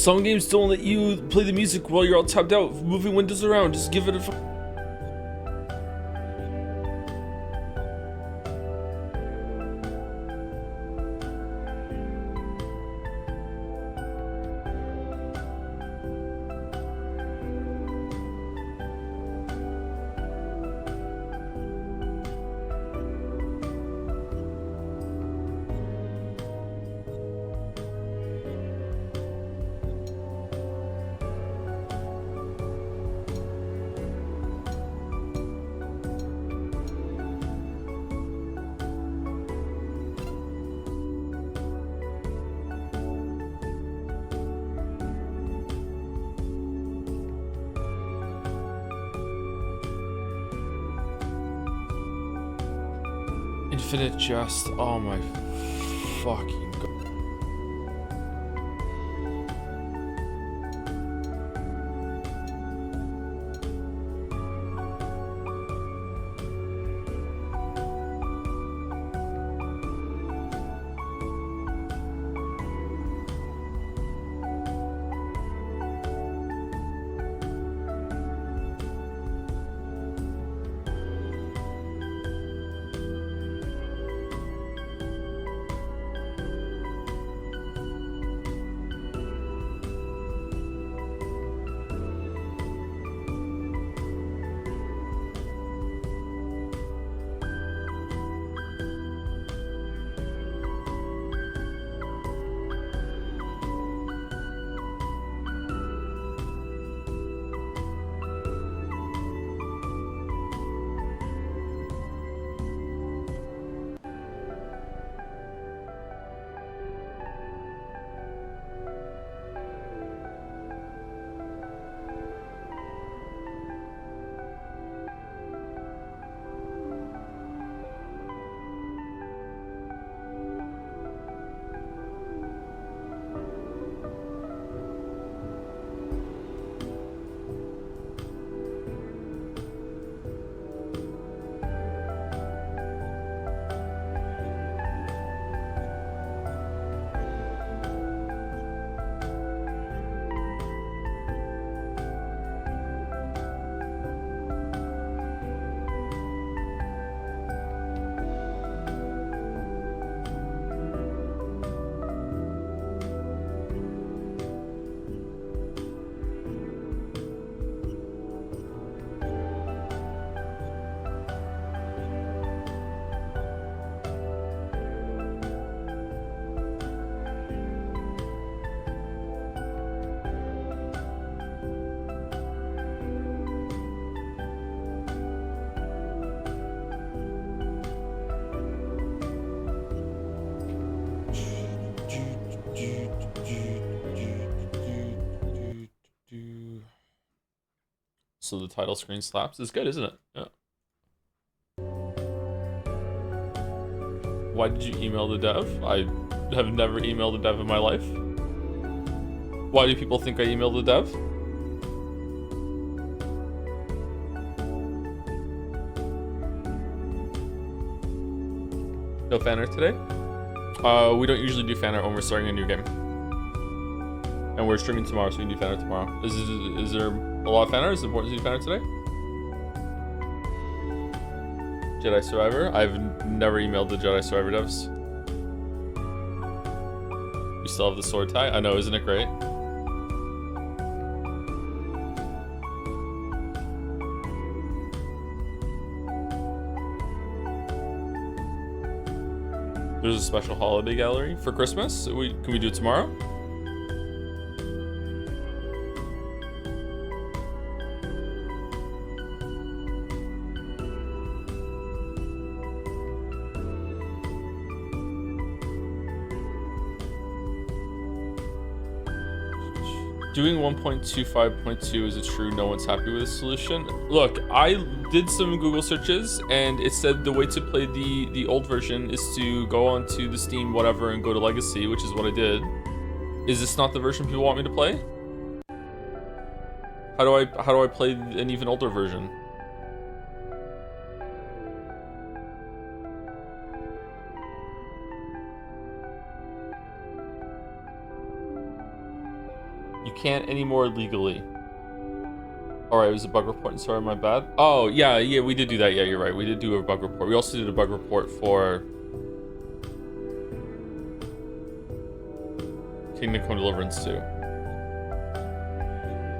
Some games don't let you play the music while you're all tapped out, moving windows around. Just give it a. Infinite Jest. Oh my fucking god. So the title screen slaps. It's good, isn't it? Yeah. Why did you email the dev? I have never emailed a dev in my life. Why do people think I emailed the dev? No fan art today? We don't usually do fan art when we're starting a new game. And we're streaming tomorrow, so we can do fan art tomorrow. Is there a lot of fan art? Is it important to do fan art today? Jedi Survivor? I've never emailed the Jedi Survivor devs. We still have the sword tie? I know, isn't it great? There's a special holiday gallery for Christmas. Can we do it tomorrow? Doing 1.25.2 is it true no one's happy with the solution? Look, I did some Google searches and it said the way to play the old version is to go onto the Steam whatever and go to Legacy, which is what I did. Is this not the version people want me to play? How do I play an even older version? You can't anymore legally. Alright, it was a bug report. Sorry, my bad. Oh, yeah, we did do that. Yeah, you're right. We did do a bug report. We also did a bug report for Kingdom Come Deliverance 2.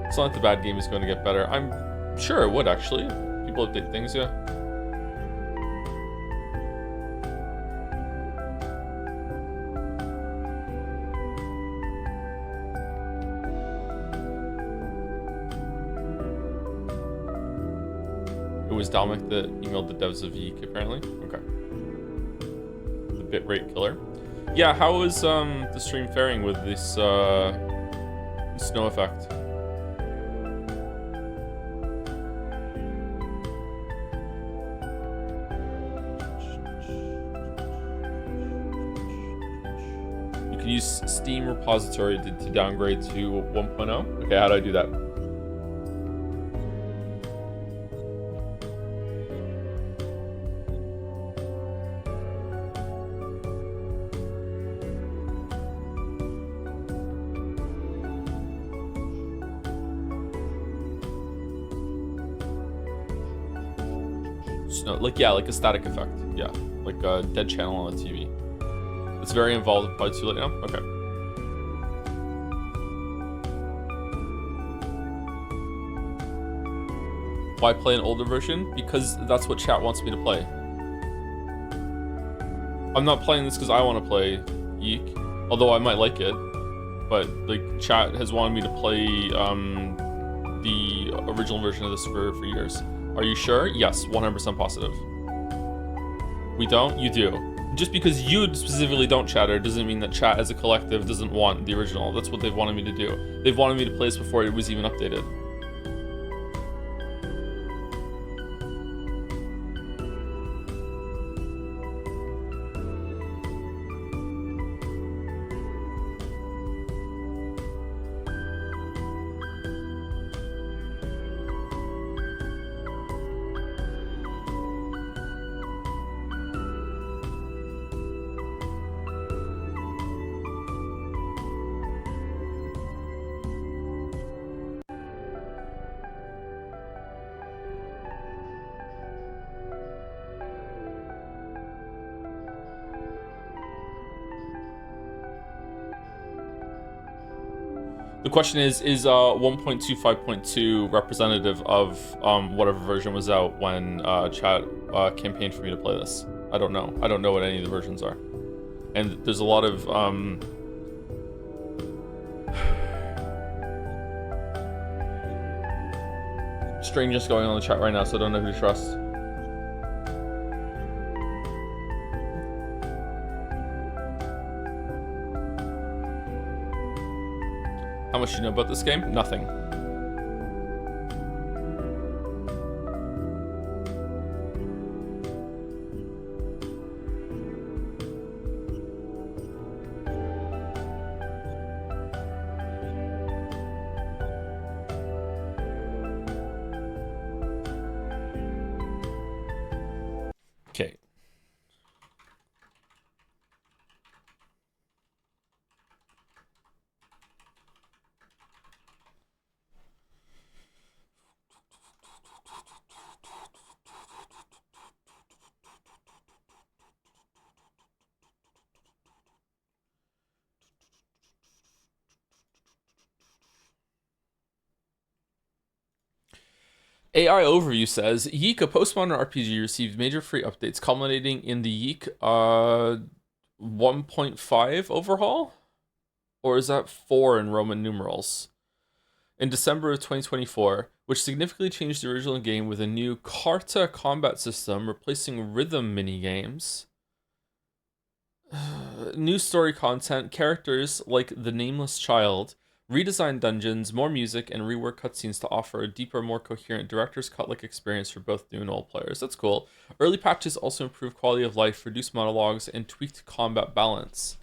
It's not like the bad game is going to get better. I'm sure it would, actually. People update things, yeah. It was Dominic that emailed the devs of YIIK, apparently. Okay. The bitrate killer. Yeah, how is the stream faring with this snow effect? You can use Steam repository to downgrade to 1.0. Okay, how do I do that? Like a static effect. Yeah, like a dead channel on the TV. It's very involved. Probably too late now. Okay. Why play an older version? Because that's what chat wants me to play. I'm not playing this because I want to play YIIK, although I might like it. But like chat has wanted me to play the original version of this for years. Are you sure? Yes, 100% positive. We don't? You do. Just because you specifically don't chatter doesn't mean that chat as a collective doesn't want the original. That's what they've wanted me to do. They've wanted me to play this before it was even updated. The question is 1.25.2 representative of whatever version was out when chat campaigned for me to play this? I don't know. I don't know what any of the versions are. And there's a lot of strangeness going on in the chat right now, so I don't know who to trust. How much do you know about this game? Nothing. Okay. AI Overview says, YIIK, a postmodern RPG, received major free updates, culminating in the YIIK 1.5 overhaul? Or is that 4 in Roman numerals? In December of 2024, which significantly changed the original game with a new Carta combat system, replacing rhythm minigames. New story content, characters like the Nameless Child, redesigned dungeons, more music, and reworked cutscenes to offer a deeper, more coherent director's cut-like experience for both new and old players. That's cool. Early patches also improved quality of life, reduced monologues, and tweaked combat balance.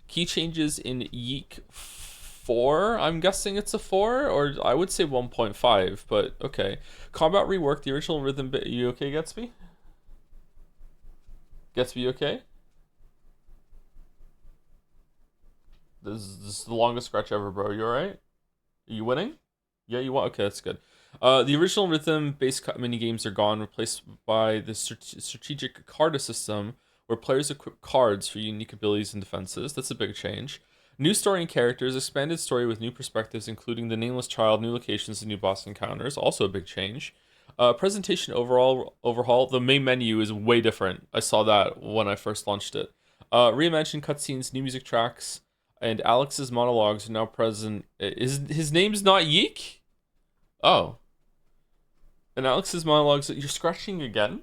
Key changes in YIIK 4, I'm guessing it's a 4, or I would say 1.5, but okay. Combat reworked, the original rhythm bit. You okay, Gatsby? Gatsby, you okay? This is the longest scratch ever, bro. You alright? Are you winning? Yeah, you won. Okay, that's good. The original rhythm-based mini games are gone, replaced by the strategic card system, where players equip cards for unique abilities and defenses. That's a big change. New story and characters, expanded story with new perspectives, including the nameless child, new locations, and new boss encounters. Also a big change. Presentation overall overhaul. The main menu is way different. I saw that when I first launched it. Reimagined cutscenes, new music tracks, and Alex's monologues are now present. Is his name's not YIIK? Oh, and Alex's monologues. You're scratching again.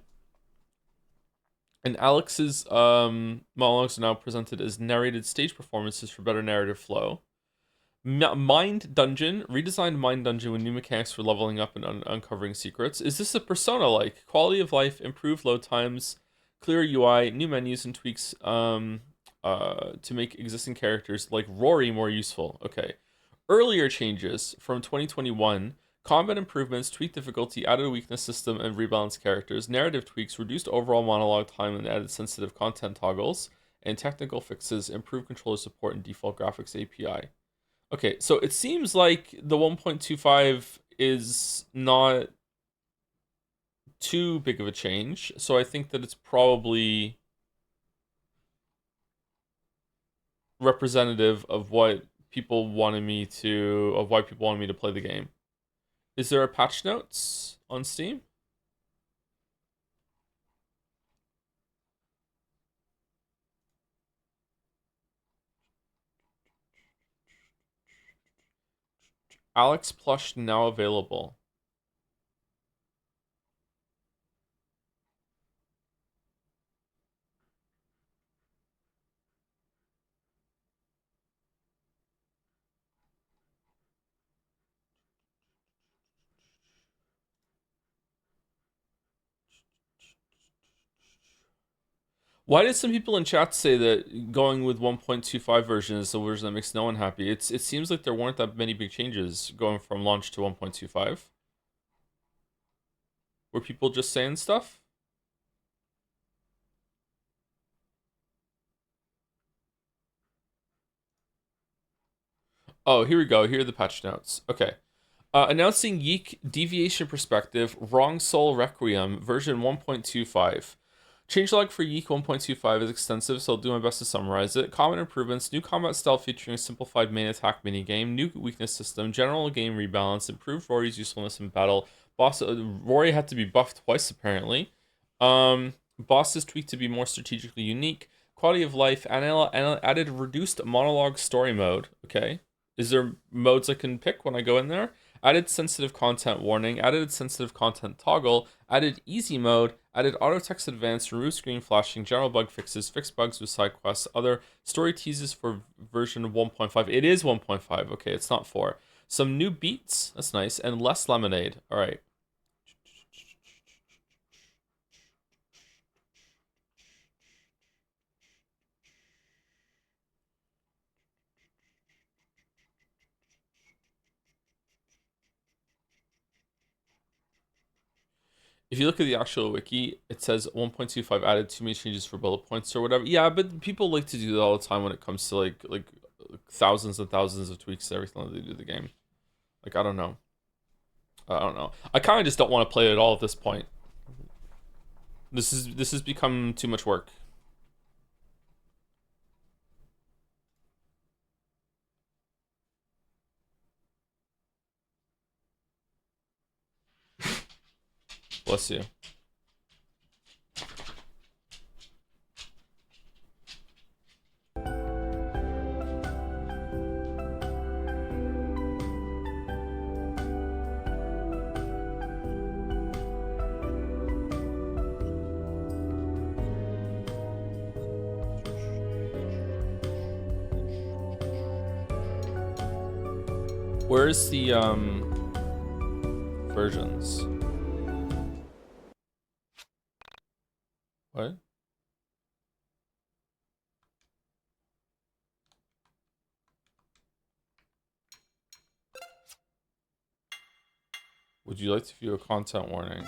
And Alex's monologues are now presented as narrated stage performances for better narrative flow. Mind Dungeon, redesigned Mind Dungeon with new mechanics for leveling up and uncovering secrets. Is this a Persona like? Quality of life, improved load times, clearer UI, new menus and tweaks to make existing characters like Rory more useful. Okay. Earlier changes from 2021, combat improvements, tweaked difficulty, added a weakness system, and rebalanced characters, narrative tweaks, reduced overall monologue time, and added sensitive content toggles, and technical fixes, improved controller support, and default graphics API. Okay, so it seems like the 1.25 is not too big of a change, so I think that it's probably representative of what people wanted me to, of why people wanted me to play the game. Is there a patch notes on Steam? Alex plush now available. Why did some people in chat say that going with 1.25 version is the version that makes no one happy? It seems like there weren't that many big changes going from launch to 1.25. Were people just saying stuff? Oh, here we go. Here are the patch notes. Okay. Announcing YIIK Deviation Perspective Wrong Soul Requiem version 1.25. Changelog for YIIK 1.25 is extensive, so I'll do my best to summarize it. Common improvements, new combat style featuring a simplified main attack minigame, new weakness system, general game rebalance, improved Rory's usefulness in battle. Rory had to be buffed twice apparently. Bosses tweaked to be more strategically unique. Quality of life, added reduced monologue story mode. Okay. Is there modes I can pick when I go in there? Added sensitive content warning, added sensitive content toggle, added easy mode, added auto text advanced, remove screen flashing, general bug fixes, fixed bugs with side quests, other story teases for version 1.5. It is 1.5. Okay, it's not 4. Some new beats, that's nice, and less lemonade. All right. If you look at the actual wiki, it says 1.25 added too many changes for bullet points or whatever. Yeah, but people like to do that all the time when it comes to like thousands and thousands of tweaks to everything that they do the game. Like I don't know. I don't know. I kind of just don't want to play it at all at this point. This has become too much work. Bless you. Where's the versions? What? Would you like to view a content warning?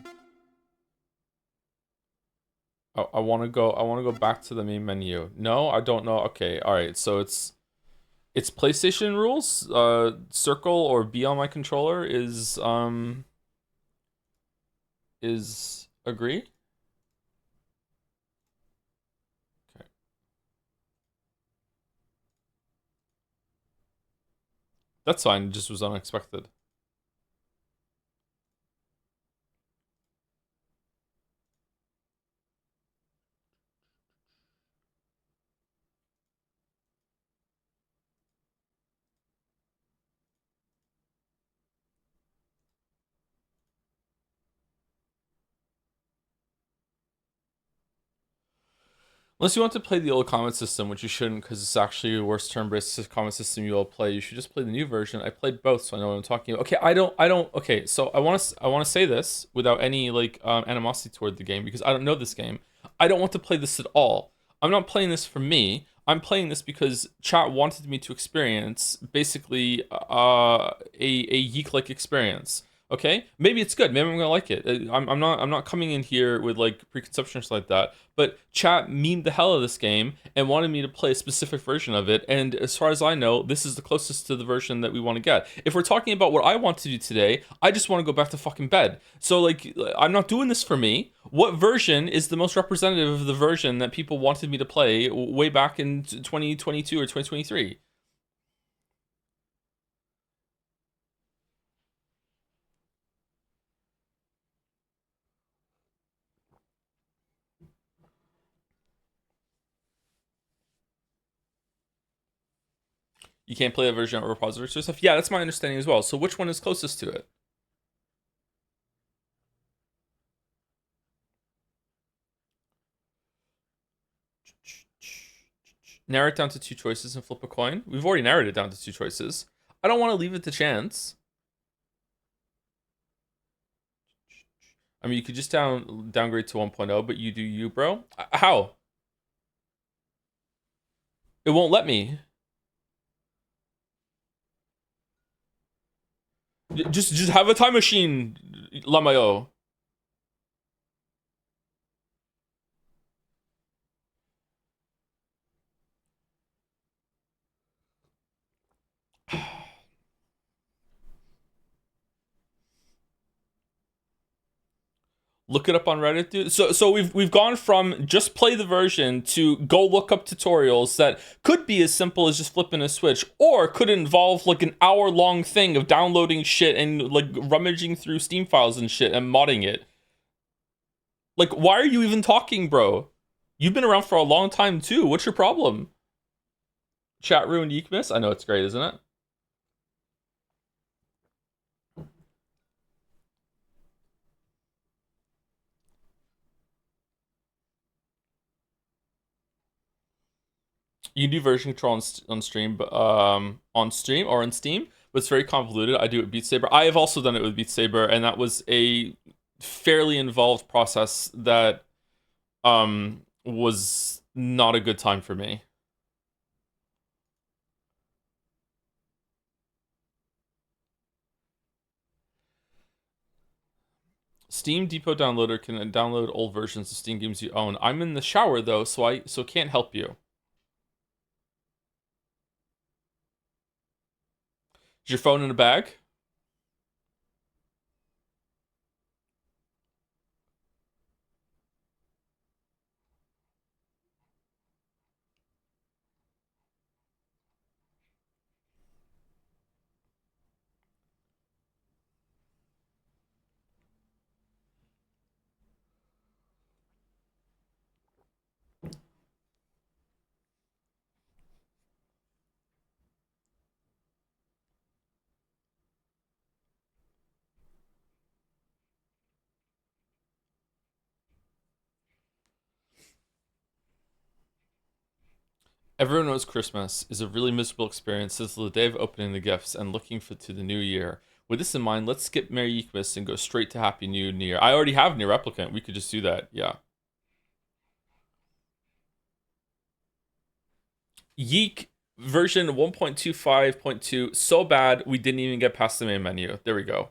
I want to go back to the main menu. No, I don't know. Okay, all right. So it's It's PlayStation rules. Circle or B on my controller is agree. Okay. That's fine. It just was unexpected. Unless you want to play the old comment system, which you shouldn't because it's actually a worse turn-based comment system you all play. You should just play the new version. I played both, so I know what I'm talking about. Okay, I don't. Okay, so I want to say this without any like animosity toward the game because I don't know this game. I don't want to play this at all. I'm not playing this for me. I'm playing this because chat wanted me to experience basically a YIIK like experience. Okay, maybe it's good. Maybe I'm gonna like it. I'm not coming in here with like preconceptions like that. But chat memed the hell of this game and wanted me to play a specific version of it. And as far as I know, this is the closest to the version that we want to get. If we're talking about what I want to do today, I just want to go back to fucking bed. So like, I'm not doing this for me. What version is the most representative of the version that people wanted me to play way back in 2022 or 2023? You can't play a version of repository stuff. Yeah, that's my understanding as well. So which one is closest to it? Narrow it down to two choices and flip a coin. We've already narrowed it down to two choices. I don't want to leave it to chance. I mean, you could just downgrade to 1.0, but you do you, bro. How? It won't let me. Just have a time machine, Lamayo. Look it up on Reddit, dude. So we've gone from just play the version to go look up tutorials that could be as simple as just flipping a switch, or could involve like an hour-long thing of downloading shit and like rummaging through Steam files and shit and modding it. Like, why are you even talking, bro? You've been around for a long time too. What's your problem? Chat ruined Yiikmas? I know it's great, isn't it? You can do version control on stream, but on stream or on Steam, but it's very convoluted. I do it with Beat Saber. I have also done it with Beat Saber, and that was a fairly involved process that was not a good time for me. Steam Depot Downloader can download old versions of Steam games you own. I'm in the shower though, so can't help you. Is your phone in a bag? Everyone knows Christmas is a really miserable experience since the day of opening the gifts and looking for to the new year. With this in mind, let's skip Merry Yiikmas and go straight to Happy New Year. I already have Nier Replicant. We could just do that. Yeah. YIIK version 1.25.2 so bad we didn't even get past the main menu. There we go.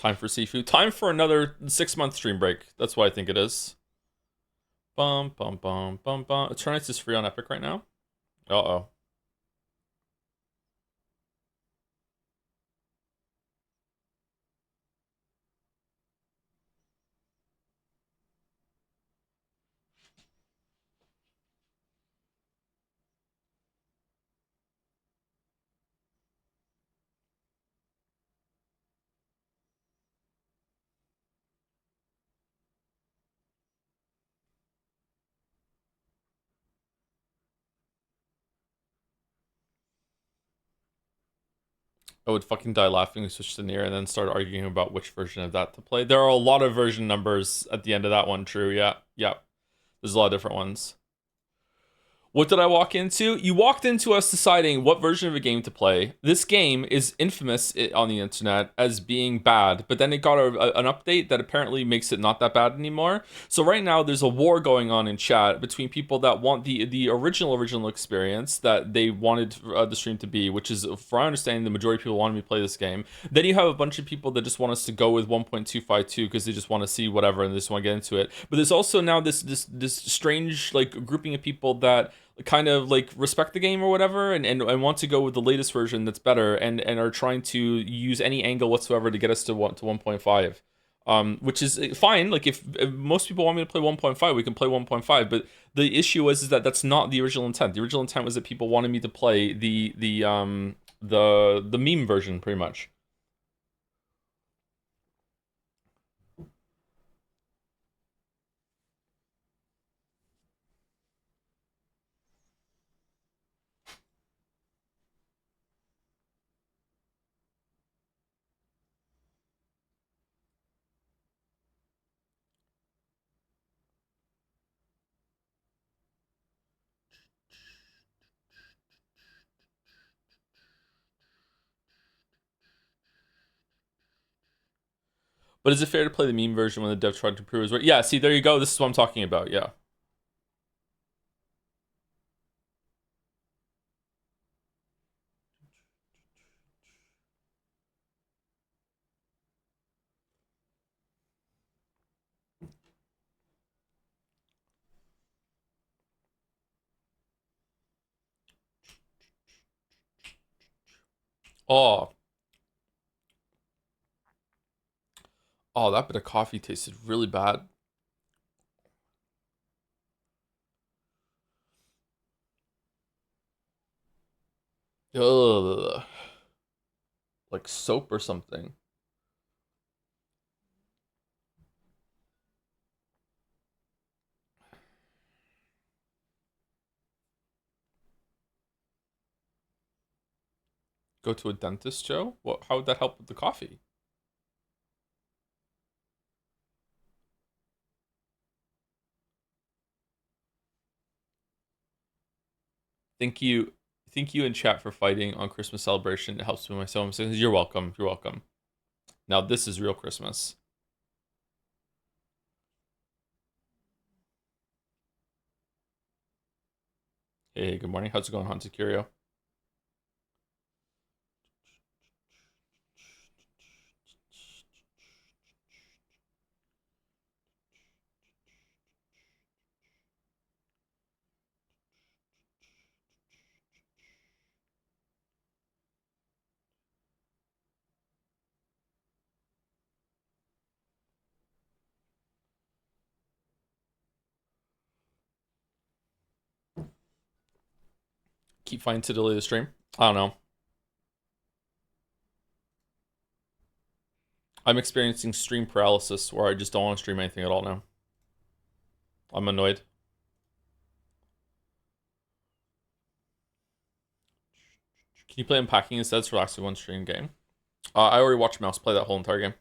Time for seafood. Time for another 6-month stream break. That's what I think it is. Bum bum bum bum bum. Eternite is free on Epic right now. Uh-oh. I would fucking die laughing and switch to Nier and then start arguing about which version of that to play. There are a lot of version numbers at the end of that one, true, yeah. Yeah. There's a lot of different ones. What did I walk into? You walked into us deciding what version of a game to play. This game is infamous on the internet as being bad, but then it got an update that apparently makes it not that bad anymore. So right now there's a war going on in chat between people that want the original experience that they wanted the stream to be, which is, for my understanding, the majority of people wanted me to play this game. Then you have a bunch of people that just want us to go with 1.252 because they just want to see whatever and they just want to get into it. But there's also now this strange like grouping of people that kind of like respect the game or whatever and want to go with the latest version that's better and are trying to use any angle whatsoever to get us to 1.5, which is fine. Like if most people want me to play 1.5, we can play 1.5, but the issue is that that's not the original intent. The original intent was that people wanted me to play the meme version pretty much. But is it fair to play the meme version when the dev tried to improve his work? Yeah, see, there you go. This is what I'm talking about. Yeah. Oh, oh, that bit of coffee tasted really bad. Ugh. Like soap or something. Go to a dentist, Joe? What? How would that help with the coffee? Thank you, thank you in chat for fighting on Christmas celebration. It helps me myself. You're welcome. You're welcome. Now this is real Christmas. Hey, good morning. How's it going, Haunted Curio? Keep fighting to delay the stream. I don't know. I'm experiencing stream paralysis where I just don't want to stream anything at all now. I'm annoyed. Can you play Unpacking instead? It's relaxing one stream game. I already watched Mouse play that whole entire game.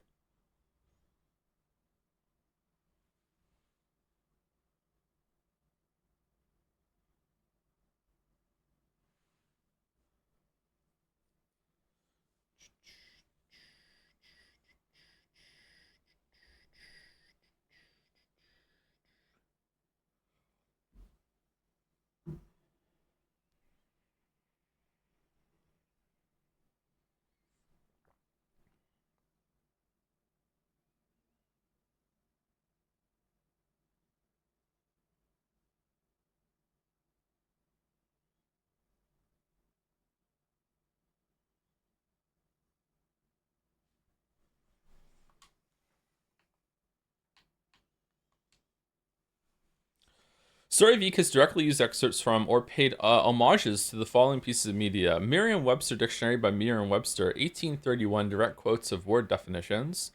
Story of YIIK has directly used excerpts from or paid homages to the following pieces of media: Merriam-Webster Dictionary by Merriam-Webster, 1831 direct quotes of word definitions.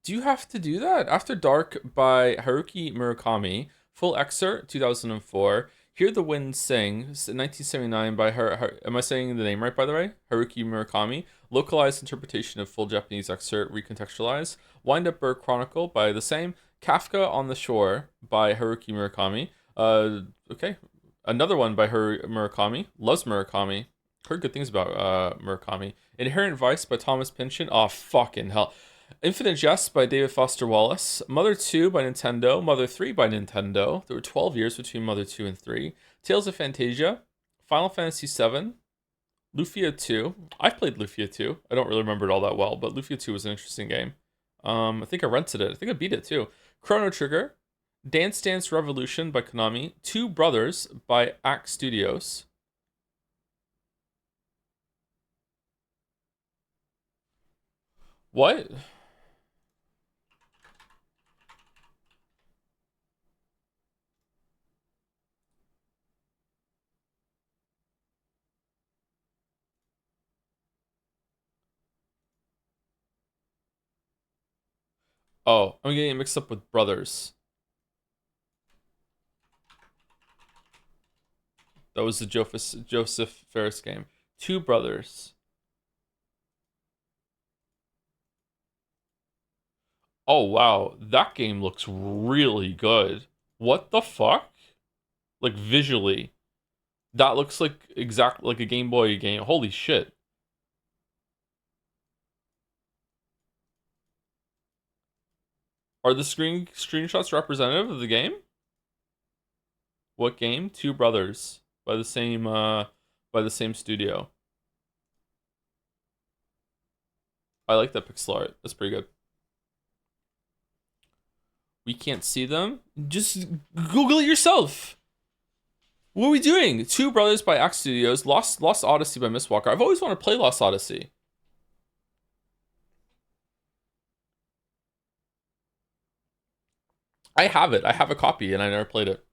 Do you have to do that? After Dark by Haruki Murakami, full excerpt, 2004. Hear the Wind Sing, 1979 by am I saying the name right, by the way? Haruki Murakami. Localized interpretation of full Japanese excerpt, recontextualized. Wind Up Bird Chronicle by the same. Kafka on the Shore by Haruki Murakami. Okay. Another one by Murakami. Loves Murakami. Heard good things about Murakami. Inherent Vice by Thomas Pynchon. Oh, fucking hell. Infinite Jest by David Foster Wallace, Mother 2 by Nintendo, Mother 3 by Nintendo. There were 12 years between Mother 2 and 3. Tales of Fantasia, Final Fantasy 7, Lufia 2. I've played Lufia 2. I don't really remember it all that well, but Lufia 2 was an interesting game. I think I rented it. I think I beat it too. Chrono Trigger, Dance Dance Revolution by Konami, Two Brothers by Act Studios. What? Oh, I'm getting it mixed up with Brothers. That was the Joseph Ferris game. Two Brothers. Oh wow, that game looks really good. What the fuck? Like visually, that looks like exactly like a Game Boy game. Holy shit. Are the screenshots representative of the game? What game? Two Brothers by the same studio. I like that pixel art. That's pretty good. We can't see them. Just Google it yourself. What are we doing? Two Brothers by Axe Studios, Lost Odyssey by Miss Walker. I've always wanted to play Lost Odyssey. I have it. I have a copy and I never played it.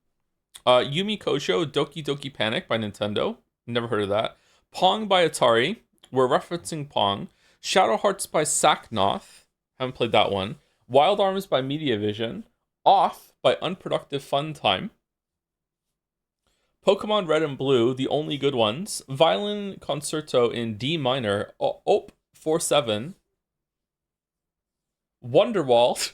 Yumi Kojo Doki Doki Panic by Nintendo. Never heard of that. Pong by Atari. We're referencing Pong. Shadow Hearts by Saknoth. Haven't played that one. Wild Arms by Mediavision. Off by Unproductive Fun Time. Pokemon Red and Blue, the only good ones. Violin Concerto in D minor. Op 47. Wonderwall.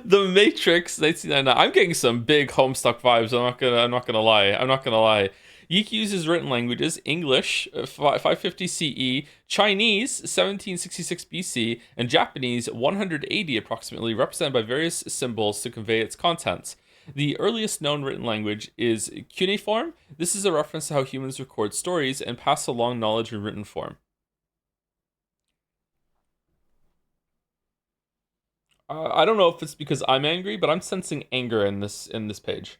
The Matrix 1999. I'm getting some big Homestuck vibes. I'm not gonna lie. I'm not gonna lie. YIIK uses written languages: English 550 CE, Chinese 1766 BC, and Japanese 180 approximately, represented by various symbols to convey its contents. The earliest known written language is cuneiform. This is a reference to how humans record stories and pass along knowledge in written form. I don't know if it's because I'm angry, but I'm sensing anger in this page.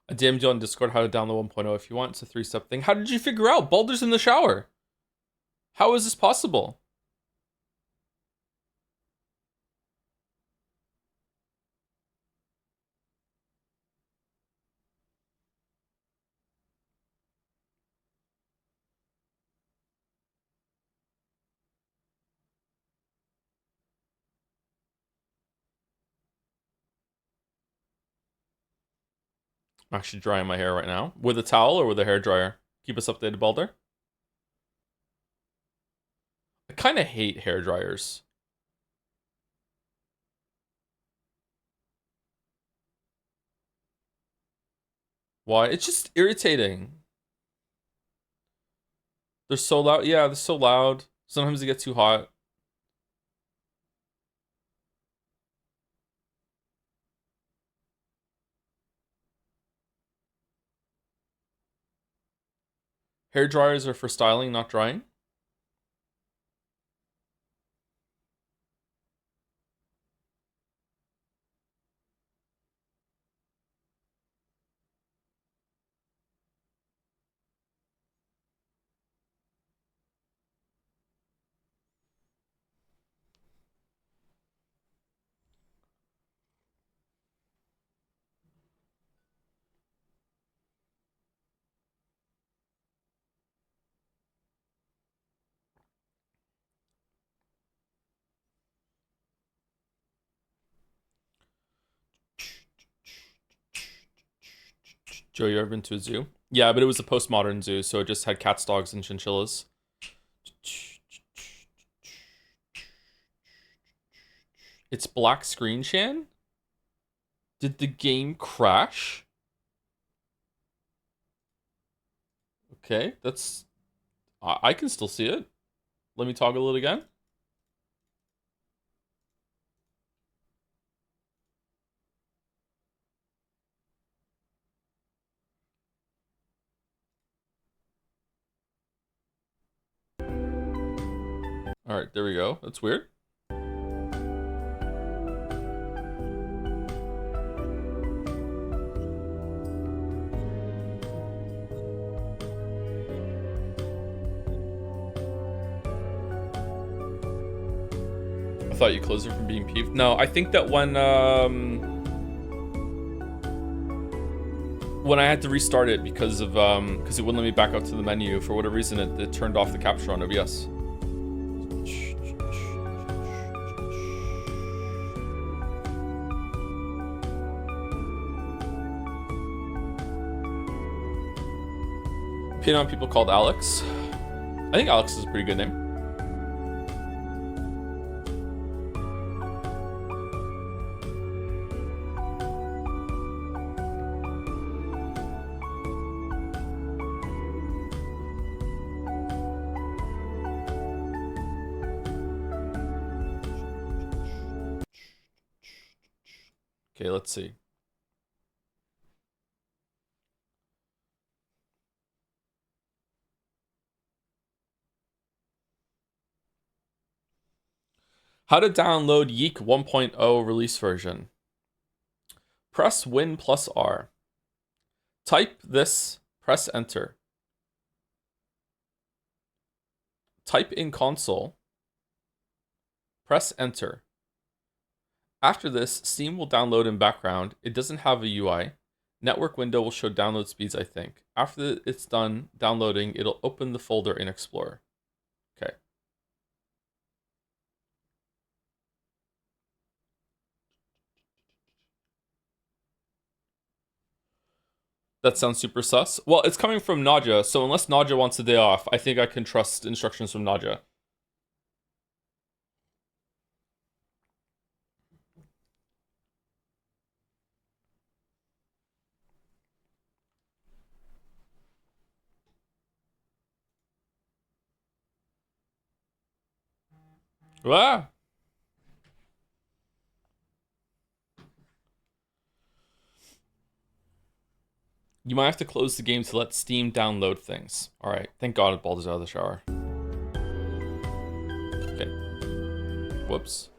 I DM'd you on Discord how to download 1.0 if you want. It's a three-step thing. How did you figure out Baldur's in the shower? How is this possible? I'm actually drying my hair right now. With a towel or with a hair dryer? Keep us updated, Balder. I kind of hate hair dryers. Why? It's just irritating. They're so loud. Yeah, they're so loud. Sometimes they get too hot. Hair dryers are for styling, not drying. Joe, you ever been to a zoo? Yeah, but it was a postmodern zoo, so it just had cats, dogs, and chinchillas. It's black screen, Shan? Did the game crash? Okay, that's... I can still see it. Let me toggle it again. All right, there we go. That's weird. I thought you closed it from being peeved. No, I think that when I had to restart it because of because it wouldn't let me back out to the menu for whatever reason, it turned off the capture on OBS. Opinion on people called Alex. I think Alex is a pretty good name. Okay, let's see. How to download YIIK 1.0 release version. Press Win plus R. Type this, press enter. Type in console. Press enter. After this, Steam will download in background. It doesn't have a UI. Network window will show download speeds, I think. After it's done downloading, it'll open the folder in Explorer. Okay. That sounds super sus. Well, it's coming from Naja, so unless Naja wants a day off, I think I can trust instructions from Naja. Ah! You might have to close the game to let Steam download things. Alright, thank God Baldur's out of the shower. Okay. Whoops.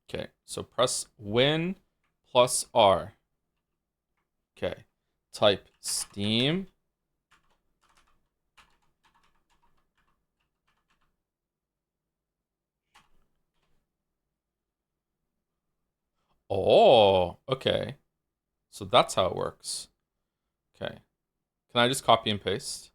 Okay, so press Win plus R. Okay, type Steam. Oh, okay. So that's how it works. Okay. Can I just copy and paste?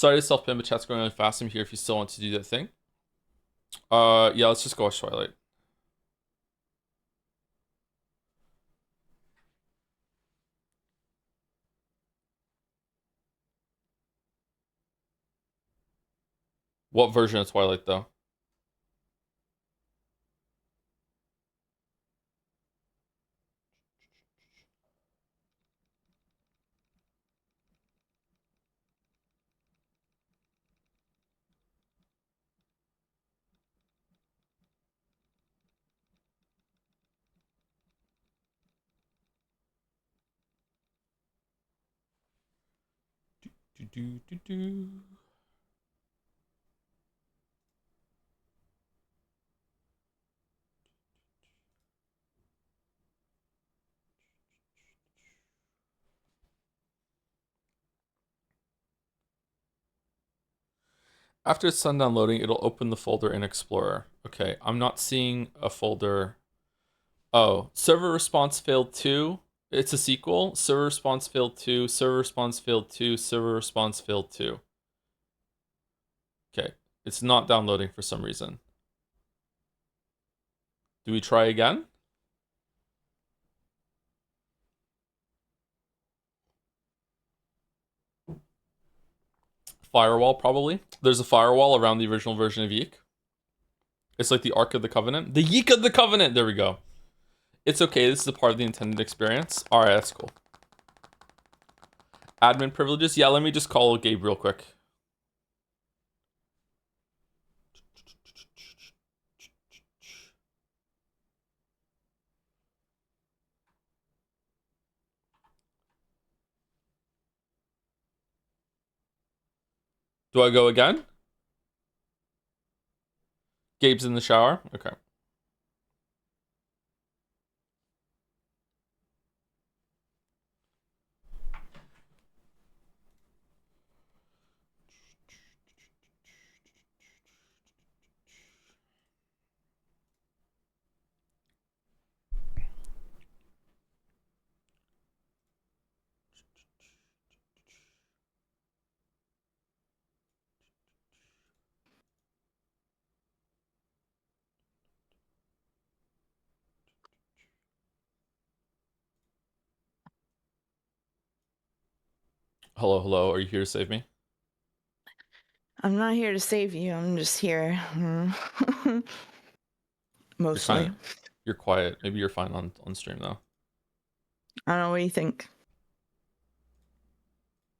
Sorry to self-pin, but chat's going really fast. I'm here if you still want to do that thing. Yeah, let's just go watch Twilight. What version of Twilight, though? Do. After it's done downloading, it'll open the folder in Explorer. Okay, I'm not seeing a folder. Oh, server response failed 2. It's a sequel. Server response failed 2. Server response failed 2. Server response failed 2. Okay, it's not downloading for some reason. Do we try again? Firewall, probably. There's a firewall around the original version of YIIK. It's like the Ark of the Covenant. The YIIK of the Covenant! There we go. It's okay, this is a part of the intended experience. Alright, that's cool. Admin privileges? Yeah, let me just call Gabe real quick. Do I go again? Gabe's in the shower? Okay. Hello, hello. Are you here to save me? I'm not here to save you. I'm just here. Mostly. You're quiet. Maybe you're fine on stream though. I don't know. What do you think?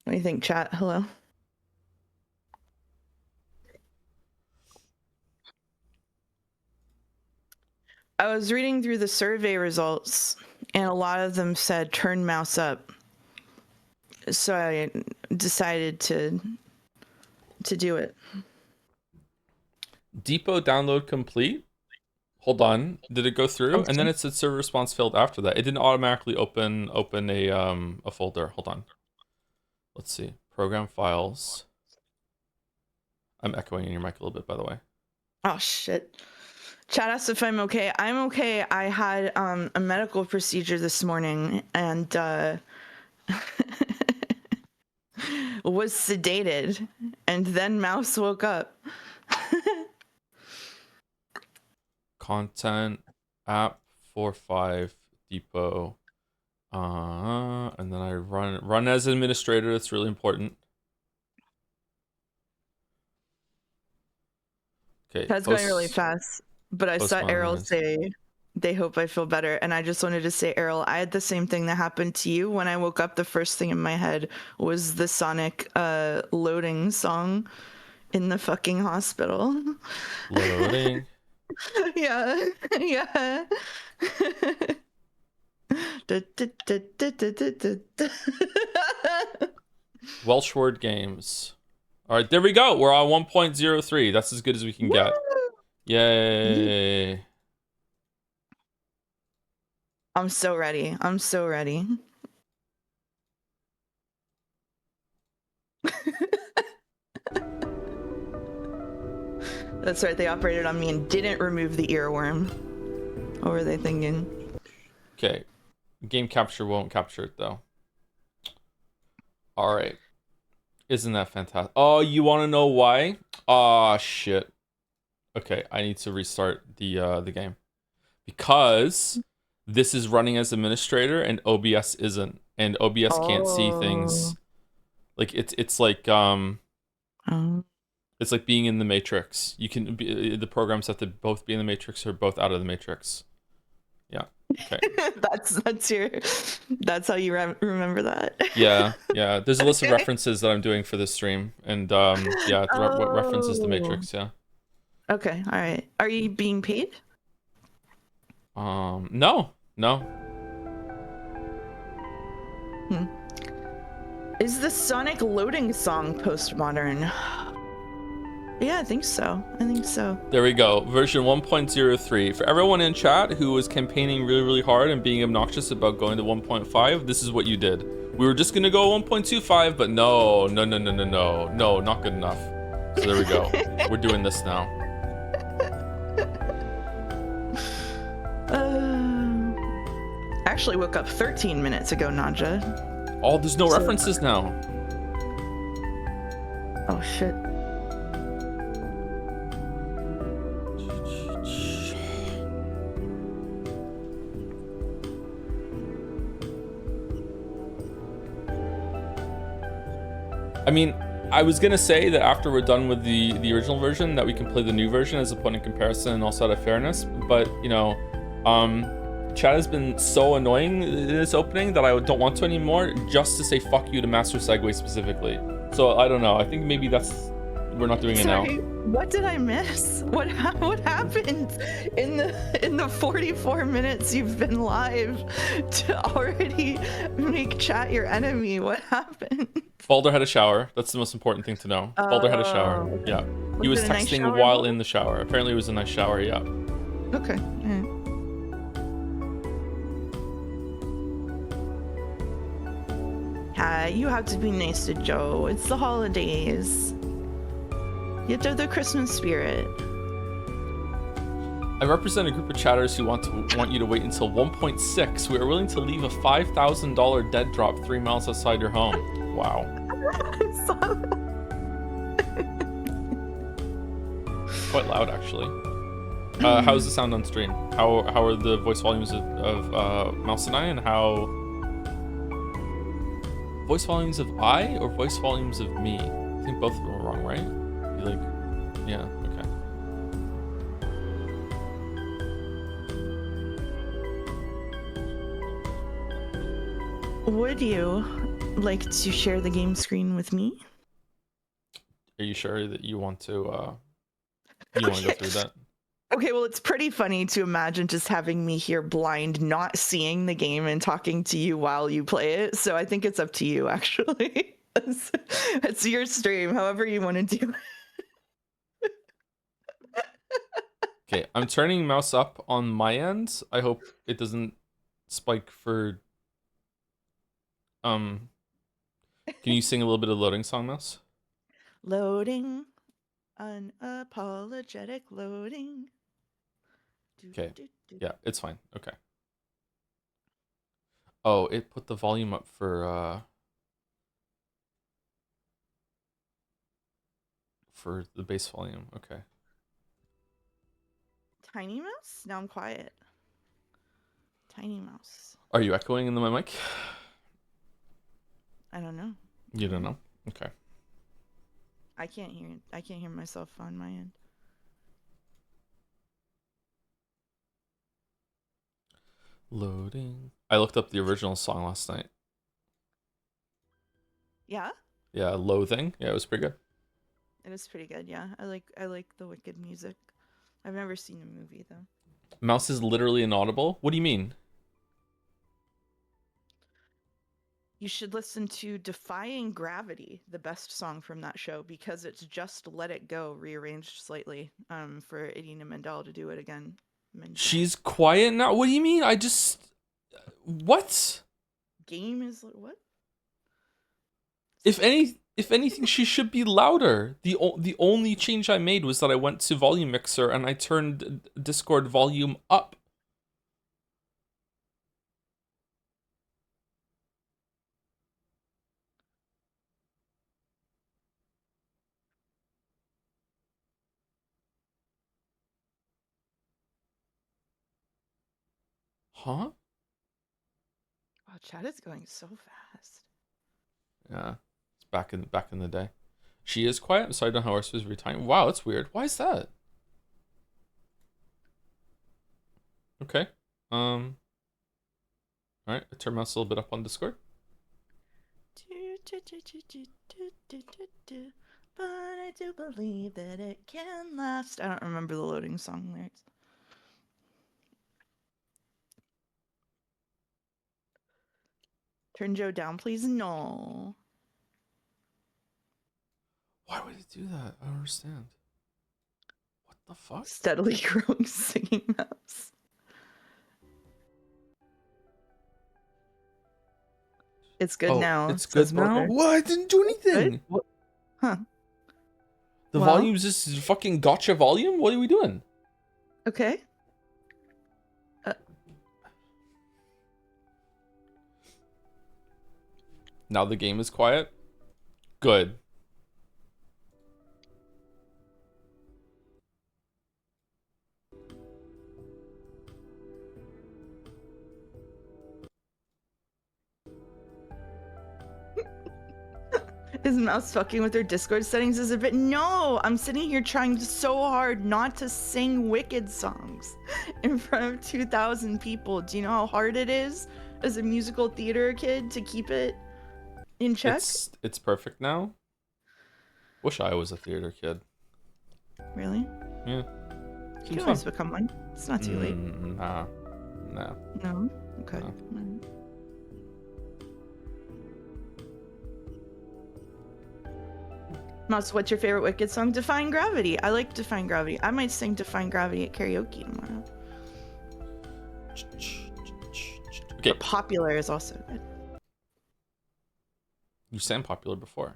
What do you think, chat? Hello? I was reading through the survey results, and a lot of them said turn mouse up. So I decided to do it. Depot download complete. Hold on. Did it go through? Okay. And then it said server response failed after that. It didn't automatically open a folder. Hold on. Let's see. Program files. I'm echoing in your mic a little bit, by the way. Oh shit. Chat asked if I'm okay. I'm okay. I had a medical procedure this morning and was sedated, and then mouse woke up. Content app 45 depot. And then I run as administrator. That's really important. Okay. That's going really fast, but I saw Errol say they hope I feel better, and I just wanted to say, Errol, I had the same thing that happened to you. When I woke up, the first thing in my head was the Sonic loading song in the fucking hospital. Loading. Yeah. Welsh word games. All right, there we go. We're on 1.03. That's as good as we can get. Yay. I'm so ready. That's right, they operated on me and didn't remove the earworm. What were they thinking? Okay. Game capture won't capture it, though. All right. Isn't that fantastic? Oh, you want to know why? Oh shit. Okay, I need to restart the game because this is running as administrator and OBS isn't, and OBS can't see Oh. things. Like Oh. it's like being in the Matrix. You can be, the programs have to both be in the Matrix or both out of the Matrix. Yeah. Okay. That's how you remember that. Yeah, yeah. There's a list of Okay. references that I'm doing for this stream, and yeah, what references the Oh. Matrix? Yeah. Okay. All right. Are you being paid? No, no. Hmm. Is the Sonic loading song postmodern? Yeah, I think so. I think so. There we go. Version 1.03. For everyone in chat who was campaigning really, really hard and being obnoxious about going to 1.5, this is what you did. We were just gonna go 1.25, but no, not good enough. So there we go. We're doing this now. I actually woke up 13 minutes ago, Naja. Oh, there's no references now. Oh shit. I mean, I was gonna say that after we're done with the original version, that we can play the new version as a point of comparison and also out of fairness. But you know, chat has been so annoying in this opening that I don't want to anymore. Just to say fuck you to Master Segway specifically. So I don't know. I think maybe we're not doing it now. What did I miss? What happened in the 44 minutes you've been live to already make chat your enemy? What happened? Balder had a shower. That's the most important thing to know. Balder had a shower. Okay. Yeah. He was texting nice while in the shower. Apparently it was a nice shower, yeah. Okay. You have to be nice to Joe. It's the holidays. You have to have the Christmas spirit. I represent a group of chatters who want you to wait until 1.6. We are willing to leave a $5,000 dead drop 3 miles outside your home. Wow. Quite loud, actually. How's the sound on stream? How are the voice volumes of Mouse and I, and how voice volumes of I or voice volumes of me? I think both of them are wrong, right? Like, yeah, okay. Would you like to share the game screen with me? Are you sure that you want to go through that? Okay, well, it's pretty funny to imagine just having me here blind, not seeing the game and talking to you while you play it. So I think it's up to you, actually. It's your stream, however you want to do it. Okay, I'm turning mouse up on my end. I hope it doesn't spike for... Can you sing a little bit of loading song, Mouse? Loading. Unapologetic loading. Okay. Yeah, it's fine. Okay. Oh, it put the volume up for the bass volume. Okay. Tiny mouse? Now I'm quiet. Tiny mouse. Are you echoing in my mic? I don't know. You don't know? Okay. I can't hear myself on my end. Loading. I looked up the original song last night. Yeah? Yeah, Loathing. Yeah, it was pretty good. It is pretty good, yeah. I like the Wicked music. I've never seen the movie though. Mouse is literally inaudible? What do you mean? You should listen to Defying Gravity, the best song from that show, because it's just Let It Go rearranged slightly for Idina Menzel to do it again. She's quiet now? What do you mean? What? Game is what? If anything, she should be louder. The only change I made was that I went to volume mixer and I turned Discord volume up. Huh? Wow, chat is going so fast. Yeah. It's back in the day. She is quiet, so I don't know how we're supposed to be time. Wow, that's weird. Why is that? Okay. Alright, I turn mouse a little bit up on Discord. But I do believe that it can last. I don't remember the loading song lyrics. Turn Joe down, please. No. Why would it do that? I don't understand. What the fuck? Steadily growing singing mouse. It's good now. It's good now? What? I didn't do anything. What? Huh. The volume's just fucking gotcha volume? What are we doing? Okay. Now the game is quiet? Good. Is mouse fucking with their Discord settings is a bit. No, I'm sitting here trying so hard not to sing Wicked songs in front of 2,000 people. Do you know how hard it is as a musical theater kid to keep it in check? It's perfect now. Wish I was a theater kid. Really? Yeah. You can always become one. It's not too late. Nah. No? Okay. No. Mouse, what's your favorite Wicked song? Defying Gravity. I like Defying Gravity. I might sing Defying Gravity at karaoke tomorrow. Okay. But Popular is also good. You sang Popular before.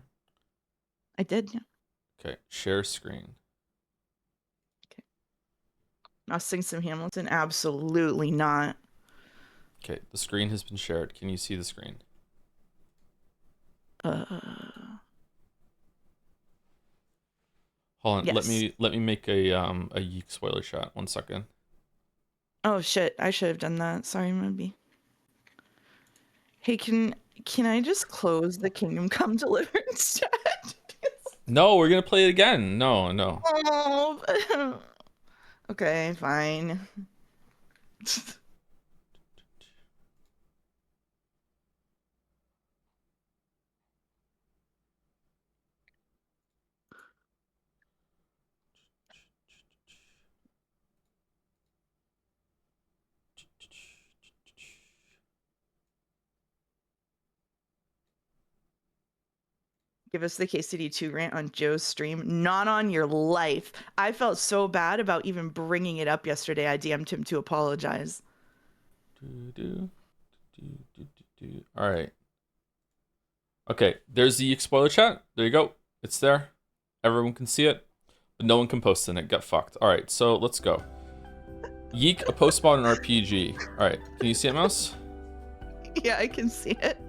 I did, yeah. Okay, share screen. Okay. I'll sing some Hamilton. Absolutely not. Okay, the screen has been shared. Can you see the screen? Hold on, yes. let me make a YIIK spoiler chat. 1 second. Oh shit, I should have done that. Sorry, Moby. Hey, can I just close the Kingdom Come Deliverance chat? No, we're gonna play it again. No. Oh, okay, fine. Give us the KCD2 rant on Joe's stream. Not on your life. I felt so bad about even bringing it up yesterday. I DM'd him to apologize. All right. Okay, there's the YIIK spoiler chat. There you go. It's there. Everyone can see it, but no one can post in it. Get fucked. All right, so let's go. YIIK, a postmodern RPG. All right, can you see it, mouse? Yeah, I can see it.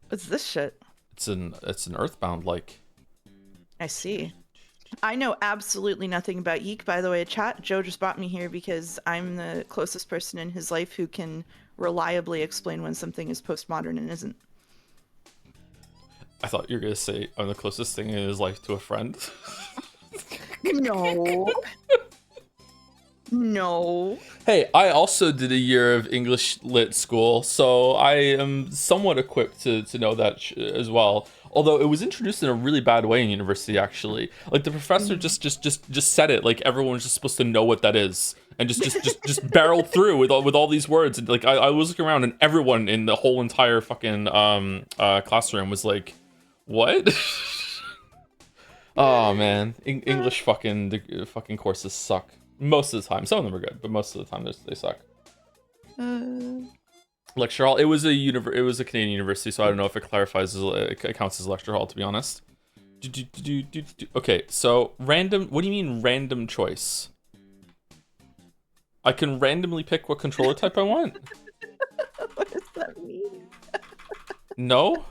What's this shit? It's an Earthbound like. I see. I know absolutely nothing about YIIK, by the way. Chat, Joe just brought me here because I'm the closest person in his life who can reliably explain when something is postmodern and isn't. I thought you were gonna say I'm the closest thing in his life to a friend. No. No. Hey, I also did a year of English lit school, so I am somewhat equipped to know that as well. Although it was introduced in a really bad way in university, actually. Like the professor just said it like everyone was just supposed to know what that is, and just barreled through with all these words. And like I was looking around, and everyone in the whole entire fucking classroom was like, "What?" Oh man, English the fucking courses suck. Most of the time. Some of them are good, but most of the time they suck. Lecture hall. It was a Canadian university, so I don't know if it it counts as a lecture hall, to be honest. Okay, so random. What do you mean random choice? I can randomly pick what controller type I want. What does that mean? No.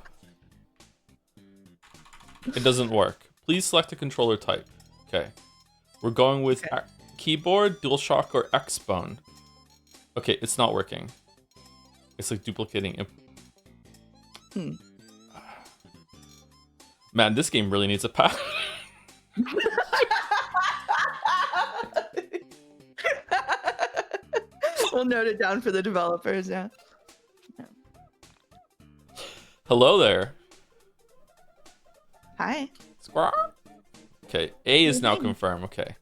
It doesn't work. Please select a controller type. Okay. We're going with keyboard, DualShock, or Xbone. Okay, it's not working. It's like duplicating. Man, this game really needs a patch. We'll note it down for the developers, yeah. Hello there. Hi. Squawk. Okay, A is now confirmed. Okay.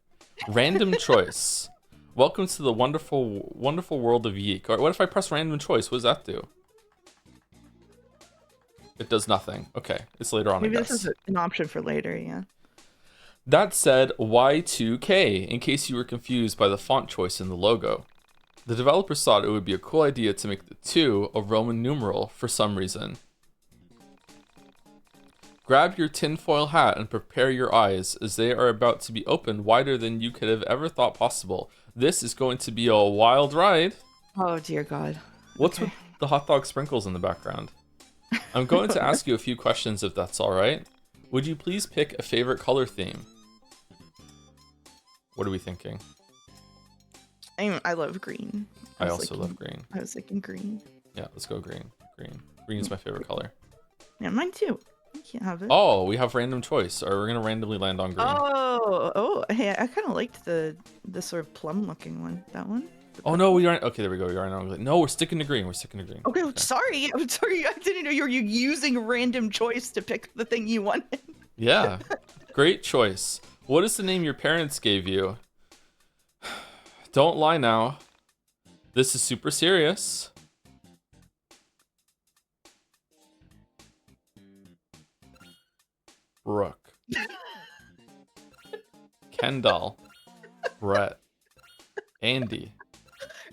Random choice. Welcome to the wonderful, wonderful world of YIIK. Or what if I press random choice? What does that do? It does nothing. Okay, it's later on, Maybe I guess. This is an option for later, yeah. That said, Y2K, in case you were confused by the font choice in the logo. The developers thought it would be a cool idea to make the 2 a Roman numeral for some reason. Grab your tinfoil hat and prepare your eyes, as they are about to be opened wider than you could have ever thought possible. This is going to be a wild ride. Oh, dear God. What's with the hot dog sprinkles in the background? I'm going to ask you a few questions if that's alright. Would you please pick a favorite color theme? What are we thinking? I love green. I also love green. I was thinking green. Yeah, let's go green. Green is my favorite color. Yeah, mine too. You can't have it. Oh, we have random choice. Or we're gonna randomly land on green. Oh, hey, I kind of liked the sort of plum looking one. That one. Oh no, we aren't. Okay, there we go. We are not. No, we're sticking to green. Okay, sorry. I'm sorry. I didn't know you were using random choice to pick the thing you wanted. Yeah, great choice. What is the name your parents gave you? Don't lie now. This is super serious. Brooke. Kendall. Brett. Andy.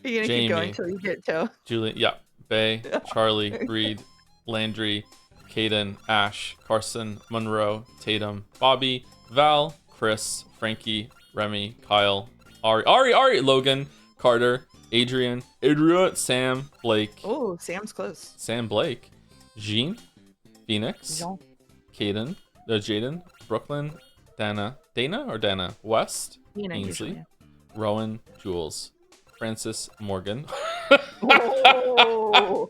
You're gonna Jamie, keep going until you get to Julian, yeah, Bay, Charlie, Reed, Landry, Caden, Ash, Carson, Monroe, Tatum, Bobby, Val, Chris, Frankie, Remy, Kyle, Ari, Logan, Carter, Adrian, Sam, Blake. Oh, Sam's close. Sam Blake, Jean, Phoenix, Caden, Jaden, Brooklyn, Dana, West, Ainsley, Rowan, Jules, Francis, Morgan. Oh.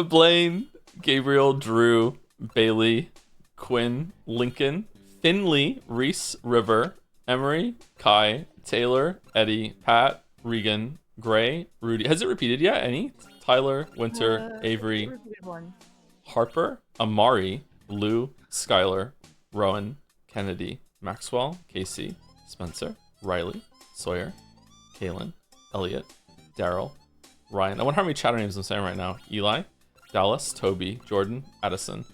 Blaine, Gabriel, Drew, Bailey, Quinn, Lincoln, Finley, Reese, River, Emery, Kai, Taylor, Eddie, Pat, Regan, Gray, Rudy. Has it repeated yet? Any? Tyler, Winter, Avery, Harper, Amari, Lou, Skylar, Rowan, Kennedy, Maxwell, Casey, Spencer, Riley, Sawyer, Kaylin, Elliot, Daryl, Ryan. I wonder how many chatter names I'm saying right now. Eli, Dallas, Toby, Jordan, Addison,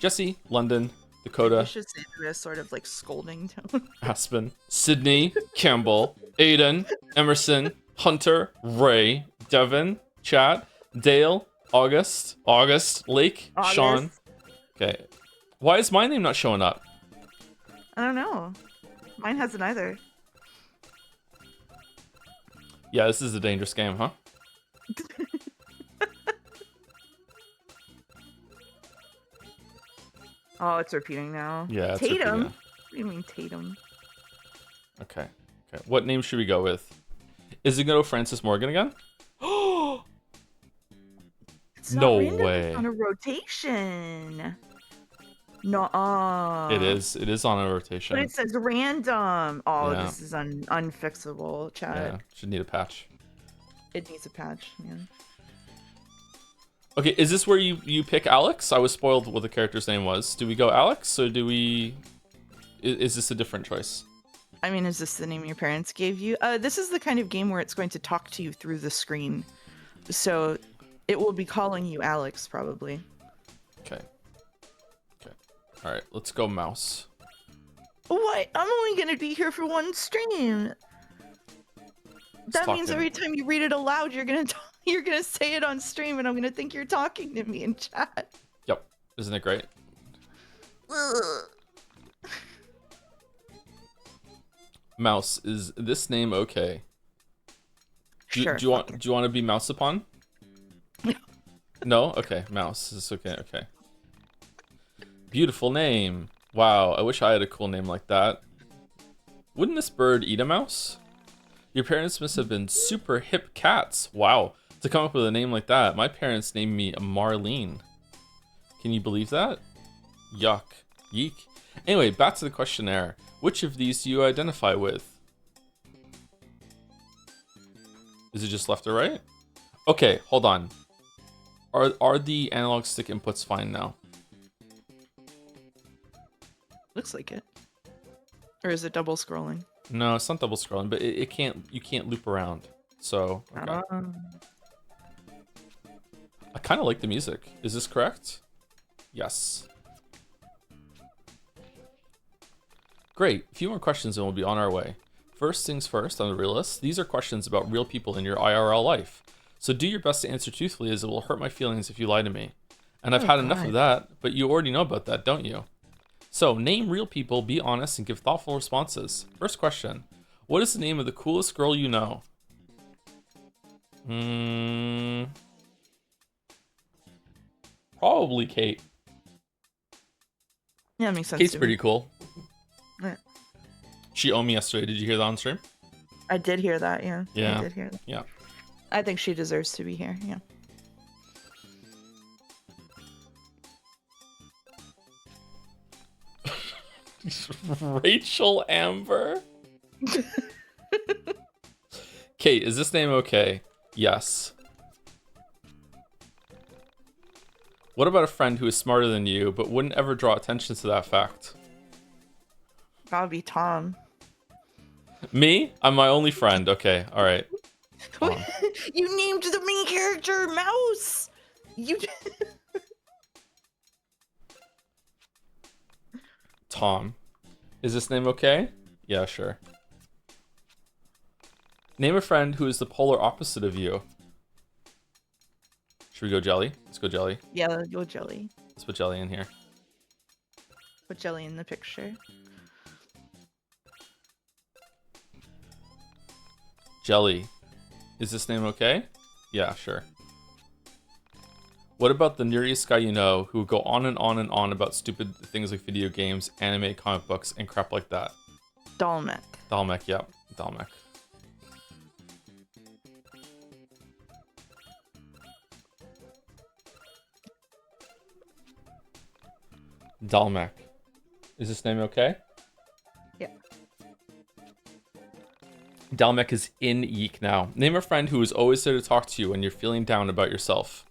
Jesse, London, Dakota. I should say this sort of like scolding tone. Aspen, Sydney, Campbell, Aiden, Emerson, Hunter, Ray, Devin, Chad, Dale, August, Lake, August. Sean. Okay. Why is my name not showing up? I don't know. Mine hasn't either. Yeah, this is a dangerous game, huh? Oh, it's repeating now. Yeah, it's Tatum. repeating. What do you mean Tatum? Okay. What name should we go with? Is it going to go Francis Morgan again? It's No not random, way. It's on a rotation. No. It is. It is on a rotation. But it says random. Oh, Yeah. this is unfixable, Chad. Yeah, should need a patch. It needs a patch, man. Okay, is this where you pick Alex? I was spoiled what the character's name was. Do we go Alex, or do we... Is this a different choice? I mean, is this the name your parents gave you? This is the kind of game where it's going to talk to you through the screen. So it will be calling you Alex, probably. Okay. All right, let's go mouse. What? I'm only going to be here for one stream. That means every time you read it aloud, you're gonna say it on stream, and I'm gonna think you're talking to me in chat. Yep. Isn't it great? Mouse, is this name okay? Sure. Do you want to be Mouse upon? No? Okay, Mouse. Is this okay? Okay. Beautiful name. Wow, I wish I had a cool name like that. Wouldn't this bird eat a mouse? Your parents must have been super hip cats. Wow. To come up with a name like that, my parents named me Marlene. Can you believe that? Yuck. Yeek. Anyway, back to the questionnaire. Which of these do you identify with? Is it just left or right? Okay, hold on. Are the analog stick inputs fine now? Looks like it. Or is it double scrolling? No, it's not double scrolling, but it can't. You can't loop around. So okay. I kind of like the music. Is this correct? Yes. Great. A few more questions and we'll be on our way. First things first on the real list. These are questions about real people in your IRL life. So do your best to answer truthfully, as it will hurt my feelings if you lie to me. And I've had enough of that, but you already know about that, don't you? So name real people, be honest, and give thoughtful responses. First question. What is the name of the coolest girl you know? Probably Kate. Yeah, that makes sense. Kate's pretty cool. Yeah. She owned me yesterday. Did you hear that on stream? I did hear that, yeah. Yeah. I did hear that. Yeah. I think she deserves to be here, yeah. Rachel Amber? Kate, is this name okay? Yes. What about a friend who is smarter than you, but wouldn't ever draw attention to that fact? Gotta be Tom. Me? I'm my only friend. Okay, alright. You named the main character Mouse! You Tom. Is this name okay? Yeah, sure. Name a friend who is the polar opposite of you. Should we go Jelly? Let's go Jelly. Yeah, let's go Jelly. Let's put Jelly in here. Put Jelly in the picture. Jelly. Is this name okay? Yeah, sure. What about the nerdiest guy you know who would go on and on and on about stupid things like video games, anime, comic books, and crap like that? Dalmek. Dalmek, yep. Dalmek. Dalmek. Is this name okay? Yeah. Dalmek is in YIIK now. Name a friend who is always there to talk to you when you're feeling down about yourself.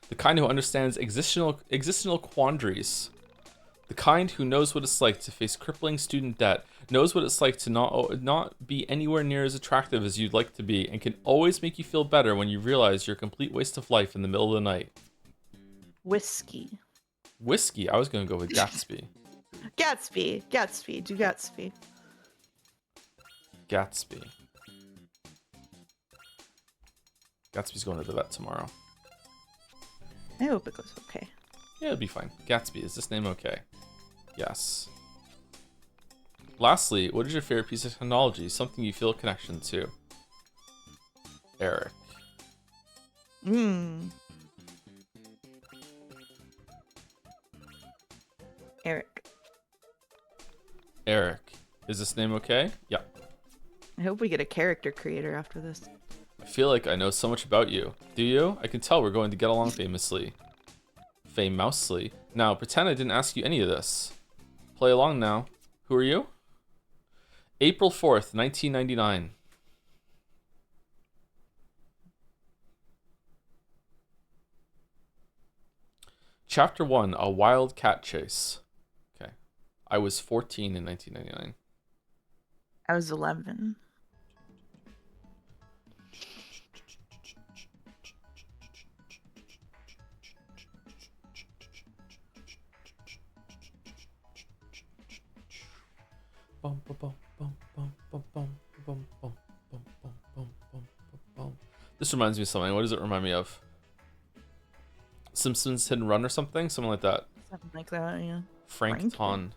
The kind who understands existential quandaries. The kind who knows what it's like to face crippling student debt, knows what it's like to not be anywhere near as attractive as you'd like to be, and can always make you feel better when you realize you're a complete waste of life in the middle of the night. Whiskey. Whiskey? I was going to go with Gatsby. Gatsby. Gatsby. Do Gatsby. Gatsby. Gatsby's going to the vet tomorrow. I hope it goes okay. Yeah, it'll be fine. Gatsby, is this name okay? Yes. Lastly, what is your favorite piece of technology? Something you feel a connection to? Eric. Eric. Eric. Is this name okay? Yeah. I hope we get a character creator after this. I feel like I know so much about you. Do you? I can tell we're going to get along famously. Famously. Now, pretend I didn't ask you any of this. Play along now. Who are you? April 4th, 1999. Chapter 1, A Wild Cat Chase. Okay. I was 14 in 1999. I was 11. This reminds me of something. What does it remind me of? Simpsons Hit and Run or something? Something like that. Something like that, yeah. Frank Ton.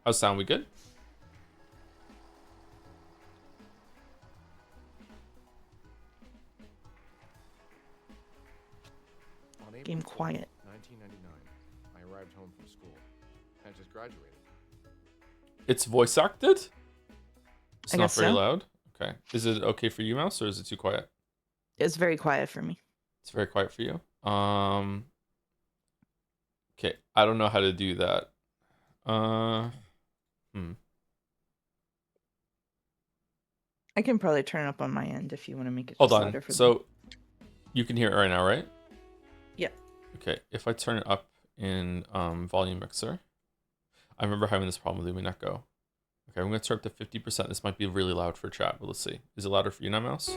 How's sound? We good? Game quiet. 1999. I arrived home from school. I just graduated. It's voice acted? It's I not guess very so. loud? Okay. Is it okay for you, Mouse, or is it too quiet? It's very quiet for me. It's very quiet for you. Okay, I don't know how to do that. I can probably turn it up on my end if you want to make it Hold just on. louder for me. So you can hear it right now, right? Yeah. Okay, if I turn it up in volume mixer, I remember having this problem with Lumen Echo. Okay, I'm gonna turn up to 50%. This might be really loud for chat, but let's see. Is it louder for you now, Mouse?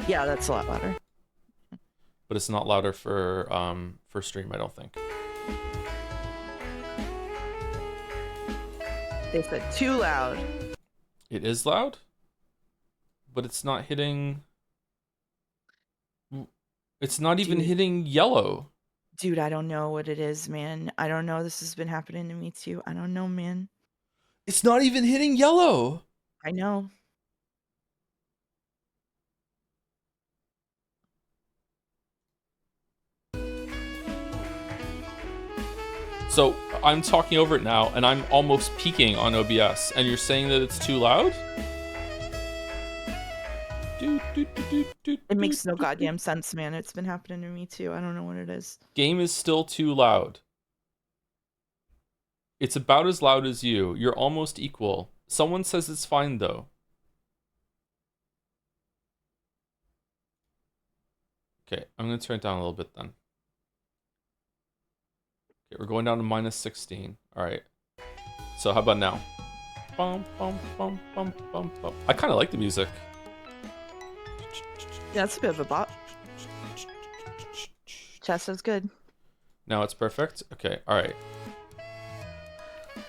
Yeah, that's a lot louder. But it's not louder for stream, I don't think. They said too loud. It is loud, but it's not hitting. It's not even hitting yellow. Dude, I don't know what it is, man. I don't know. This has been happening to me too. I don't know, man. It's not even hitting yellow. I know. So I'm talking over it now, and I'm almost peaking on OBS, and you're saying that it's too loud? It makes no goddamn sense, man. It's been happening to me too. I don't know what it is. Game is still too loud. It's about as loud as you. You're almost equal. Someone says it's fine, though. Okay, I'm going to turn it down a little bit then. Okay, we're going down to minus 16. All right. So how about now? Bum, bum, bum, bum, bum, bum. I kind of like the music. Yeah, it's a bit of a bop. Chest is good. Now it's perfect. Okay, all right.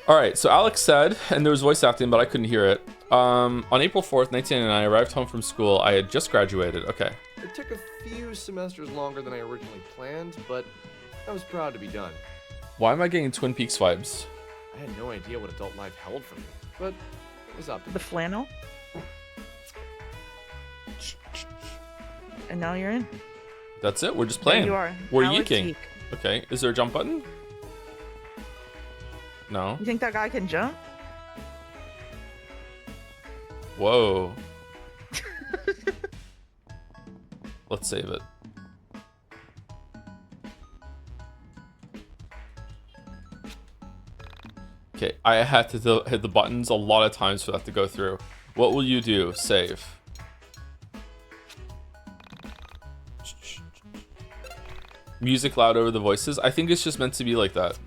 All right, so Alex said, and there was voice acting, but I couldn't hear it. On April 4th, 1999, I arrived home from school. I had just graduated. Okay. It took a few semesters longer than I originally planned, but I was proud to be done. Why am I getting Twin Peaks vibes? I had no idea what adult life held for me, but it was up to The me. flannel. And now you're in. That's it. We're just playing. There you are. We're Now let's yeeking. yeek. Okay. Is there a jump button? No. You think that guy can jump? Whoa. Let's save it. Okay, I had to hit the buttons a lot of times for that to go through. What will you do? Save. Music loud over the voices. I think it's just meant to be like that.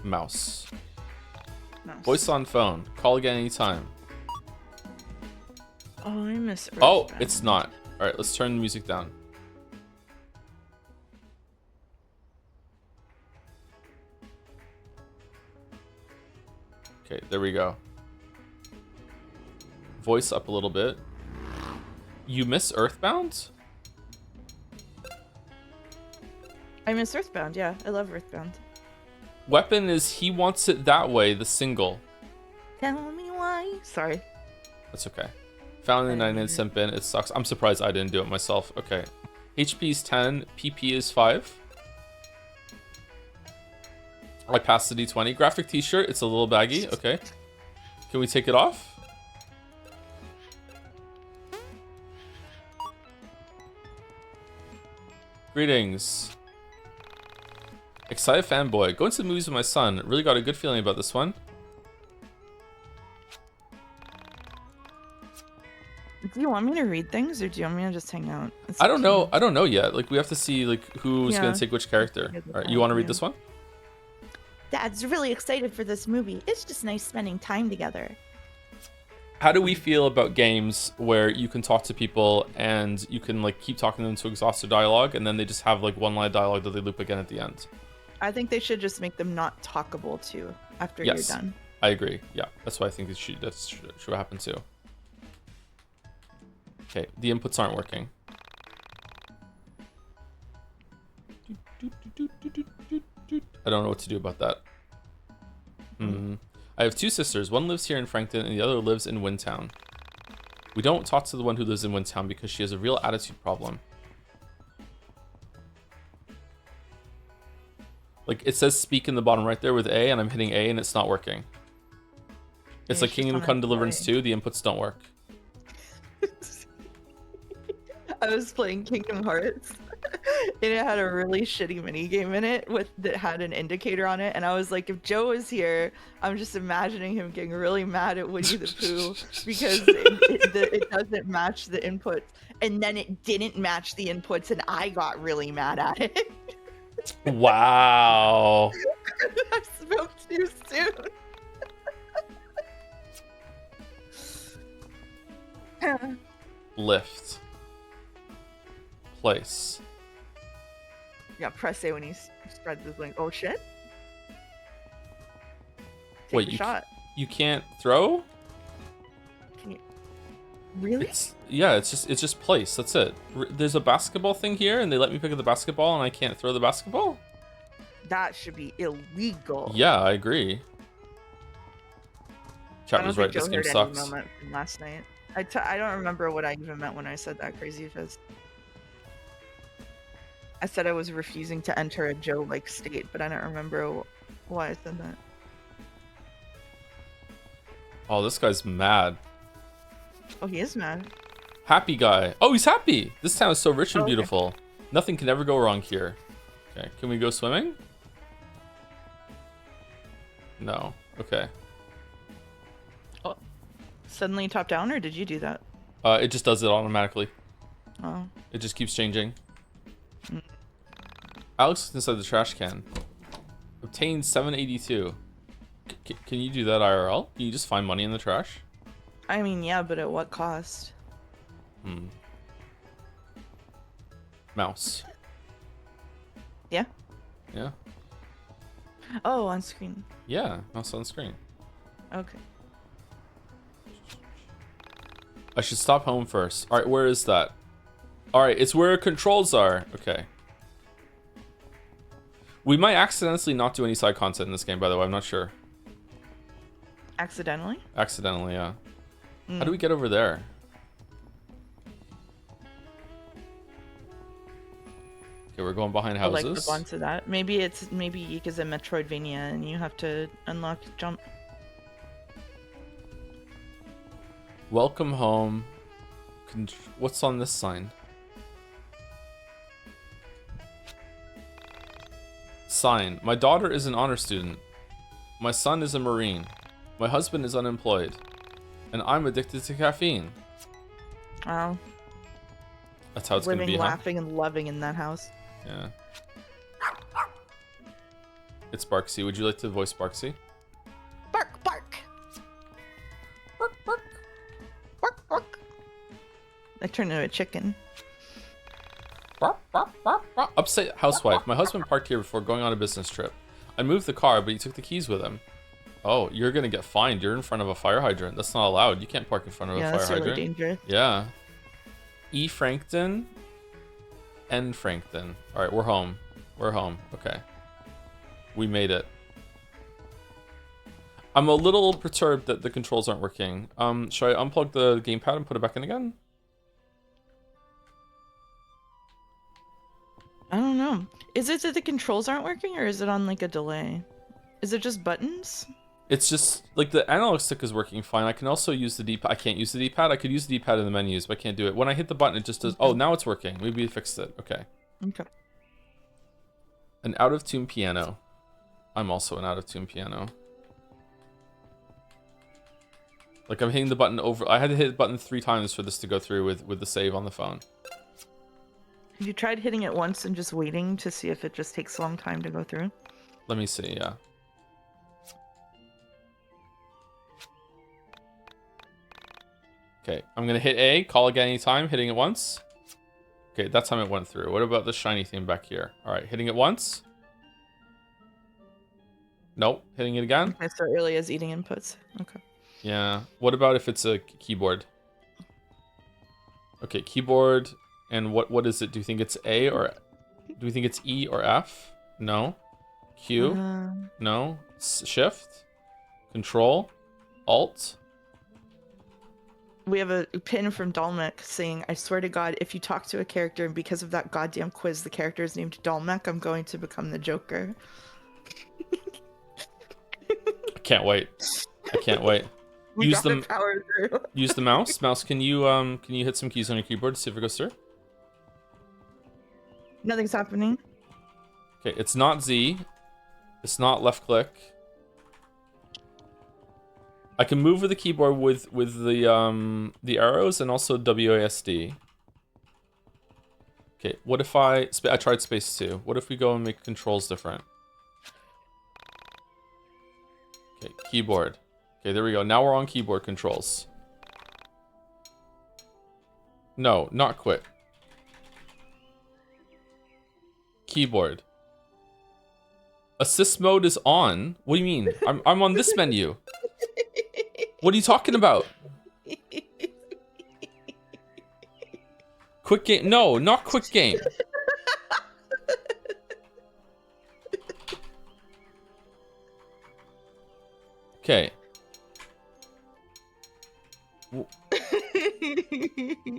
Mouse. Voice on phone. Call again anytime. Oh, I miss Earthbound. Oh, it's not. All right, let's turn the music down. Okay, there we go. Voice up a little bit. You miss Earthbound? I miss Earthbound, yeah. I love Earthbound. Weapon is he wants it that way, the single. Tell me why. Sorry. That's okay. Found in the 99 bin. It sucks. I'm surprised I didn't do it myself. Okay. HP is 10. PP is 5. I passed the D20. Graphic t-shirt. It's a little baggy. Okay. Can we take it off? Greetings. Excited fanboy. Going to the movies with my son. Really got a good feeling about this one. Do you want me to read things, or do you want me to just hang out? I don't know. I don't know yet. Like, we have to see like who's gonna take which character. All right, you want to read this one? Dad's really excited for this movie. It's just nice spending time together. How do we feel about games where you can talk to people and you can like keep talking to them to exhaust their dialogue, and then they just have like one line of dialogue that they loop again at the end? I think they should just make them not talkable too after Yes, you're done. I agree. Yeah, that's why I think it should. Should happen too. Okay, the inputs aren't working. I don't know what to do about that. I have two sisters. One lives here in Frankton and the other lives in Windtown. We don't talk to the one who lives in Windtown because she has a real attitude problem. Like, it says speak in the bottom right there with A, and I'm hitting A and it's not working. It's like Kingdom Come Deliverance 2, the inputs don't work. I was playing Kingdom Hearts, and it had a really shitty mini game in it that had an indicator on it, and I was like, if Joe is here, I'm just imagining him getting really mad at Winnie the Pooh because it doesn't match the inputs, and then it didn't match the inputs, and I got really mad at it. Wow. I spoke too soon. Lift. Place. Yeah, press A when he spreads his wings. Oh shit. Take Wait, a shot. You can't throw? Can you really? It's just place. That's it. There's a basketball thing here, and they let me pick up the basketball, and I can't throw the basketball? That should be illegal. Yeah, I agree. Chat was right. This game sucks. Moment from last night. I don't remember what I even meant when I said that crazy fizz. I said I was refusing to enter a Joe-like state, but I don't remember why I said that. Oh, this guy's mad. Oh, he is mad. Happy guy. Oh, he's happy. This town is so rich and beautiful. Nothing can ever go wrong here. Okay, can we go swimming? No. Okay. Oh, suddenly top down, or did you do that? It just does it automatically. Oh. It just keeps changing. Alex is inside the trash can. Obtain 782. Can you do that IRL? Can you just find money in the trash? I mean, yeah, but at what cost? Mouse. Yeah? Yeah. Oh, on screen. Yeah, mouse on screen. Okay. I should stop home first. Alright, where is that? Alright, it's where controls are. Okay. We might accidentally not do any side content in this game, by the way. I'm not sure. Accidentally? Accidentally, yeah. How do we get over there? Okay, we're going behind houses. Like the onto that. Maybe YIIK is a Metroidvania and you have to unlock jump. Welcome home. What's on this sign? Sign. My daughter is an honor student. My son is a Marine. My husband is unemployed. And I'm addicted to caffeine. Wow. That's how it's going to be, living, laughing, and loving in that house. Yeah. It's Barksy. Would you like to voice Barksy? Bark, bark. Bark, bark. Bark, bark. I turned into a chicken. Upset housewife. My husband parked here before going on a business trip. I moved the car, but he took the keys with him. Oh, you're gonna get fined. You're in front of a fire hydrant. That's not allowed. You can't park in front of a fire hydrant. Yeah, that's really dangerous. Yeah. E. Frankton. N. Frankton. All right, we're home. We're home. Okay. We made it. I'm a little perturbed that the controls aren't working. Should I unplug the gamepad and put it back in again? I don't know. Is it that the controls aren't working, or is it on like a delay? Is it just buttons? It's just like the analog stick is working fine. I can also use the D-pad. I can't use the D-pad. I could use the D-pad in the menus, but I can't do it. When I hit the button, it just does. Oh, now it's working. Maybe we fixed it. Okay. Okay. An out-of-tune piano. I'm also an out-of-tune piano. Like I'm hitting the button over. I had to hit the button 3 times for this to go through with the save on the phone. Have you tried hitting it once and just waiting to see if it just takes a long time to go through? Let me see, yeah. Okay, I'm gonna hit A, call again anytime, hitting it once. Okay, that time it went through. What about the shiny thing back here? Alright, hitting it once. Nope, hitting it again. Okay, so early as eating inputs. Okay. Yeah, what about if it's a keyboard? Okay, keyboard, and what is it? Do you think it's A or... Do we think it's E or F? No. Q? No. Shift? Control, Alt. We have a pin from Dalmek saying, I swear to God, if you talk to a character and because of that goddamn quiz, the character is named Dalmek, I'm going to become the Joker. I can't wait. I can't wait. Use the power through. Use the mouse. Mouse, can you hit some keys on your keyboard to see if it goes through? Nothing's happening. Okay, it's not Z. It's not left click. I can move with the keyboard with the arrows and also WASD. Okay, what if I tried space 2. What if we go and make controls different? Okay, keyboard. Okay, there we go. Now we're on keyboard controls. No, not quit. Keyboard. Assist mode is on. What do you mean? I'm on this menu. What are you talking about? Quick game? No, not quick game. Okay.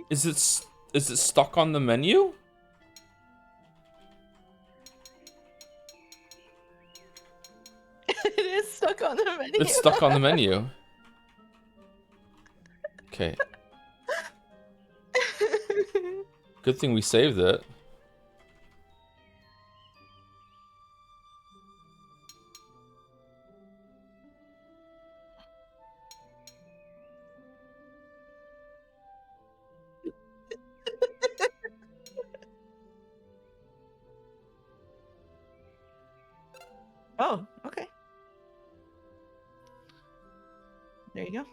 Is it stuck on the menu? It is stuck on the menu. It's stuck on the menu. Okay. Good thing we saved it. Oh, okay. There you go.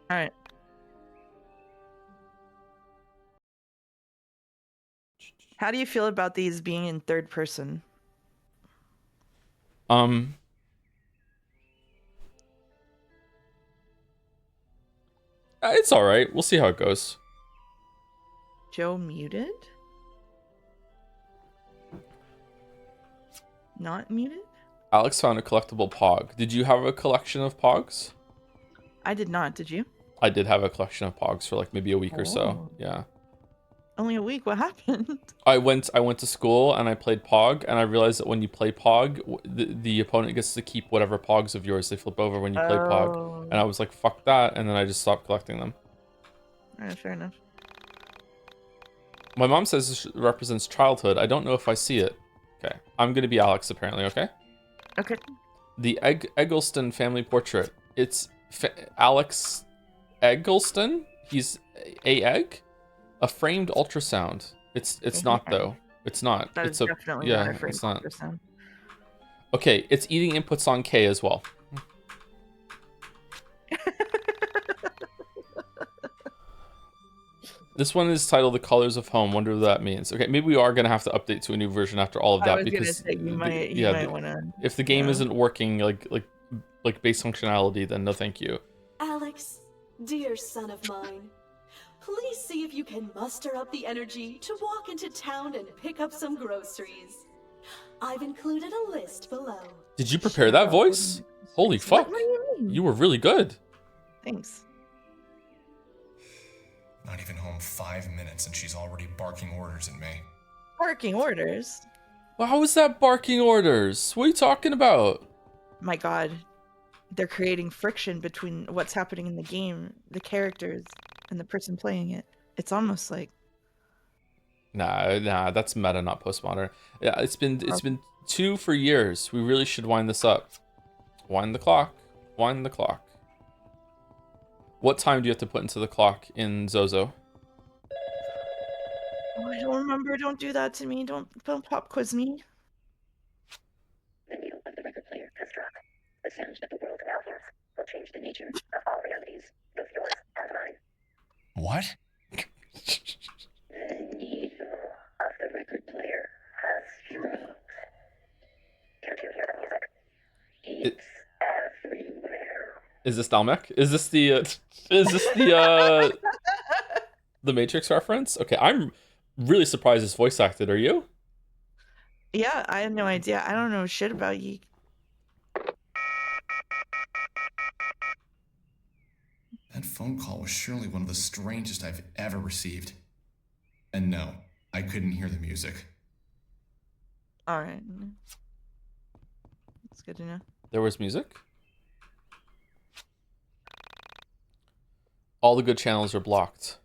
All right. How do you feel about these being in third person? It's all right. We'll see how it goes. Joe muted? Not muted? Alex found a collectible Pog. Did you have a collection of Pogs? I did not. Did you? I did have a collection of Pogs for like maybe a week or so. Oh. Yeah. Only a week? What happened? I went to school and I played Pog, and I realized that when you play Pog, the opponent gets to keep whatever Pogs of yours they flip over when you play Pog. And I was like, fuck that, and then I just stopped collecting them. Alright, fair enough. My mom says this represents childhood. I don't know if I see it. Okay, I'm gonna be Alex apparently, okay? Okay. The Eggleston family portrait. It's Alex Eggleston? He's a egg? A framed ultrasound. It's not though. It's not. That it's is definitely not a framed ultrasound. Okay, it's eating inputs on K as well. This one is titled The Colors of Home. Wonder what that means. Okay, maybe we are gonna have to update to a new version after all of that, I was because gonna say, you might wanna, if the game isn't working like base functionality, then no thank you. Alex, dear son of mine, please see if you can muster up the energy to walk into town and pick up some groceries. I've included a list below. Did you prepare that voice? Holy fuck. What do you mean? You were really good. Thanks. Not even home 5 minutes and she's already barking orders at me. Barking orders? Well, how is that barking orders? What are you talking about? My god. They're creating friction between what's happening in the game, the characters, and the person playing it. It's almost like... Nah, that's meta, not postmodern. Yeah, it's been 2 for years. We really should wind this up. Wind the clock. Wind the clock. What time do you have to put into the clock in Zozo? Oh, I don't remember. Don't do that to me. Don't pop quiz me. Menu of the record player has dropped. The sound of the world now hears will change the nature of all realities, both yours and mine. What? The needle of the record player has dropped. Can't you hear the music? It's Is this Dalmek? Is this the Matrix reference? Okay, I'm really surprised it's voice acted. Are you? Yeah, I had no idea. I don't know shit about YIIK. That phone call was surely one of the strangest I've ever received. And no, I couldn't hear the music. All right. That's good to know. There was music? All the good channels are blocked.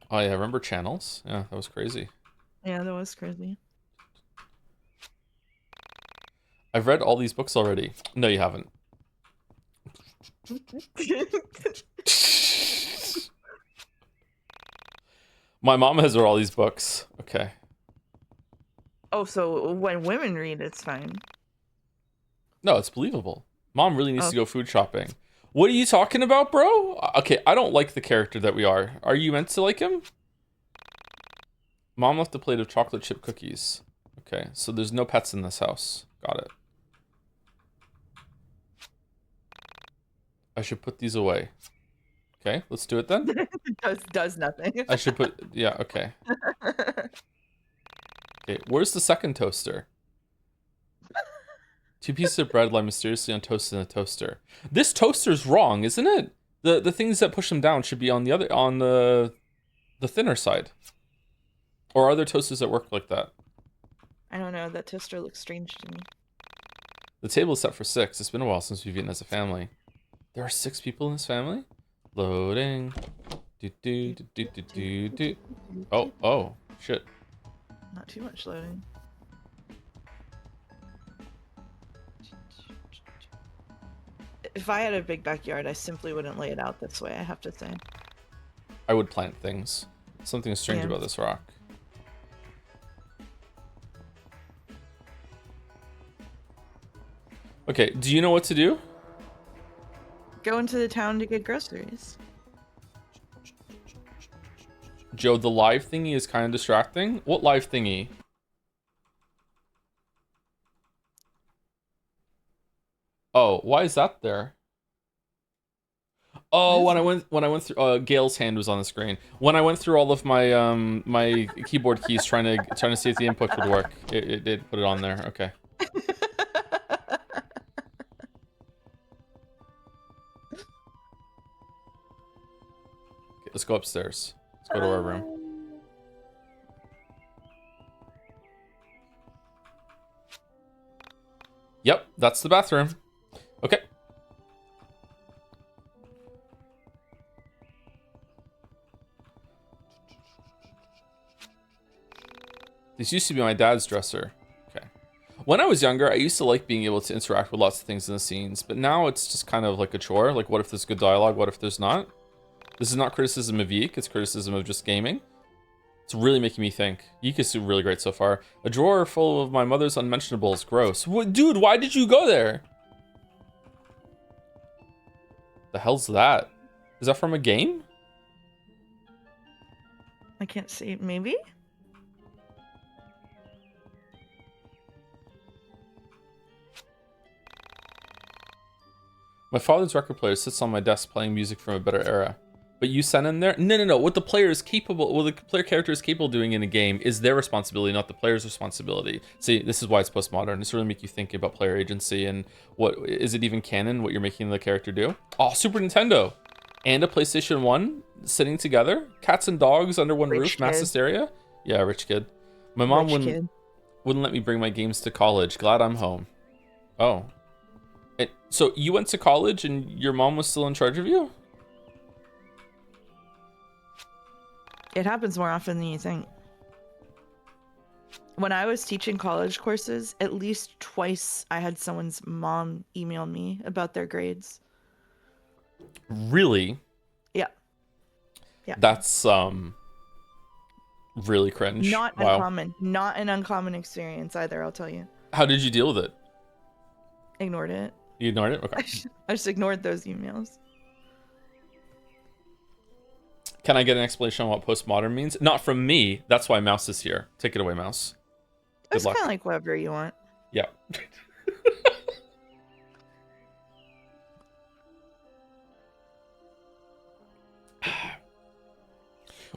Oh yeah, remember channels? Yeah, that was crazy. Yeah, that was crazy. I've read all these books already. No, you haven't. My mom has read all these books. Okay. Oh, so when women read, it's fine. No, it's believable. Mom really needs to go food shopping. What are you talking about, bro? Okay, I don't like the character that we are. Are you meant to like him? Mom left a plate of chocolate chip cookies. Okay, so there's no pets in this house. Got it. I should put these away. Okay, let's do it then. does nothing. I should put, yeah, okay. Okay, where's the second toaster? 2 pieces of bread lie mysteriously untoasted in a toaster. This toaster's wrong, isn't it? The things that push them down should be on the thinner side. Or are there toasters that work like that? I don't know. That toaster looks strange to me. The table is set for 6. It's been a while since we've eaten as a family. There are 6 people in this family? Loading. Do. Oh, shit. Not too much loading. If I had a big backyard, I simply wouldn't lay it out this way, I have to say. I would plant things. Something strange about this rock. Okay, do you know what to do? Go into the town to get groceries. Joe, the live thingy is kind of distracting. What live thingy? Oh, why is that there? Oh, when I went through Gail's hand was on the screen. When I went through all of my my keyboard keys trying to see if the input would work, it did put it on there. Okay. Let's go upstairs. Let's go to our room. Yep, that's the bathroom. Okay. This used to be my dad's dresser. Okay. When I was younger, I used to like being able to interact with lots of things in the scenes, but now it's just kind of like a chore. Like, what if there's good dialogue? What if there's not? This is not criticism of YIIK, it's criticism of just gaming. It's really making me think. YIIK is really great so far. A drawer full of my mother's unmentionables. Gross. What, dude, why did you go there? The hell's that? Is that from a game? I can't see. Maybe? My father's record player sits on my desk playing music from a better era. But you sent in there? No. What the player is capable, what the player character is capable of doing in a game is their responsibility, not the player's responsibility. See, this is why it's postmodern. It's really make you think about player agency and what is it even canon? What you're making the character do? Oh, Super Nintendo and a PlayStation 1 sitting together, cats and dogs under one roof, mass hysteria. Yeah, rich kid. My mom wouldn't let me bring my games to college. Glad I'm home. Oh, so you went to college and your mom was still in charge of you? It happens more often than you think. When I was teaching college courses, at least twice I had someone's mom email me about their grades. Really? Yeah. That's really cringe. Not uncommon. Not an uncommon experience either, I'll tell you. How did you deal with it? Ignored it. You ignored it? Okay. I just ignored those emails. Can I get an explanation on what postmodern means? Not from me. That's why Mouse is here. Take it away, Mouse. It's kind of like whatever you want. Yeah.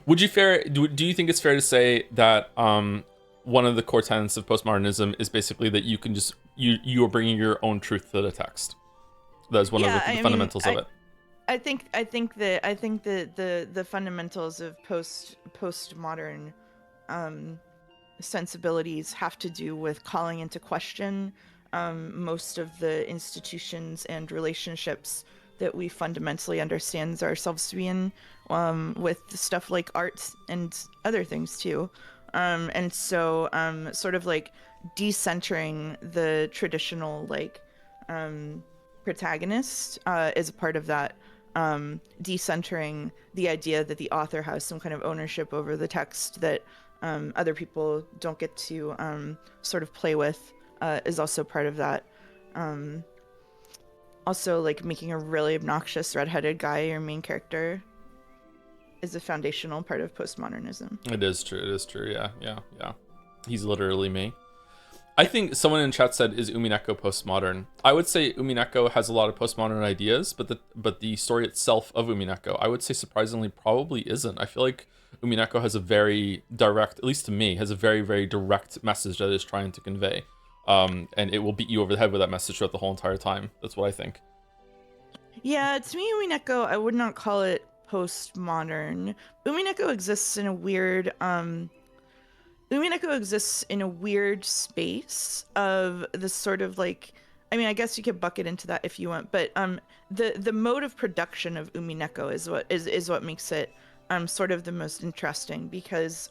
Do you think it's fair to say that one of the core tenets of postmodernism is basically that you can just you are bringing your own truth to the text? That is one of the fundamentals of it. I think the fundamentals of postmodern sensibilities have to do with calling into question most of the institutions and relationships that we fundamentally understand ourselves to be in, with stuff like art and other things too. And so sort of like decentering the traditional like protagonist is a part of that. Decentering the idea that the author has some kind of ownership over the text that other people don't get to sort of play with is also part of that. Also, like making a really obnoxious redheaded guy your main character is a foundational part of postmodernism. It is true. Yeah. He's literally me. I think someone in chat said, is Umineko postmodern? I would say Umineko has a lot of postmodern ideas, but the story itself of Umineko, I would say surprisingly probably isn't. I feel like Umineko has a very direct, at least to me, has a very, very direct message that it is trying to convey. And it will beat you over the head with that message throughout the whole entire time. That's what I think. Yeah, to me, Umineko, I would not call it postmodern. Umineko exists in a weird space of this sort of like, I mean, I guess you could bucket into that if you want, but the mode of production of Umineko is what makes it sort of the most interesting, because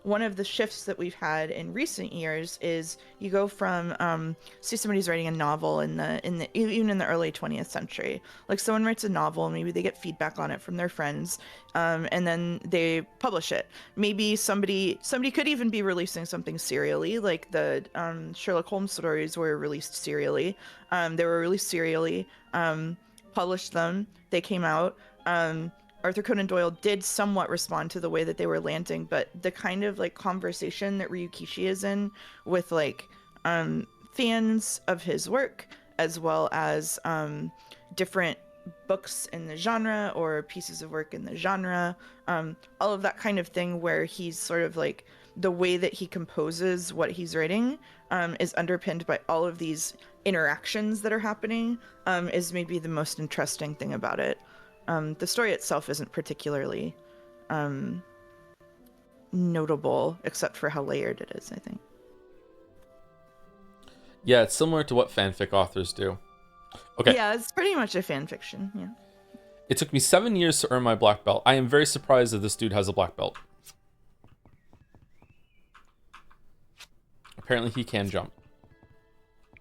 one of the shifts that we've had in recent years is you go from see somebody's writing a novel even in the early 20th century, like someone writes a novel, maybe they get feedback on it from their friends, and then they publish it. Maybe somebody could even be releasing something serially, like the Sherlock Holmes stories were released serially. Published them, they came out. Arthur Conan Doyle did somewhat respond to the way that they were landing, but the kind of like conversation that Ryukishi is in with like fans of his work, as well as different books in the genre or pieces of work in the genre, all of that kind of thing, where he's sort of like the way that he composes what he's writing is underpinned by all of these interactions that are happening, is maybe the most interesting thing about it. The story itself isn't particularly notable, except for how layered it is, I think. Yeah, it's similar to what fanfic authors do. Okay. Yeah, it's pretty much a fan fiction, yeah. It took me 7 years to earn my black belt. I am very surprised that this dude has a black belt. Apparently he can jump.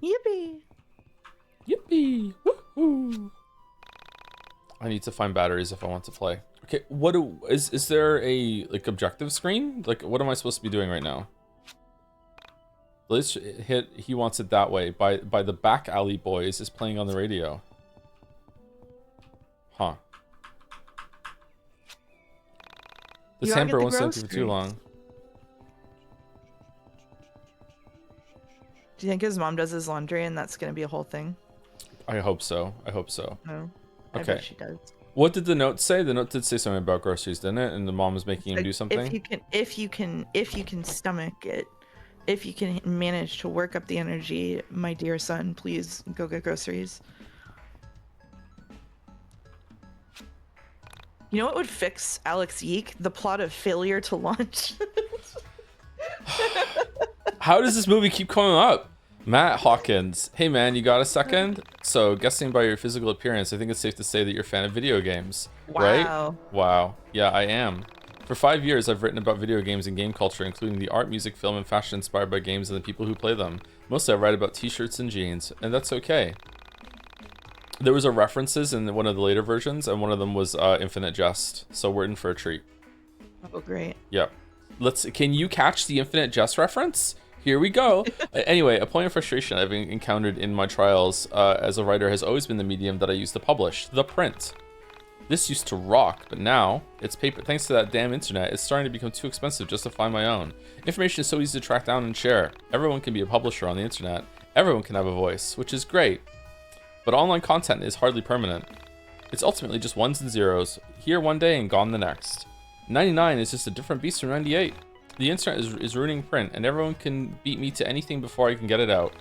Yippee! Yippee! Woohoo! I need to find batteries if I want to play. Okay, is there a like objective screen? Like, what am I supposed to be doing right now? Let's hit He Wants It That Way by the Back Alley Boys is playing on the radio. Huh. This hamper won't stay for too long. Do you think his mom does his laundry and that's gonna be a whole thing? I hope so. No. I Okay. bet she does. What did the note say? The note did say something about groceries, didn't it? And the mom was making him do something. If you can stomach it, if you can manage to work up the energy, my dear son, please go get groceries. You know what would fix Alex YIIK? The plot of Failure to Launch. How does this movie keep coming up? Matt Hawkins. Hey man, you got a second? So, guessing by your physical appearance, I think it's safe to say that you're a fan of video games. Wow. Right? Wow. Yeah, I am. For 5 years, I've written about video games and game culture, including the art, music, film, and fashion inspired by games and the people who play them. Mostly I write about t-shirts and jeans, and that's okay. There was a references in one of the later versions, and one of them was Infinite Jest, so we're in for a treat. Oh, great. Yep. Can you catch the Infinite Jest reference? Here we go. Anyway, a point of frustration I've encountered in my trials as a writer has always been the medium that I use to publish, the print. This used to rock, but now it's paper. Thanks to that damn internet, it's starting to become too expensive just to find my own. Information is so easy to track down and share. Everyone can be a publisher on the internet. Everyone can have a voice, which is great. But online content is hardly permanent. It's ultimately just ones and zeros, here one day and gone the next. 99 is just a different beast from 98. The internet is ruining print, and everyone can beat me to anything before I can get it out.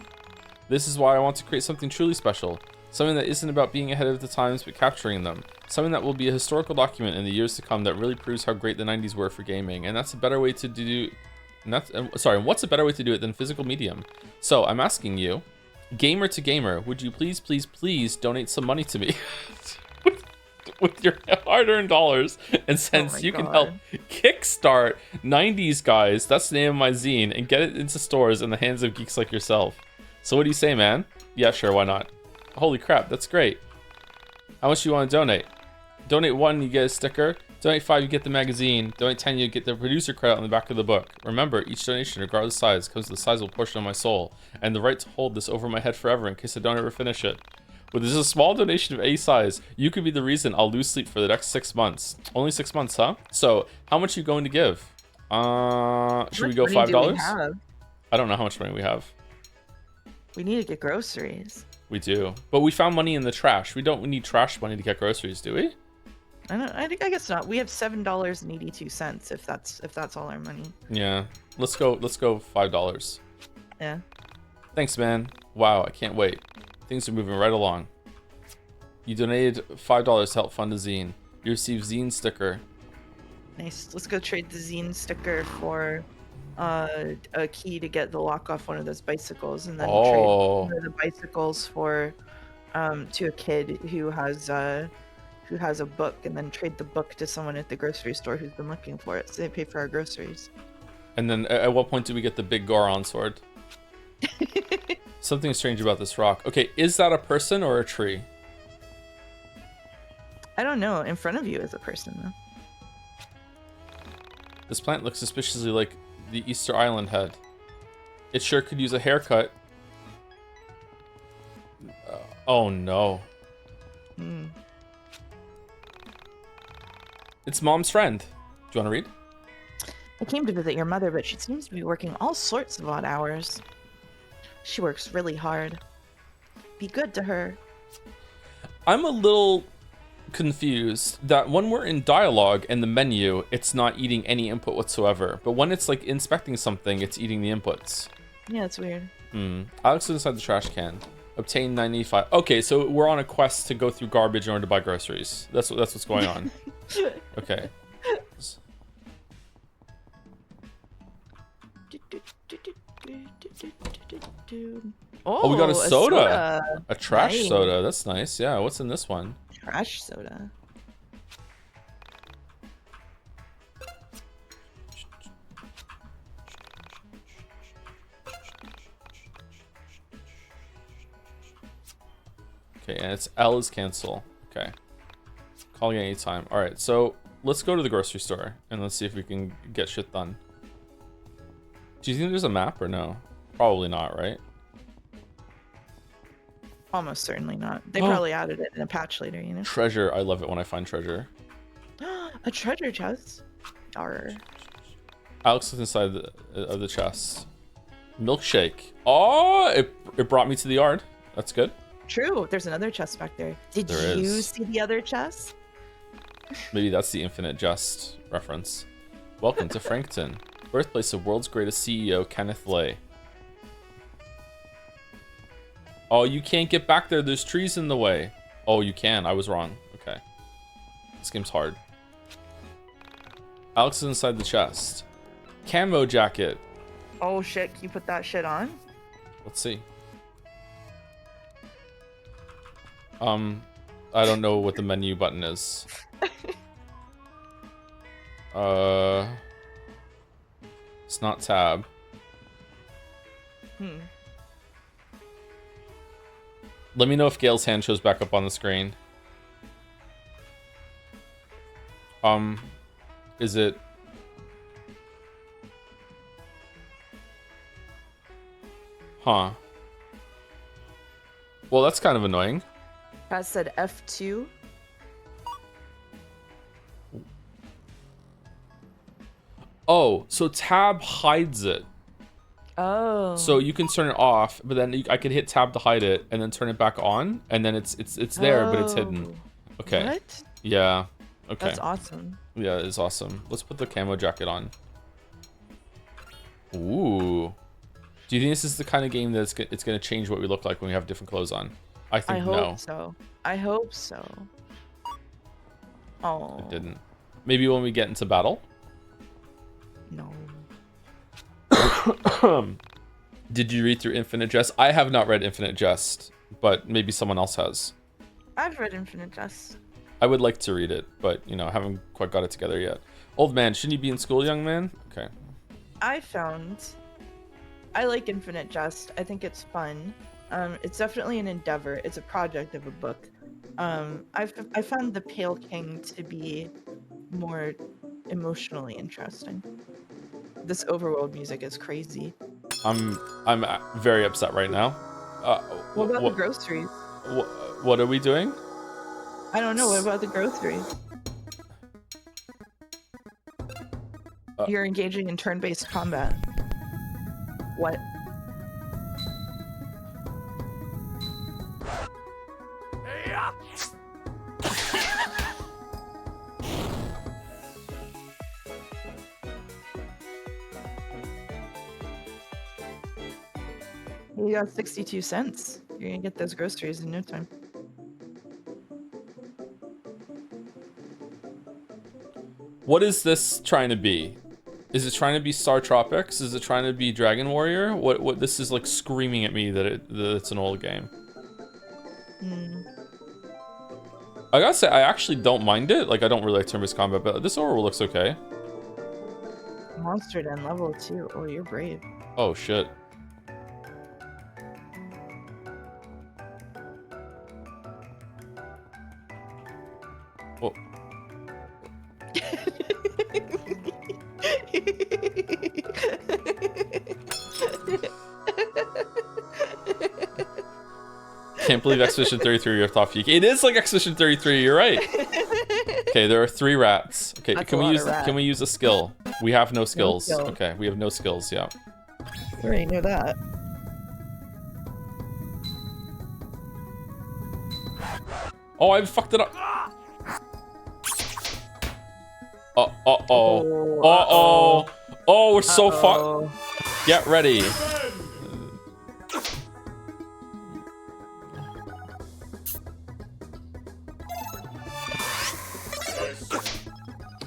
This is why I want to create something truly special. Something that isn't about being ahead of the times, but capturing them. Something that will be a historical document in the years to come that really proves how great the 90s were for gaming. And that's a better way to do... what's a better way to do it than physical medium? So, I'm asking you, gamer to gamer, would you please, please, please donate some money to me? with your hard-earned dollars, and since you can help kickstart 90s guys, that's the name of my zine, and get it into stores in the hands of geeks like yourself. So what do you say, man? Yeah, sure, why not? Holy crap, that's great. How much do you want to donate? Donate 1, you get a sticker. Donate 5, you get the magazine. Donate 10, you get the producer credit on the back of the book. Remember, each donation, regardless of size, comes with a sizable portion of my soul, and the right to hold this over my head forever in case I don't ever finish it. With just a small donation of any size, you could be the reason I'll lose sleep for the next 6 months. Only 6 months, huh? So, how much are you going to give? Should we go $5? I don't know how much money we have. We need to get groceries. We do. But we found money in the trash. We don't need trash money to get groceries, do we? I guess not. We have $7.82 if that's all our money. Yeah. Let's go $5. Yeah. Thanks, man. Wow, I can't wait. Things are moving right along. You donated $5 to help fund a zine. You received zine sticker. Nice. Let's go trade the zine sticker for a key to get the lock off one of those bicycles, and then trade one of the bicycles for to a kid who has a book, and then trade the book to someone at the grocery store who's been looking for it, so they pay for our groceries. And then at what point do we get the big Goron sword? Something strange about this rock. Okay, is that a person or a tree? I don't know. In front of you is a person, though. This plant looks suspiciously like the Easter Island head. It sure could use a haircut. Oh no. It's Mom's friend. Do you want to read? I came to visit your mother, but she seems to be working all sorts of odd hours. She works really hard. Be good to her. I'm a little confused that when we're in dialogue and the menu, it's not eating any input whatsoever. But when it's like inspecting something, it's eating the inputs. Yeah, it's weird. Alex is inside the trash can. Obtain 95. Okay, so we're on a quest to go through garbage in order to buy groceries. That's what's going on. Okay. Oh, we got a soda. A trash soda. That's nice. Yeah, what's in this one? Trash soda. Okay, and it's L is cancel. Okay. Calling any time. All right, so let's go to the grocery store and let's see if we can get shit done. Do you think there's a map or no? Probably not, right? Almost certainly not. They probably added it in a patch later, you know? Treasure. I love it when I find treasure. A treasure chest. Arr. Alex is inside of the chest. Milkshake. Oh, it brought me to the yard. That's good. True. There's another chest back there. Did you see the other chest? Maybe that's the Infinite Jest reference. Welcome to Frankton, birthplace of world's greatest CEO, Kenneth Lay. Oh, you can't get back there. There's trees in the way. Oh, you can. I was wrong. Okay. This game's hard. Alex is inside the chest. Camo jacket. Oh, shit. Can you put that shit on? Let's see. I don't know what the menu button is. It's not tab. Let me know if Gail's hand shows back up on the screen. Is it... Huh. Well, that's kind of annoying. That said F2. Oh, so tab hides it. Oh. So you can turn it off, but then I could hit tab to hide it and then turn it back on, and then it's there, but it's hidden. Okay. What? Yeah. Okay. That's awesome. Yeah, it's awesome. Let's put the camo jacket on. Ooh. Do you think this is the kind of game that's it's going to change what we look like when we have different clothes on? I think I no. hope so. I hope so. Oh. It didn't. Maybe when we get into battle? No. Did you read through Infinite Jest? I have not read Infinite Jest, but maybe someone else has. I've read Infinite Jest. I would like to read it, but, you know, I haven't quite got it together yet. Old man, shouldn't you be in school, young man? Okay. I like Infinite Jest. I think it's fun. It's definitely an endeavor. It's a project of a book. I found The Pale King to be more emotionally interesting. This overworld music is crazy. I'm very upset right now. What about the groceries? What are we doing? I don't know. What about the groceries? You're engaging in turn-based combat. What? You got 62 cents. You're gonna get those groceries in no time. What is this trying to be? Is it trying to be Star Tropics? Is it trying to be Dragon Warrior? What this is like screaming at me that it's an old game. I gotta say, I actually don't mind it. Like, I don't really like turn-based combat, but this overworld looks okay. Monster Den level 2. Oh, you're brave. Oh shit. Oh. Can't believe Expedition 33 ripped off YIIK. It is like Expedition 33, you're right. Okay, there are 3 rats. Okay, That's can we use a skill? We have no skills. skill. Okay, we have no skills, yeah. I already knew that. Oh, I fucked it up. Uh-oh. Oh, we're so fucked. Get ready.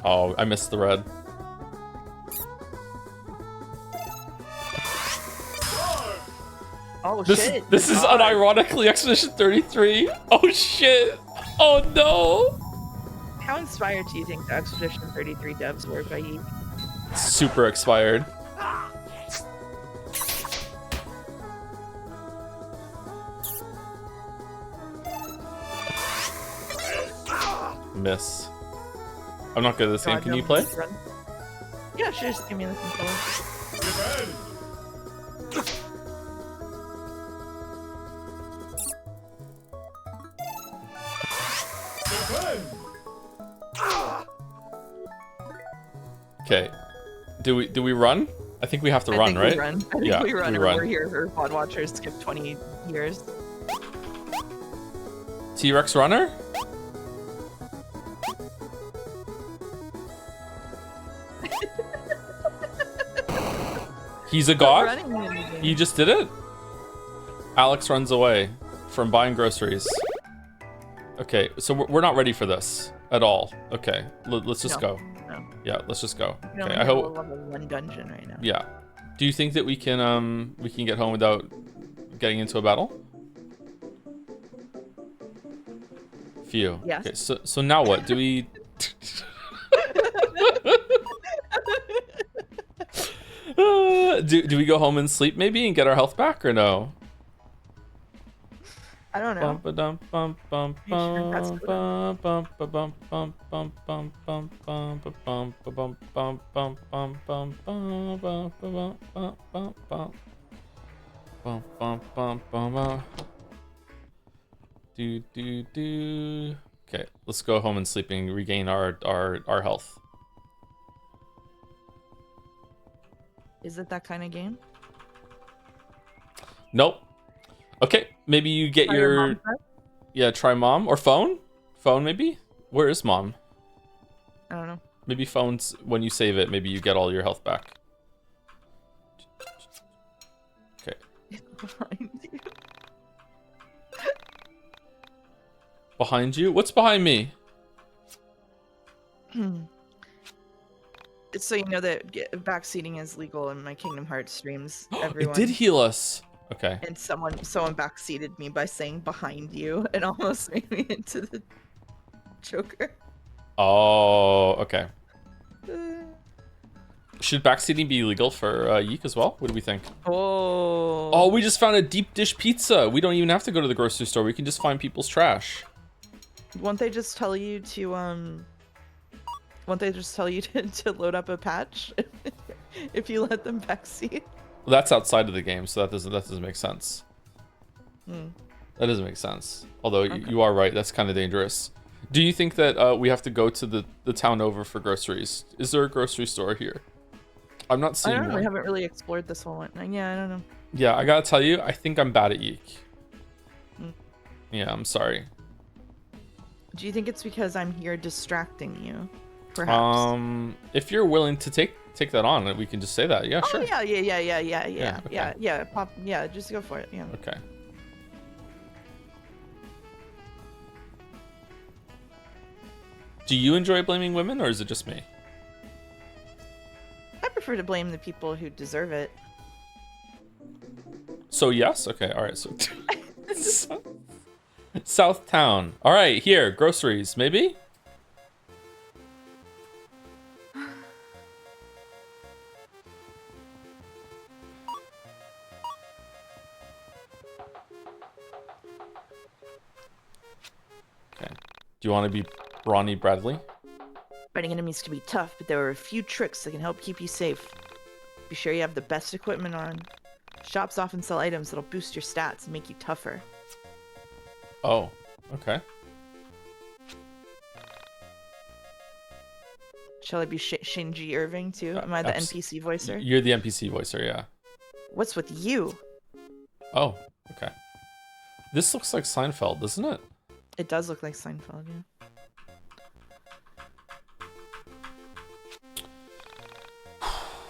Oh, I missed the red. Oh This shit. is unironically Expedition 33. Oh shit. Oh no. How inspired do you think the Expedition 33 devs were by YIIK? Super expired. Miss. I'm not good at this game. Can you play? Run. Yeah, sure. Just give me the controller. Okay. Do we run? I think we have to run, right? We run. I think Yeah, we run. we Or run. we're here for Pod Watchers. Skip 20 years. T-Rex runner? He's a god? He just did it? Alex runs away from buying groceries. Okay, so we're not ready for this at all. Okay, let's just go. No. Yeah, let's just go. We Okay, only I have hope. a level 1 dungeon right now. Yeah. Do you think that we can get home without getting into a battle? Phew. Yes. Okay, so now what? Do we? Do we go home and sleep maybe and get our health back or no? I don't know. Okay, let's go home and sleep and regain our health. Is it that kind of game? Nope. Okay, maybe you get Try your mom's house? yeah, try mom or phone. Phone maybe. Where is mom? Maybe phones, when you save it, maybe you get all your health back. Okay. Behind you. Behind you? What's behind me? So you know that backseating is legal in my Kingdom Hearts streams. It Everyone. did heal us. Okay. And someone backseated me by saying behind you and almost made me into the Joker. Oh, okay. Should backseating be illegal for YIIK as well? What do we think? Oh, we just found a deep dish pizza. We don't even have to go to the grocery store. We can just find people's trash. Won't they just tell you to to load up a patch if you let them backseat? Well, that's outside of the game, so that doesn't make sense. That doesn't make sense. Although you are right, that's kind of dangerous. Do you think that we have to go to the town over for groceries? Is there a grocery store here? I'm not seeing I don't know. one. We haven't really explored this one. Yeah, I don't know. Yeah, I gotta tell you, I think I'm bad at YIIK. Yeah, I'm sorry. Do you think it's because I'm here distracting you? Perhaps. If you're willing to take that on, we can just say that. Yeah, sure. Oh yeah. okay. Yeah. Pop. Yeah, just go for it. Yeah. Okay. Do you enjoy blaming women, or is it just me? I prefer to blame the people who deserve it. So yes. Okay. All right. So South Town. All right. Here, groceries. Maybe. Okay. Do you want to be Ronnie Bradley? Fighting enemies can be tough, but there are a few tricks that can help keep you safe. Be sure you have the best equipment on. Shops often sell items that'll boost your stats and make you tougher. Oh, okay. Shall I be Shinji Irving too? Am I the NPC voicer? You're the NPC voicer, yeah. What's with you? Oh, okay. This looks like Seinfeld, doesn't it? It does look like Seinfeld, yeah.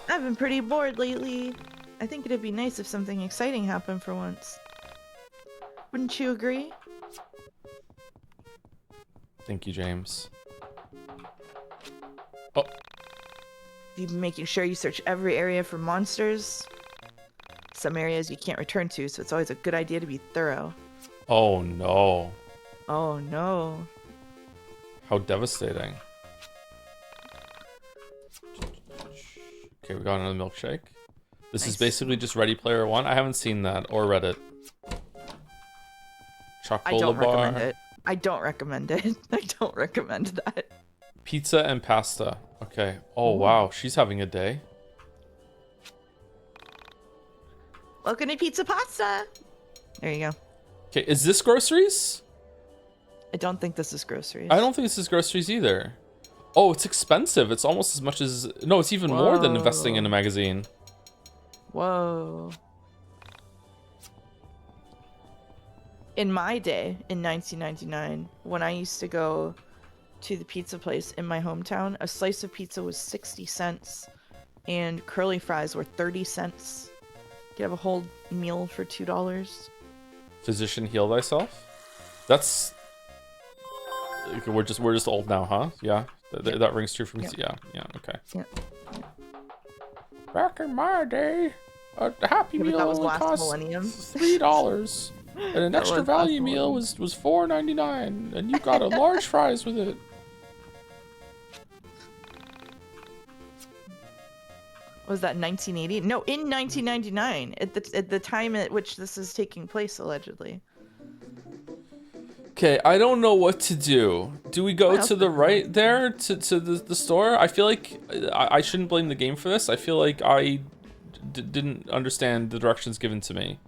I've been pretty bored lately. I think it'd be nice if something exciting happened for once. Wouldn't you agree? Thank you, James. Oh. You've been making sure you search every area for monsters. Some areas you can't return to, so it's always a good idea to be thorough. Oh no. Oh no. How devastating. Okay, we got another milkshake. This is basically just Ready Player One. I haven't seen that or read it. Chocola bar. Recommend it. I don't recommend it. I don't recommend that. Pizza and pasta. Okay. Oh wow, she's having a day. Welcome to Pizza Pasta. There you go. Okay, is this groceries? I don't think this is groceries. I don't think this is groceries either. Oh, it's expensive. It's almost as much as... No, it's even more than investing in a magazine. Whoa. In my day, in 1999, when I used to go to the pizza place in my hometown, a slice of pizza was 60 cents and curly fries were 30 cents. You could have a whole meal for $2. Physician, heal thyself? That's... Okay, we're just old now, huh? Yeah. That rings true from... Yeah, okay. Yeah. Back in my day, a Happy Meal only cost $3. And an extra value meal was $4.99, and you got a large fries with it. Was that 1980? No, in 1999, at the time at which this is taking place, allegedly. Okay, I don't know what to do. Do we go to the right there to the store? I feel like I shouldn't blame the game for this. I feel like I didn't understand the directions given to me.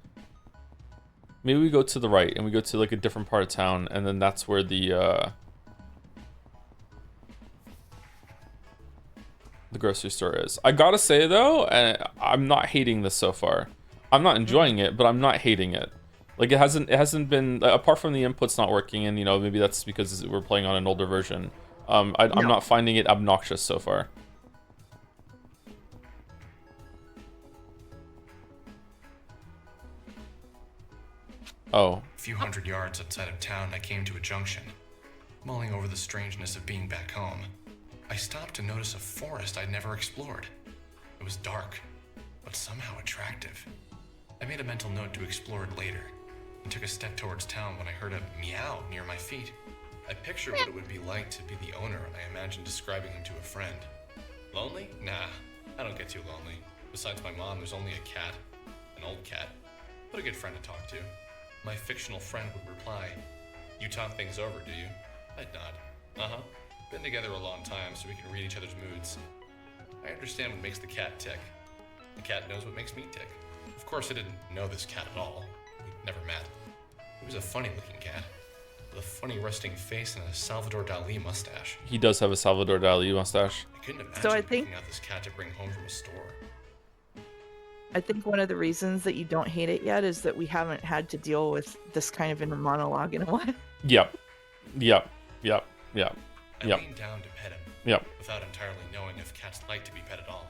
Maybe we go to the right and we go to like a different part of town, and then that's where the grocery store is. I gotta say though, I'm not hating this so far. I'm not enjoying it, but I'm not hating it. Like it hasn't been, apart from the inputs not working, and you know, maybe that's because we're playing on an older version. I'm not finding it obnoxious so far. Oh. A few hundred yards outside of town, I came to a junction. Mulling over the strangeness of being back home, I stopped to notice a forest I'd never explored. It was dark, but somehow attractive. I made a mental note to explore it later, and took a step towards town when I heard a meow near my feet. I pictured what it would be like to be the owner, and I imagined describing him to a friend. Lonely? Nah, I don't get too lonely. Besides my mom, there's only a cat. An old cat, but a good friend to talk to. My fictional friend would reply, "You talk things over, do you?" I'd nod. Uh-huh. Been together a long time, so we can read each other's moods. I understand what makes the cat tick. The cat knows what makes me tick. Of course, I didn't know this cat at all. We'd never met. He was a funny-looking cat, with a funny resting face and a Salvador Dali mustache. He does have a Salvador Dali mustache. I couldn't imagine So I think picking out this cat to bring home from a store. I think one of the reasons that you don't hate it yet is that we haven't had to deal with this kind of inner monologue in a while. Yep. I leaned down to pet him. Yep. Without entirely knowing if cats like to be pet at all.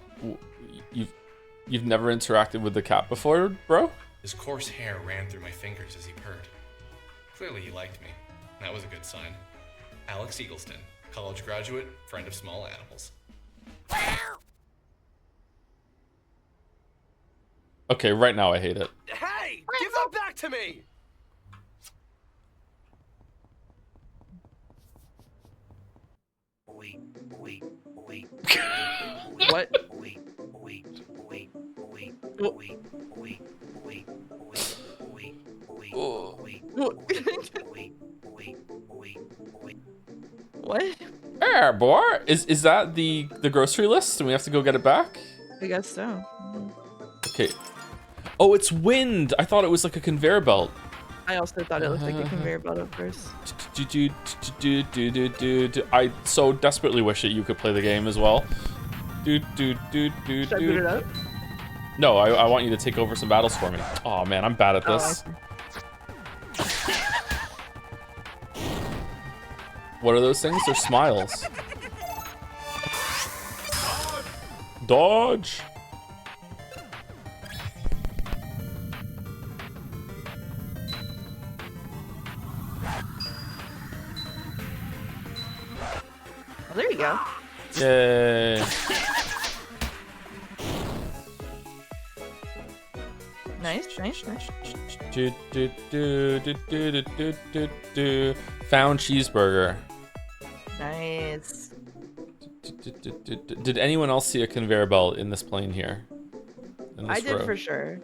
You've never interacted with the cat before, bro? His coarse hair ran through my fingers as he purred. Clearly he liked me. That was a good sign. Alex Eagleston, college graduate, friend of small animals. Okay, right now I hate it. Hey! Give them back to me! What? What? Hey, boy. Is that the grocery list and we have to go get it back? I guess so. Okay. Oh, it's wind. I thought it was like a conveyor belt. I also thought it looked like a conveyor belt at first. I so desperately wish that you could play the game as well. Should I boot it up? No, I want you to take over some battles for me. Oh man, I'm bad at this. What are those things? They're smiles. Dodge! Oh, there you go. Yay. Nice. Found cheeseburger. Nice. Did anyone else see a conveyor belt in this plane here? I did for sure.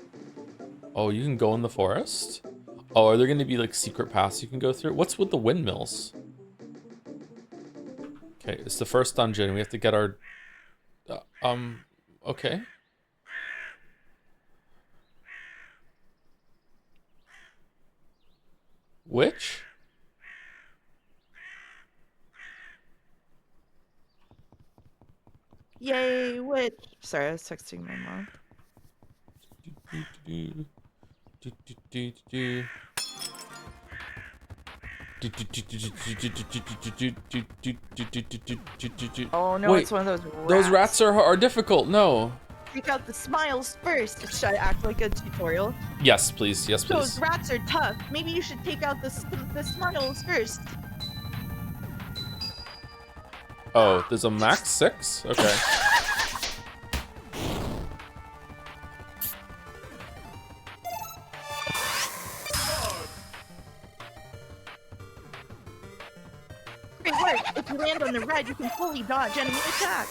Oh, you can go in the forest? Oh, are there going to be like secret paths you can go through? What's with the windmills? Okay, it's the first dungeon. We have to get our... okay. Which? Yay, witch. Sorry, I was texting my mom. Oh no, wait, it's one of those rats. Those rats are difficult. No. Take out the smiles first. Should I act like a tutorial? Yes, please. Yes, please. Those rats are tough. Maybe you should take out the smiles first. Oh, there's a max 6? Okay. Great work. If you land on the red, you can fully dodge enemy attack.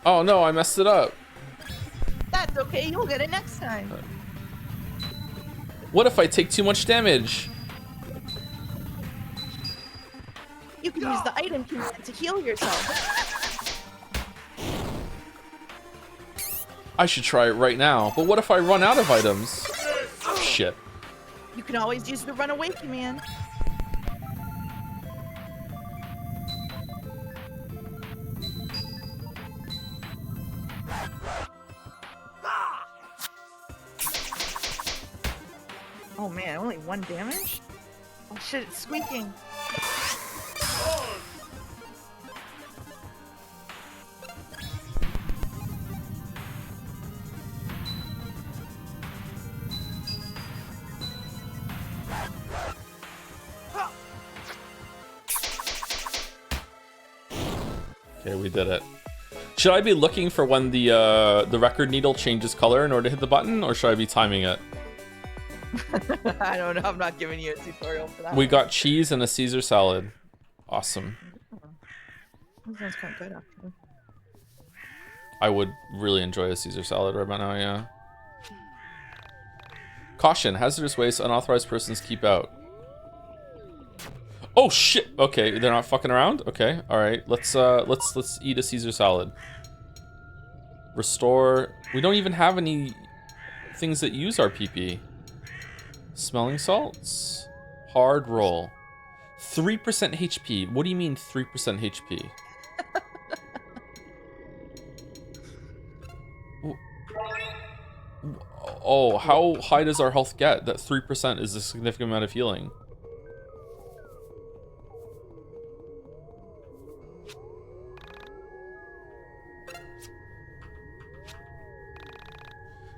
Oh no, I messed it up. That's okay. You'll get it next time. What if I take too much damage? You can use the item command to heal yourself. I should try it right now. But what if I run out of items? Shit. You can always use the runaway command. Oh man, only 1 damage? Oh shit, it's squeaking. Okay, we did it. Should I be looking for when the record needle changes color in order to hit the button, or should I be timing it? I don't know. I'm not giving you a tutorial for that. We got cheese and a Caesar salad. Awesome. That sounds quite good, actually. I would really enjoy a Caesar salad right now, yeah. Caution, hazardous waste, unauthorized persons keep out. Oh shit! Okay, they're not fucking around? Okay, alright. Let's eat a Caesar salad. Restore. We don't even have any things that use our PP. Smelling salts. Hard roll. 3% HP. What do you mean 3% HP? Oh, how high does our health get? That 3% is a significant amount of healing.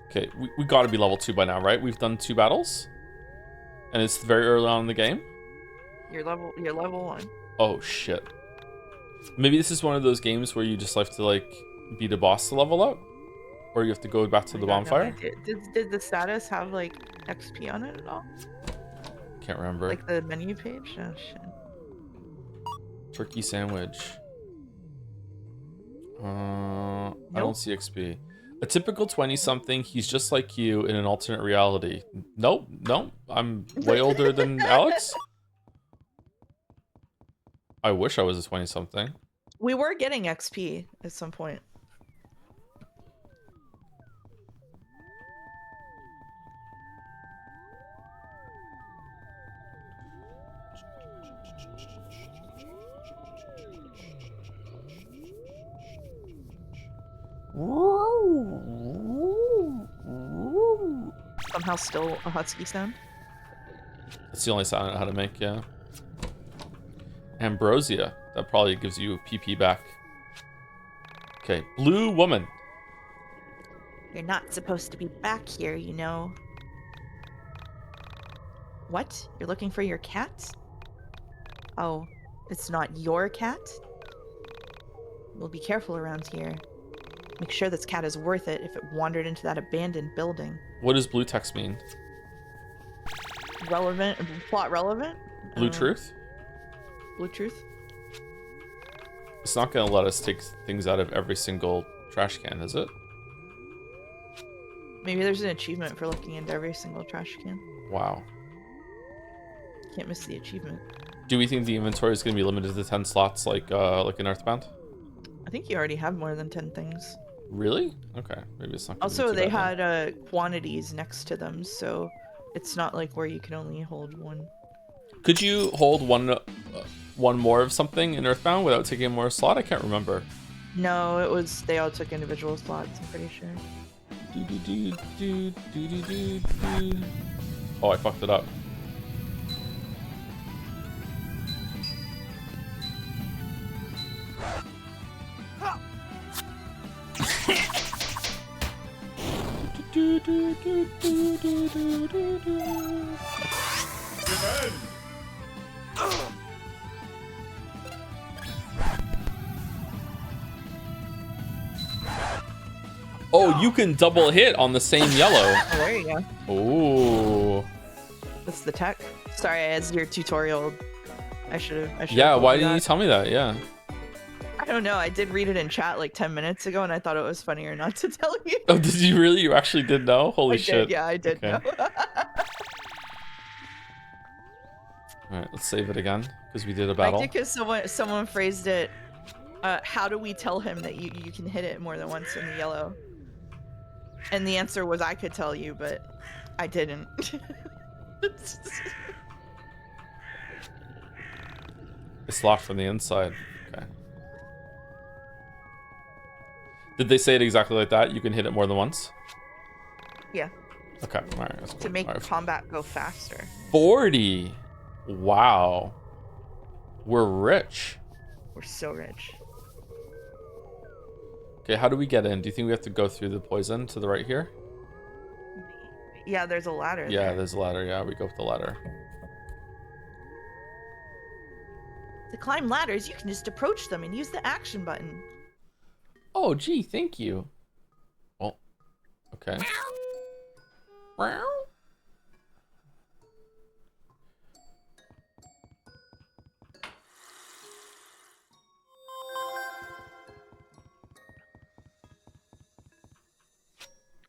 Okay, we gotta be level 2 by now, right? We've done 2 battles? And it's very early on in the game? You're level 1. Oh, shit. Maybe this is one of those games where you just have to, like, beat a boss to level up? Or you have to go back to the bonfire? Did the status have, like, XP on it at all? Can't remember. Like the menu page? Oh, shit. Turkey sandwich. I don't see XP. A typical 20-something, he's just like you in an alternate reality. Nope, I'm way older than Alex. I wish I was a 20-something. We were getting XP at some point. Somehow still a husky sound. That's the only sound I know how to make, yeah. Ambrosia. That probably gives you PP back. Okay, blue woman. You're not supposed to be back here, you know. What? You're looking for your cat? Oh, it's not your cat? Well, be careful around here. Make sure this cat is worth it if it wandered into that abandoned building. What does blue text mean? Relevant? Plot relevant? Blue truth? Blue truth? It's not going to let us take things out of every single trash can, is it? Maybe there's an achievement for looking into every single trash can. Wow. Can't miss the achievement. Do we think the inventory is going to be limited to 10 slots like in Earthbound? I think you already have more than 10 things. Really? Okay, maybe it's not gonna be Also, too they bad then. had quantities next to them, so it's not like where you can only hold one. Could you hold one more of something in Earthbound without taking more slot? I can't remember. No, it was they all took individual slots, I'm pretty sure. Oh, I fucked it up. Oh, you can double hit on the same yellow. Oh, there you go. Ooh. That's the tech. Sorry, as your tutorial, I should have. Yeah, why didn't you tell me that? Yeah. I don't know. I did read it in chat like 10 minutes ago, and I thought it was funnier not to tell you. Oh, did you really? You actually did know? Holy shit. Yeah, I did know. Alright, let's save it again, because we did a battle. I did because someone phrased it, how do we tell him that you can hit it more than once in the yellow? And the answer was I could tell you, but I didn't. It's locked from the inside. Okay. Did they say it exactly like that? You can hit it more than once? Yeah. Okay, alright. That's cool. To make combat go faster. 40! Wow. We're rich. We're so rich. Okay, how do we get in? Do you think we have to go through the poison to the right here? Yeah, there's a ladder Yeah, there. there's a ladder. Yeah, we go with the ladder. To climb ladders, you can just approach them and use the action button. Oh, gee, thank you. Well, okay. Meow.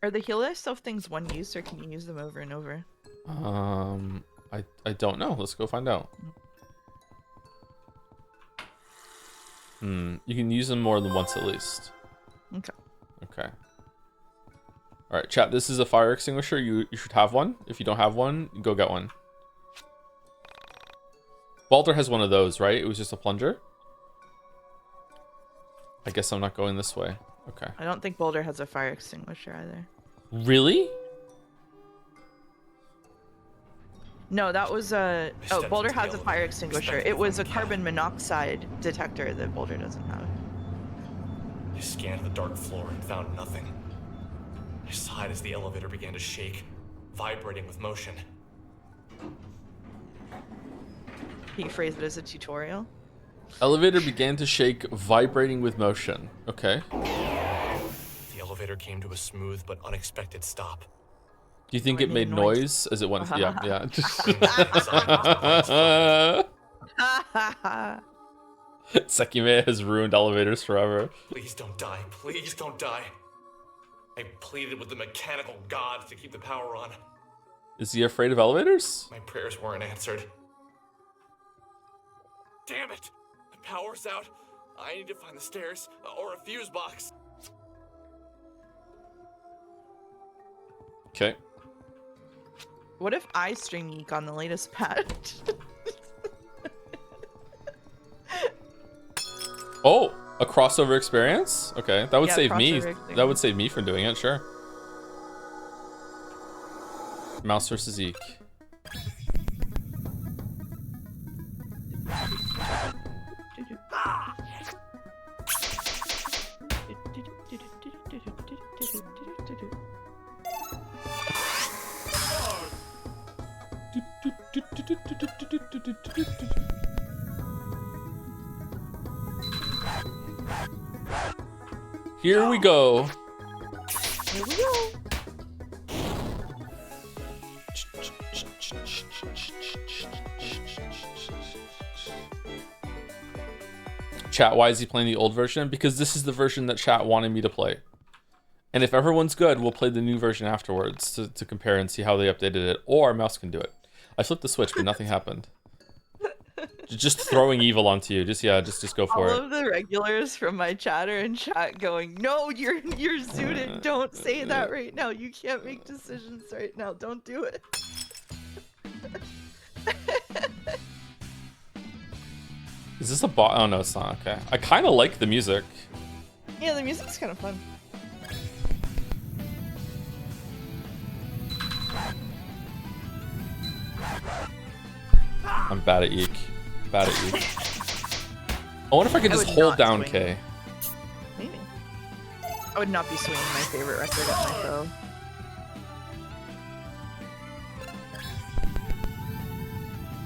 Are the healer stuff things one use, or can you use them over and over? I don't know. Let's go find out. You can use them more than once at least. Okay. Okay. All right, chat. This is a fire extinguisher. You should have one. If you don't have one, go get one. Baldur has one of those, right? It was just a plunger. I guess I'm not going this way. Okay. I don't think Boulder has a fire extinguisher either. Really? No, that was a... Oh, Boulder has a fire extinguisher. It was a carbon monoxide detector that Boulder doesn't have. I scanned the dark floor and found nothing. I sighed as the elevator began to shake, vibrating with motion. Can you phrase it as a tutorial? Elevator began to shake, vibrating with motion. Okay. The elevator came to a smooth but unexpected stop. Do you think it made noise as it went? Yeah, yeah. Sekime has ruined elevators forever. Please don't die. Please don't die. I pleaded with the mechanical gods to keep the power on. Is he afraid of elevators? My prayers weren't answered. Damn it! The power's out. I need to find the stairs or a fuse box. Okay. What if I stream YIIK on the latest patch? Oh, a crossover experience? Okay, that would Yeah, save me. crossover That would save me from doing it, sure. Mouse versus YIIK. Here we go. Here we go. Chat, why is he playing the old version? Because this is the version that chat wanted me to play. And if everyone's good, we'll play the new version afterwards to compare and see how they updated it. Or Mouse can do it. I flipped the switch, but nothing happened. Just throwing evil onto you. Just go for it. All of the regulars from my chatter and chat going, no, you're zooted. Don't say that right now. You can't make decisions right now. Don't do it. Is this a bot? Oh no, it's not. Okay. I kind of like the music. Yeah, the music's kind of fun. I'm bad at YIIK. Bad at YIIK. I wonder if I could just hold down K. Maybe. I would not be swinging my favorite record at my foe.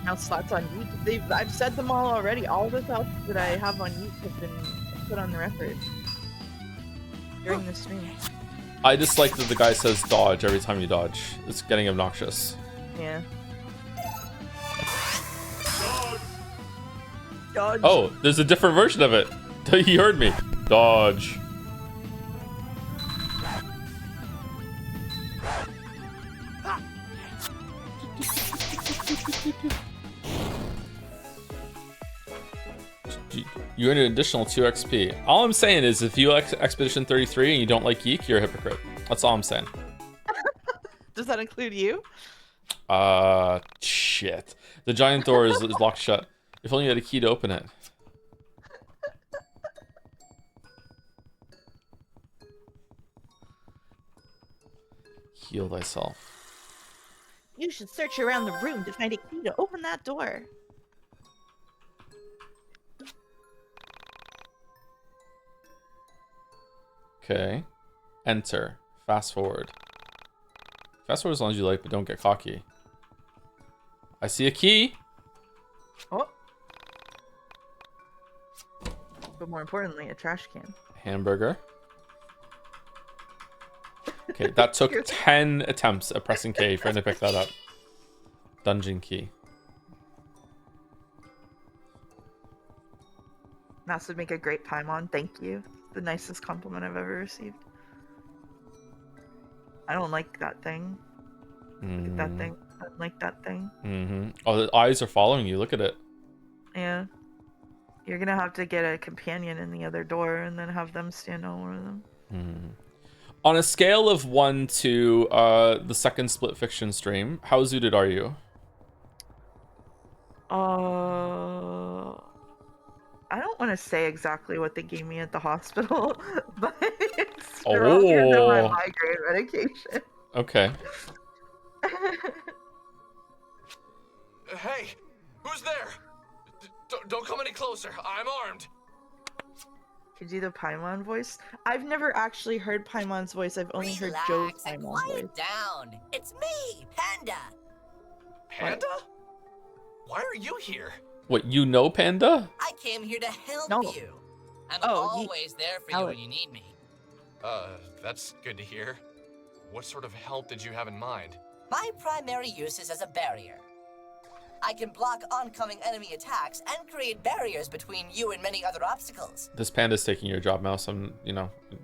Now slots on YIIK. I've said them all already. All the thoughts that I have on YIIK have been put on the record during the stream. I dislike that the guy says dodge every time you dodge. It's getting obnoxious. Yeah. Dodge. Oh, there's a different version of it. He heard me. Dodge. You earn an additional 2 XP. All I'm saying is if you like Expedition 33 and you don't like YIIK, you're a hypocrite. That's all I'm saying. Does that include you? Shit. The giant door is locked shut. If only you had a key to open it. Heal thyself. You should search around the room to find a key to open that door. Okay. Enter. Fast forward. Fast forward as long as you like, but don't get cocky. I see a key. Oh. But more importantly, a trash can. Hamburger. Okay, that took 10 attempts at pressing K for him to pick that up. Dungeon key. That would make a great Paimon. Thank you. The nicest compliment I've ever received. I don't like that thing. Look at that thing. I don't like that thing. Mm-hmm. Oh, the eyes are following you. Look at it. Yeah. You're gonna have to get a companion in the other door and then have them stand over them. On a scale of 1 to the second split fiction stream, how zooted are you? I don't want to say exactly what they gave me at the hospital, but it's stronger than my migraine medication. Okay. Hey, who's there? Don't come any closer. I'm armed. Could you do the Paimon voice? I've never actually heard Paimon's voice. I've only heard Joe's and Paimon quiet voice. down. It's me, Panda. Panda? Why are you here? What, you know Panda? I came here to help No. you. I'm Oh, always there for you when you need me. That's good to hear. What sort of help did you have in mind? My primary use is as a barrier. I can block oncoming enemy attacks and create barriers between you and many other obstacles. This Panda's taking your job, Mouse. I'm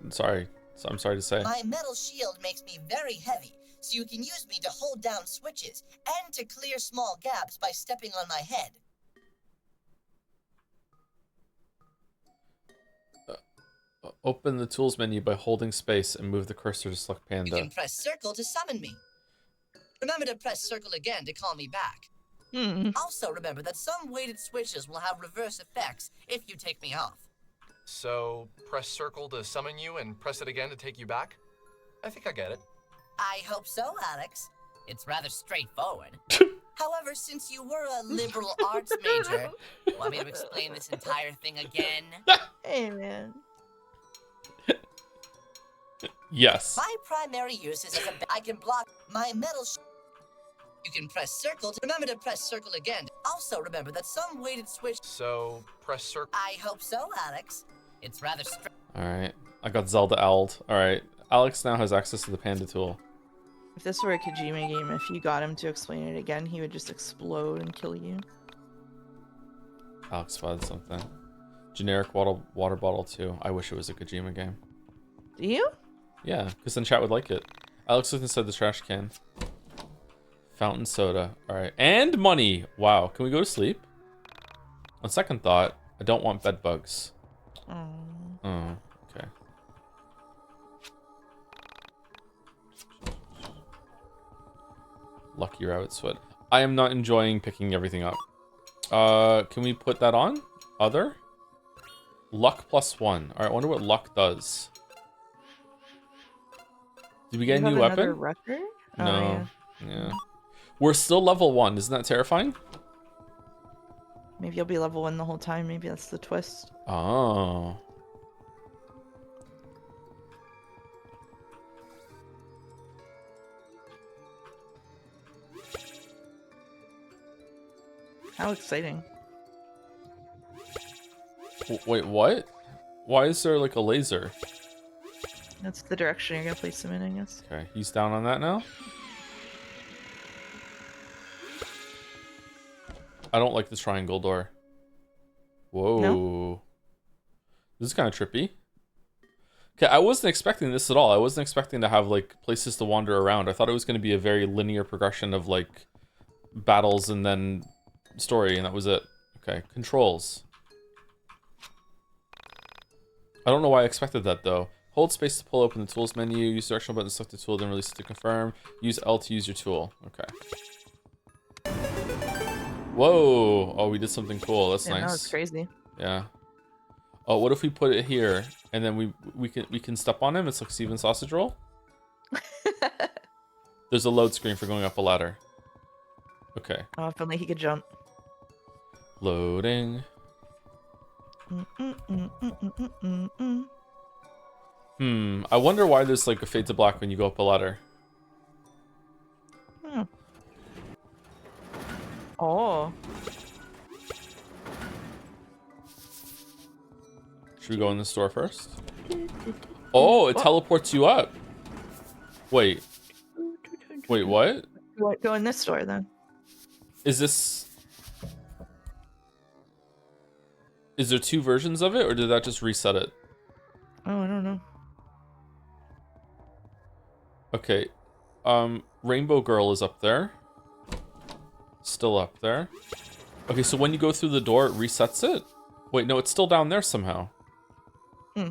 sorry. I'm sorry to say. My metal shield makes me very heavy, so you can use me to hold down switches and to clear small gaps by stepping on my head. Open the tools menu by holding space and move the cursor to select You Panda. can press circle to summon me. Remember to press circle again to call me back. Also remember that some weighted switches will have reverse effects if you take me off. So, press circle to summon you and press it again to take you back? I think I get it. I hope so, Alex. It's rather straightforward. However, since you were a liberal arts major, want me to explain this entire thing again? Hey, man. Yes. My primary use is as I can block my metal You can press circle to remember to press circle again. Also remember that some weighted switch. So, press circle. I hope so, Alex. It's rather Alright. I got Zelda owled. Alright. Alex now has access to the Panda tool. If this were a Kojima game, if you got him to explain it again, he would just explode and kill you. Alex spotted something. Generic water bottle too. I wish it was a Kojima game. Do you? Yeah, because then chat would like it. Alex looked inside the trash can. Fountain soda. Alright. And money! Wow. Can we go to sleep? On second thought, I don't want bed bugs. Oh, okay. Lucky rabbit sweat. I am not enjoying picking everything up. Can we put that on? Other? Luck +1. Alright, I wonder what luck does. Did we get a new weapon? Record? No. Yeah. We're still level 1. Isn't that terrifying? Maybe you'll be level 1 the whole time. Maybe that's the twist. Oh. How exciting. Wait, what? Why is there like a laser? That's the direction you're gonna place him in, I guess. Okay, he's down on that now. I don't like the triangle door. Whoa. No? This is kind of trippy. Okay, I wasn't expecting this at all. I wasn't expecting to have like places to wander around. I thought it was going to be a very linear progression of like battles and then story, and that was it. Okay, controls. I don't know why I expected that though. Hold space to pull open the tools menu. Use the directional button to select the tool, then release it to confirm. Use L to use your tool. Okay. Whoa! Oh, we did something cool. That's Yeah, nice. that was crazy. Yeah. Oh, what if we put it here and then we can step on him? It's like Steven Sausage Roll. There's a load screen for going up a ladder. Okay. Oh, if only he could jump. Loading. I wonder why there's like a fade to black when you go up a ladder. Oh. Should we go in the store first? Oh, it teleports you up. Wait. Wait, what? What? Go in this store then. Is there two versions of it, or did that just reset it? Oh, I don't know. Okay. Rainbow Girl is up there. Still up there. Okay, so when you go through the door, it resets it? Wait, no, it's still down there somehow. Hmm.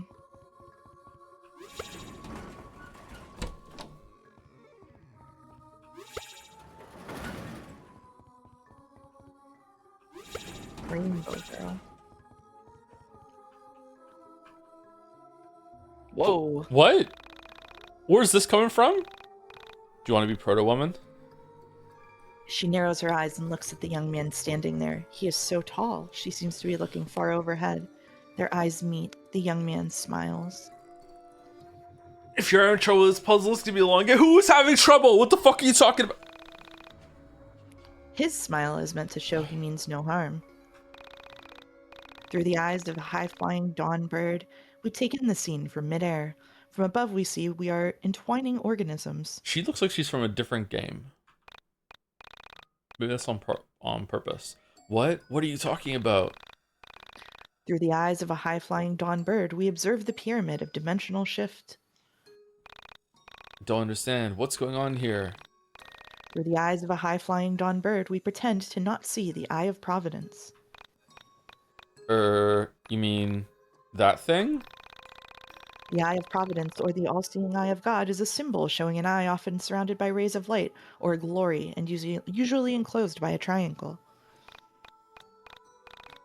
Rainbow Girl. Whoa. What? Where's this coming from? Do you want to be Proto-Woman? She narrows her eyes and looks at the young man standing there. He is so tall. She seems to be looking far overhead. Their eyes meet. The young man smiles. If you're having trouble with this puzzle, it's gonna be long. Who's having trouble? What the fuck are you talking about? His smile is meant to show he means no harm. Through the eyes of a high-flying dawn bird, we take in the scene from midair. From above we see we are entwining organisms. She looks like she's from a different game. Maybe that's on purpose. What? What are you talking about? Through the eyes of a high-flying dawn bird, we observe the pyramid of dimensional shift. Don't understand. What's going on here? Through the eyes of a high-flying dawn bird, we pretend to not see the eye of providence. You mean that thing? The eye of providence, or the all-seeing eye of God, is a symbol showing an eye often surrounded by rays of light or glory and usually enclosed by a triangle.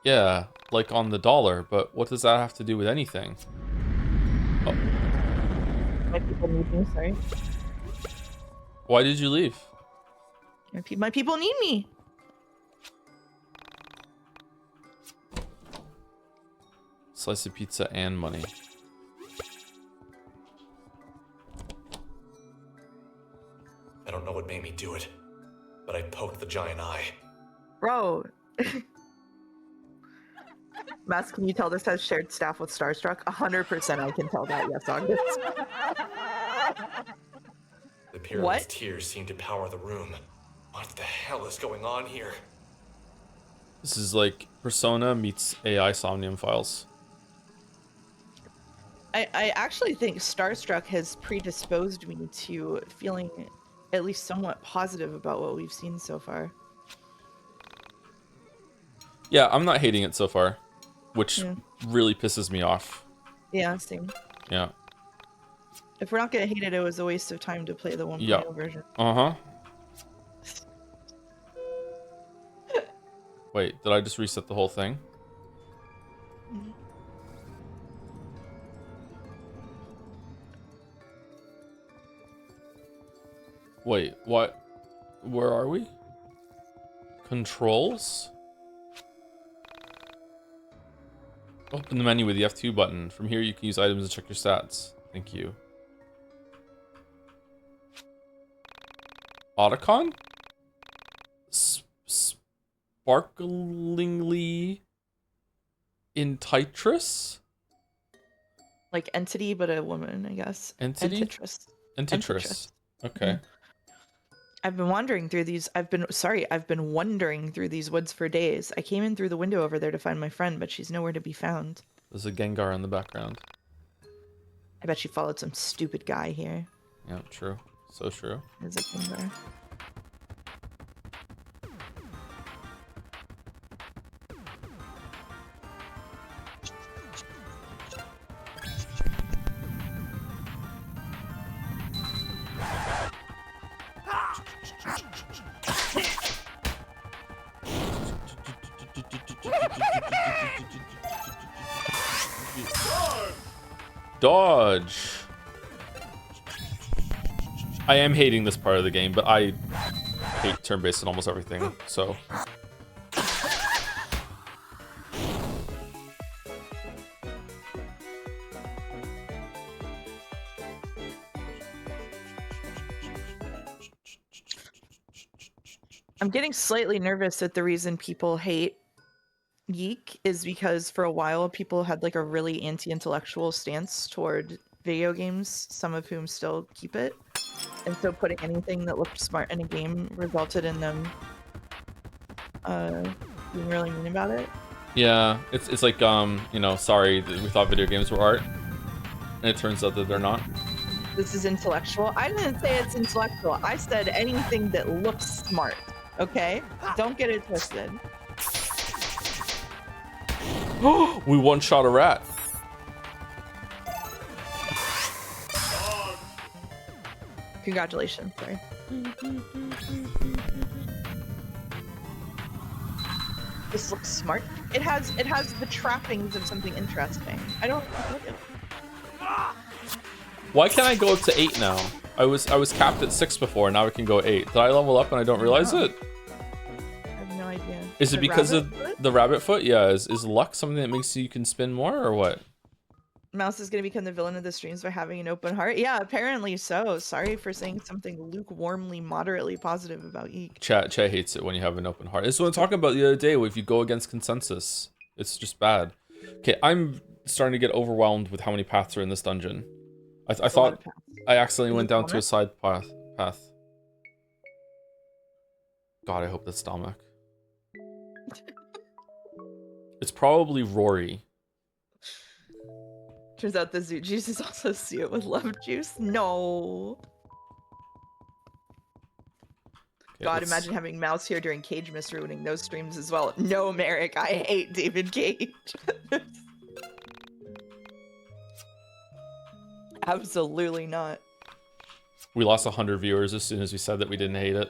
Yeah, like on the dollar, but what does that have to do with anything? Oh. My people need me, sorry. Why did you leave? My people need me. Slice of pizza and money. I don't know what made me do it, but I poked the giant eye. Bro. Mass, can you tell this has shared staff with Starstruck? 100% I can tell that, yes, August. The pyramid's tears seem to power the room. What the hell is going on here? This is like Persona meets AI Somnium Files. I actually think Starstruck has predisposed me to feeling at least somewhat positive about what we've seen so far. Yeah, I'm not hating it so far, which really pisses me off. Yeah, same. Yeah. If we're not gonna hate it, it was a waste of time to play the 1.0 version. Uh-huh. Wait, did I just reset the whole thing? Wait, what? Where are we? Controls? Open the menu with the F2 button. From here, you can use items to check your stats. Thank you. Otacon? Sparklingly Entitress? Like entity, but a woman, I guess. Entity? Entitress. Okay. I've been wandering through these. I've been wandering through these woods for days. I came in through the window over there to find my friend, but she's nowhere to be found. There's a Gengar in the background. I bet she followed some stupid guy here. Yeah, true. So true. There's a Gengar. Dodge. I am hating this part of the game, but I hate turn-based in almost everything, so. I'm getting slightly nervous that the reason people hate YIIK is because for a while people had like a really anti-intellectual stance toward video games, some of whom still keep it. And so putting anything that looked smart in a game resulted in them being really mean about it. Yeah, it's like you know, sorry, we thought video games were art, and it turns out that they're not. This is intellectual. I didn't say it's intellectual. I said anything that looks smart. Okay? Don't get it twisted. We one-shot a rat. Congratulations, sorry. This looks smart. It has the trappings of something interesting. I don't look at it. Why can't I go up to 8 now? I was capped at 6 before, now I can go 8. Did I level up and I don't realize it? I have no idea. Is it because of the rabbit foot? Yeah, is luck something that makes you can spin more or what? Mouse is gonna become the villain of the streams by having an open heart. Yeah, apparently so. Sorry for saying something lukewarmly, moderately positive about YIIK. Chat hates it when you have an open heart. This is what I'm talking about the other day. If you go against consensus, it's just bad. Okay, I'm starting to get overwhelmed with how many paths are in this dungeon. I thought I accidentally went down to a side path. God, I hope that's Dominic. It's probably Rory. Turns out the Zoot Juice is also associated with Love Juice. No. Okay, God, imagine having Mouse here during Cage Miss ruining those streams as well. No, Merrick, I hate David Cage. Absolutely not. We lost 100 viewers as soon as we said that we didn't hate it.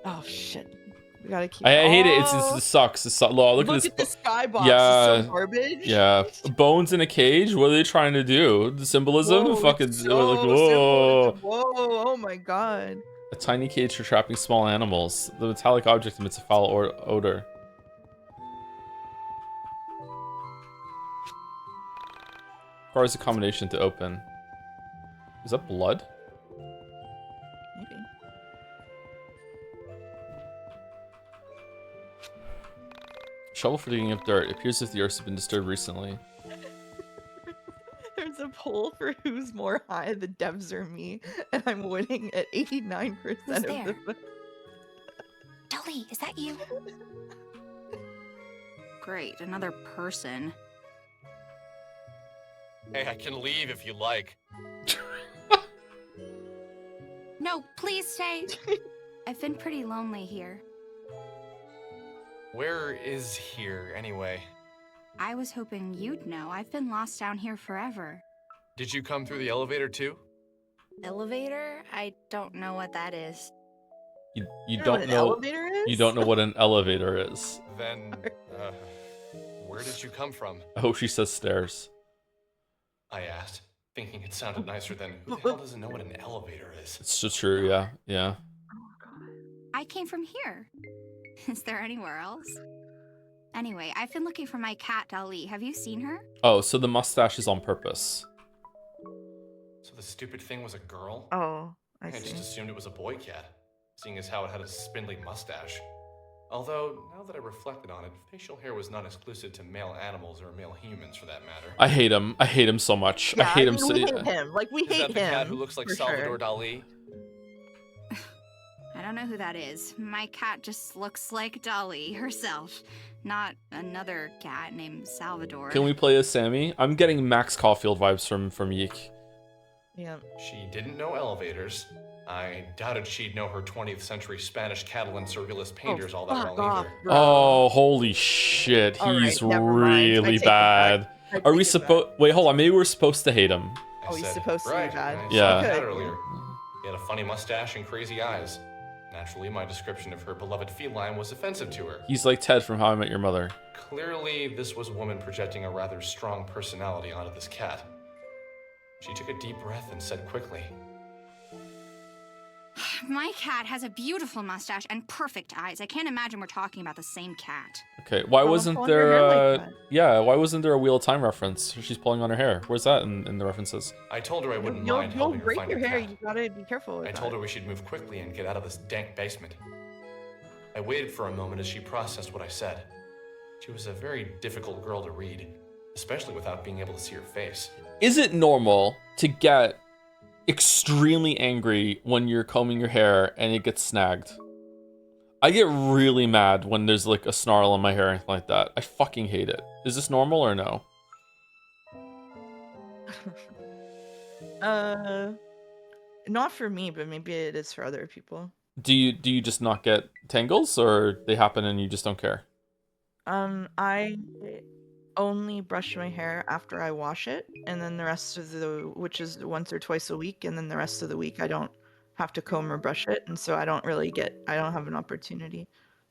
Oh shit. We gotta keep. I hate it. It sucks. It's look at this skybox. Yeah. It's so garbage. Yeah. Bones in a cage. What are they trying to do? The symbolism? Whoa, Fucking so like, whoa. Whoa. Oh my god. A tiny cage for trapping small animals. The metallic object emits a foul odor. Requires a combination to open. Is that blood? Maybe. Shovel for digging up dirt. It appears as if the earth has been disturbed recently. There's a poll for who's more high, the devs or me, and I'm winning at 89% Who's of there? the. Dolly, is that you? Great, another person. Hey, I can leave if you like. No, please stay. I've been pretty lonely here. Where is here, anyway? I was hoping you'd know. I've been lost down here forever. Did you come through the elevator too? Elevator? I don't know what that is. You You know don't what an know. elevator is? You don't know what an elevator is. Then, where did you come from? I hope she says stairs. I asked, thinking it sounded nicer than who the hell doesn't know what an elevator is? It's just true. Yeah. Yeah. I came from here. Is there anywhere else? Anyway, I've been looking for my cat, Dolly. Have you seen her? Oh, so the mustache is on purpose. So the stupid thing was a girl? Oh, I I just see. assumed it was a boy cat, seeing as how it had a spindly mustache. Although, now that I reflected on it, facial hair was not exclusive to male animals or male humans for that matter. I hate him. I hate him so much. Yeah, I hate him so. We hate him. Like we Is hate that the him. cat who looks like for Salvador sure. Dali? I don't know who that is. My cat just looks like Dolly herself, not another cat named Salvador. Can we play as Sammy? I'm getting Max Caulfield vibes from YIIK. Yeah. She didn't know elevators. I doubted she'd know her 20th century Spanish Catalan surrealist painters all that Fuck well off, either. bro. Oh, holy shit. All He's right, never mind. I really take it back. bad. I Are we take it supposed? Wait, hold on. Maybe we're supposed to hate him. I Oh, he's said, supposed to be right, bad. I Yeah. said that Okay. earlier. He had a funny mustache and crazy eyes. Naturally, my description of her beloved feline was offensive to her. He's like Ted from How I Met Your Mother. Clearly, this was a woman projecting a rather strong personality onto this cat. She took a deep breath and said quickly, My cat has a beautiful mustache and perfect eyes. I can't imagine we're talking about the same cat. Okay, why Well, wasn't pull on her there? hair like that. Yeah, why wasn't there a Wheel of Time reference? She's pulling on her hair. Where's that in the references? I told her I wouldn't You'll mind helping her break find your her hair. cat. You gotta be careful with I that. told her we should move quickly and get out of this dank basement. I waited for a moment as she processed what I said. She was a very difficult girl to read, especially without being able to see her face. Is it normal to get extremely angry when you're combing your hair and it gets snagged? I get really mad when there's like a snarl in my hair or anything like that. I fucking hate it. Is this normal or no? Not for me, but maybe it is for other people. Do you just not get tangles, or they happen and you just don't care? I only brush my hair after I wash it, and then the rest of which is once or twice a week, and then the rest of the week I don't have to comb or brush it, and so I don't have an opportunity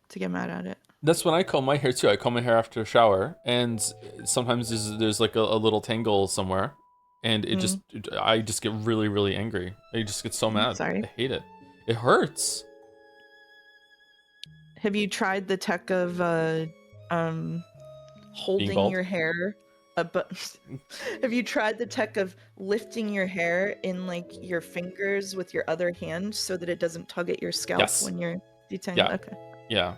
to get mad at it. That's when I comb my hair too. I comb my hair after a shower, and sometimes there's like a little tangle somewhere, and I just get really, really angry. I just get so mad. Sorry. I hate it. It hurts. Have you tried the tech of holding your hair have you tried the tech of lifting your hair in like your fingers with your other hand so that it doesn't tug at your scalp when you're detangling? Yeah. Okay. Yeah.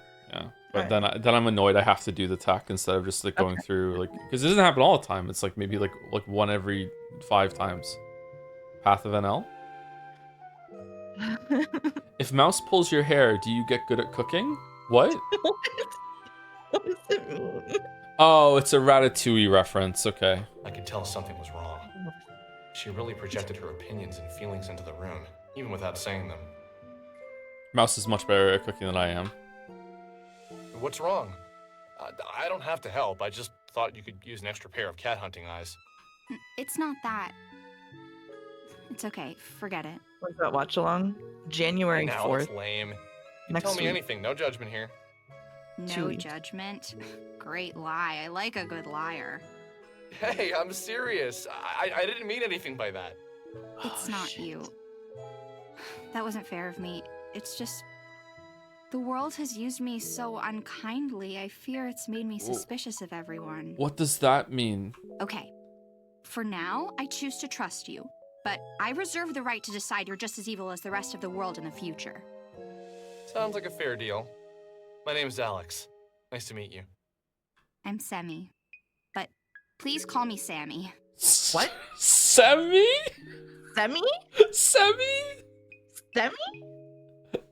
But then I'm annoyed I have to do the tech instead of just like going through, like, because it doesn't happen all the time. It's like maybe like one every 5 times. Path of NL. If Mouse pulls your hair, do you get good at cooking? What? What does it mean? Oh, it's a Ratatouille reference. Okay. I could tell something was wrong. She really projected her opinions and feelings into the room, even without saying them. Mouse is much better at cooking than I am. What's wrong? I don't have to help. I just thought you could use an extra pair of cat hunting eyes. It's not that. It's okay. Forget it. When's that watch along? January 4th. It's lame. You Next tell me week. anything. No judgment here. No judgment. Great lie. I like a good liar. Hey, I'm serious. I didn't mean anything by that. It's not you. That wasn't fair of me. It's just... the world has used me so unkindly. I fear it's made me suspicious of everyone. What does that mean? Okay. For now, I choose to trust you. But I reserve the right to decide you're just as evil as the rest of the world in the future. Sounds like a fair deal. My name's Alex. Nice to meet you. I'm Semi. But please call me Sammy. What? Semi? Semi? Semi? Semi?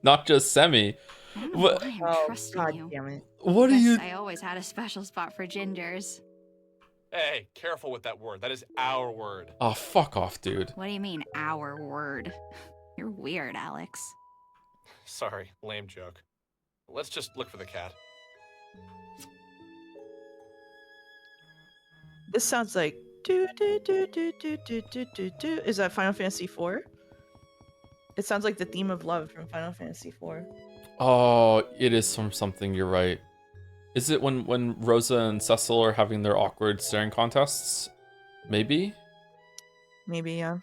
Not just Semi. I don't know why I'm trusting God you. damn it. What are you... I always had a special spot for gingers. Hey, careful with that word. That is our word. Oh, fuck off, dude. What do you mean, our word? You're weird, Alex. Sorry, lame joke. Let's just look for the cat. This sounds like do do do do do do do do do. Is that Final Fantasy IV? It sounds like the theme of love from Final Fantasy IV. Oh, it is from something, you're right. Is it when Rosa and Cecil are having their awkward staring contests? Maybe? Maybe, yeah.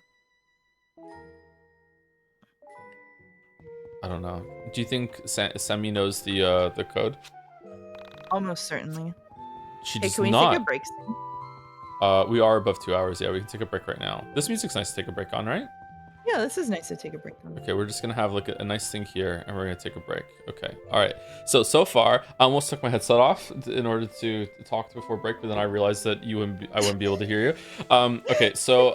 I don't know. Do you think Semi knows the code? Almost certainly. She Hey, does can we not. take a break soon? We are above 2 hours. Yeah, we can take a break right now. This music's nice to take a break on, right? Yeah, this is nice to take a break on. Okay, we're just gonna have like a nice thing here, and we're gonna take a break. Okay, all right. So far, I almost took my headset off in order to talk before break, but then I realized that I wouldn't be able to hear you. Okay, so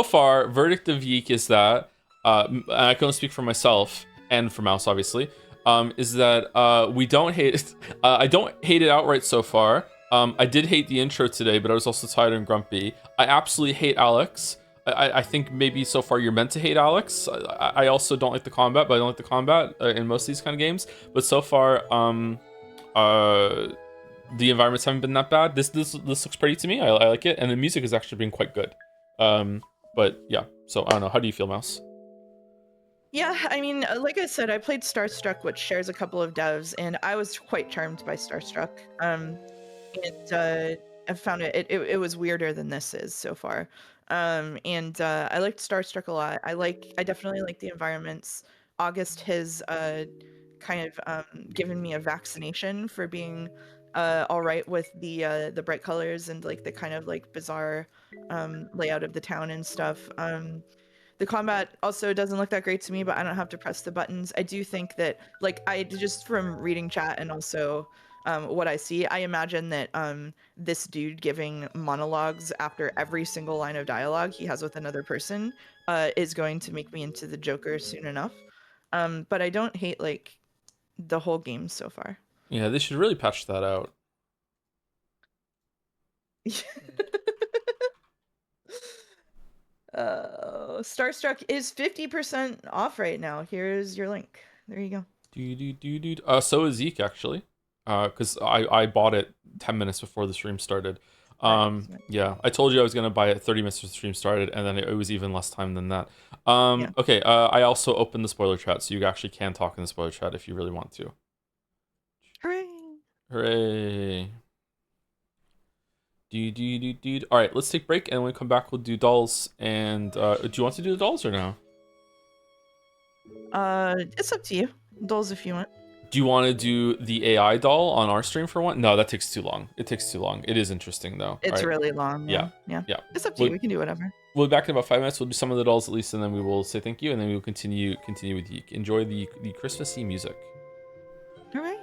far, verdict of YIIK is that, and I can only speak for myself and for Mouse, obviously, is that we don't hate it. I don't hate it outright so far. I did hate the intro today, but I was also tired and grumpy. I absolutely hate Alex. I think maybe so far you're meant to hate Alex. I also don't like the combat, but I don't like the combat in most of these kind of games. But so far, the environments haven't been that bad. This looks pretty to me. I like it, and the music has actually been quite good. But yeah, so I don't know. How do you feel, Mouse? Yeah, I mean, like I said, I played Starstruck, which shares a couple of devs, and I was quite charmed by Starstruck. I found it was weirder than this is so far. I liked Starstruck a lot. I definitely like the environments. August has kind of given me a vaccination for being all right with the bright colors and like the kind of like bizarre layout of the town and stuff. The combat also doesn't look that great to me, but I don't have to press the buttons. I do think that, like, I just from reading chat and also what I see. I imagine that this dude giving monologues after every single line of dialogue he has with another person is going to make me into the Joker soon enough. But I don't hate like the whole game so far. Yeah, they should really patch that out. Starstruck is 50% off right now. Here's your link. There you go. So is YIIK actually, because I bought it 10 minutes before the stream started. Yeah, I told you I was gonna buy it 30 minutes before the stream started, and then it was even less time than that. Okay, I also opened the spoiler chat, so you actually can talk in the spoiler chat if you really want to. Hooray! Hooray! All right, let's take a break, and when we come back, we'll do dolls. And do you want to do the dolls or no? It's up to you. Dolls if you want. Do you want to do the AI doll on our stream for one? No, that takes too long. It takes too long. It is interesting though. It's really long. Yeah. It's up to you. We can do whatever. We'll be back in about 5 minutes. We'll do some of the dolls at least, and then we will say thank you, and then we will continue with YIIK. Enjoy the Christmassy music. All right.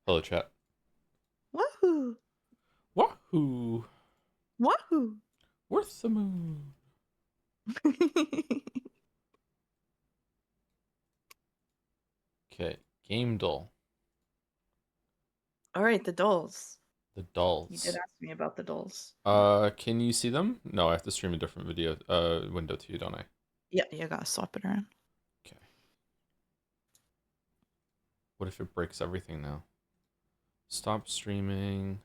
Hello, chat. Woohoo! Wahoo! Woohoo! Worth the moon. Okay, game doll. All right, the dolls. The dolls. You did ask me about the dolls. Can you see them? No, I have to stream a different video window to you, don't I? Yeah, you gotta swap it around. Okay. What if it breaks everything now? Stop streaming.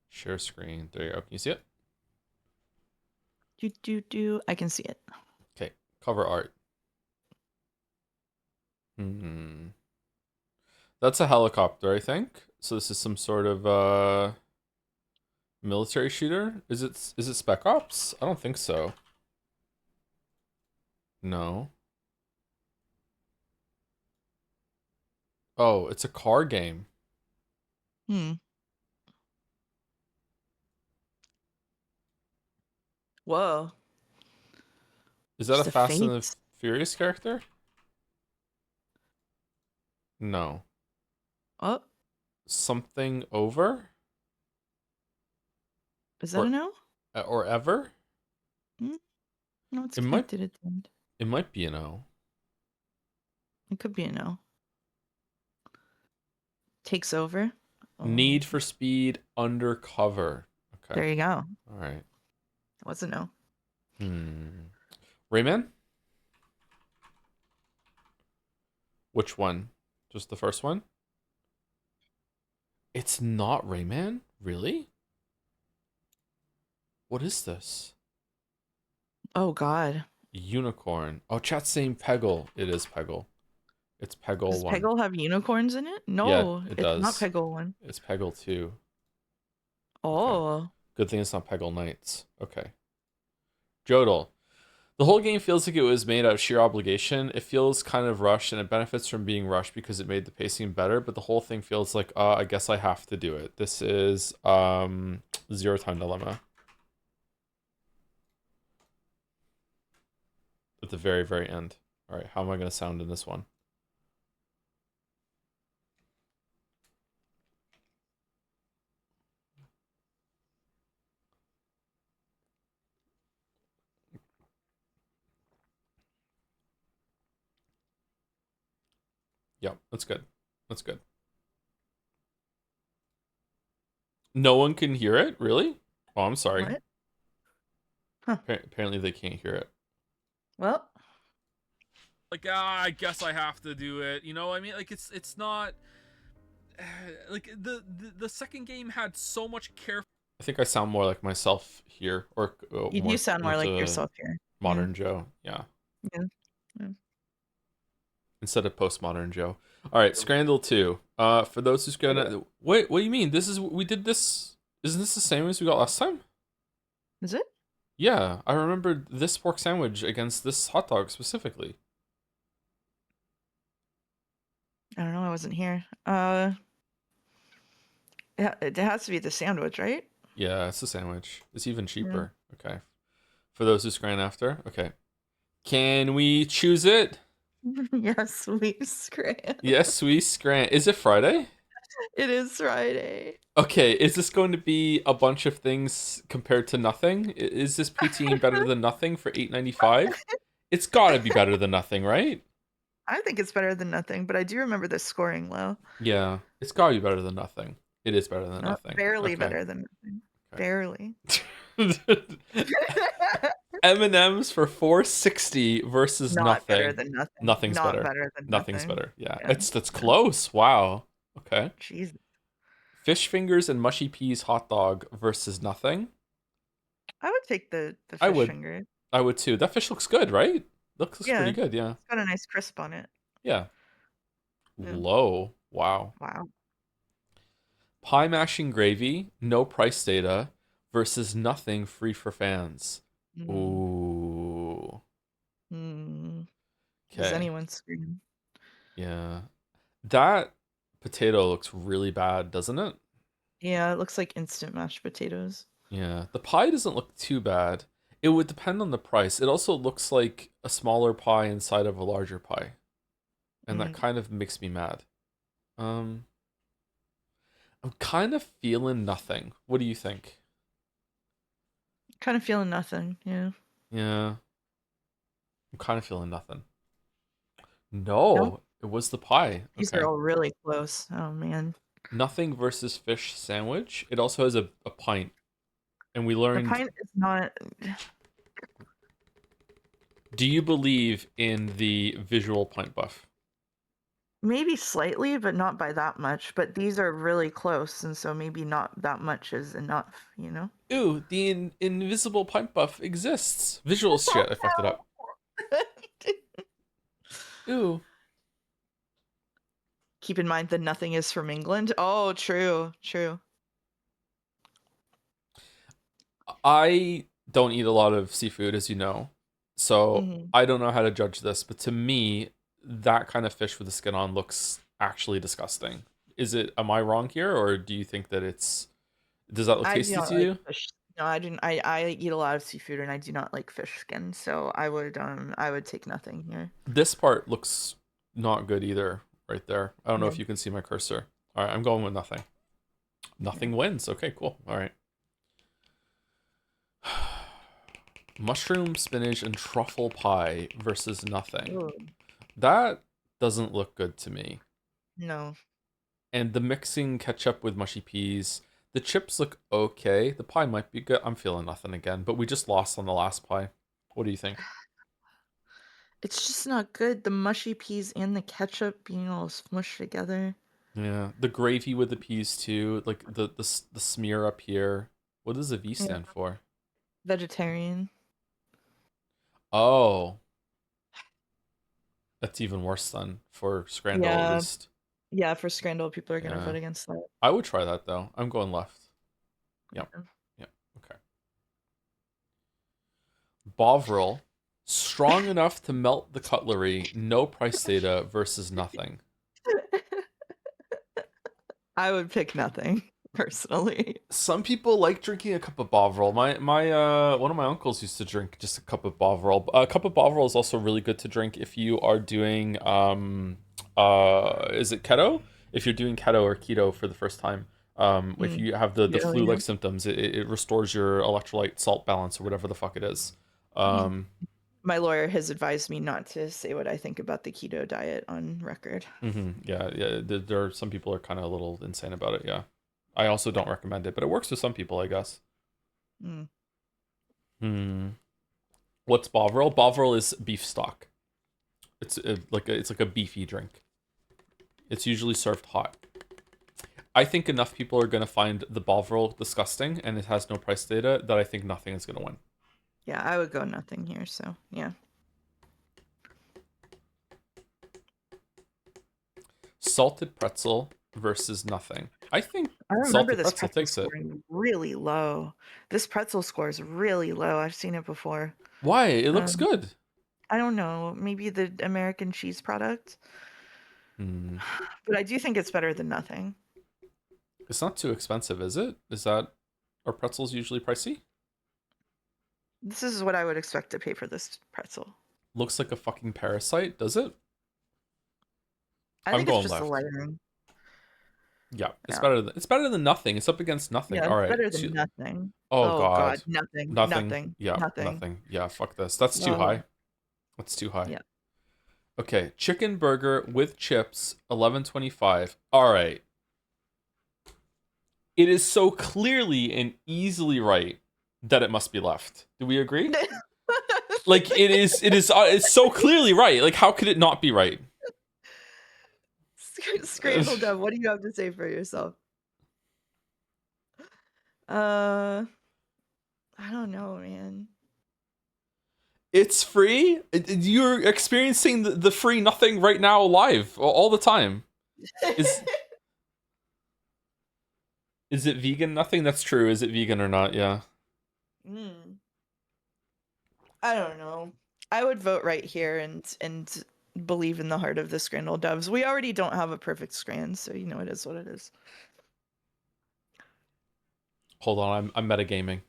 Share screen. There you go. Can you see it? I can see it. Okay. Cover art. That's a helicopter, I think. So this is some sort of military shooter. Is it Spec Ops? I don't think so. No. Oh, it's a car game. Whoa. Is that Just a a Fast and the Fates. Furious character? No. Oh, Something over? is that a no? Or ever? No, it's It might connected at the end. It might be a no. It could be a no. Takes over. Need for Speed Undercover. Okay. There you go. All right. It was a no. Rayman? Which one? Just the first one? It's not Rayman? Really? What is this? Oh God. Unicorn. Oh, chat's saying Peggle. It is Peggle. It's Peggle Does 1. Peggle have unicorns in it? No, Yeah, it it's does. not Peggle 1. It's Peggle 2. Oh. Okay. Good thing it's not Peggle Knights. Okay. Jodel. The whole game feels like it was made out of sheer obligation. It feels kind of rushed, and it benefits from being rushed because it made the pacing better, but the whole thing feels like, I guess I have to do it. This is Zero Time Dilemma. At the very, very end. All right, how am I going to sound in this one? Yep, that's good. That's good. No one can hear it? Really? Oh, I'm sorry. What? Huh. Apparently they can't hear it. Well. Like, I guess I have to do it. You know, I mean, like, it's not... like, the second game had so much care... I think I sound more like myself here. Or You do sound more like yourself here. Modern Joe, yeah. Yeah. Instead of Postmodern Joe. All right, Scrandal 2. For those who's gonna... Wait, what do you mean? We did this... Isn't this the same as we got last time? Is it? Yeah, I remembered this pork sandwich against this hot dog specifically. I don't know, I wasn't here. It has to be the sandwich, right? Yeah, it's a sandwich. It's even cheaper. Yeah. Okay. For those who scran after, okay. Can we choose it? Yes, we scram. Yes, we scram. Is it Friday? It is Friday. Okay, is this going to be a bunch of things compared to nothing? Is this poutine better than nothing for $8.95? It's gotta be better than nothing, right? I think it's better than nothing, but I do remember the scoring low. Yeah, it's gotta be better than nothing. It is better than nothing. Barely Okay. better than nothing. Okay. Barely. M&M's for $4.60 versus Not nothing. better than nothing. Nothing's Not better. better than Nothing's nothing. better. Yeah, Yeah. that's close. Wow. Okay. Jesus. Fish fingers and mushy peas hot dog versus nothing. I would take the I fish would. finger. I would too. That fish looks good, right? Looks Yeah. pretty good. Yeah. It's got a nice crisp on it. Yeah. Yeah. Low. Wow. Wow. Pie mashing gravy, no price data versus nothing free for fans. Ooh. Does anyone scream? Yeah. That potato looks really bad, doesn't it? Yeah, it looks like instant mashed potatoes. Yeah. The pie doesn't look too bad. It would depend on the price. It also looks like a smaller pie inside of a larger pie. And that kind of makes me mad. I'm kind of feeling nothing. What do you think? Kind of feeling nothing, yeah. Yeah. I'm kind of feeling nothing. No, it was the pie. These Okay. are all really close. Oh, man. Nothing versus fish sandwich. It also has a pint. And we learned... The pint is not... Do you believe in the visual pint buff? Maybe slightly, but not by that much. But these are really close, and so maybe not that much is enough, you know? Ooh, the invisible pint buff exists. Visual shit, I fucked it up. Ooh. Keep in mind that nothing is from England. Oh, true. I don't eat a lot of seafood, as you know. So I don't know how to judge this, but to me, that kind of fish with the skin on looks actually disgusting. Am I wrong here, or do you think that does that look tasty to you? Fish. No, I didn't. I eat a lot of seafood, and I do not like fish skin, so I would take nothing here. This part looks not good either, right there. I don't know if you can see my cursor. All right, I'm going with nothing. Nothing wins. Okay, cool. All right. Mushroom, spinach, and truffle pie versus nothing. Ooh. That doesn't look good to me. No. And the mixing ketchup with mushy peas. The chips look okay. The pie might be good. I'm feeling nothing again, but we just lost on the last pie. What do you think? It's just not good. The mushy peas and the ketchup being all smushed together. Yeah, the gravy with the peas too. Like the smear up here. What does the V stand for? Vegetarian. Oh. That's even worse then for Scrandal at least. Yeah, for Scrandal, people are gonna vote against that. I would try that though. I'm going left. Yep. Okay. Bovril, strong enough to melt the cutlery, no price data versus nothing. I would pick nothing, personally. Some people like drinking a cup of Bovril. My one of my uncles used to drink just a cup of Bovril. A cup of Bovril is also really good to drink if you are doing is it keto? If you're doing keto or keto for the first time. If you have the flu-like symptoms, it restores your electrolyte salt balance or whatever the fuck it is. My lawyer has advised me not to say what I think about the keto diet on record. Yeah. There are some people are kind of a little insane about it. Yeah, I also don't recommend it, but it works for some people, I guess. What's Bovril? Bovril is beef stock. It's like a beefy drink. It's usually served hot. I think enough people are gonna find the Bovril disgusting, and it has no price data, that I think nothing is gonna win. Yeah, I would go nothing here, so yeah. Salted pretzel versus nothing. I remember salted this pretzel pretzel takes it. scoring really low. This pretzel score is really low. I've seen it before. Why? It looks good. I don't know. Maybe the American cheese product. But I do think it's better than nothing. It's not too expensive, is it? Are pretzels usually pricey? This is what I would expect to pay for this pretzel. looks like a fucking parasite, does it? I I'm think going it's just left. the lighting. Yeah, it's Yeah. better than nothing. It's up against nothing. Yeah, All it's right. better than nothing. Oh Oh god. god, nothing. Nothing. Nothing. Yeah, Nothing. nothing. Yeah, fuck this. That's too Oh. high. That's too high. Yeah. Okay, chicken burger with chips, 11.25. All right. It is so clearly and easily right that it must be left. Do we agree? Like it's so clearly right. Like how could it not be right? Scrambled up. What do you have to say for yourself? I don't know, man. It's free. You're experiencing the free nothing right now live all the time. Is it vegan nothing? That's true. Is it vegan or not? Yeah. I don't know. I would vote right here and believe in the heart of the scrambled doves. We already don't have a perfect scran, so you know it is what it is. Hold on, I'm metagaming.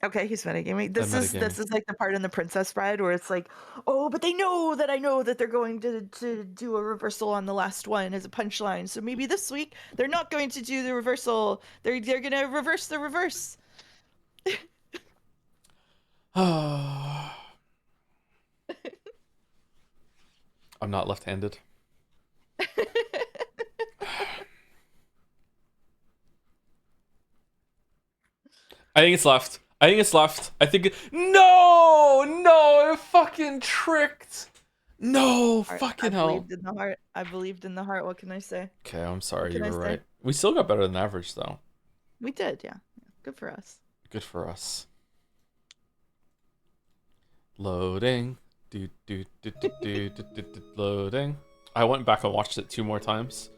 Okay, he's metagaming. This is like the part in The Princess Bride where it's like, oh, but they know that I know that they're going to do a reversal on the last one as a punchline. So maybe this week they're not going to do the reversal. They're gonna reverse the reverse. I'm not left-handed. I think it's left. No, fucking tricked. No, fucking hell. I believed in the heart. I believed in the heart. What can I say? Okay, I'm sorry. You were right. We still got better than average, though. We did, yeah. Good for us. Good for us. Loading. Loading. I went back and watched it 2 more times.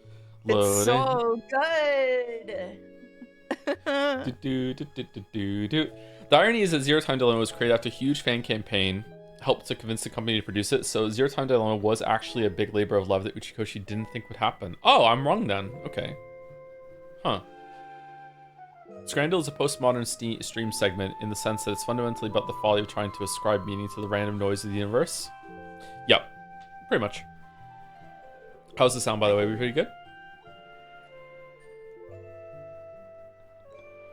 Loading. It's so good. The irony is that Zero Time Dilemma was created after a huge fan campaign helped to convince the company to produce it, so Zero Time Dilemma was actually a big labor of love that Uchikoshi didn't think would happen. Oh, I'm wrong then. Okay. Huh. Scrandal is a postmodern stream segment in the sense that it's fundamentally about the folly of trying to ascribe meaning to the random noise of the universe. Yep. Pretty much. How's the sound, by the way? We pretty good?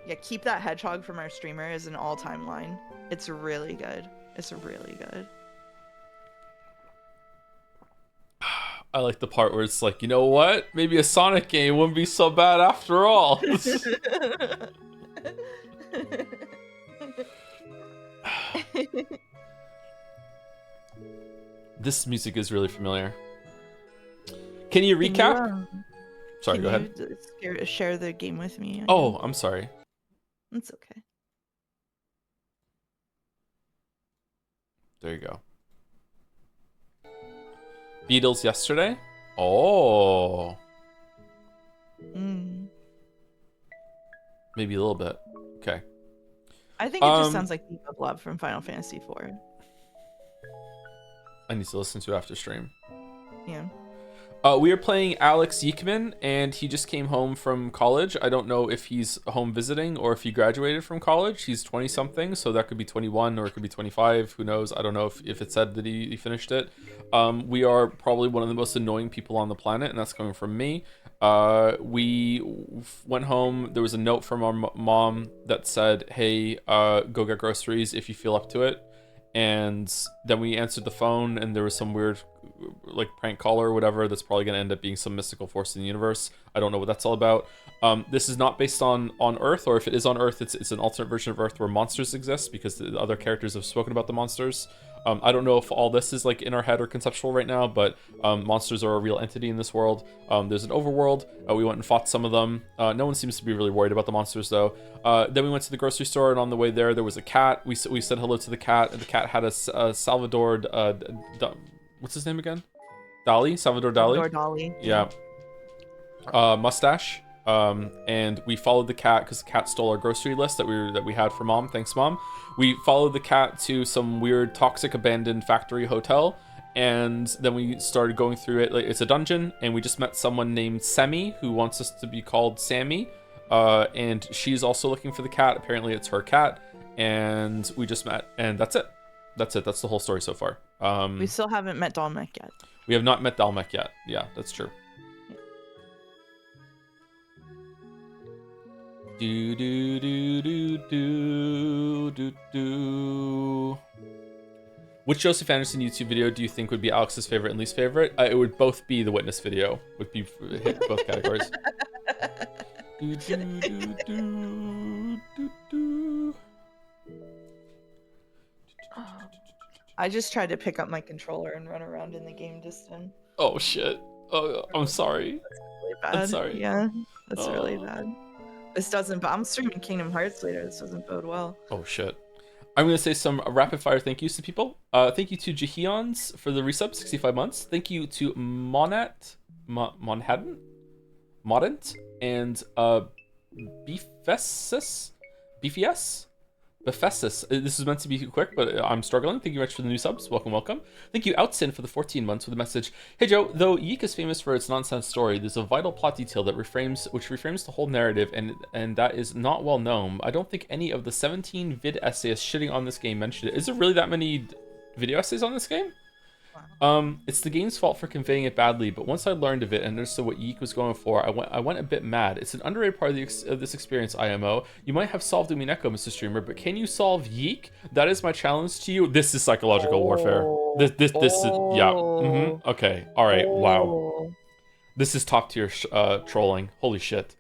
Yeah, keep that hedgehog from our streamer as an all-time line. It's really good. It's really good. I like the part where it's like, you know what? Maybe a Sonic game wouldn't be so bad after all. This music is really familiar. Can you recap? Sorry, go ahead. Share the game with me. Oh, I'm sorry. It's okay. There you go. Beatles yesterday? Oh. Maybe a little bit. Okay. I think it just sounds like Deep of Love from Final Fantasy IV. I need to listen to it after stream. Yeah. We are playing Alex Yiikman, and he just came home from college. I don't know if he's home visiting or if he graduated from college. He's 20-something, so that could be 21 or it could be 25. Who knows? I don't know if it said that he finished it. We are probably one of the most annoying people on the planet, and that's coming from me. We went home. There was a note from our mom that said, hey, go get groceries if you feel up to it. And then we answered the phone, and there was some weird like prank caller or whatever that's probably going to end up being some mystical force in the universe. I don't know what that's all about. This is not based on Earth, or if it is on Earth, it's an alternate version of Earth where monsters exist, because the other characters have spoken about the monsters. I don't know if all this is like in our head or conceptual right now, but monsters are a real entity in this world. There's an overworld. We went and fought some of them. No one seems to be really worried about the monsters though. Then we went to the grocery store, and on the way there was a cat. We said hello to the cat, and the cat had a Salvador what's his name again? Salvador Dali. Salvador Dali. Yeah. Mustache. And we followed the cat because the cat stole our grocery list that we had for Mom. Thanks, Mom. We followed the cat to some weird toxic abandoned factory hotel, and then we started going through it. Like, it's a dungeon, and we just met someone named Semi who wants us to be called Sammy, and she's also looking for the cat. Apparently it's her cat, and we just met, and that's it. That's the whole story so far. We still haven't met Dalmek yet. We have not met Dalmek yet. Yeah, that's true. Do do do do do do do. Which Joseph Anderson YouTube video do you think would be Alex's favorite and least favorite? It would both be the Witness video. Would be hit both categories. Do, do, do, do, do, do. I just tried to pick up my controller and run around in the game distance. Oh shit. Oh, I'm sorry. That's really bad. I'm sorry. Yeah, that's really bad. This doesn't, but I'm streaming Kingdom Hearts later. This doesn't bode well. Oh shit. I'm going to say some rapid fire thank yous to people. Thank you to Jahions for the resub, 65 months. Thank you to Monat, Monhadden, Modent, and Beefesus. Bephesus. This is meant to be quick, but I'm struggling. Thank you very much for the new subs. Welcome, welcome. Thank you, Outsin, for the 14 months with a message. Hey, Joe, though YIIK is famous for its nonsense story, there's a vital plot detail that reframes the whole narrative, and that is not well known. I don't think any of the 17 vid essays shitting on this game mentioned it. Is there really that many video essays on this game? It's the game's fault for conveying it badly, but once I learned of it and understood what YIIK was going for, I went a bit mad. It's an underrated part of this experience, IMO. You might have solved Umineko, Mr. Streamer, but can you solve YIIK? That is my challenge to you. This is psychological warfare. This is, yeah. Okay, alright, wow. This is top tier trolling. Holy shit.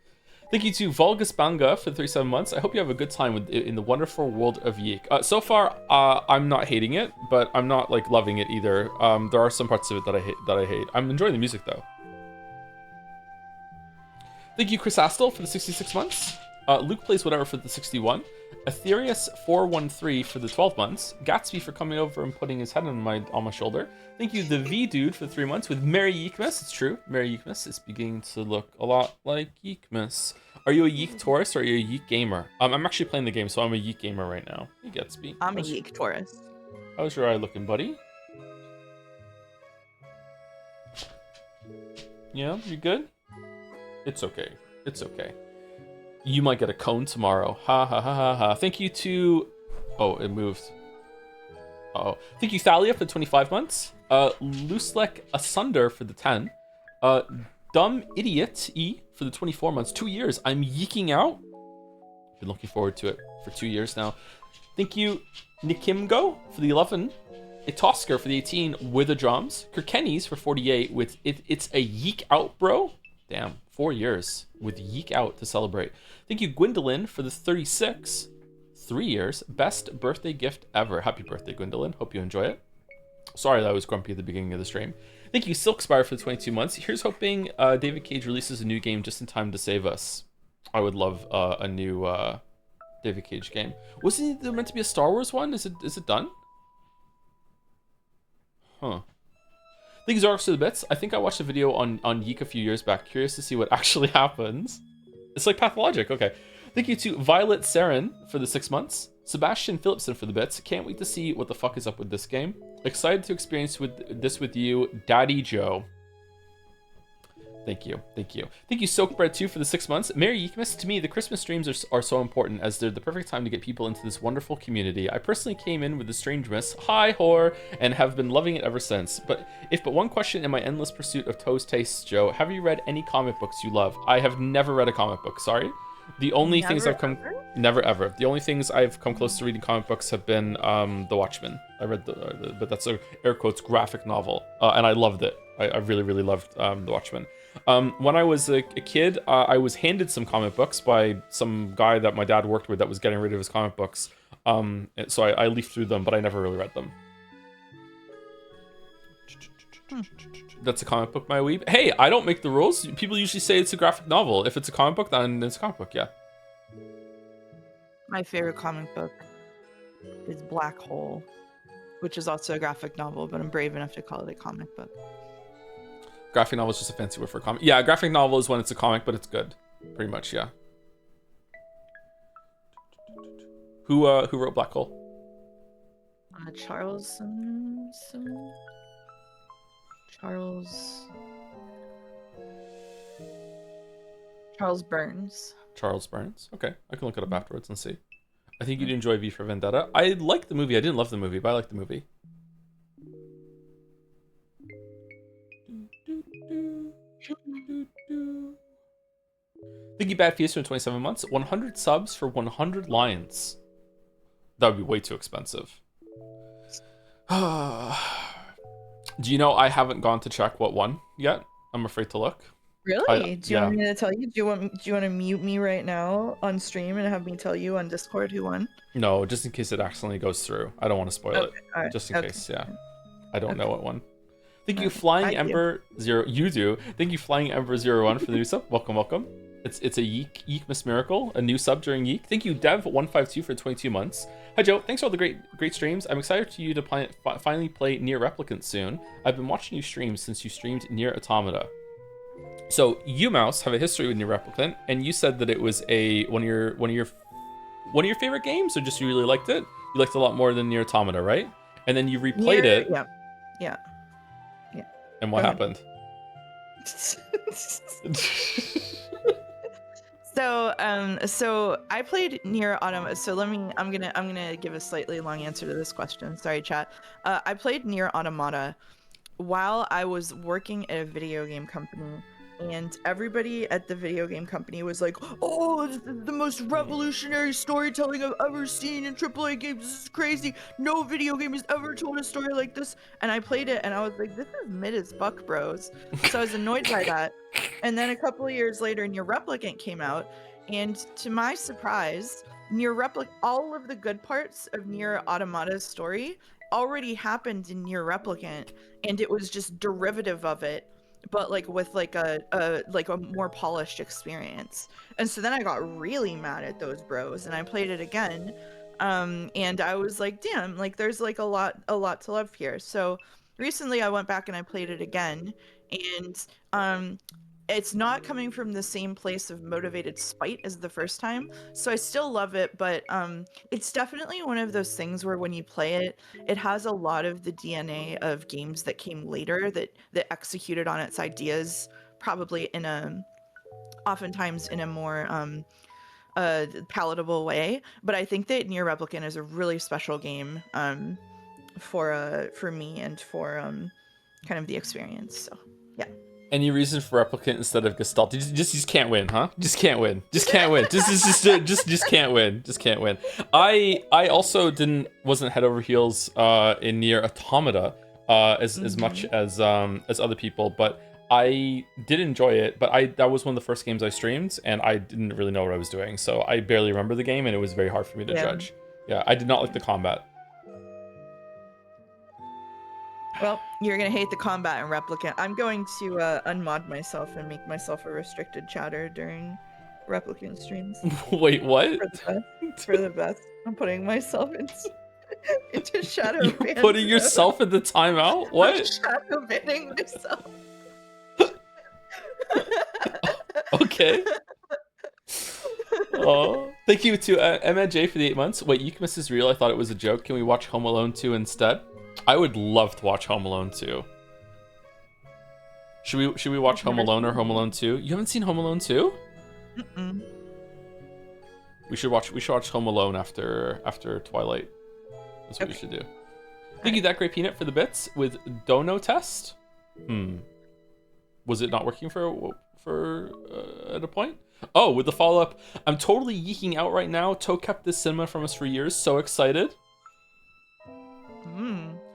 Thank you to Vulgus Banga for 37 months. I hope you have a good time in the wonderful world of YIIK. So far, I'm not hating it, but I'm not like loving it either. There are some parts of it that I hate. I'm enjoying the music though. Thank you, Chris Astle, for the 66 months. Luke Plays Whatever for the 61. Ethereus413 for the 12 months. Gatsby for coming over and putting his head on my shoulder. Thank you, the V Dude, for 3 months with Merry Yiikmas. It's true, Merry Yiikmas is beginning to look a lot like Yiikmas. Are you a YIIK tourist or are you a YIIK gamer? I'm actually playing the game, so I'm a YIIK gamer right now. Hey, Gatsby. I'm a YIIK tourist. How's your eye looking, buddy? Yeah, you good? It's okay. It's okay. You might get a cone tomorrow. Ha ha ha ha ha. Thank you to... Oh, it moved. Uh-oh. Thank you, Thalia, for 25 months. Looselek Asunder for the 10. Dumb Idiot E for the 24 months. 2 years. I'm yeeking out. Been looking forward to it for 2 years now. Thank you, Nikimgo, for the 11. Itosker for the 18 with the drums. Kirkenis for 48 with It's a Yeek Out, bro. Damn, 4 years with Yeek Out to celebrate. Thank you, Gwendolyn, for the 36. 3 years. Best birthday gift ever. Happy birthday, Gwendolyn. Hope you enjoy it. Sorry that I was grumpy at the beginning of the stream. Thank you, Silkspire, for the 22 months. Here's hoping David Cage releases a new game just in time to save us. I would love a new David Cage game. Wasn't there meant to be a Star Wars one? Is it done? Huh. Thank you, Zorks, for the bits. I think I watched a video on YIIK a few years back. Curious to see what actually happens. It's like Pathologic. Okay. Thank you to Violet Saren for the 6 months. Sebastian Phillipson for the bits. Can't wait to see what the fuck is up with this game. Excited to experience this with you, Daddy Joe. Thank you. Thank you. Thank you, Soakbread, too, for the 6 months. Merry Yiikmas. To me, the Christmas streams are so important as they're the perfect time to get people into this wonderful community. I personally came in with the Strangemas, hi, whore, and have been loving it ever since. But one question in my endless pursuit of Toe's tastes, Joe, have you read any comic books you love? I have never read a comic book, sorry. The only things I've come... Never, ever. The only things I've come close to reading comic books have been The Watchmen. I read but that's a, air quotes, graphic novel. And I loved it. I really, really loved The Watchmen. When I was a kid, I was handed some comic books by some guy that my dad worked with that was getting rid of his comic books. So I leafed through them, but I never really read them. That's a comic book, my weeb. Hey, I don't make the rules. People usually say it's a graphic novel. If it's a comic book, then it's a comic book, yeah. My favorite comic book is Black Hole, which is also a graphic novel, but I'm brave enough to call it a comic book. Graphic novel is just a fancy word for comic. Yeah, graphic novel is when it's a comic, but it's good. Pretty much, yeah. Who wrote Black Hole? Charles Burns. Charles Burns. Okay, I can look it up afterwards and see. I think you'd enjoy V for Vendetta. I liked the movie. I didn't love the movie, but I liked the movie. Thank you, Bad Fuse, for 27 months. 100 subs for 100 lions. That would be way too expensive. Do you know I haven't gone to check what won yet? I'm afraid to look. Really? Do you want me to tell you? Do you want to mute me right now on stream and have me tell you on Discord who won? No, just in case it accidentally goes through. I don't want to spoil it. Right, just in case, yeah. I don't know what one. Thank you, Flying Ember Zero. You do. Thank you, Flying Ember 01 for the new sub. Welcome, welcome. It's a Yiikmas miracle, a new sub during YIIK. Thank you, Dev152 for 22 months. Hi Joe, thanks for all the great streams. I'm excited for you to finally play Nier Replicant soon. I've been watching you stream since you streamed Nier Automata. So Yiikmas have a history with Nier Replicant, and you said that it was one of your favorite games, or just you really liked it. You liked it a lot more than Nier Automata, right? And then you replayed it. Yeah. And what happened? So I played Nier Automata. So I'm gonna give a slightly long answer to this question. Sorry, chat. I played Nier Automata while I was working at a video game company, and everybody at the video game company was like, "Oh, this is the most revolutionary storytelling I've ever seen in AAA games. This is crazy. No video game has ever told a story like this." And I played it, and I was like, "This is mid as fuck, bros." So I was annoyed by that. And then a couple of years later, Nier Replicant came out, and to my surprise, all of the good parts of Nier Automata's story already happened in Nier Replicant, and it was just derivative of it, but like with like a more polished experience. And so then I got really mad at those bros, and I played it again, and I was like, damn, like there's like a lot to love here. So recently I went back and I played it again, and it's not coming from the same place of motivated spite as the first time, so I still love it, but it's definitely one of those things where when you play it, it has a lot of the DNA of games that came later that executed on its ideas, probably oftentimes in a more palatable way. But I think that Nier Replicant is a really special game for me and for kind of the experience. So yeah. Any reason for Replicant instead of Gestalt? You just can't win, huh? Just can't win. Just can't win. Just can't win. Just can't win. I also wasn't head over heels in Nier Automata as much as other people, but I did enjoy it. But that was one of the first games I streamed, and I didn't really know what I was doing, so I barely remember the game, and it was very hard for me to judge. Yeah, I did not like the combat. Well, you're gonna hate the combat in Replicant. I'm going to unmod myself and make myself a restricted chatter during Replicant streams. Wait, what? For the best. I'm putting myself into shadow ban. Putting yourself in the timeout? What? I'm shadow banning myself. Okay. Oh, thank you to MJ for the 8 months. Wait, Yiikmas is real. I thought it was a joke. Can we watch Home Alone 2 instead? I would love to watch Home Alone 2. Should we watch Home Alone or Home Alone 2? You haven't seen Home Alone 2? Mm-mm. We should watch Home Alone after Twilight. That's what we should do. Thank you, That Great Peanut, for the bits with Dono Test. Was it not working for at a point? Oh, with the follow-up, I'm totally yeeking out right now. Toe kept this cinema from us for years. So excited.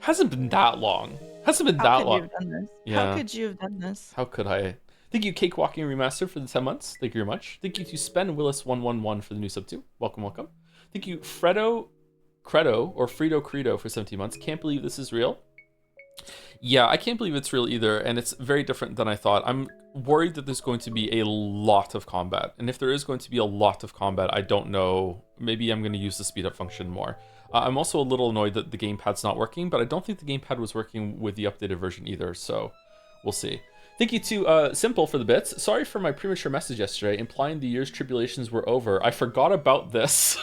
Hasn't been that long. Hasn't been that long. How could you have done this? How could I? Thank you, Cakewalking Remastered, for the 10 months. Thank you very much. Thank you to Spen Willis111 for the new sub 2. Welcome, welcome. Thank you, Fredo Credo for 17 months. Can't believe this is real. Yeah, I can't believe it's real either, and it's very different than I thought. I'm worried that there's going to be a lot of combat, and if there is going to be a lot of combat, I don't know. Maybe I'm going to use the speed up function more. I'm also a little annoyed that the gamepad's not working, but I don't think the gamepad was working with the updated version either, so we'll see. Thank you to Simple for the bits. Sorry for my premature message yesterday, implying the year's tribulations were over. I forgot about this.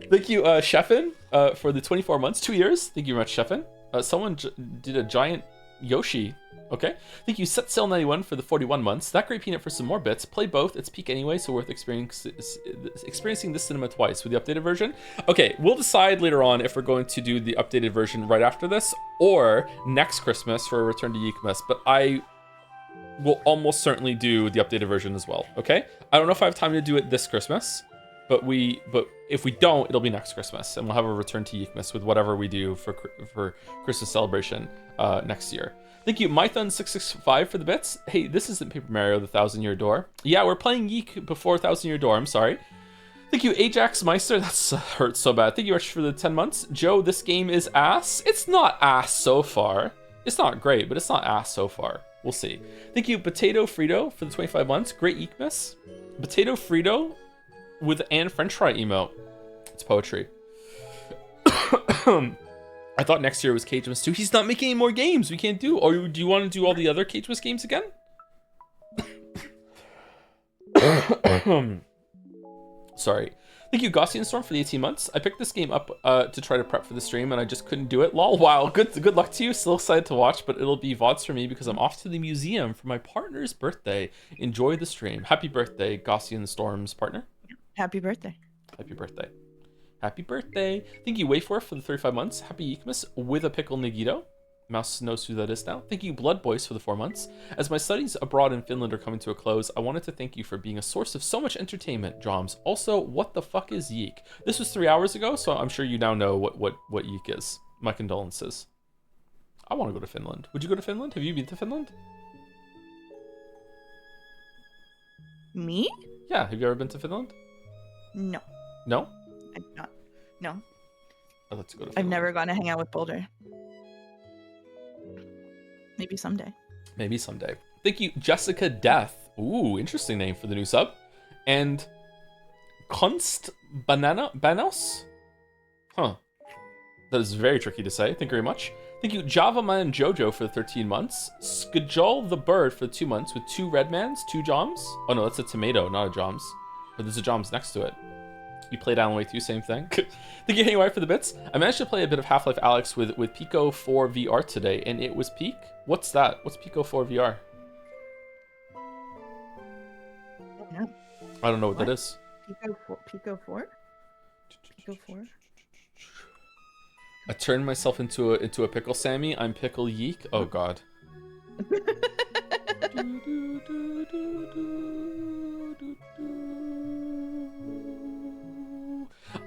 Thank you, Sheffin, for the 24 months, 2 years. Thank you very much, Sheffin. Someone did a giant Yoshi. Okay. Thank you, SetSail91 for the 41 months. That Great Peanut for some more bits. Play both. It's peak anyway, so worth experiencing this cinema twice with the updated version. Okay, we'll decide later on if we're going to do the updated version right after this or next Christmas for a return to Yiikmas, but I will almost certainly do the updated version as well, okay? I don't know if I have time to do it this Christmas, but if we don't, it'll be next Christmas, and we'll have a return to Yiikmas with whatever we do for Christmas celebration next year. Thank you, Mython665 for the bits. Hey, this isn't Paper Mario, the 1,000-Year Door. Yeah, we're playing YIIK before 1,000-Year Door, I'm sorry. Thank you, Ajax Meister. That's hurts so bad. Thank you, Arch, for the 10 months. Joe, this game is ass. It's not ass so far. It's not great, but it's not ass so far. We'll see. Thank you, Potato Frito, for the 25 months. Great Yiikmas. Potato Frito with an French fry emote. It's poetry. I thought next year was Cagemas 2. He's not making any more games. We can't do. Or do you want to do all the other Cagemas games again? Sorry. Thank you, Gaussian Storm, for the 18 months. I picked this game up to try to prep for the stream, and I just couldn't do it. Lol, wow. Good luck to you. Still excited to watch, but it'll be VODs for me because I'm off to the museum for my partner's birthday. Enjoy the stream. Happy birthday, Gaussian Storm's partner. Happy birthday. Happy birthday. Happy birthday. Thank you, Wayfor, for the 35 months. Happy Yiikmas with a pickle Nagito. Mouse knows who that is now. Thank you, Blood Boys, for the 4 months. As my studies abroad in Finland are coming to a close, I wanted to thank you for being a source of so much entertainment, Joms. Also, what the fuck is YIIK? This was 3 hours ago, so I'm sure you now know what YIIK is. My condolences. I want to go to Finland. Would you go to Finland? Have you been to Finland? Me? Yeah, have you ever been to Finland? No. No? I'm not. No. I'd like to go to Finland. I've never gone to hang out with Boulder. Maybe someday. Maybe someday. Thank you, Jessica Death. Ooh, interesting name for the new sub. And Kunst Banos? Huh. That is very tricky to say. Thank you very much. Thank you, Java Man Jojo, for the 13 months. Skajol the Bird for the 2 months with 2 red mans, 2 Joms. Oh no, that's a tomato, not a Joms. But there's a Joms next to it. You played Alan Wake 2, same thing. Thank you, Hanging for the bits. I managed to play a bit of Half-Life Alyx with Pico 4 VR today, and it was peak. What's that? What's Pico 4 VR? No. I don't know what that is. Pico 4? Pico 4? Pico 4? I turned myself into a pickle Sammy. I'm Pickle YIIK. Oh god.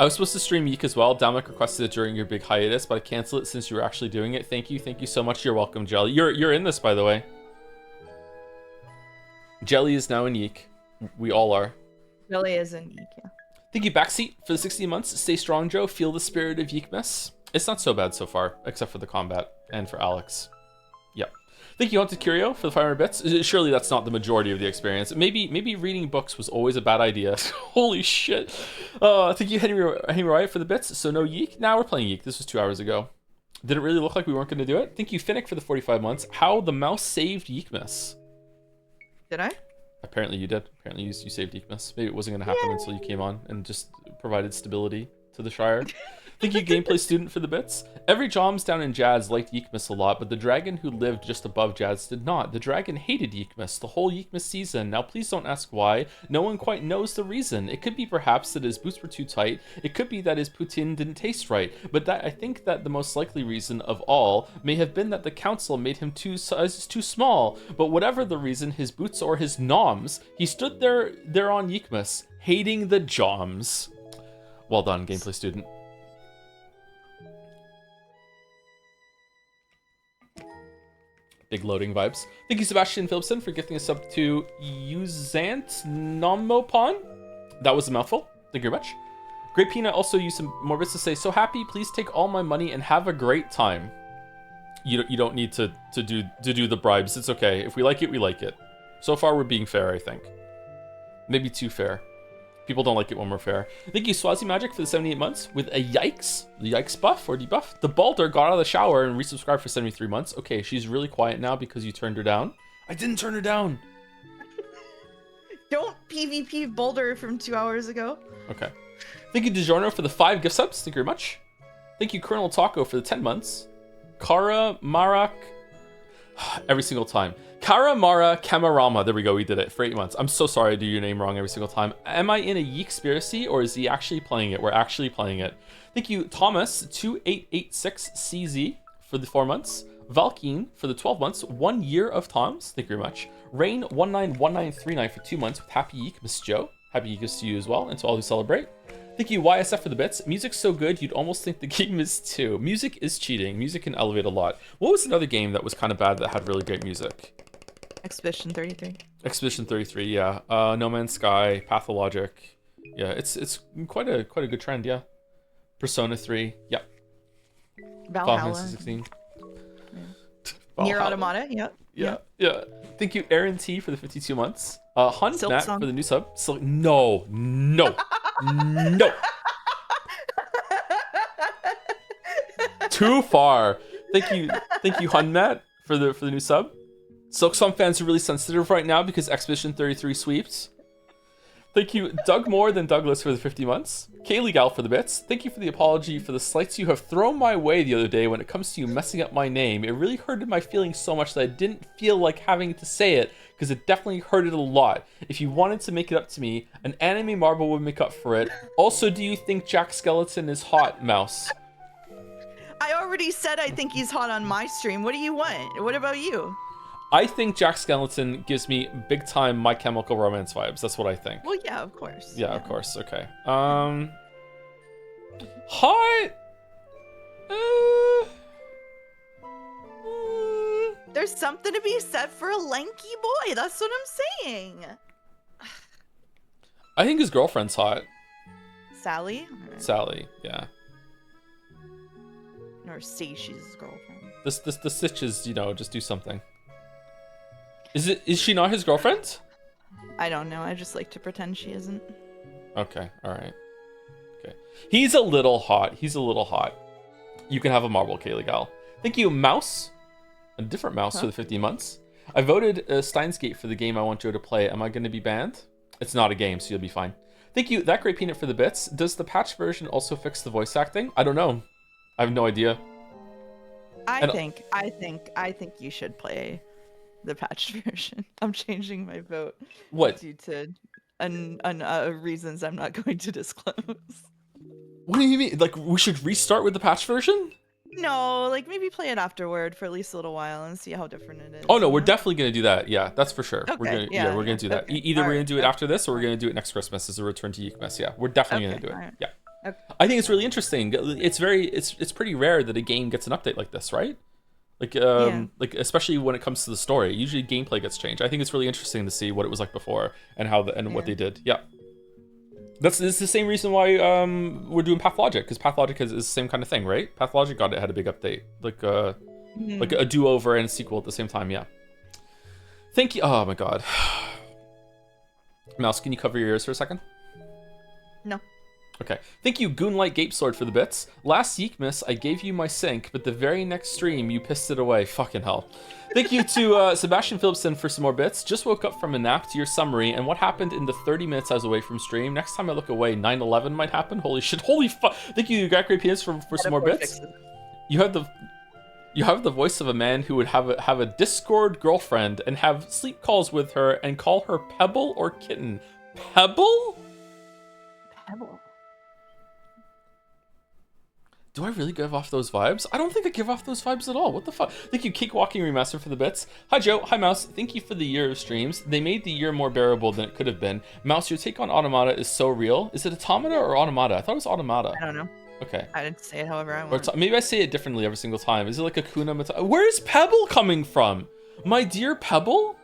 I was supposed to stream YIIK as well. Dominic requested it during your big hiatus, but I canceled it since you were actually doing it. Thank you so much. You're welcome, Jelly. You're in this, by the way. Jelly is now in YIIK. We all are. Jelly is in YIIK, yeah. Thank you, Backseat, for the 16 months. Stay strong, Joe. Feel the spirit of Yiikmas. It's not so bad so far, except for the combat and for Alex. Yep. Thank you, Haunted Curio, for the 500 bits. Surely that's not the majority of the experience. Maybe reading books was always a bad idea. Holy shit. Thank you, Henry Wright, for the bits. So no YIIK? Now we're playing YIIK. This was 2 hours ago. Did it really look like we weren't going to do it? Thank you, Finnick, for the 45 months. How the mouse saved Yiikmas. Did I? Apparently you did. Apparently you saved Yiikmas. Maybe it wasn't going to happen until you came on and just provided stability to the Shire. Thank you, Gameplay Student, for the bits. Every Joms down in Jads liked Yiikmas a lot, but the dragon who lived just above Jads did not. The dragon hated Yiikmas the whole Yiikmas season. Now please don't ask why. No one quite knows the reason. It could be perhaps that his boots were too tight. It could be that his poutine didn't taste right. But I think that the most likely reason of all may have been that the council made him too small. But whatever the reason, his boots or his noms, he stood there on Yiikmas, hating the Joms. Well done, Gameplay Student. Big loading vibes. Thank you, Sebastian Philipson, for gifting a sub to Uzant Nomopon. That was a mouthful. Thank you very much. Great Peanut also used some more bits to say, so happy, please take all my money and have a great time. You don't need to do the bribes. It's okay. If we like it, we like it. So far, we're being fair, I think. Maybe too fair. People don't like it when we're fair. Thank you, Swazi Magic, for the 78 months with a yikes. The yikes buff or debuff. The Balder got out of the shower and resubscribed for 73 months. Okay, she's really quiet now because you turned her down. I didn't turn her down. Don't PvP Boulder from 2 hours ago. Okay. Thank you, DiGiorno, for the 5 gift subs. Thank you very much. Thank you, Colonel Taco, for the 10 months. Kara Marak Every single time. Karamara Kamarama. There we go. We did it for 8 months. I'm so sorry I do your name wrong every single time. Am I in a YIIK conspiracy or is he actually playing it? We're actually playing it. Thank you, Thomas2886CZ for the 4 months. Valkeen for the 12 months. 1 year of Toms. Thank you very much. Rain191939 for 2 months with Happy Yiikmas Joe. Happy Yiikmas to you as well and to all who celebrate. Thank you, YSF, for the bits. Music's so good, you'd almost think the game is too. Music is cheating. Music can elevate a lot. What was another game that was kind of bad that had really great music? Expedition 33. Expedition 33, yeah. No Man's Sky, Pathologic. Yeah, it's quite a good trend, yeah. Persona 3, yeah. Valhalla. Final Fantasy 16. Yeah. Nier Automata, yeah. Thank you, Aaron T, for the 52 months. Hunt Matt for the new sub. No. Too far. Thank you, Hun Matt, for the new sub. Silk Song fans are really sensitive right now because Expedition 33 sweeps. Thank you, Doug More than Douglas, for the 50 months. Kaylee Gal for the bits. Thank you for the apology for the slights you have thrown my way the other day when it comes to you messing up my name. It really hurted my feelings so much that I didn't feel like having to say it because it definitely hurted a lot. If you wanted to make it up to me, an anime marble would make up for it. Also, do you think Jack Skeleton is hot, Mouse? I already said I think he's hot on my stream. What do you want? What about you? I think Jack Skeleton gives me big time My Chemical Romance vibes. That's what I think. Well, yeah, of course. Yeah, of course. Okay. Hot. There's something to be said for a lanky boy. That's what I'm saying. I think his girlfriend's hot. Sally? Sally, yeah. Or say she's his girlfriend. The stitches, just do something. Is she not his girlfriend? I don't know. I just like to pretend she isn't. Okay, alright. Okay. He's a little hot. You can have a marble, Kaylee Gal. Thank you, Mouse. A different Mouse for the 50 months. I voted Steins Gate for the game I want Joe to play. Am I going to be banned? It's not a game, so you'll be fine. Thank you, That Great Peanut, for the bits. Does the patch version also fix the voice acting? I don't know. I have no idea. I think you should play the patched version. I'm changing my vote. What? Due to reasons I'm not going to disclose. What do you mean? Like, we should restart with the patch version? No, like maybe play it afterward for at least a little while and see how different it is. Oh no, we're definitely gonna do that. Yeah, that's for sure. Okay, We're gonna do that. Okay. Either we're gonna do it after this, or we're gonna do it next Christmas as a return to Yiikmas. Yeah, we're definitely gonna do it. Right. Yeah. Okay. I think it's really interesting. It's pretty rare that a game gets an update like this, right? Like especially when it comes to the story. Usually gameplay gets changed. I think it's really interesting to see what it was like before and what they did. Yeah. It's the same reason why we're doing Pathologic, because Pathologic is the same kind of thing, right? Pathologic had a big update, like a do-over and a sequel at the same time. Yeah. Thank you. Oh my god. Mouse, can you cover your ears for a second? No. Okay. Thank you, Goonlight Gape Sword, for the bits. Last Yiikmas, I gave you my sync, but the very next stream, you pissed it away. Fucking hell. Thank you to Sebastian Phillipson for some more bits. Just woke up from a nap to your summary, and what happened in the 30 minutes I was away from stream. Next time I look away, 9/11 might happen. Holy shit. Holy fuck. Thank you, Great Penis, for some more bits. You have the voice of a man who would have a Discord girlfriend and have sleep calls with her and call her Pebble or Kitten. Pebble? Pebble. Do I really give off those vibes? I don't think I give off those vibes at all. What the fuck? Thank you, Cake Walking Remaster, for the bits. Hi, Joe. Hi, Mouse. Thank you for the year of streams. They made the year more bearable than it could have been. Mouse, your take on Automata is so real. Is it Automata or Automata? I thought it was Automata. I don't know. Okay. I didn't say it however I want. Maybe I say it differently every single time. Is it like Akuna Matata? Where is Pebble coming from? My dear Pebble?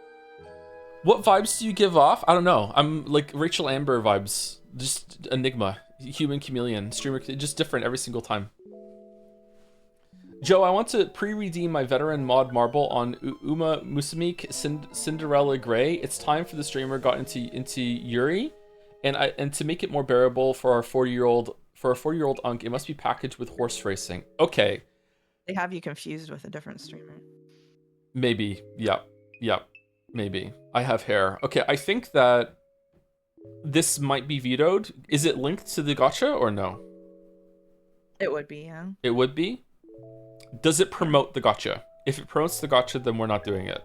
What vibes do you give off? I don't know. I'm like Rachel Amber vibes. Just Enigma. Human Chameleon. Streamer. Just different every single time. Joe, I want to pre-redeem my veteran mod marble on Uma Musamik Cinderella Grey. It's time for the streamer got into Yuri, and to make it more bearable for our 4-year-old Unk, it must be packaged with horse racing. Okay. They have you confused with a different streamer. Maybe. Yep. Maybe. I have hair. Okay, I think that this might be vetoed. Is it linked to the gacha or no? It would be, yeah. It would be? Does it promote the gacha? If it promotes the gacha, then we're not doing it.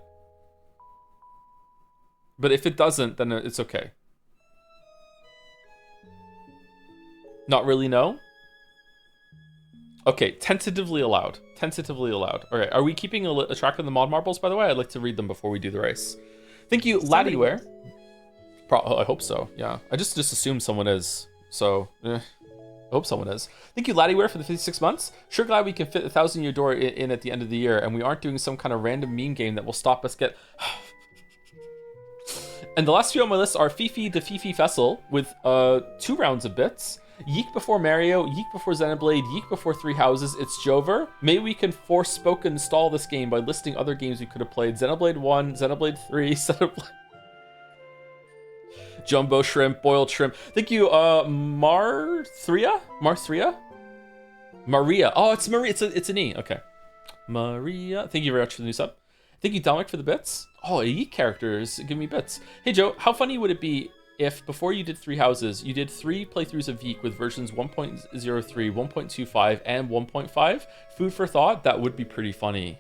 But if it doesn't, then it's okay. Not really, no? Okay, tentatively allowed. Tentatively allowed. All right, are we keeping a track of the mod marbles, by the way? I'd like to read them before we do the race. Thank you, Laddieware. I hope so, yeah. I just assumed someone is, so I hope someone is. Thank you, Laddieware, for the 56 months. Sure glad we can fit 1,000-year door in at the end of the year, and we aren't doing some kind of random meme game that will stop us get... And the last few on my list are Fifi to Fifi Fessel with 2 rounds of bits. YIIK before Mario, YIIK before Xenoblade, YIIK before Three Houses, it's Jover. Maybe we can Forspoken install this game by listing other games we could have played. Xenoblade 1, Xenoblade 3, Xenoblade... Jumbo Shrimp, Boiled Shrimp. Thank you, Marthria? Maria. Oh, it's Maria. It's an E. Okay. Maria. Thank you very much for the new sub. Thank you, Dominic, for the bits. Oh, YIIK characters give me bits. Hey, Joe, how funny would it be if before you did Three Houses, you did 3 playthroughs of YIIK with versions 1.03, 1.25, and 1.5? Food for thought? That would be pretty funny.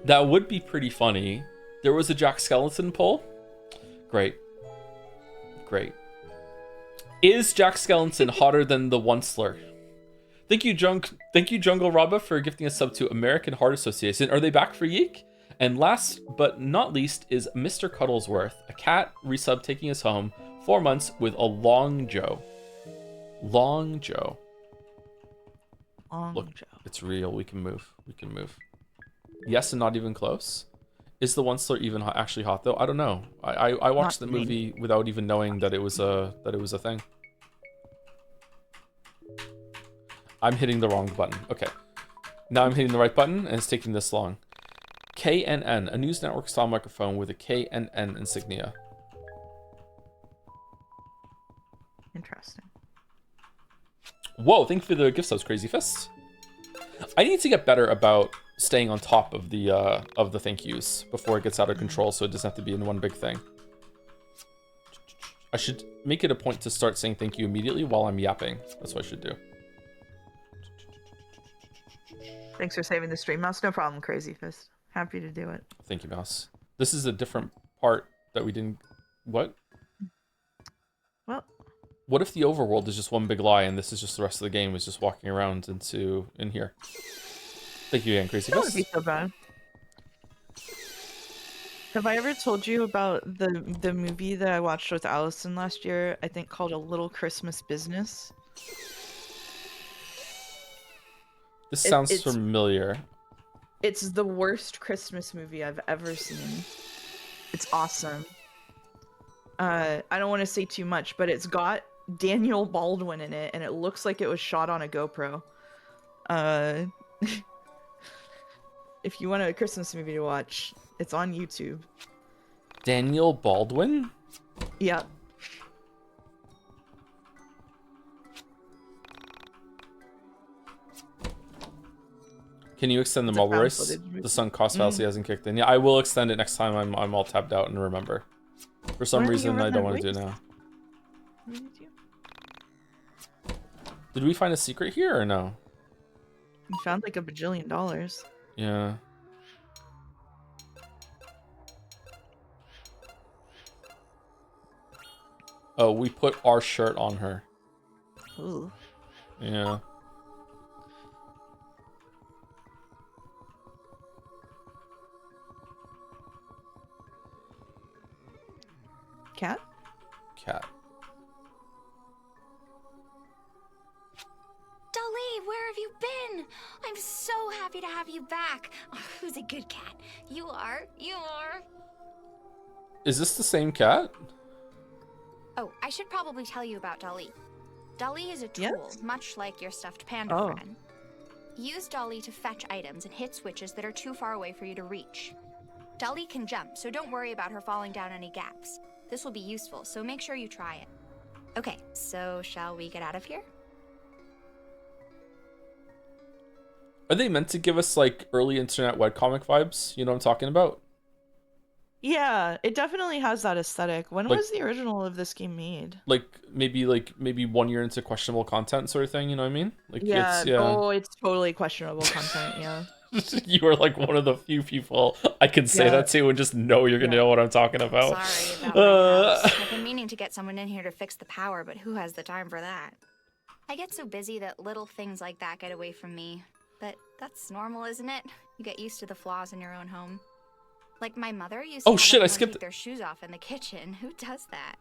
That would be pretty funny. There was a Jack Skellington poll. Great. Great. Is Jack Skellington hotter than the Onceler? Thank you, Jungle Robba, for gifting a sub to American Heart Association. Are they back for YIIK? And last but not least is Mr. Cuddlesworth, a cat resub taking us home 4 months with a Long Joe. Long Joe. Look, Joe. It's real. We can move. We can move. Yes, and not even close. Is the Onceler even actually hot though? I don't know. I watched the movie without even knowing that it was a thing. I'm hitting the wrong button. Okay. Now I'm hitting the right button and it's taking this long. KNN, a news network style microphone with a KNN insignia. Interesting. Whoa, thank you for the gift subs, Crazy Fists. I need to get better about staying on top of the thank yous before it gets out of control, so it doesn't have to be in one big thing. I should make it a point to start saying thank you immediately while I'm yapping. That's what I should do. Thanks for saving the stream, Mouse. No problem, Crazy Fist. Happy to do it. Thank you, Mouse. This is a different part that we didn't... What? Well... What if the overworld is just one big lie and this is just the rest of the game is just walking around in here? Thank you again, Crazy Fist. That would be so bad. Have I ever told you about the movie that I watched with Allison last year? I think called A Little Christmas Business. This sounds familiar. It's the worst Christmas movie I've ever seen. It's awesome. I don't want to say too much, but it's got Daniel Baldwin in it, and it looks like it was shot on a GoPro. If you want a Christmas movie to watch, it's on YouTube. Daniel Baldwin? Yep. Can you extend the mobile race? The sunk cost fallacy hasn't kicked in. Yeah, I will extend it next time I'm all tabbed out and remember. For some reason, I don't want to do it now. Did we find a secret here or no? We found like $1 bajillion. Yeah. Oh, we put our shirt on her. Ooh. Yeah. Cat? Cat. Dolly, where have you been? I'm so happy to have you back. Oh, who's a good cat? You are. You are. Is this the same cat? Oh, I should probably tell you about Dolly. Dolly is a tool, much like your stuffed panda friend. Use Dolly to fetch items and hit switches that are too far away for you to reach. Dolly can jump, so don't worry about her falling down any gaps. This will be useful, so make sure you try it. Okay, so shall we get out of here? Are they meant to give us like early internet webcomic vibes? You know what I'm talking about? Yeah, it definitely has that aesthetic. When was the original of this game made? Like maybe 1 year into questionable content sort of thing, you know what I mean? Like Yeah, it's oh, it's totally questionable content, yeah. You are like one of the few people I can say that to and just know you're gonna know what I'm talking about. Sorry about my house. I've been meaning to get someone in here to fix the power, but who has the time for that? I get so busy that little things like that get away from me. But that's normal, isn't it? You get used to the flaws in your own home. Like my mother used to have everyone take their shoes off in the kitchen. Who does that?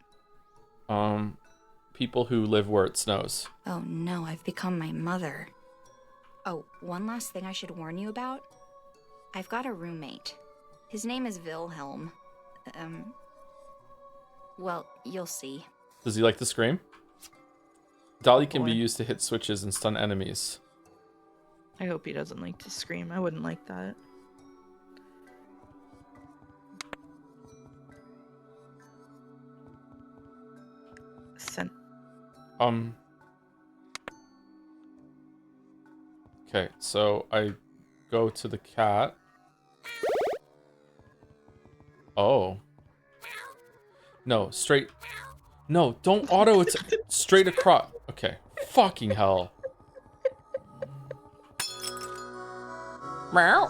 People who live where it snows. Oh no, I've become my mother. Oh, one last thing I should warn you about. I've got a roommate. His name is Wilhelm. Well, you'll see. Does he like to scream? Dolly can be used to hit switches and stun enemies. I hope he doesn't like to scream. I wouldn't like that. Okay, so I go to the cat. Oh. No, straight. No, don't auto. It's straight across. Okay. Fucking hell. Meow.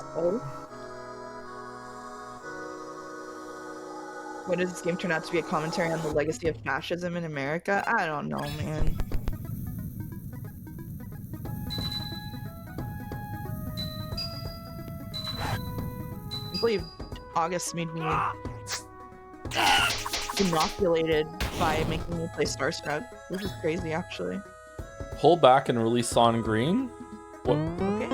When does this game turn out to be a commentary on the legacy of fascism in America? I don't know, man. I believe August made me inoculated by making me play Starstruck. This is crazy, actually. Pull back and release on green? What? Okay.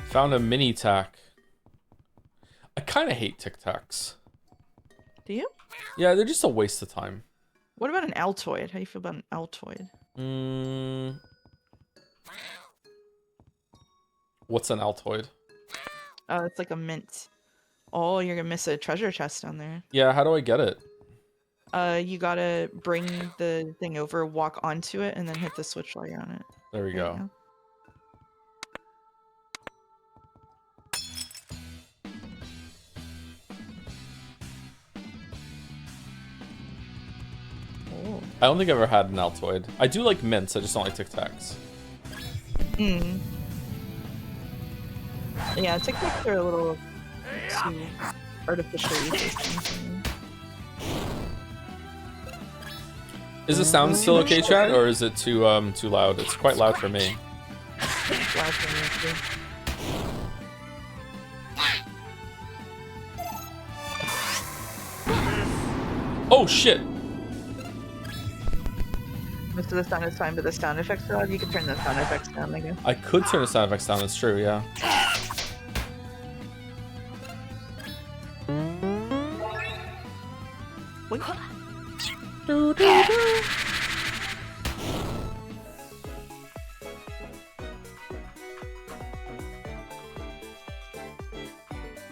Found a mini tack. I kind of hate Tic Tacs. Do you? Yeah, they're just a waste of time. What about an Altoid? How do you feel about an Altoid? What's an Altoid? It's like a mint. Oh, you're gonna miss a treasure chest down there. Yeah, how do I get it? You gotta bring the thing over, walk onto it, and then hit the switch while you're on it. There we go. I don't think I've ever had an Altoid. I do like mints, I just don't like Tic Tacs. Yeah, Tic Tacs are a little too artificially tasting. Is the sound still okay, chat, or is it too loud? It's quite loud for me. It's loud for me too. Oh shit! Most of the sound is fine, but the sound effects are loud. You can turn the sound effects down, I guess. I could turn the sound effects down, that's true, yeah.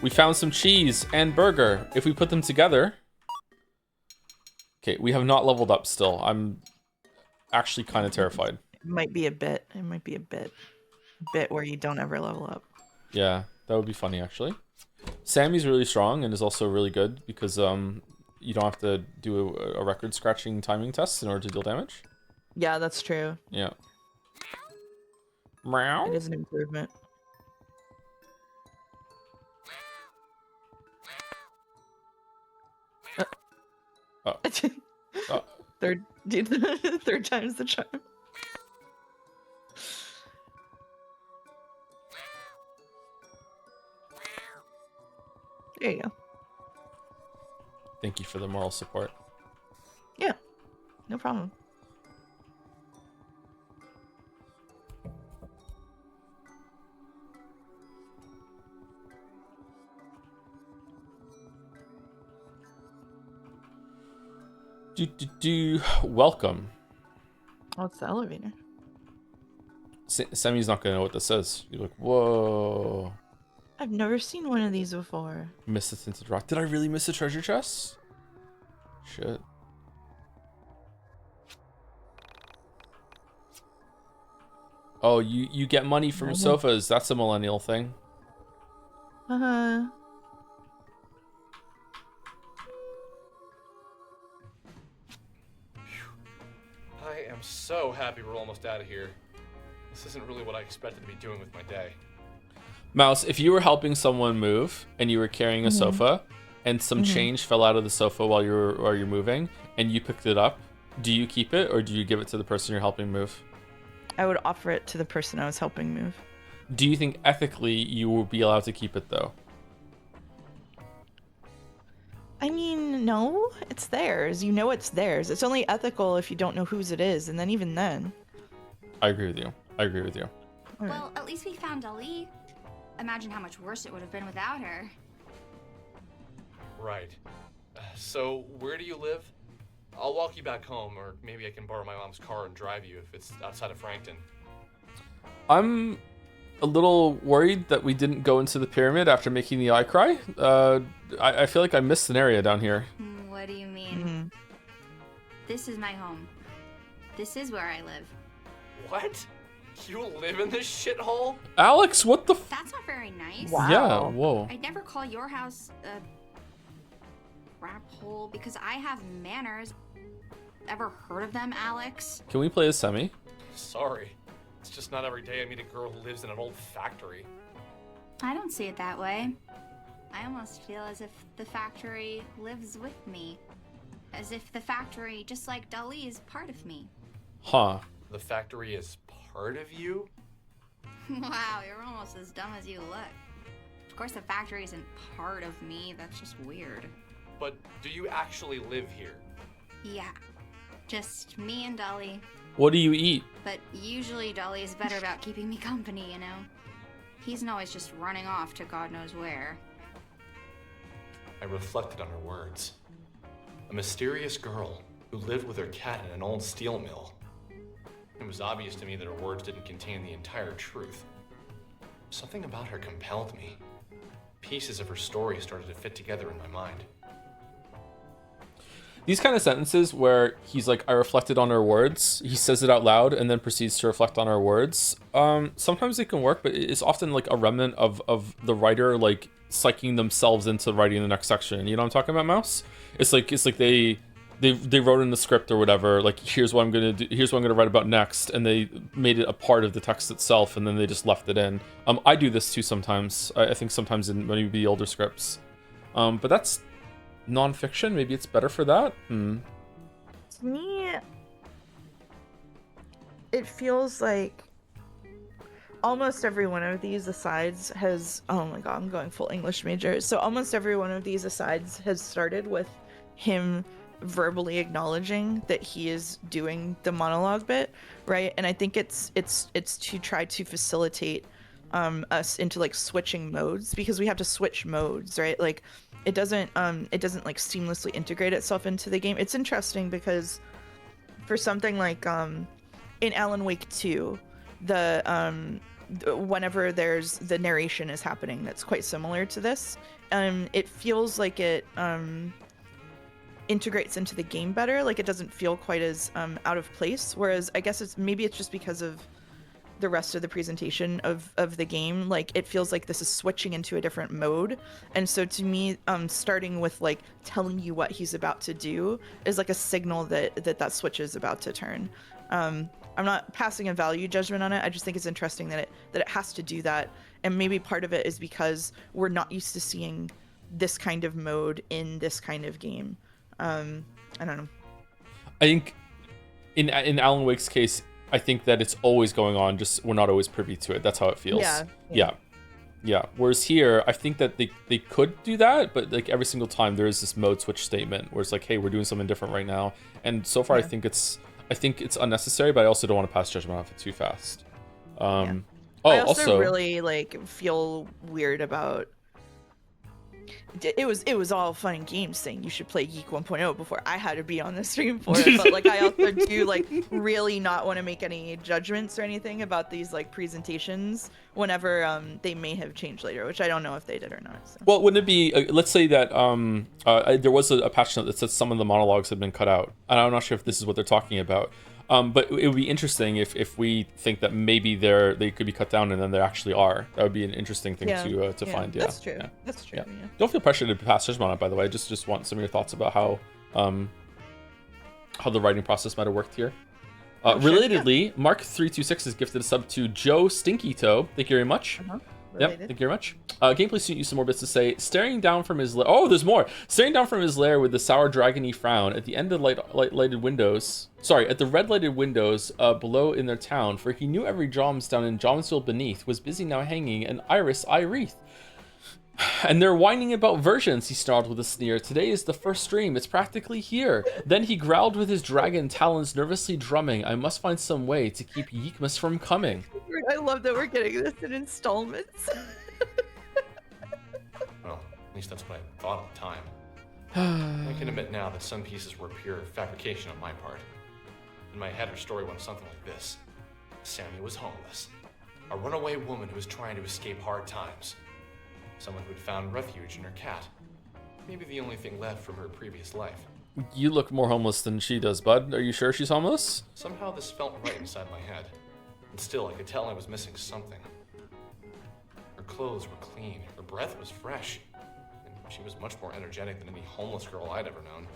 We found some cheese and burger. If we put them together... Okay, we have not leveled up still. I'm actually kind of terrified. It might be a bit. It might be a bit where you don't ever level up. Yeah, that would be funny, actually. Sammy's really strong and is also really good because you don't have to do a record-scratching timing test in order to deal damage. Yeah, that's true. Yeah. Meow. It is an improvement. Third time's the charm. There you go. Thank you for the moral support. Yeah, no problem. Welcome. Oh, it's the elevator. Sammy's not gonna know what this is. You're like, whoa. I've never seen one of these before. Missed the tinted rock. Did I really miss a treasure chest? Shit. Oh, you get money from sofas. That's a millennial thing. Uh-huh. I am so happy we're almost out of here. This isn't really what I expected to be doing with my day. Mouse, if you were helping someone move and you were carrying a sofa and some change fell out of the sofa while you're moving and you picked it up, do you keep it or do you give it to the person you're helping move? I would offer it to the person I was helping move. Do you think ethically you will be allowed to keep it though? I mean, no, it's theirs. You know it's theirs. It's only ethical if you don't know whose it is, and then even then. I agree with you. Well, at least we found Dali. Imagine how much worse it would have been without her. Right. So, where do you live? I'll walk you back home, or maybe I can borrow my mom's car and drive you if it's outside of Frankton. I'm a little worried that we didn't go into the pyramid after making the eye cry. I feel like I missed an area down here. What do you mean? This is my home. This is where I live. What? You live in this shithole? Alex, what the That's not very nice. Wow. Yeah, whoa. I'd never call your house a crap hole because I have manners. Ever heard of them, Alex? Can we play a semi? Sorry. It's just not every day I meet a girl who lives in an old factory. I don't see it that way. I almost feel as if the factory lives with me. As if the factory, just like Dali, is part of me. Huh. The factory is part of you? Wow, you're almost as dumb as you look. Of course the factory isn't part of me, that's just weird. But do you actually live here? Yeah, just me and Dali. What do you eat? But usually Dali is better about keeping me company, you know? He isn't always just running off to God knows where. I reflected on her words. A mysterious girl who lived with her cat in an old steel mill. It was obvious to me that her words didn't contain the entire truth. Something about her compelled me. Pieces of her story started to fit together in my mind. These kind of sentences where he's like, I reflected on her words, he says it out loud and then proceeds to reflect on her words. Sometimes it can work, but it's often like a remnant of the writer like psyching themselves into writing the next section. You know what I'm talking about, Mouse? It's like they wrote in the script or whatever, like here's what I'm gonna write about next, and they made it a part of the text itself, and then they just left it in. I do this too sometimes. I think sometimes in maybe the older scripts, but that's non-fiction. Maybe it's better for that. To me, it feels like almost every one of these asides has, oh my god, I'm going full English major. So almost every one of these asides has started with him verbally acknowledging that he is doing the monologue bit, right? And I think it's to try to facilitate us into like switching modes, because we have to switch modes, right? Like it doesn't like seamlessly integrate itself into the game. It's interesting because for something like in Alan Wake 2, whenever there's the narration is happening that's quite similar to this, it feels like it integrates into the game better. Like it doesn't feel quite as out of place, whereas I guess it's just because of the rest of the presentation of the game, like it feels like this is switching into a different mode. And so to me, starting with like telling you what he's about to do is like a signal that switch is about to turn. I'm not passing a value judgment on it. I just think it's interesting that it has to do that, and maybe part of it is because we're not used to seeing this kind of mode in this kind of game. I don't know. I think in Alan Wake's case, I think that it's always going on, just we're not always privy to it. That's how it feels. Yeah. Whereas here, I think that they could do that, but like every single time there is this mode switch statement where it's like, hey, we're doing something different right now. And so far, I think it's unnecessary, but I also don't want to pass judgment off it too fast. I also really like feel weird about it was all fun and games saying you should play YIIK 1.0 before I had to be on the stream for it. But like I also do like really not want to make any judgments or anything about these like presentations whenever they may have changed later, which I don't know if they did or not. So. Well, wouldn't it be let's say that there was a patch note that said some of the monologues had been cut out, and I'm not sure if this is what they're talking about. But it would be interesting if we think that maybe they could be cut down and then there actually are. That would be an interesting thing to find. Yeah, that's true. Yeah. That's true. Yeah. Yeah. Don't feel pressured to pass judgment on it, by the way. I just want some of your thoughts about how the writing process might have worked here. Relatedly, Mark326 has gifted a sub to Joe Stinky Toe. Thank you very much. Yep, thank you very much. Gameplay student used some more bits to say. Staring down from his lair. Oh, there's more. Staring down from his lair with the sour dragony frown at the end of lighted windows. Sorry, at the red lighted windows below in their town, for he knew every Joms down in Jomsville beneath was busy now hanging an iris eye wreath. And they're whining about versions, he snarled with a sneer. Today is the first stream, it's practically here. Then he growled with his dragon talons nervously drumming. I must find some way to keep Yiikmas from coming. I love that we're getting this in installments. Well, at least that's what I thought at the time. I can admit now that some pieces were pure fabrication on my part. In my head, her story went something like this. Sammy was homeless. A runaway woman who was trying to escape hard times. Someone who had found refuge in her cat. Maybe the only thing left from her previous life. You look more homeless than she does, bud. Are you sure she's homeless? Somehow this felt right inside my head. And still, I could tell I was missing something. Her clothes were clean, her breath was fresh, and she was much more energetic than any homeless girl I'd ever known.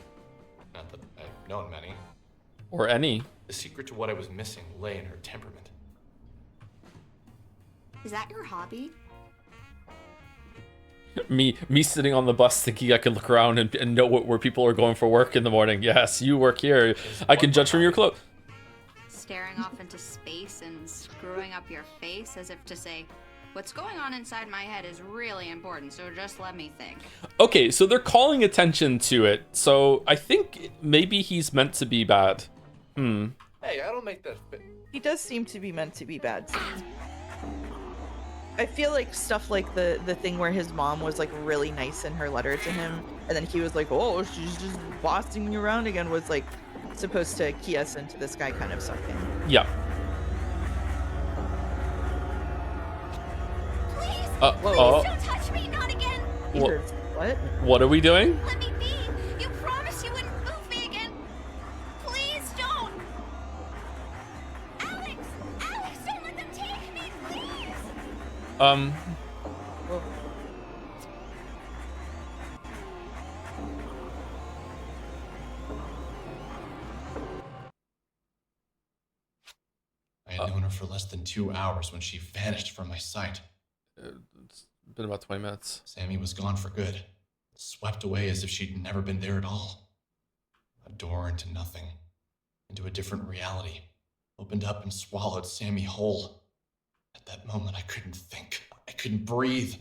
Not that I've known many. Or any. The secret to what I was missing lay in her temperament. Is that your hobby? Me sitting on the bus thinking I can look around and know where people are going for work in the morning. Yes, you work here. I can judge from your clothes. Staring off into space and screwing up your face as if to say, what's going on inside my head is really important, so just let me think. Okay, so they're calling attention to it. So I think maybe he's meant to be bad. Hey, I don't make that fit. He does seem to be meant to be bad. I feel like stuff like the thing where his mom was like really nice in her letter to him, and then he was like, oh, she's just bossing me around again, was like supposed to key us into this guy kind of sucking. Yeah. Please, Whoa. don't touch me, not again. What? What are we doing? Let me be. You promised you wouldn't move me again. Please don't. Alex, don't let them take me, please. I had known her for less than 2 hours when she vanished from my sight. It's been about 20 minutes. Sammy was gone for good, swept away as if she'd never been there at all. A door into nothing, into a different reality, opened up and swallowed Sammy whole. At that moment, I couldn't think. I couldn't breathe.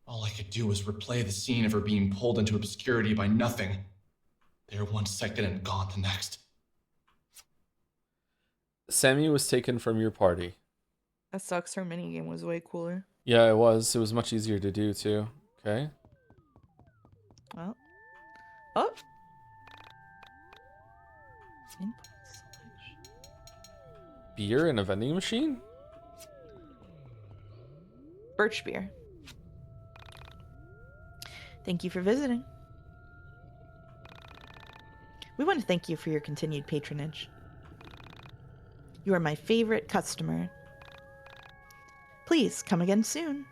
All I could do was replay the scene of her being pulled into obscurity by nothing. There 1 second and gone the next. Sammy was taken from your party. That sucks. Her minigame was way cooler. Yeah, it was. It was much easier to do, too. Okay. Well. Oh. Beer in a vending machine? Birch beer. Thank you for visiting. We want to thank you for your continued patronage. You are my favorite customer. Please come again soon.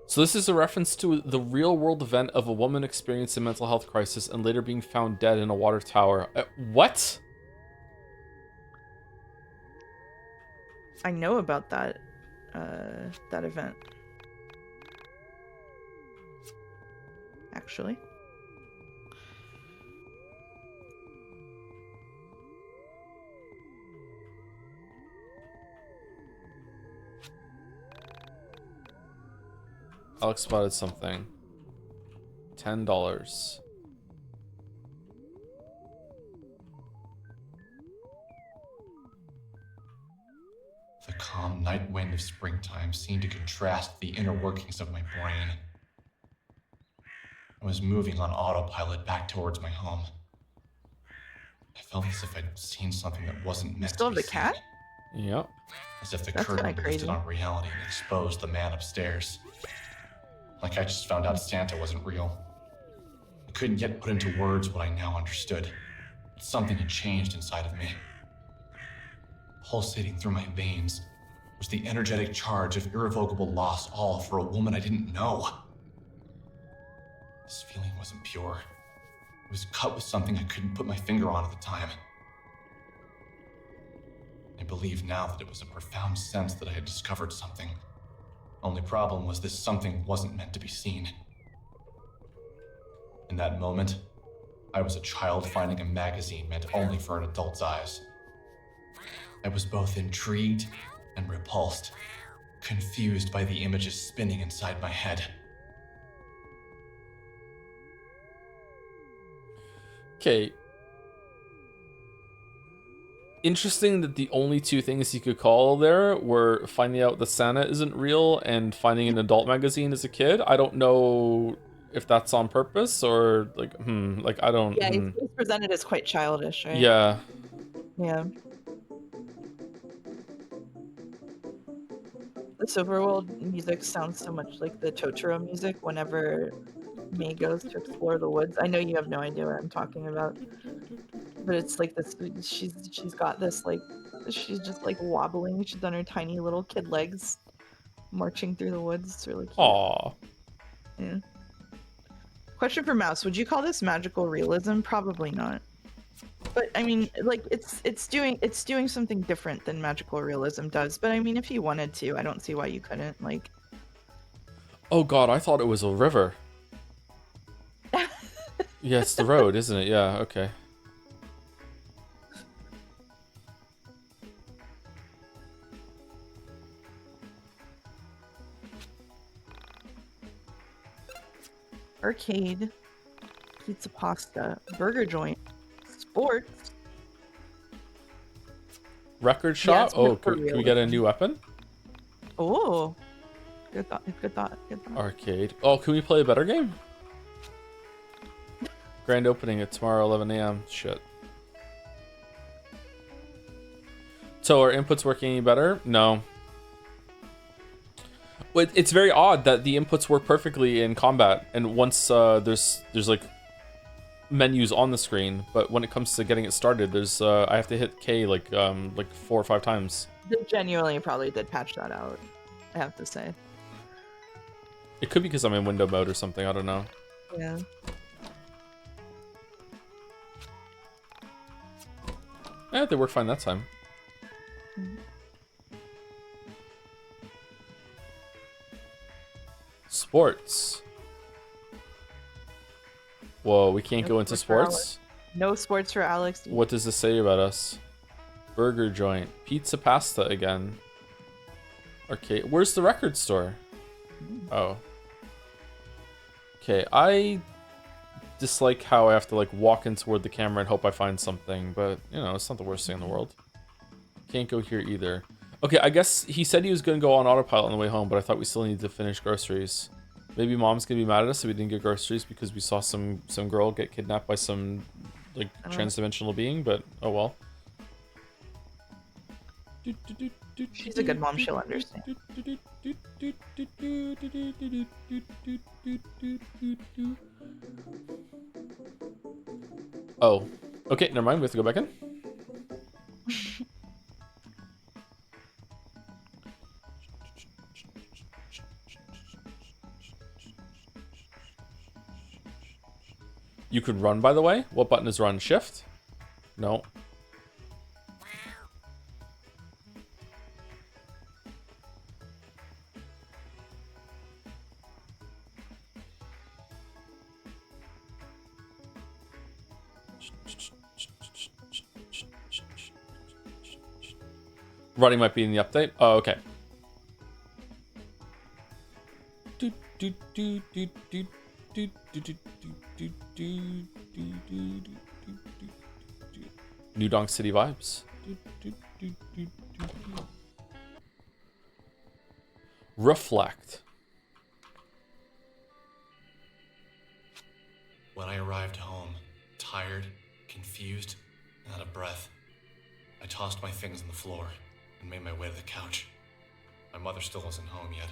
So this is a reference to the real-world event of a woman experiencing a mental health crisis and later being found dead in a water tower. What? I know about that event. Actually. Alex spotted something. $10. night wind of springtime seemed to contrast the inner workings of my brain. I was moving on autopilot back towards my home. I felt as if I'd seen something that wasn't meant still to have be the seen. cat? Yep. As if the That's curtain kinda lifted crazy. on reality and exposed the man upstairs. Like I just found out Santa wasn't real. I couldn't yet put into words what I now understood. But something had changed inside of me. Pulsating through my veins was the energetic charge of irrevocable loss, all for a woman I didn't know. This feeling wasn't pure. It was cut with something I couldn't put my finger on at the time. I believe now that it was a profound sense that I had discovered something. Only problem was this something wasn't meant to be seen. In that moment, I was a child finding a magazine meant only for an adult's eyes. I was both intrigued and repulsed, confused by the images spinning inside my head. Okay. Interesting that the only two things you could call there were finding out that Santa isn't real and finding an adult magazine as a kid. I don't know if that's on purpose or like, like I don't. Yeah, it's presented as quite childish, right? Yeah. Yeah. The Silverworld music sounds so much like the Totoro music whenever May goes to explore the woods. I know you have no idea what I'm talking about. But it's like this, she's got this, like, she's just like wobbling. She's on her tiny little kid legs, marching through the woods. It's really cute. Aww. Yeah. Question for Mouse: would you call this magical realism? Probably not. But I mean, like, it's doing something different than magical realism does. But I mean, if you wanted to, I don't see why you couldn't. Like, Oh god, I thought it was a river. Yeah, it's the road, isn't it? Yeah, okay. arcade, pizza pasta, burger joint, sports. Record Yeah, shop? it's more Oh, for can we get a new weapon? Oh, good thought. Good thought. Good thought. Arcade. Oh, can we play a better game? Grand opening at tomorrow, 11 a.m. Shit. So are inputs working any better? No. But it's very odd that the inputs work perfectly in combat, and once there's like menus on the screen, but when it comes to getting it started, there's I have to hit K like 4 or 5 times. They genuinely probably did patch that out, I have to say. It could be because I'm in window mode or something. I don't know. Yeah. Yeah, they worked fine that time. Sports. Whoa, we can't go into sports? No sports for Alex. What does this say about us? Burger joint. Pizza pasta again. Okay, where's the record store? Oh. Okay, I dislike how I have to like walk in toward the camera and hope I find something, but you know, it's not the worst thing in the world. Can't go here either. Okay, I guess he said he was gonna go on autopilot on the way home, but I thought we still needed to finish groceries. Maybe mom's gonna be mad at us if we didn't get groceries because we saw some girl get kidnapped by some like transdimensional being, but oh well. She's a good mom, she'll understand. Oh, okay, never mind, we have to go back in. You could run, by the way. What button is run? Shift? No. Running might be in the update. Oh, okay. New Donk City vibes. Reflect. When I arrived home, tired, confused, and out of breath, I tossed my things on the floor and made my way to the couch. My mother still wasn't home yet.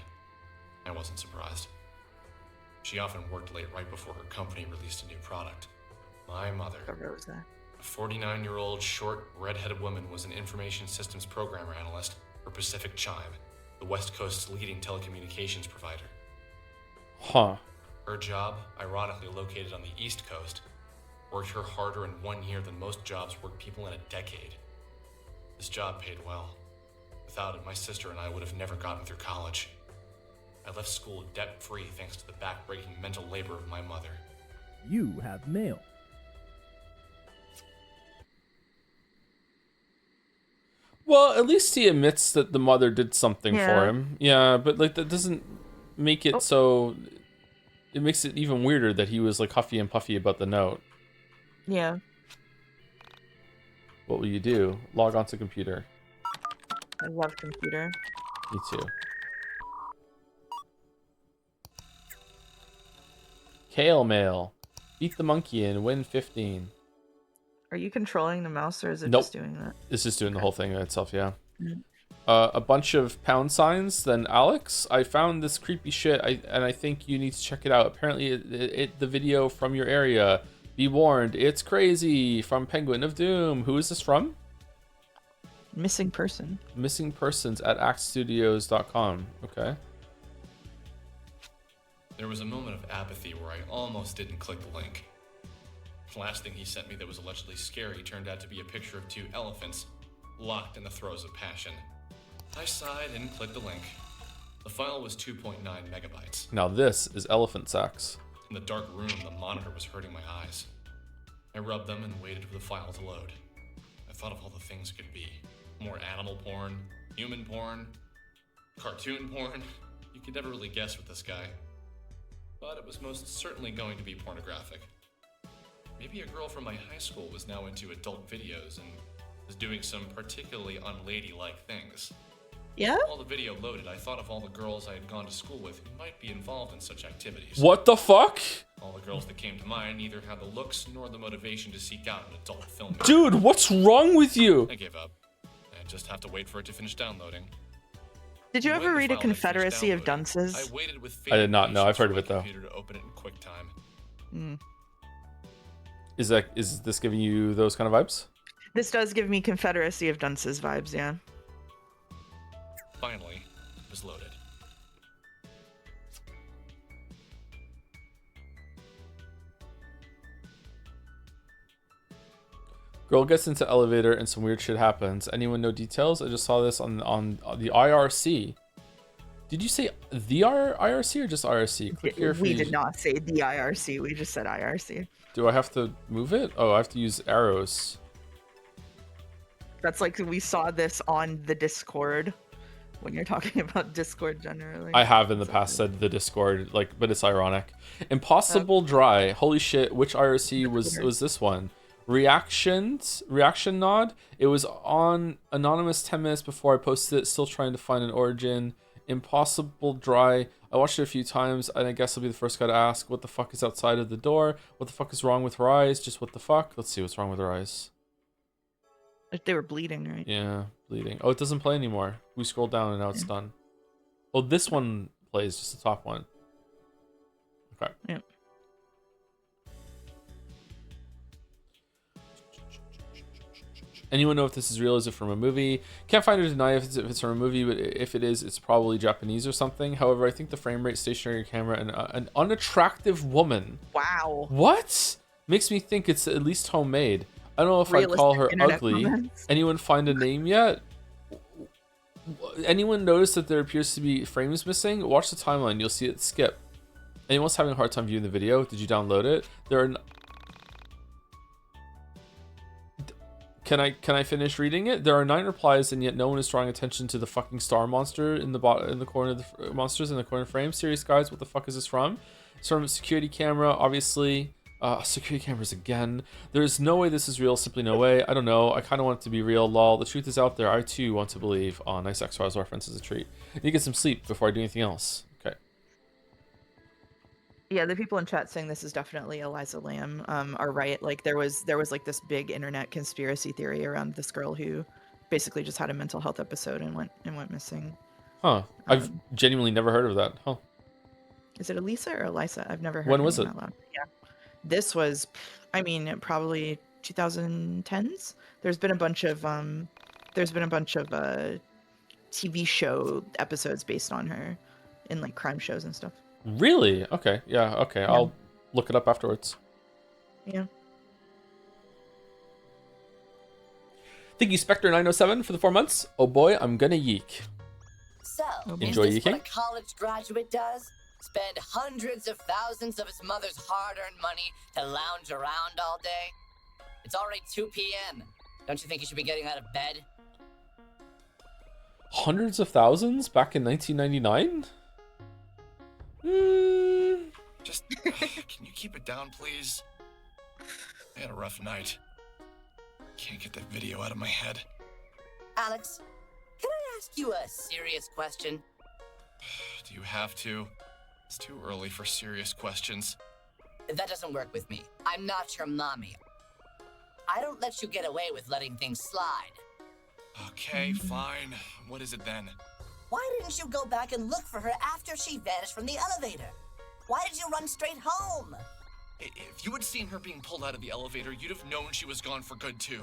I wasn't surprised. She often worked late right before her company released a new product. My mother, a 49-year-old, short, red-headed woman, was an information systems programmer analyst for Pacific Chime, the West Coast's leading telecommunications provider. Huh. Her job, ironically located on the East Coast, worked her harder in 1 year than most jobs work people in a decade. This job paid well. Without it, my sister and I would have never gotten through college. I left school debt-free thanks to the back-breaking mental labor of my mother. You have mail. Well, at least he admits that the mother did something for him. Yeah, but like that doesn't make it so. It makes it even weirder that he was like huffy and puffy about the note. Yeah. What will you do? Log onto computer. I love computer. Me too. Kale mail. Beat the monkey and win 15. Are you controlling the mouse or is it Nope. just doing that? It's just doing the whole thing itself, yeah. Mm. A bunch of pound signs. Then Alex, I found this creepy shit, and I think you need to check it out. Apparently, the video from your area. Be warned, it's crazy. From Penguin of Doom. Who is this from? Missing person. Missing persons at actstudios.com. Okay. There was a moment of apathy where I almost didn't click the link. The last thing he sent me that was allegedly scary turned out to be a picture of 2 elephants locked in the throes of passion. I sighed and clicked the link. The file was 2.9 megabytes. Now this is elephant sex. In the dark room, the monitor was hurting my eyes. I rubbed them and waited for the file to load. I thought of all the things it could be. More animal porn, human porn, cartoon porn. You could never really guess with this guy. But it was most certainly going to be pornographic. Maybe a girl from my high school was now into adult videos and was doing some particularly unladylike things. Yeah? While the video loaded, I thought of all the girls I had gone to school with who might be involved in such activities. What the fuck? All the girls that came to mind neither had the looks nor the motivation to seek out an adult film. Dude, what's wrong with you? I gave up. I just have to wait for it to finish downloading. Did you ever read A Confederacy of Dunces? I waited with I did not know. I've heard of it though. To open it in quick time. Mm. Is this giving you those kind of vibes? This does give me Confederacy of Dunces vibes, yeah. Finally, it was loaded. Girl gets into elevator and some weird shit happens. Anyone know details? I just saw this on the IRC. Did you say the IRC or just IRC? Click here. We did not say the IRC. We just said IRC. Do I have to move it? Oh, I have to use arrows. That's like we saw this on the Discord when you're talking about Discord generally. I have in the past said the Discord, like, but it's ironic. Impossible Dry. Holy shit! Which IRC was this one? Reaction nod. It was on anonymous 10 minutes before I posted it. Still trying to find an origin. Impossible Dry. I watched it a few times, and I guess I'll be the first guy to ask, what the fuck is outside of the door? What the fuck is wrong with her eyes? Just what the fuck? Let's see what's wrong with her eyes. They were bleeding, right? Yeah, bleeding. Oh, it doesn't play anymore. We scroll down and now it's done. Oh, this one plays, just the top one. Okay. Yeah. Anyone know if this is real? Is it from a movie? Can't find or deny if it's from a movie, but if it is, it's probably Japanese or something. However, I think the frame rate, stationary camera, and an unattractive woman. Wow. What? Makes me think it's at least homemade. I don't know if I'd call her ugly. Comments. Anyone find a name yet? Anyone notice that there appears to be frames missing? Watch the timeline. You'll see it skip. Anyone's having a hard time viewing the video? Did you download it? There are... Can I finish reading it? There are 9 replies, and yet no one is drawing attention to the fucking star monster in the corner of the monsters in the corner frame. Serious guys, what the fuck is this from? It's from a security camera, obviously. Security cameras again. There's no way this is real. Simply no way. I don't know. I kind of want it to be real. Lol. The truth is out there. I too want to believe. Oh, nice X-Files reference as a treat. I need to get some sleep before I do anything else. Okay. Yeah, the people in chat saying this is definitely Eliza Lamb are right. Like there was like this big internet conspiracy theory around this girl who basically just had a mental health episode and went missing. Huh. I've genuinely never heard of that. Huh. Is it Elisa or Elisa? I've never heard. When was it? Out loud. Yeah. This was, I mean, probably 2010s. There's been a bunch of TV show episodes based on her in like crime shows and stuff. Really? Okay. Yeah. Okay. Yeah. I'll look it up afterwards. Yeah. Thank you, Spectre907 for the 4 months. Oh boy, I'm gonna yeek. So, enjoy is this yeeking? what a college graduate does? Spend hundreds of thousands of his mother's hard-earned money to lounge around all day? It's already 2 p.m. Don't you think you should be getting out of bed? Hundreds of thousands back in 1999? Just, can you keep it down, please? I had a rough night. Can't get that video out of my head. Alex, can I ask you a serious question? Do you have to? It's too early for serious questions. That doesn't work with me. I'm not your mommy. I don't let you get away with letting things slide. Okay, fine. What is it then? Why didn't you go back and look for her after she vanished from the elevator? Why did you run straight home? If you had seen her being pulled out of the elevator, you'd have known she was gone for good too.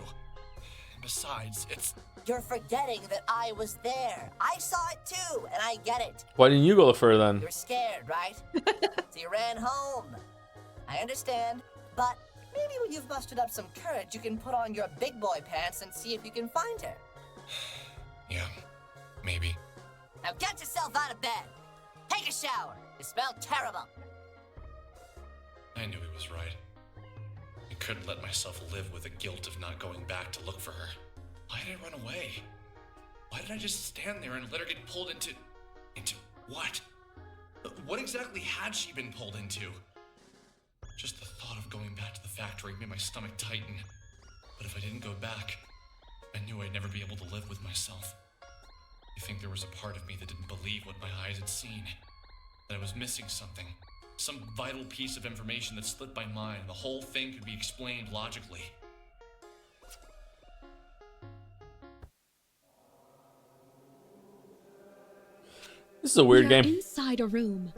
And besides, it's... You're forgetting that I was there. I saw it too, and I get it. Why didn't you go look for her then? You're scared, right? So you ran home. I understand, but maybe when you've mustered up some courage, you can put on your big boy pants and see if you can find her. Yeah, maybe. Now get yourself out of bed. Take a shower. You smell terrible. I knew he was right. I couldn't let myself live with the guilt of not going back to look for her. Why did I run away? Why did I just stand there and let her get pulled into what? What exactly had she been pulled into? Just the thought of going back to the factory made my stomach tighten. But if I didn't go back, I knew I'd never be able to live with myself. I think there was a part of me that didn't believe what my eyes had seen. That I was missing something. Some vital piece of information that slipped my mind. The whole thing could be explained logically. This is a weird game. Inside a room.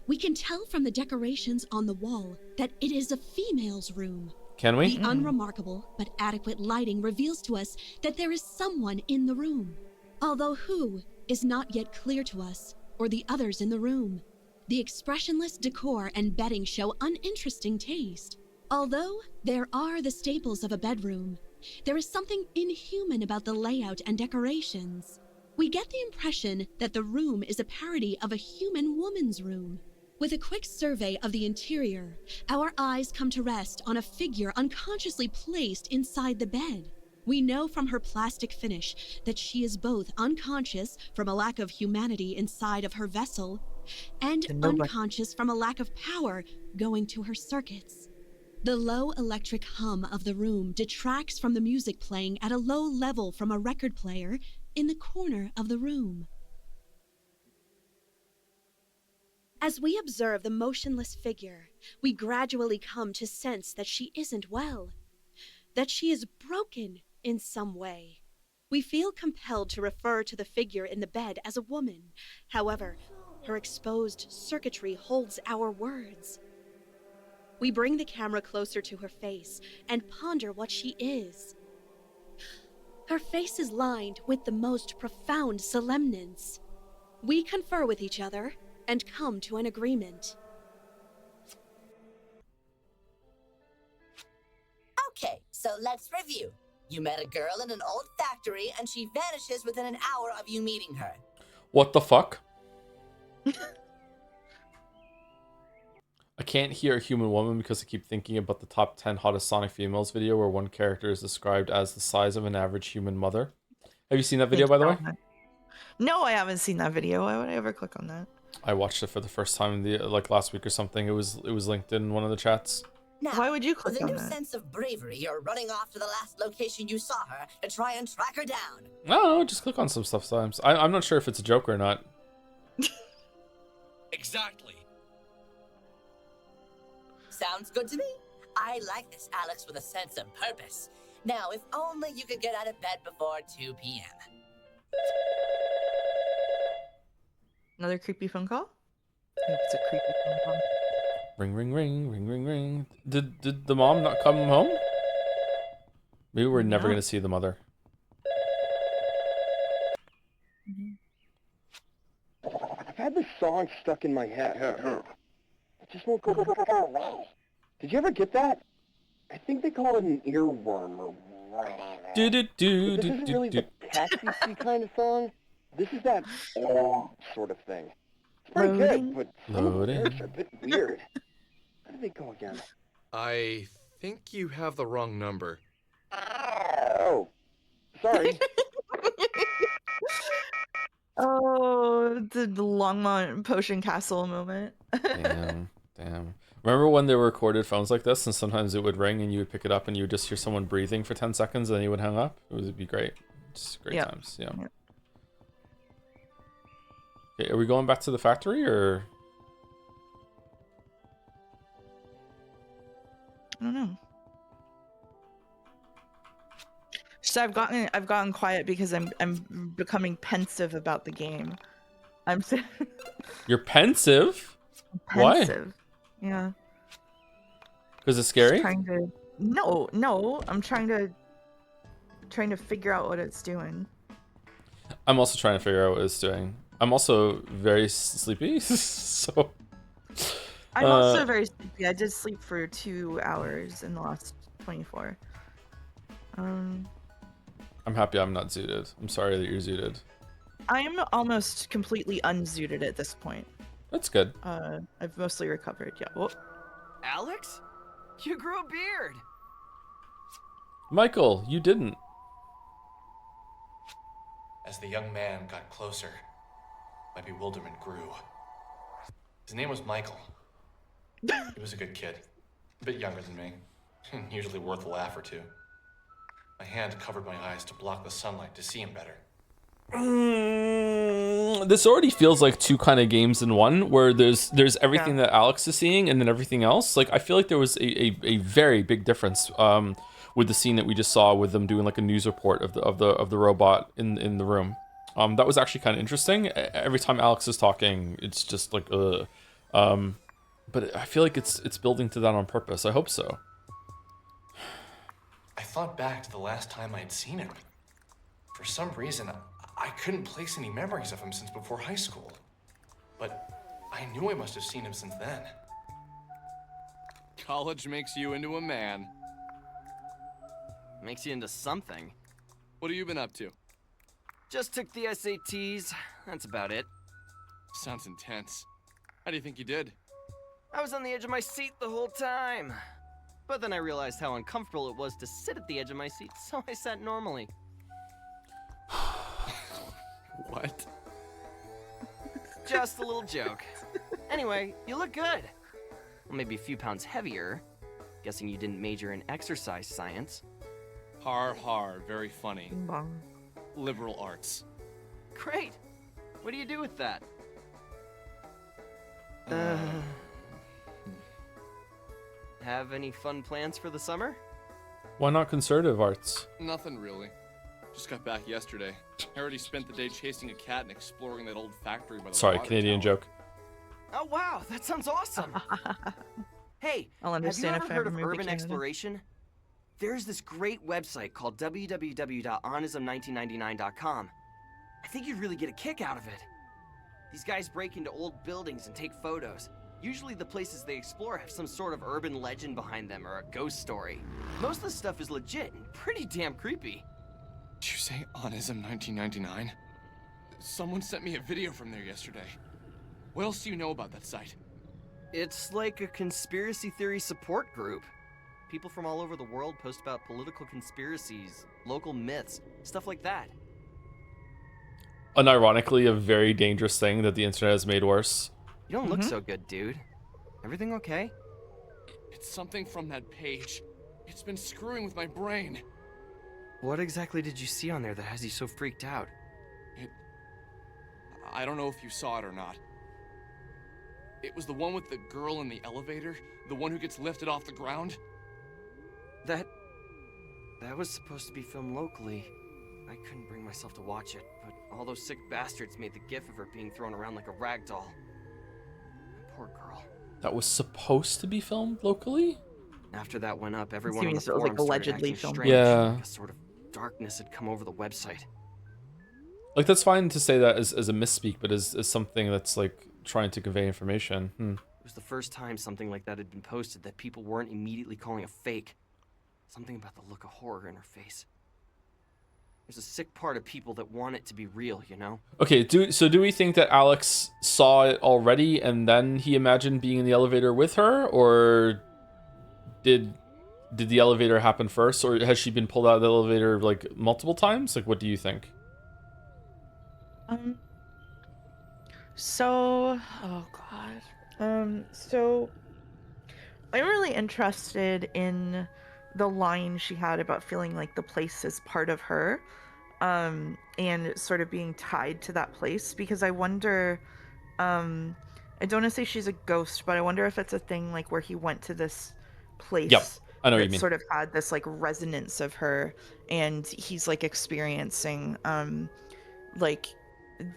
We can tell from the decorations on the wall that it is a female's room. Can we? The unremarkable but adequate lighting reveals to us that there is someone in the room. Although who is not yet clear to us, or the others in the room. The expressionless decor and bedding show uninteresting taste. Although there are the staples of a bedroom, there is something inhuman about the layout and decorations. We get the impression that the room is a parody of a human woman's room. With a quick survey of the interior, our eyes come to rest on a figure unconsciously placed inside the bed. We know from her plastic finish that she is both unconscious from a lack of humanity inside of her vessel and unconscious from a lack of power going to her circuits. The low electric hum of the room detracts from the music playing at a low level from a record player in the corner of the room. As we observe the motionless figure, we gradually come to sense that she isn't well, that she is broken in some way. We feel compelled to refer to the figure in the bed as a woman. However, her exposed circuitry holds our words. We bring the camera closer to her face and ponder what she is. Her face is lined with the most profound solemnance. We confer with each other and come to an agreement. Okay, so let's review. You met a girl in an old factory and she vanishes within an hour of you meeting her. What the fuck? I can't hear a human woman because I keep thinking about the top 10 hottest Sonic females video where one character is described as the size of an average human mother. Have you seen that video, by the way? No, I haven't seen that video. Why would I ever click on that? I watched it for the first time last week or something. It was linked in one of the chats. Now, Why would you click with a on new that? sense of bravery, you're running off to the last location you saw her to try and track her down. No, just click on some stuff sometimes. I'm not sure if it's a joke or not. Exactly. Sounds good to me. I like this Alex with a sense of purpose. Now, if only you could get out of bed before 2 p.m. Another creepy phone call? I think it's a creepy phone call. Ring, ring, ring, ring, ring, ring. Did the mom not come home? Maybe we're never gonna see the mother. I've had this song stuck in my head. It just won't go away. Did you ever get that? I think they call it an earworm or whatever. This isn't really the catchy kind of song. This is that sort of thing. It's pretty good, but some of the lyrics are a bit weird. How do they go again? I think you have the wrong number. Oh, sorry. Oh, the Longmont Potion Castle moment. Damn. Remember when they recorded phones like this and sometimes it would ring and you would pick it up and you would just hear someone breathing for 10 seconds and then you would hang up? It would be great. Just great times, yeah. Okay, are we going back to the factory or? I don't know. So I've gotten quiet because I'm becoming pensive about the game. You're pensive? Pensive. Why? Yeah. Because it's scary? No, I'm trying to figure out what it's doing. I'm also trying to figure out what it's doing. I'm also very sleepy, so. I'm also very sleepy. I did sleep for 2 hours in the last 24. I'm happy I'm not zooted. I'm sorry that you're zooted. I'm almost completely unzooted at this point. That's good. I've mostly recovered. Yeah. Well, Alex, you grew a beard. Michael, you didn't. As the young man got closer, my bewilderment grew. His name was Michael. He was a good kid, a bit younger than me, usually worth a laugh or two. My hand covered my eyes to block the sunlight to see him better. This already feels like two kind of games in one, where there's everything that Alex is seeing and then everything else. Like I feel like there was a very big difference with the scene that we just saw with them doing like a news report of the robot in the room. That was actually kind of interesting. Every time Alex is talking, it's just like but I feel like it's building to that on purpose. I hope so. I thought back to the last time I had seen him. For some reason, I couldn't place any memories of him since before high school. But I knew I must have seen him since then. College makes you into a man. Makes you into something. What have you been up to? Just took the SATs. That's about it. Sounds intense. How do you think you did? I was on the edge of my seat the whole time. But then I realized how uncomfortable it was to sit at the edge of my seat, so I sat normally. What? Just a little joke. Anyway, you look good. Well, maybe a few pounds heavier. Guessing you didn't major in exercise science. Har, very funny. bong. Liberal arts. Great. What do you do with that? Have any fun plans for the summer? Why not conservative arts? Nothing really. Just got back yesterday. I already spent the day chasing a cat and exploring that old factory by the Sorry, water Canadian tower. joke. Oh wow, that sounds awesome. Hey, I'll have you understand ever if I heard ever of move to urban Canada. exploration? There's this great website called www.onism1999.com. I think you'd really get a kick out of it. These guys break into old buildings and take photos. Usually the places they explore have some sort of urban legend behind them or a ghost story. Most of the stuff is legit and pretty damn creepy. Did you say Onism 1999? Someone sent me a video from there yesterday. What else do you know about that site? It's like a conspiracy theory support group. People from all over the world post about political conspiracies, local myths, stuff like that. Unironically, a very dangerous thing that the internet has made worse. You don't look so good, dude. Everything okay? It's something from that page. It's been screwing with my brain. What exactly did you see on there that has you so freaked out? I don't know if you saw it or not. It was the one with the girl in the elevator, the one who gets lifted off the ground. That was supposed to be filmed locally. I couldn't bring myself to watch it, but all those sick bastards made the gif of her being thrown around like a rag doll. Poor girl. That was supposed to be filmed locally? After that went up, everyone on the Seems it was, forum like, started allegedly acting filmed. strange. Yeah. Like a sort of darkness had come over the website. Like, that's fine to say that as a misspeak, but as something that's, like, trying to convey information. It was the first time something like that had been posted that people weren't immediately calling a fake. Something about the look of horror in her face. There's a sick part of people that want it to be real, you know? Okay, do we think that Alex saw it already and then he imagined being in the elevator with her, or did the elevator happen first, or has she been pulled out of the elevator like multiple times? Like, what do you think? So, oh god. So I'm really interested in the line she had about feeling like the place is part of her, and sort of being tied to that place, because I wonder, I don't want to say she's a ghost, but I wonder if it's a thing like where he went to this place. Yep, I know what you that mean. sort of had this like resonance of her, and he's like experiencing like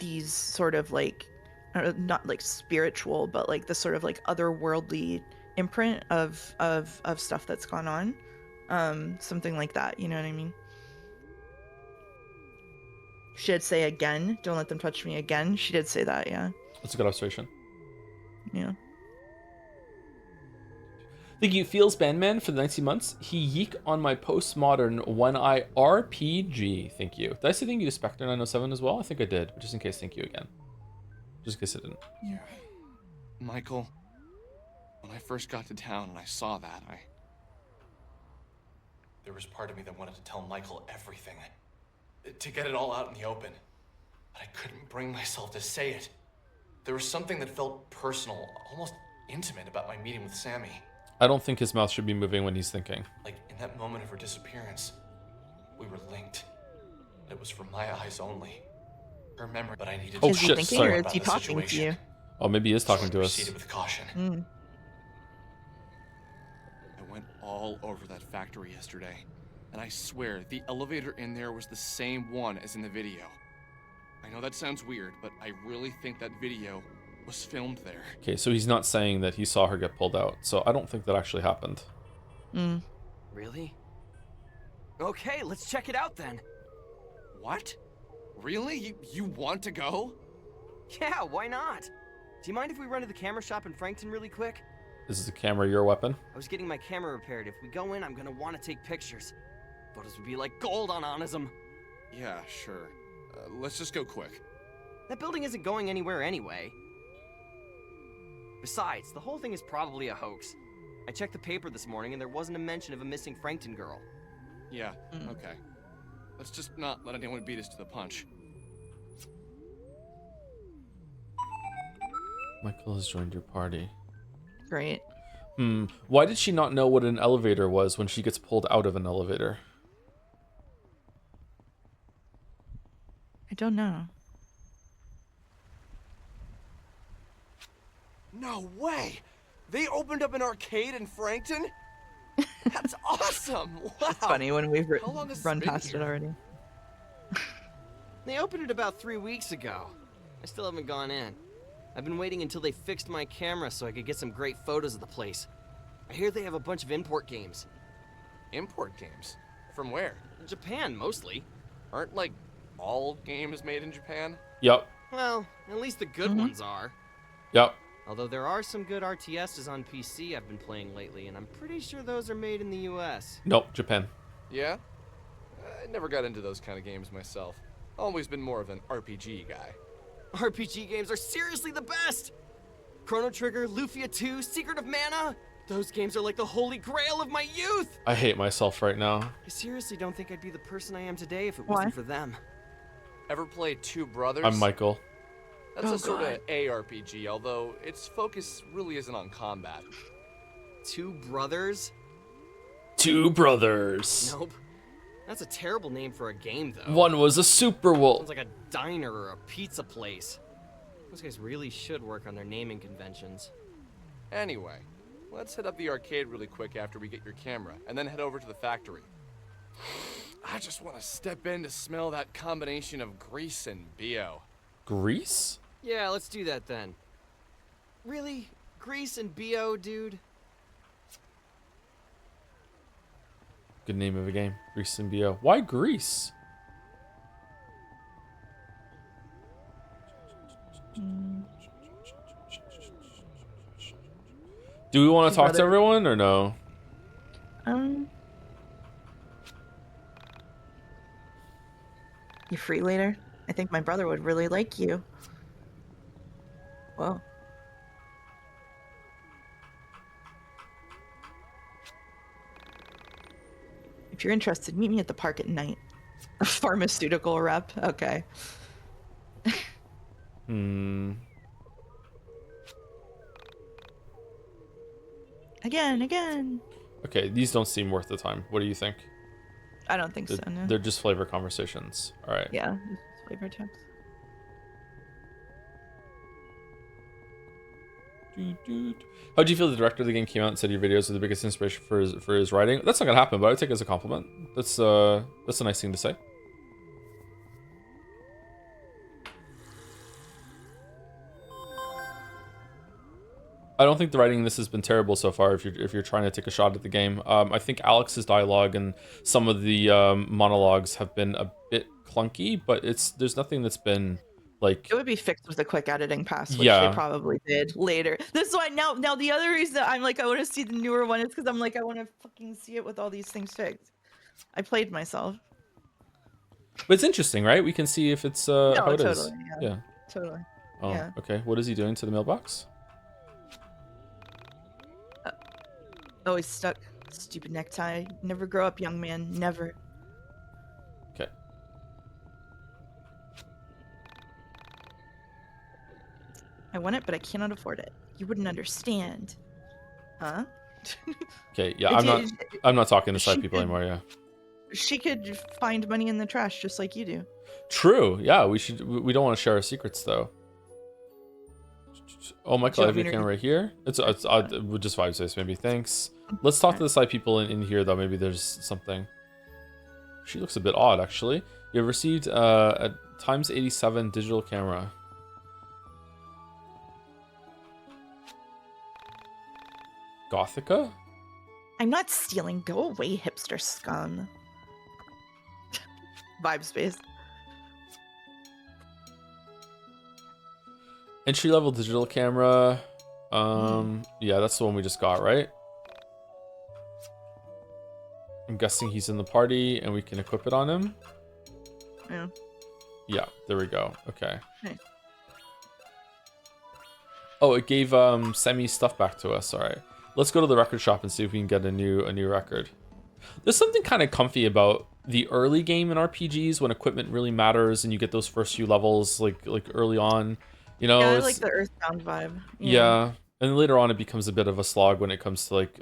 these sort of like not like spiritual, but like the sort of like otherworldly imprint of stuff that's gone on, something like that, you know what I mean? She did say again, don't let them touch me again. She did say that, yeah. That's a good observation. Yeah. Thank you, Feels Bandman, for the 19 months. He yeek on my Postmodern One Eye RPG. Thank you. Did I say thank you to Spectre 907 as well? I think I did, but just in case, thank you again. Just in case I didn't. Yeah. Michael, when I first got to town and I saw that, There was part of me that wanted to tell Michael everything. To get it all out in the open. But I couldn't bring myself to say it. There was something that felt personal, almost intimate about my meeting with Sammy. I don't think his mouth should be moving when he's thinking. Like, in that moment of her disappearance, we were linked. It was from my eyes only. Her memory, but I needed to Is he thinking, or is he talking to situation. you? Oh, maybe he is talking to us. Proceeded with caution. I went all over that factory yesterday, and I swear the elevator in there was the same one as in the video. I know that sounds weird, but I really think that video was filmed there. Okay, so he's not saying that he saw her get pulled out, so I don't think that actually happened. Really? Okay, let's check it out then. What? Really? You want to go? Yeah, why not? Do you mind if we run to the camera shop in Frankton really quick? Is the camera your weapon? I was getting my camera repaired. If we go in, I'm gonna want to take pictures. Photos would be like gold on Onism. Yeah, sure. Let's just go quick. That building isn't going anywhere anyway. Besides, the whole thing is probably a hoax. I checked the paper this morning and there wasn't a mention of a missing Frankton girl. Yeah, okay. Let's just not let anyone beat us to the punch. Michael has joined your party. Great. Why did she not know what an elevator was when she gets pulled out of an elevator? I don't know. No way! They opened up an arcade in Frankton? That's awesome! Wow! It's funny when we've How long has this run been past here? it already. They opened it about 3 weeks ago. I still haven't gone in. I've been waiting until they fixed my camera so I could get some great photos of the place. I hear they have a bunch of import games. Import games? From where? Japan, mostly. Aren't, like, all games made in Japan? Yep. Well, at least the good ones are. Yep. Although there are some good RTSs on PC I've been playing lately, and I'm pretty sure those are made in the US. Nope, Japan. Yeah? I never got into those kind of games myself. Always been more of an RPG guy. RPG games are seriously the best! Chrono Trigger, Lufia 2, Secret of Mana! Those games are like the holy grail of my youth! I hate myself right now. I seriously don't think I'd be the person I am today if it wasn't for them. Ever played Two Brothers? I'm Michael. That's a sort of ARPG, although its focus really isn't on combat. Two brothers? Two brothers. Nope. That's a terrible name for a game, though. One was a super wolf. Sounds like a diner or a pizza place. Those guys really should work on their naming conventions. Anyway, let's hit up the arcade really quick after we get your camera, and then head over to the factory. I just want to step in to smell that combination of grease and BO. Grease? Yeah, let's do that then. Really? Grease and BO, dude? Good name of a game. Grease and BO. Why Grease? Do we want to talk to everyone or no? You free later? I think my brother would really like you. Whoa. If you're interested, meet me at the park at night. A pharmaceutical rep? Okay. Again. Okay, these don't seem worth the time. What do you think? I don't think so, no. They're just flavor conversations. All right. Yeah, flavor text. How do you feel the director of the game came out and said your videos are the biggest inspiration for his writing? That's not gonna happen, but I would take it as a compliment. That's a nice thing to say. I don't think the writing in this has been terrible so far. If you're trying to take a shot at the game, I think Alex's dialogue and some of the monologues have been a bit clunky, but there's nothing that's been like. It would be fixed with a quick editing pass, which they probably did later. This is why now the other reason I'm like I want to see the newer one is because I'm like I want to fucking see it with all these things fixed. I played myself. But it's interesting, right? We can see if it's how it totally, is. Yeah. Totally. Oh, yeah. Okay. What is he doing to the mailbox? Oh, he's stuck. Stupid necktie. Never grow up, young man. Never. Okay. I want it, but I cannot afford it. You wouldn't understand. Huh? Okay, yeah, I'm not talking to side people anymore, yeah. She could find money in the trash just like you do. True, yeah, we don't want to share our secrets though. Oh, Michael, I have your camera right here. It's just 5 6 maybe. Thanks. Let's talk to the side people in here though. Maybe there's something. She looks a bit odd actually. You have received a ×87 digital camera. Gothica? I'm not stealing. Go away, hipster scum. Vibe space. Entry level digital camera. Yeah, that's the one we just got, right? I'm guessing he's in the party and we can equip it on him. Yeah. Yeah, there we go. Okay. Nice. Oh, it gave Semi's stuff back to us. All right. Let's go to the record shop and see if we can get a new record. There's something kind of comfy about the early game in RPGs when equipment really matters and you get those first few levels like early on. You know, yeah, I like the Earthbound vibe. Yeah, and later on it becomes a bit of a slog when it comes to like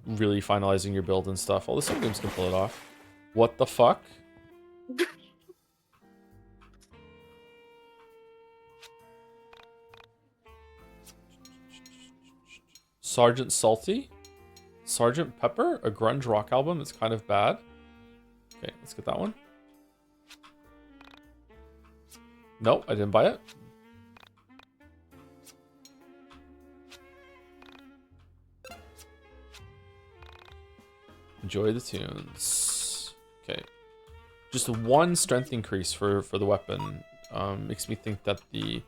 really finalizing your build and stuff. Although some games can pull it off. What the fuck? Sergeant Salty? Sergeant Pepper? A grunge rock album that's kind of bad. Okay, let's get that one. Nope, I didn't buy it. Enjoy the tunes. Okay. Just one strength increase for the weapon. Makes me think that the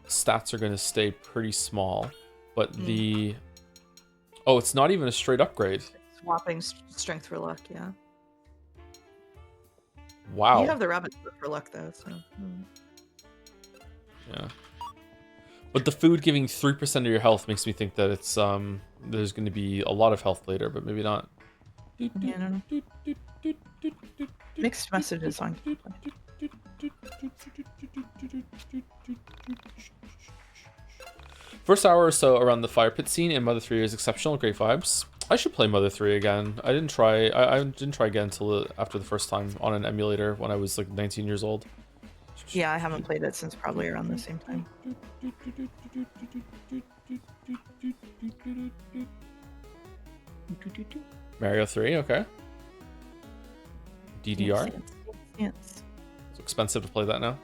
stats are going to stay pretty small. But the... Oh, it's not even a straight upgrade. Swapping strength for luck, yeah. Wow. You have the rabbit for luck, though, so... Yeah. But the food giving 3% of your health makes me think that it's there's going to be a lot of health later, but maybe not. Yeah, I don't know. Mixed messages on. First hour or so around the fire pit scene in Mother 3 is exceptional, great vibes. I should play Mother 3 again. I didn't try again until after the first time on an emulator when I was like 19 years old. Yeah, I haven't played it since probably around the same time. Mario 3, okay. DDR. It's expensive to play that now.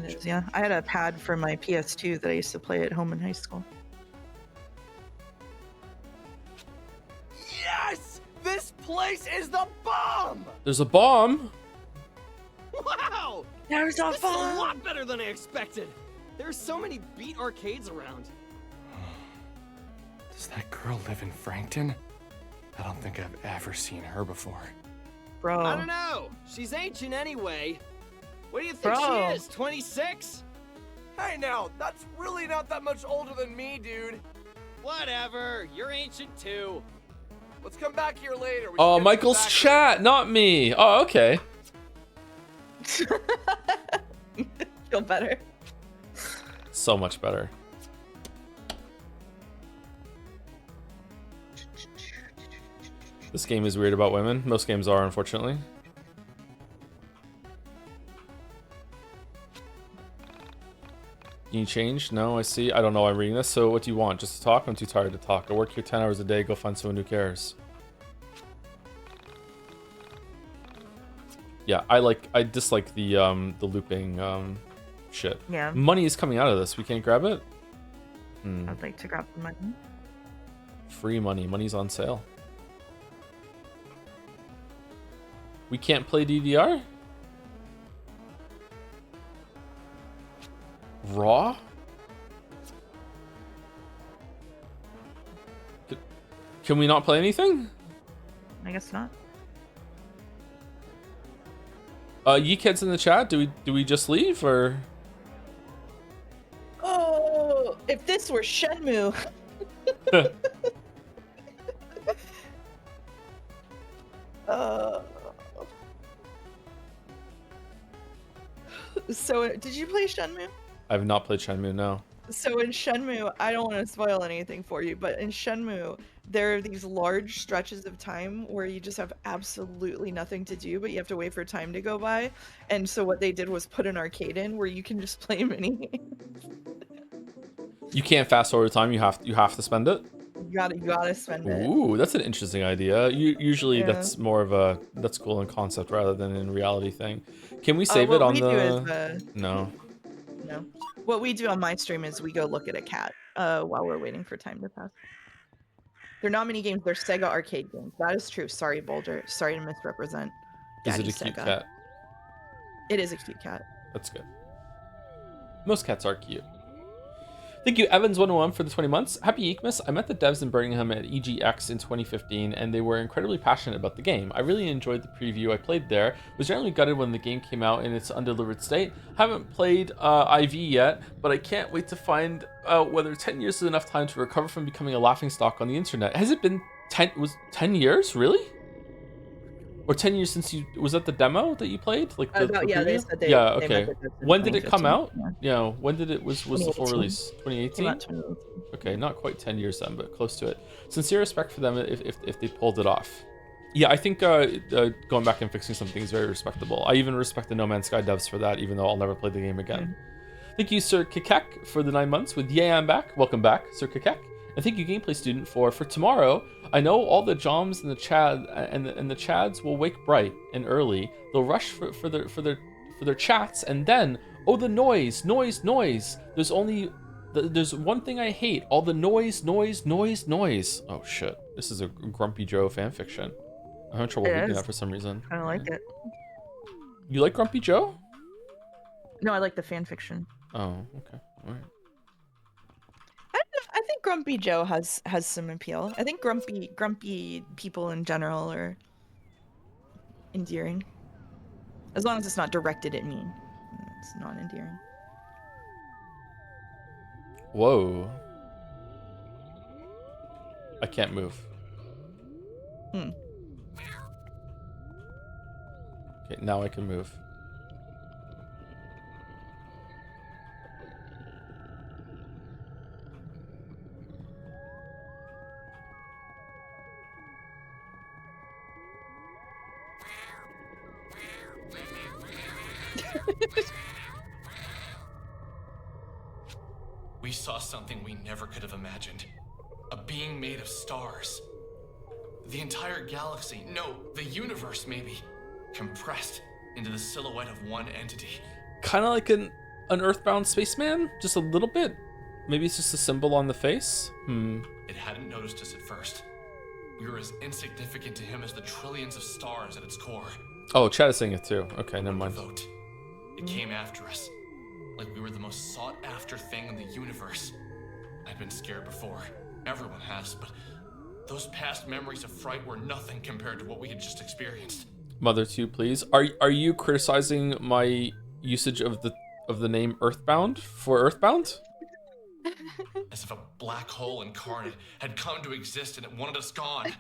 It is, yeah. I had a pad for my PS2 that I used to play at home in high school. Yes! This place is the bomb! There's a bomb! Wow! There's a This is a lot better than I expected. There's so many beat arcades around. Does that girl live in Frankton? I don't think I've ever seen her before. Bro. I don't know. She's ancient anyway. What do you think she is, 26? Hey now, that's really not that much older than me, dude. Whatever, you're ancient too. Let's come back here later. Oh, Michael's chat, not me. Oh, okay. Feel better. So much better. This game is weird about women. Most games are, unfortunately. Can you change? No, I see. I don't know why I'm reading this. So what do you want? Just to talk? I'm too tired to talk. I work here 10 hours a day. Go find someone who cares. Yeah, I dislike the looping shit. Yeah. Money is coming out of this. We can't grab it? I'd like to grab the money. Free money. Money's on sale. We can't play DDR? Raw? Can we not play anything? I guess not. YIIK's in the chat. Do we just leave or? Oh, if this were Shenmue. So, did you play Shenmue? I have not played Shenmue, no. So in Shenmue, I don't want to spoil anything for you, but in Shenmue, there are these large stretches of time where you just have absolutely nothing to do, but you have to wait for time to go by. And so what they did was put an arcade in where you can just play mini games. You can't fast forward time. You have to spend it. You gotta spend it. Ooh, that's an interesting idea. Usually that's more of a that's cool in concept rather than in reality thing. Can we save it on the? No. No. What we do on my stream is we go look at a cat while we're waiting for time to pass. They're not mini games. They're Sega arcade games. That is true. Sorry, Boulder. Sorry to misrepresent. Is Daddy it a cute Sega. cat? It is a cute cat. That's good. Most cats are cute. Thank you, Evans101, for the 20 months. Happy Yiikmas. I met the devs in Birmingham at EGX in 2015, and they were incredibly passionate about the game. I really enjoyed the preview I played there. Was generally gutted when the game came out in its undelivered state. Haven't played IV yet, but I can't wait to find out whether 10 years is enough time to recover from becoming a laughingstock on the internet. Has it been 10 years, really? Or 10 years since you was that the demo that you played? Like the yeah, they preview? said they, yeah, they okay. meant it When did it come out? Yeah. When did it was the full release? 2018? 2018. Okay, not quite 10 years then, but close to it. Sincere respect for them if they pulled it off. Yeah, I think going back and fixing something is very respectable. I even respect the No Man's Sky devs for that, even though I'll never play the game again. Thank you, Sir Kikek, for the 9 months with Yay, I'm back. Welcome back, Sir Kikek. And thank you, Gameplay Student, for tomorrow. I know all the Joms and the Chad and the Chads will wake bright and early. They'll rush for their chats, and then the noise. There's one thing I hate: all the noise. Oh shit! This is a Grumpy Joe fanfiction. I'm having trouble reading that for some reason. I don't like it. You like Grumpy Joe? No, I like the fanfiction. Oh, okay, all right. I think Grumpy Joe has some appeal. I think grumpy people in general are endearing. As long as it's not directed at me. It's not endearing. Whoa. I can't move. Okay, now I can move. We saw something we never could have imagined. A being made of stars. The entire galaxy, no, the universe maybe, compressed into the silhouette of one entity. Kind of like an Earthbound spaceman, just a little bit. Maybe it's just a symbol on the face. It hadn't noticed us at first. We were as insignificant to him as the trillions of stars at its core. Oh, Chad is saying it too. Okay, never mind. It came after us, like we were the most sought-after thing in the universe. I'd been scared before. Everyone has, but those past memories of fright were nothing compared to what we had just experienced. Mother 2, please. Are you criticizing my usage of the name Earthbound for Earthbound? As if a black hole incarnate had come to exist and it wanted us gone.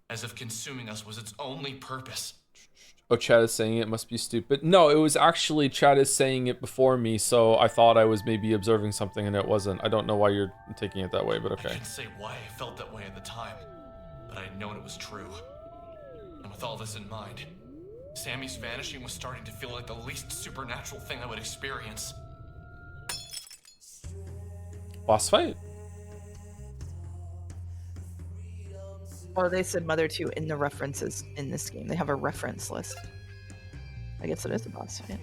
As if consuming us was its only purpose. Oh, Chad is saying it must be stupid. No, it was actually Chad is saying it before me, so I thought I was maybe observing something and it wasn't. I don't know why you're taking it that way, but okay. I can't say why I felt that way at the time, but I'd known it was true. And with all this in mind, Sammy's vanishing was starting to feel like the least supernatural thing I would experience. Boss fight? Oh, they said Mother 2 in the references in this game. They have a reference list. I guess it is a boss fight.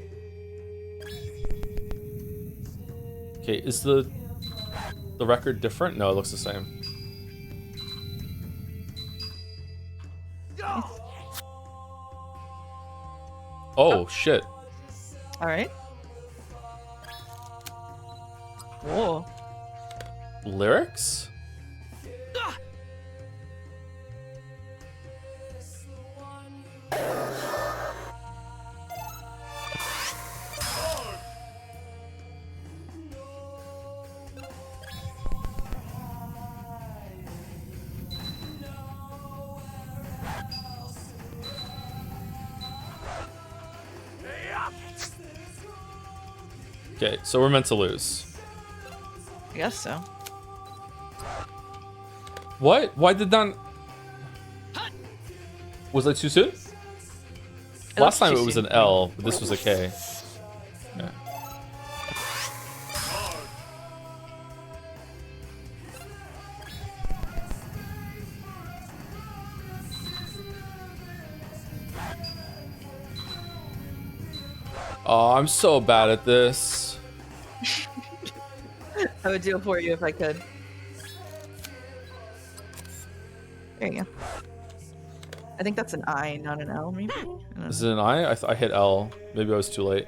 Okay, is the record different? No, it looks the same. Oh, shit. All right. Whoa. Lyrics? Okay, so we're meant to lose. I guess so. What? Why did that... Was that too soon? Last time it was an L, but this was a K. Yeah. Oh, I'm so bad at this. I would do it for you if I could. There you go. I think that's an I, not an L, maybe? Is it an I? I hit L. Maybe I was too late.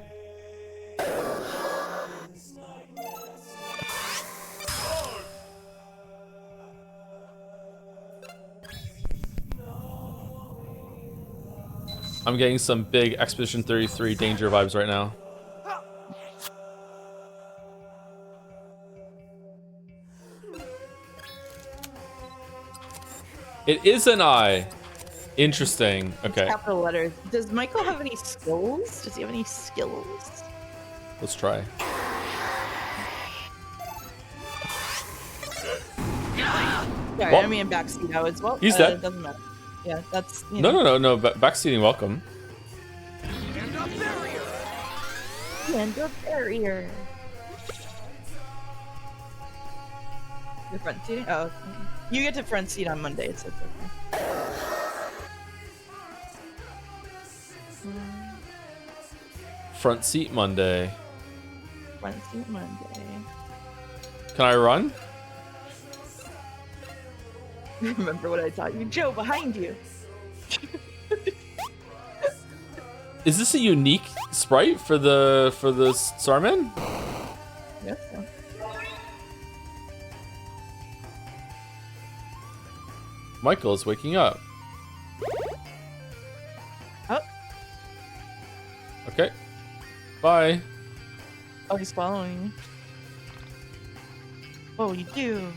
I'm getting some big Expedition 33 danger vibes right now. It is an I. Interesting. Okay. Capital letters. Does Michael have any skills? Does he have any skills? Let's try. Sorry, I mean backseat out as well. He's dead. It doesn't matter. Yeah, that's. You No, know. no, no, no. Backseating, welcome. And a barrier. You're front seating? Oh, you get to front seat on Monday, so it's okay. Front seat Monday. Front seat Monday. Can I run? Remember what I taught you? Joe, behind you. Is this a unique sprite for the Starman? Yes. So. Michael is waking up. Oh. Okay. Bye. Oh, he's following me. Oh, you do.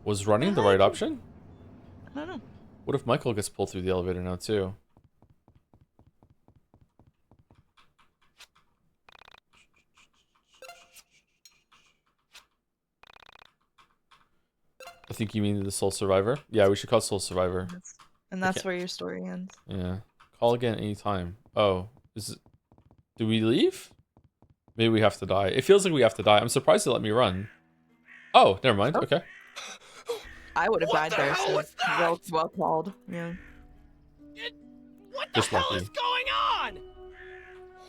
Was running the right option? I don't know. What if Michael gets pulled through the elevator now too? I think you mean the Soul Survivor? Yeah, we should call it Soul Survivor. And that's where your story ends. Yeah. Call again anytime. Oh, do we leave? Maybe we have to die. It feels like we have to die. I'm surprised they let me run. Oh, never mind. Okay. I would have died there. Hell So was that? well called. Yeah. What the Just hell lucky. is going on?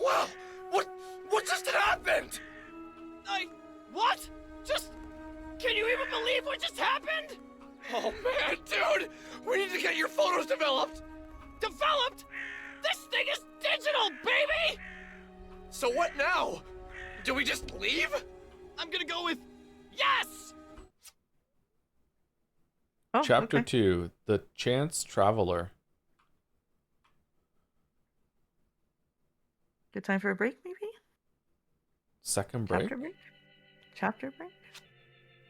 Wow, what just happened? What? Can you even believe what just happened? Oh man, dude, we need to get your photos developed. Developed? This thing is digital, baby! So what now? Do we just leave? I'm gonna go with yes! Oh, Chapter okay. 2, The Chance Traveler. Good time for a break, maybe? Second break? Chapter break? Chapter break?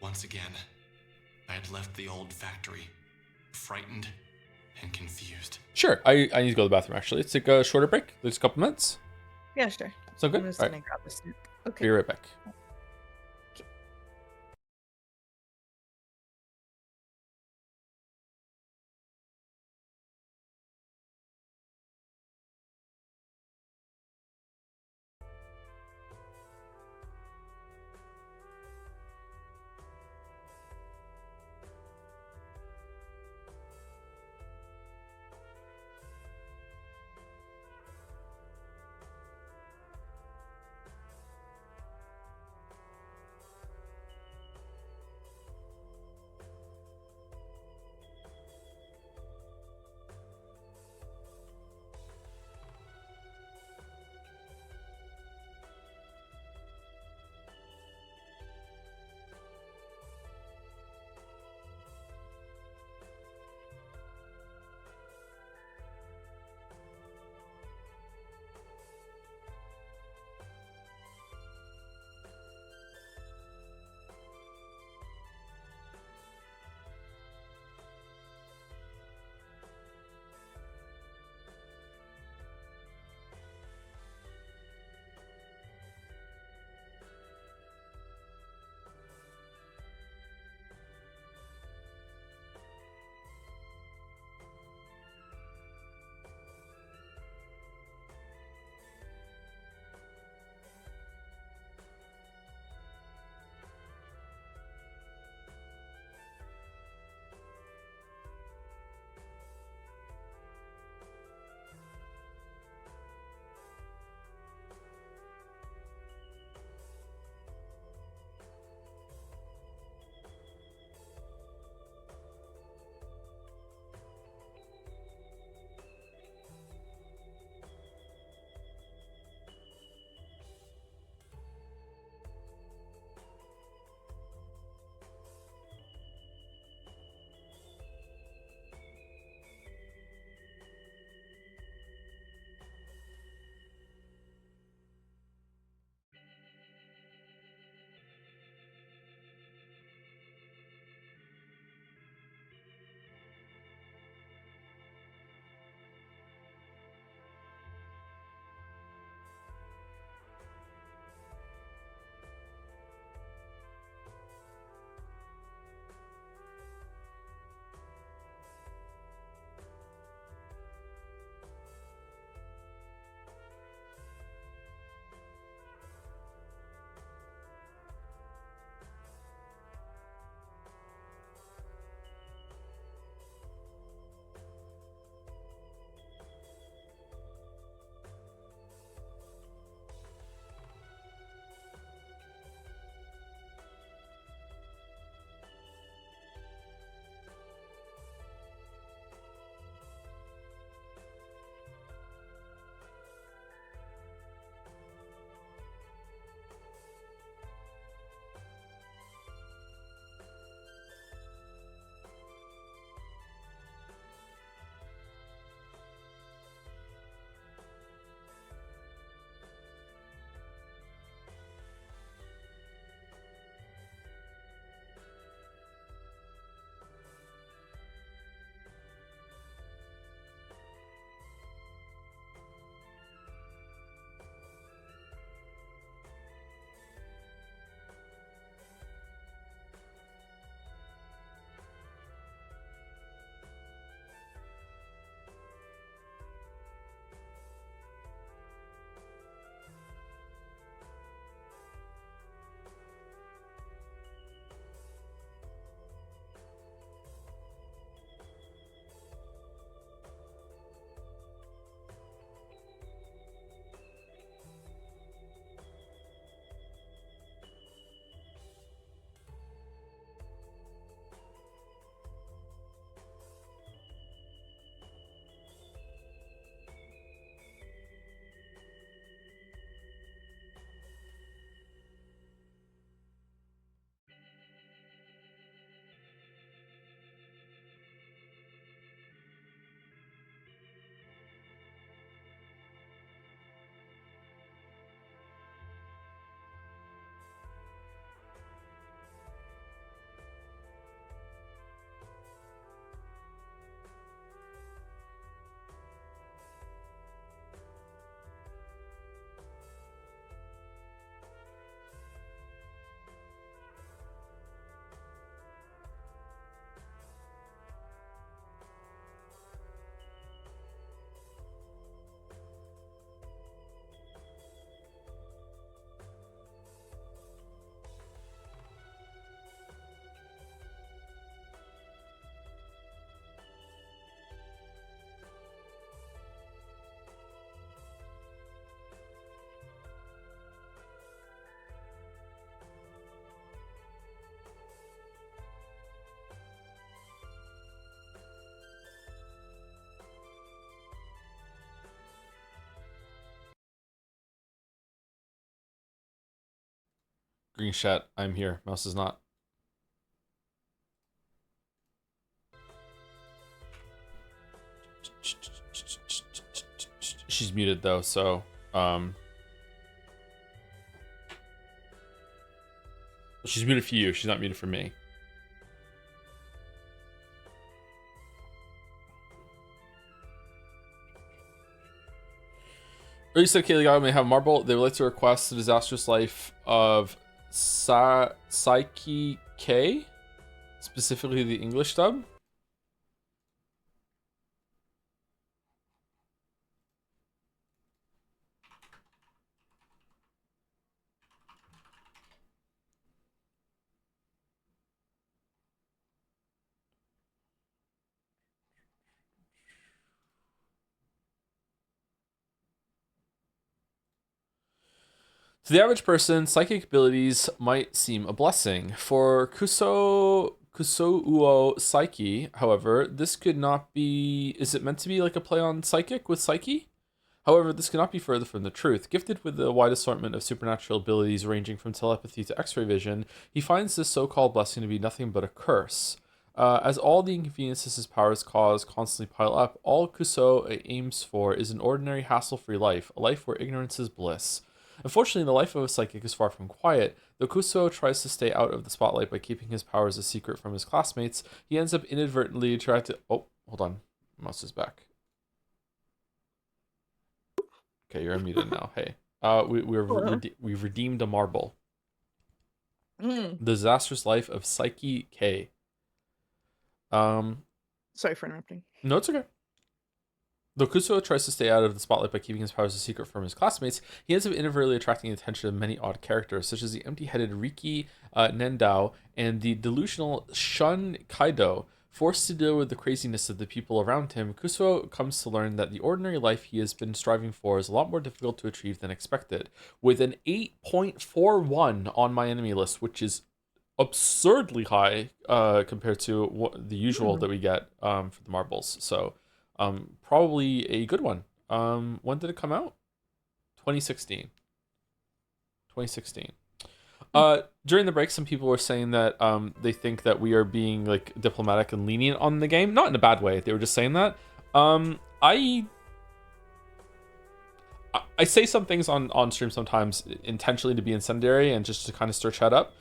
Once again, I had left the old factory, frightened and confused. Sure, I need to go to the bathroom actually. Let's take a shorter break. There's a couple minutes. Yeah, sure. So good. I'm just All gonna right. grab a snack. Okay. Be right back. Green chat, I'm here. Mouse is not. She's muted though, so she's muted for you. She's not muted for me. Early said Kaylee God may have a marble. They would like to request the disastrous life of Psyche K, specifically the English dub. To the average person, psychic abilities might seem a blessing. For Kusouo Psyche, however, this could not be... Is it meant to be like a play on psychic with Psyche? However, this could not be further from the truth. Gifted with a wide assortment of supernatural abilities ranging from telepathy to x-ray vision, he finds this so-called blessing to be nothing but a curse. As all the inconveniences his powers cause constantly pile up, all Kusouo aims for is an ordinary, hassle-free life, a life where ignorance is bliss. Unfortunately, the life of a psychic is far from quiet. Though Kusouo tries to stay out of the spotlight by keeping his powers a secret from his classmates, he ends up inadvertently attracted... Oh, hold on. Mouse is back. Okay, you're unmuted now. Hey. We've redeemed a marble. The disastrous life of Psyche K. Sorry for interrupting. No, it's okay. Though Kusouo tries to stay out of the spotlight by keeping his powers a secret from his classmates, he ends up inadvertently attracting the attention of many odd characters, such as the empty-headed Riki Nendao and the delusional Shun Kaido. Forced to deal with the craziness of the people around him, Kusouo comes to learn that the ordinary life he has been striving for is a lot more difficult to achieve than expected. With an 8.41 on my enemy list, which is absurdly high compared to the usual that we get for the marbles. So... probably a good one. When did it come out? 2016. During the break, some people were saying that they think that we are being like diplomatic and lenient on the game. Not in a bad way. They were just saying that. I say some things on stream sometimes intentionally to be incendiary and just to kind of stir chat up.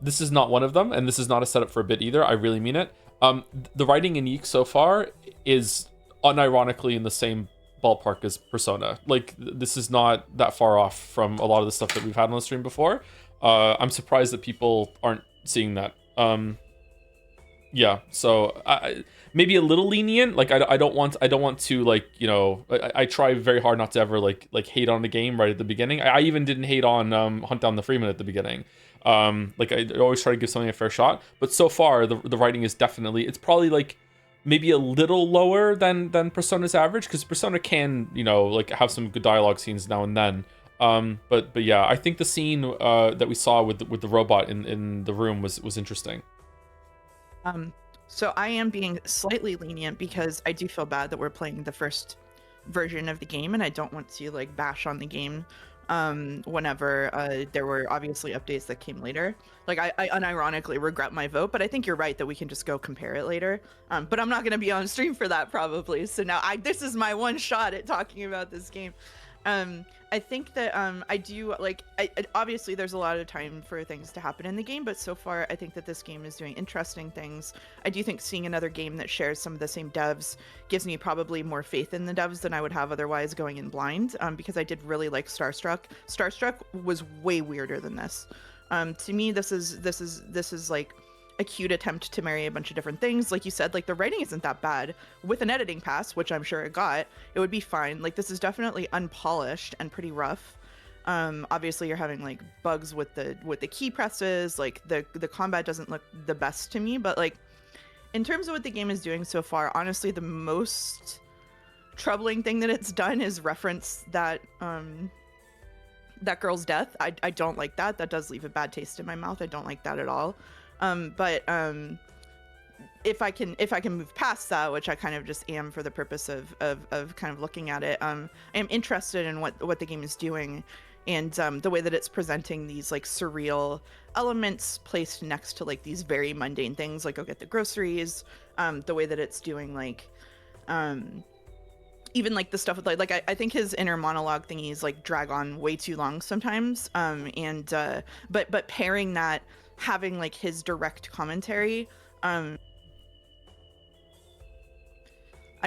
This is not one of them, and this is not a setup for a bit either. I really mean it. The writing in YIIK so far is unironically in the same ballpark as Persona. Like, this is not that far off from a lot of the stuff that we've had on the stream before. I'm surprised that people aren't seeing that. Yeah, so maybe a little lenient. Like, I don't want to, like, you know, I try very hard not to ever like hate on the game right at the beginning. I even didn't hate on Hunt Down the Freeman at the beginning. Like, I always try to give something a fair shot, but so far the writing is definitely, it's probably like maybe a little lower than Persona's average, because Persona can, you know, like have some good dialogue scenes now and then. But yeah, I think the scene that we saw with the robot in the room was interesting. So I am being slightly lenient because I do feel bad that we're playing the first version of the game, and I don't want to like bash on the game whenever there were obviously updates that came later. Like, I unironically regret my vote, but I think you're right that we can just go compare it later. But I'm not going to be on stream for that probably. So now this is my one shot at talking about this game. I think that I do like, obviously there's a lot of time for things to happen in the game, but so far I think that this game is doing interesting things. I do think seeing another game that shares some of the same devs gives me probably more faith in the devs than I would have otherwise going in blind, because I did really like Starstruck. Starstruck was way weirder than this. To me, this is like a cute attempt to marry a bunch of different things. Like you said, like the writing isn't that bad. With an editing pass, which I'm sure it got, it would be fine. Like, this is definitely unpolished and pretty rough. Obviously you're having like bugs with the key presses. Like the combat doesn't look the best to me, but like in terms of what the game is doing so far, honestly, the most troubling thing that it's done is reference that that girl's death. I don't like that. That does leave a bad taste in my mouth. I don't like that at all. But if I can move past that, which I kind of just am for the purpose of kind of looking at it, I am interested in what the game is doing. And the way that it's presenting these like surreal elements placed next to like these very mundane things, like go get the groceries, the way that it's doing like even like the stuff with like I think his inner monologue thingies like drag on way too long sometimes, but pairing that, having like his direct commentary, I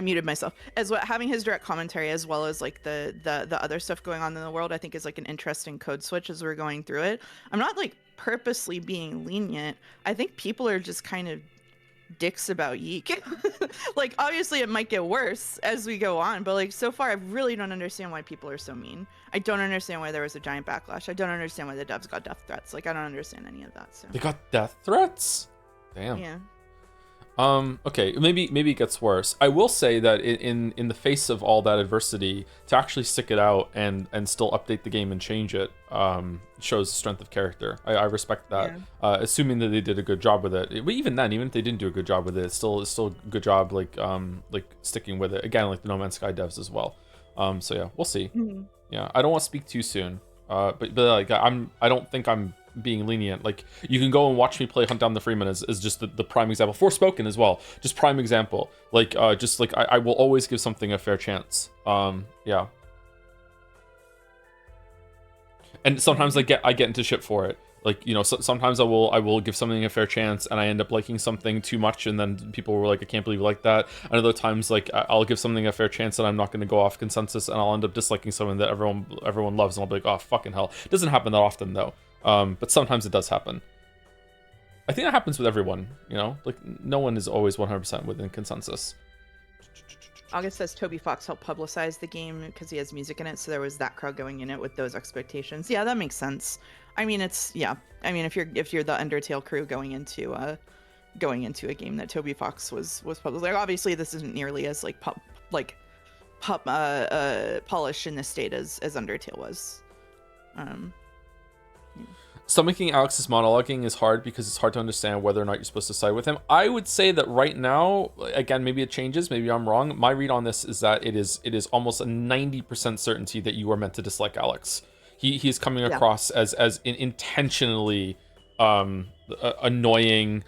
muted myself, as well, having his direct commentary as well as like the other stuff going on in the world, I think is like an interesting code switch as we're going through it. I'm not like purposely being lenient. I think people are just kind of dicks about YIIK. Like obviously it might get worse as we go on, but like so far I really don't understand why people are so mean. I don't understand why there was a giant backlash. I don't understand why the devs got death threats. Like I don't understand any of that. So they got death threats? Damn. Yeah. Okay, maybe it gets worse. I will say that in the face of all that adversity, to actually stick it out and still update the game and change it, shows strength of character. I respect that. Yeah. Assuming that they did a good job with it. But even then, even if they didn't do a good job with it, it's still a good job like sticking with it. Again, like the No Man's Sky devs as well. So yeah, we'll see. Mm-hmm. Yeah, I don't want to speak too soon. But like I don't think I'm being lenient. Like you can go and watch me play Hunt Down the Freeman as just the prime example. Forspoken as well, just prime example. Like just like I will always give something a fair chance. Yeah. And sometimes I get into shit for it. Like, you know, sometimes I will give something a fair chance and I end up liking something too much and then people were like, I can't believe you like that. And other times like I'll give something a fair chance and I'm not going to go off consensus and I'll end up disliking something that everyone loves and I'll be like, oh fucking hell. It doesn't happen that often though. But sometimes it does happen. I think that happens with everyone, you know? Like no one is always 100% within consensus. August says Toby Fox helped publicize the game because he has music in it, so there was that crowd going in it with those expectations. Yeah, that makes sense. I mean, it's I mean, if you're the Undertale crew going into a game that Toby Fox was published, like obviously this isn't nearly as polished in this state as Undertale was. Yeah. Stomaching Alex's monologuing is hard because it's hard to understand whether or not you're supposed to side with him. I would say that right now, again, maybe it changes, maybe I'm wrong. My read on this is that it is almost a 90% certainty that you are meant to dislike Alex. He's coming across as intentionally annoying,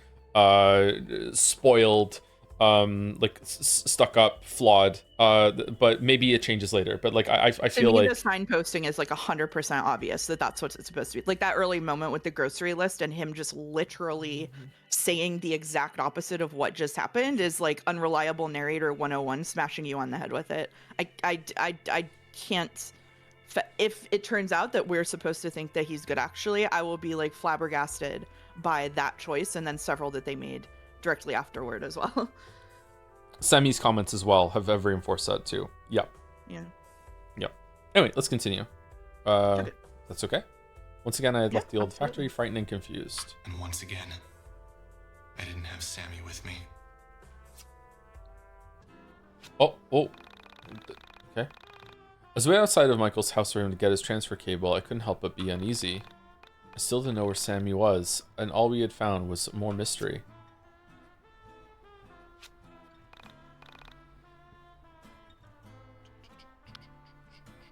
spoiled, like stuck up, flawed. But maybe it changes later. But like I feel like the signposting is like 100% obvious that's what it's supposed to be. Like that early moment with the grocery list and him just literally saying the exact opposite of what just happened is like unreliable narrator 101 smashing you on the head with it. I can't. If it turns out that we're supposed to think that he's good, actually, I will be like flabbergasted by that choice and then several that they made directly afterward as well. Sammy's comments as well have reinforced that too. Yep. Yeah. Yep. Anyway, let's continue. Okay. That's okay. Once again, I had left the old factory frightened and confused. And once again, I didn't have Sammy with me. Oh. Okay. I was way outside of Michael's house room to get his transfer cable. I couldn't help but be uneasy. I still didn't know where Sammy was, and all we had found was more mystery.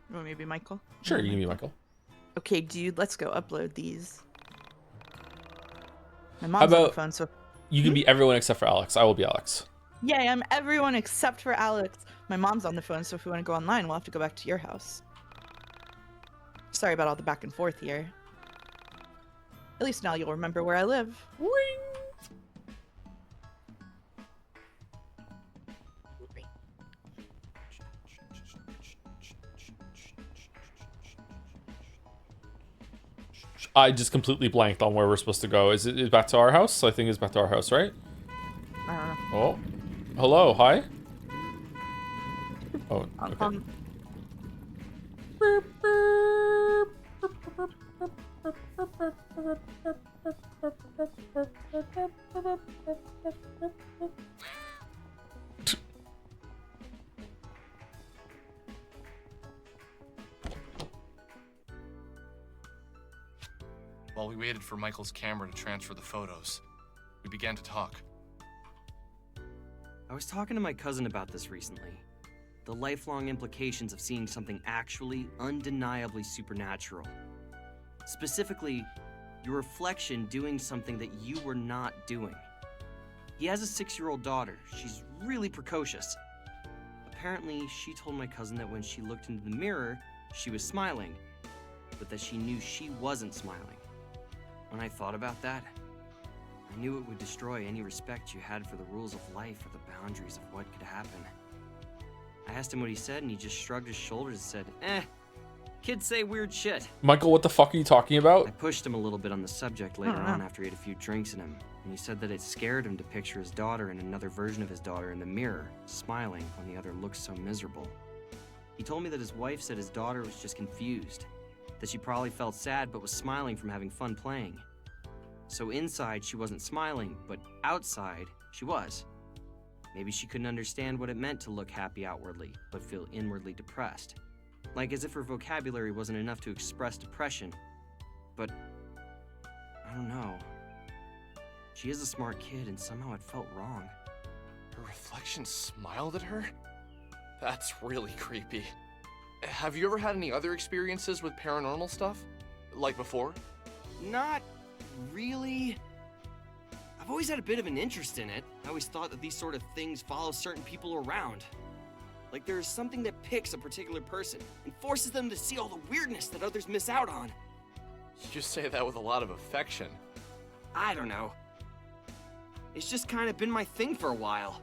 You want me to be Michael? Sure, you can be Michael. Okay, dude, let's go upload these. My mom's on the phone, so... You can be everyone except for Alex. I will be Alex. Yay, I'm everyone except for Alex. My mom's on the phone, so if we want to go online, we'll have to go back to your house. Sorry about all the back and forth here. At least now you'll remember where I live. Ring! I just completely blanked on where we're supposed to go. Is it back to our house? I think it's back to our house, right? I don't know. Oh. Hello, hi. Oh, okay. While we waited for Michael's camera to transfer the photos, we began to talk. I was talking to my cousin about this recently. the lifelong implications of seeing something actually, undeniably supernatural. Specifically, your reflection doing something that you were not doing. He has a 6-year-old daughter. She's really precocious. Apparently, she told my cousin that when she looked into the mirror, she was smiling, but that she knew she wasn't smiling. When I thought about that, I knew it would destroy any respect you had for the rules of life or the boundaries of what could happen. I asked him what he said, and he just shrugged his shoulders and said, kids say weird shit. Michael, what the fuck are you talking about? I pushed him a little bit on the subject later on after he had a few drinks in him, and he said that it scared him to picture his daughter and another version of his daughter in the mirror, smiling when the other looked so miserable. He told me that his wife said his daughter was just confused, that she probably felt sad but was smiling from having fun playing. So inside she wasn't smiling, but outside she was. Maybe she couldn't understand what it meant to look happy outwardly, but feel inwardly depressed. Like as if her vocabulary wasn't enough to express depression. But I don't know. She is a smart kid, and somehow it felt wrong. Her reflection smiled at her? That's really creepy. Have you ever had any other experiences with paranormal stuff? Like before? Not really. I've always had a bit of an interest in it. I always thought that these sort of things follow certain people around. Like there's something that picks a particular person and forces them to see all the weirdness that others miss out on. You say that with a lot of affection. I don't know. It's just kind of been my thing for a while.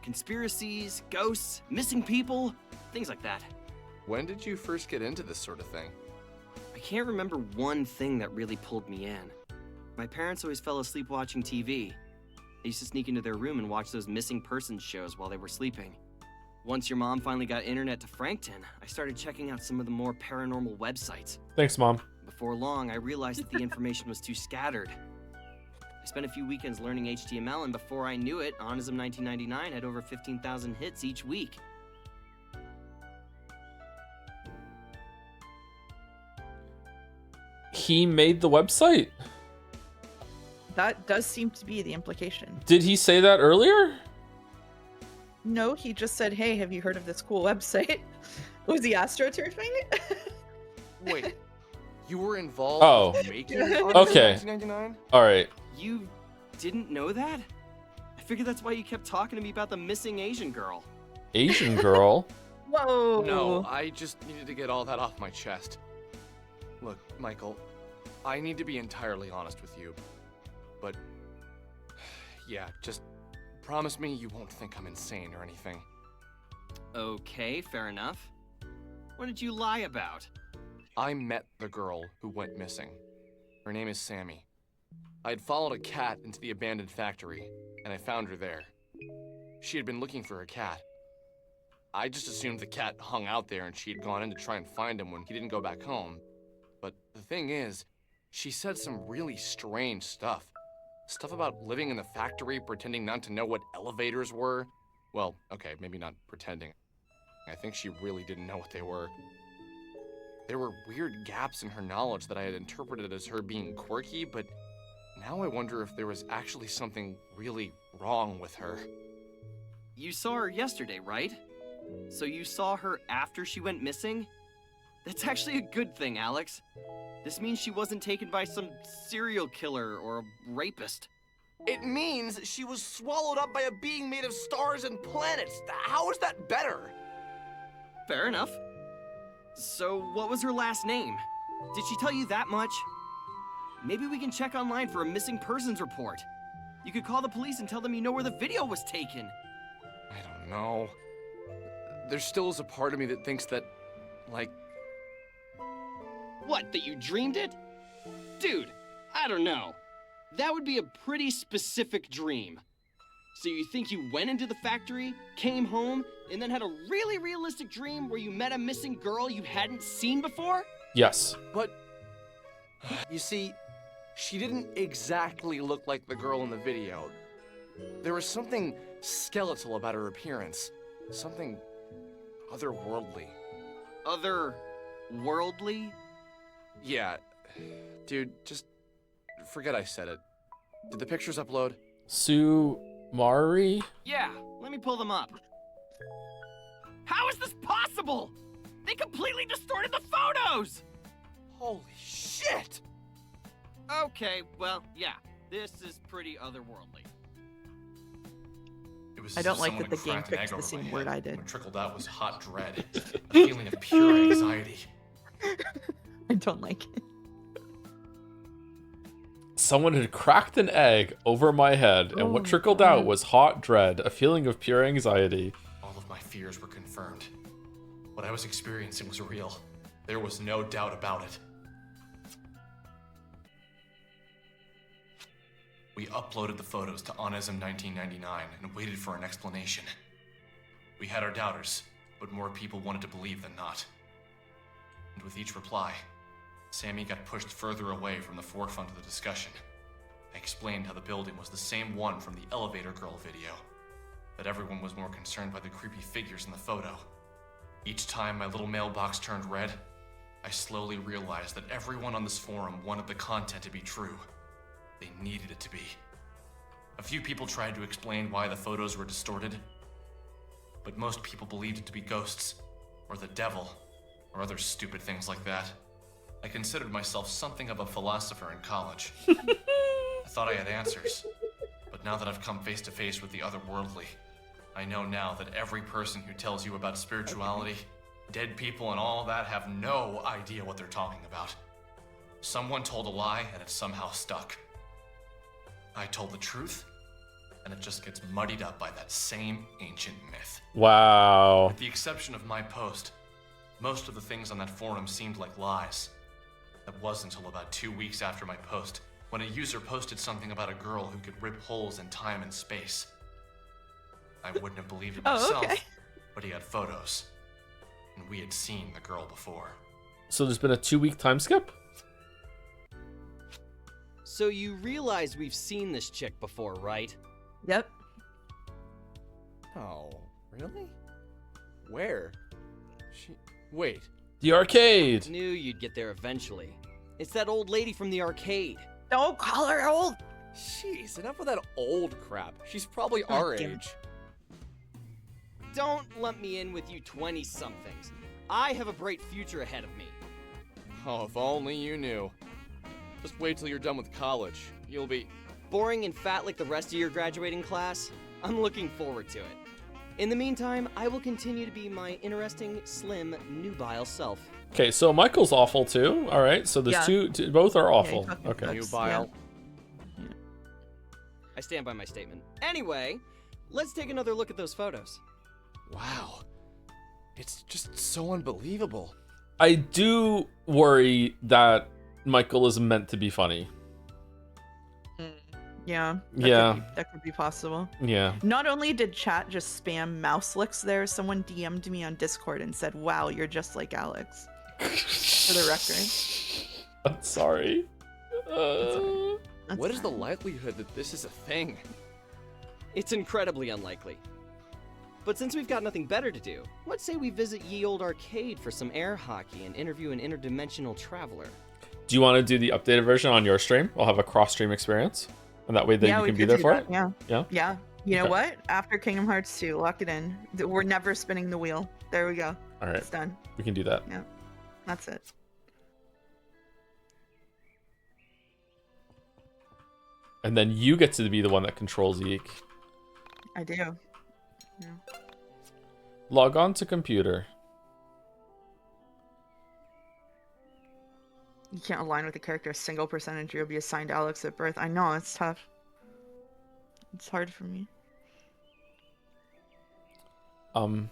Conspiracies, ghosts, missing people, things like that. When did you first get into this sort of thing? I can't remember one thing that really pulled me in. My parents always fell asleep watching TV. They used to sneak into their room and watch those missing persons shows while they were sleeping. Once your mom finally got internet to Frankton, I started checking out some of the more paranormal websites. Thanks, Mom. Before long, I realized that the information was too scattered. I spent a few weekends learning HTML, and before I knew it, Onism 1999 had over 15,000 hits each week. He made the website? That does seem to be the implication. Did he say that earlier? No, he just said, hey, have you heard of this cool website? Was he astroturfing? Wait, you were involved in making okay. 1999? All right. You didn't know that? I figured that's why you kept talking to me about the missing Asian girl. Asian girl? Whoa. No, I just needed to get all that off my chest. Look, Michael, I need to be entirely honest with you. But, yeah, just promise me you won't think I'm insane or anything. Okay, fair enough. What did you lie about? I met the girl who went missing. Her name is Sammy. I had followed a cat into the abandoned factory, and I found her there. She had been looking for her cat. I just assumed the cat hung out there and she had gone in to try and find him when he didn't go back home. But the thing is, she said some really strange stuff. Stuff about living in the factory, pretending not to know what elevators were. Well, okay, maybe not pretending. I think she really didn't know what they were. There were weird gaps in her knowledge that I had interpreted as her being quirky, but now I wonder if there was actually something really wrong with her. You saw her yesterday, right? So you saw her after she went missing? That's actually a good thing, Alex. This means she wasn't taken by some serial killer or a rapist. It means she was swallowed up by a being made of stars and planets. How is that better? Fair enough. So what was her last name? Did she tell you that much? Maybe we can check online for a missing persons report. You could call the police and tell them you know where the video was taken. I don't know. There still is a part of me that thinks that, like... What, that you dreamed it? Dude, I don't know. That would be a pretty specific dream. So you think you went into the factory, came home, and then had a really realistic dream where you met a missing girl you hadn't seen before? Yes. But, you see, she didn't exactly look like the girl in the video. There was something skeletal about her appearance. Something otherworldly. Otherworldly? Yeah. Dude, just forget I said it. Did the pictures upload? Sumari? Yeah, let me pull them up. How is this possible? They completely distorted the photos! Holy shit! Okay, well, yeah, this is pretty otherworldly. It was I as don't if like someone that the had game cracked an fixed egg the over my same word head. I did. What trickled out was hot dread, a feeling of pure anxiety. I don't like it. Someone had cracked an egg over my head, and what trickled out was hot dread, a feeling of pure anxiety. All of my fears were confirmed. What I was experiencing was real. There was no doubt about it. We uploaded the photos to Onism 1999 and waited for an explanation. We had our doubters, but more people wanted to believe than not. And with each reply, Sammy got pushed further away from the forefront of the discussion. I explained how the building was the same one from the elevator girl video, that everyone was more concerned by the creepy figures in the photo. Each time my little mailbox turned red, I slowly realized that everyone on this forum wanted the content to be true. They needed it to be. A few people tried to explain why the photos were distorted, but most people believed it to be ghosts, or the devil, or other stupid things like that. I considered myself something of a philosopher in college. I thought I had answers, but now that I've come face to face with the otherworldly, I know now that every person who tells you about spirituality, dead people and all that have no idea what they're talking about. Someone told a lie and it somehow stuck. I told the truth, and it just gets muddied up by that same ancient myth. Wow. With the exception of my post, most of the things on that forum seemed like lies. That wasn't until about 2 weeks after my post, when a user posted something about a girl who could rip holes in time and space. I wouldn't have believed it myself, but he had photos, and we had seen the girl before. So there's been a 2-week time skip? So you realize we've seen this chick before, right? Yep. Oh, really? Where? Wait. The arcade! Knew you'd get there eventually. It's that old lady from the arcade. Don't call her old! Jeez, enough of that old crap. She's probably our age. Don't lump me in with you 20-somethings. I have a bright future ahead of me. Oh, if only you knew. Just wait till you're done with college. You'll be... boring and fat like the rest of your graduating class? I'm looking forward to it. In the meantime, I will continue to be my interesting, slim, nubile self. Okay, so Michael's awful too. All right, so there's two, both are awful. Okay. Nubile. Yeah. I stand by my statement. Anyway, let's take another look at those photos. Wow. It's just so unbelievable. I do worry that Michael is meant to be funny. Yeah. That could be possible. Yeah. Not only did chat just spam mouse licks there, someone DM'd me on Discord and said, "Wow, you're just like Alex." For the record. I'm sorry. What is the likelihood that this is a thing? It's incredibly unlikely. But since we've got nothing better to do, let's say we visit Ye Old Arcade for some air hockey and interview an interdimensional traveler. Do you want to do the updated version on your stream? I'll have a cross-stream experience. And that way then you can be there for it? Yeah. Yeah? Yeah. You know what? After Kingdom Hearts 2, lock it in. We're never spinning the wheel. There we go. All right. It's done. We can do that. Yeah. That's it. And then you get to be the one that controls YIIK. I do. Yeah. Log on to computer. You can't align with the character a single percentage. You'll be assigned Alex at birth. I know, it's tough. It's hard for me. Well,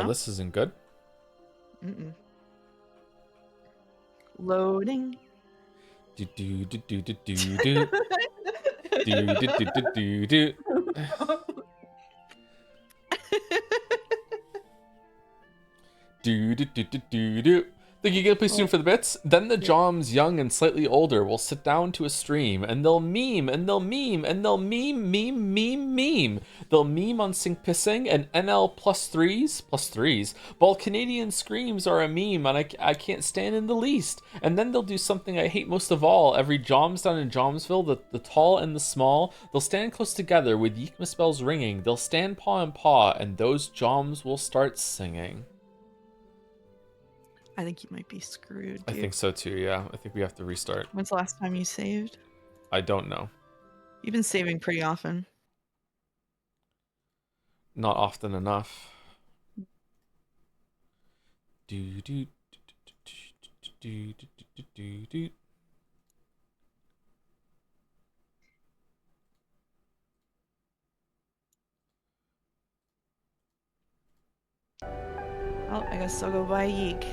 this isn't good. Loading. Do do do do do do do. Do do do do do do. Do do do do do do. Think you get please soon for the bits? Then the Joms, young and slightly older, will sit down to a stream, and they'll meme, and they'll meme, and they'll meme. They'll meme on sync pissing, and NL plus threes. Bald Canadian screams are a meme, and I can't stand in the least. And then they'll do something I hate most of all. Every Joms down in Jomsville, the tall and the small, they'll stand close together with Yiikmas bells ringing. They'll stand paw in paw, and those Joms will start singing. I think you might be screwed, dude. I think so too, yeah. I think we have to restart. When's the last time you saved? I don't know. You've been saving pretty often. Not often enough. Do. Oh, I guess I'll go buy YIIK.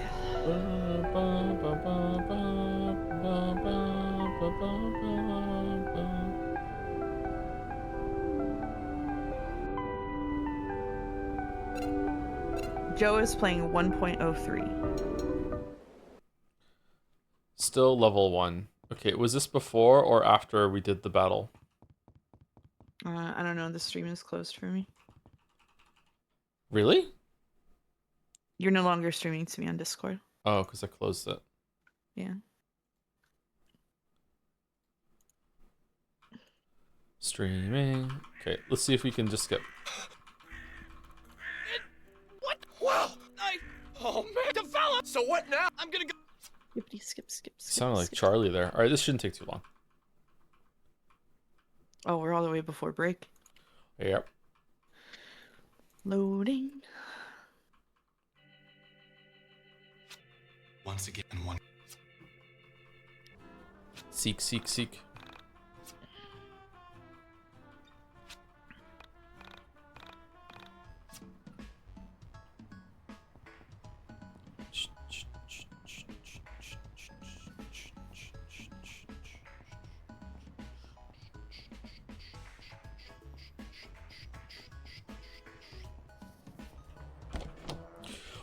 Joe is playing 1.03. Still level 1. Okay, was this before or after we did the battle? I don't know. The stream is closed for me. Really? You're no longer streaming to me on Discord. Oh, because I closed it. Yeah. Streaming. Okay, let's see if we can just get... What? Wow! Oh man, develop! So what now? I'm gonna go... Skip. Sounded like Charlie there. Alright, this shouldn't take too long. Oh, we're all the way before break. Yep. Loading. Once again, one. Seek.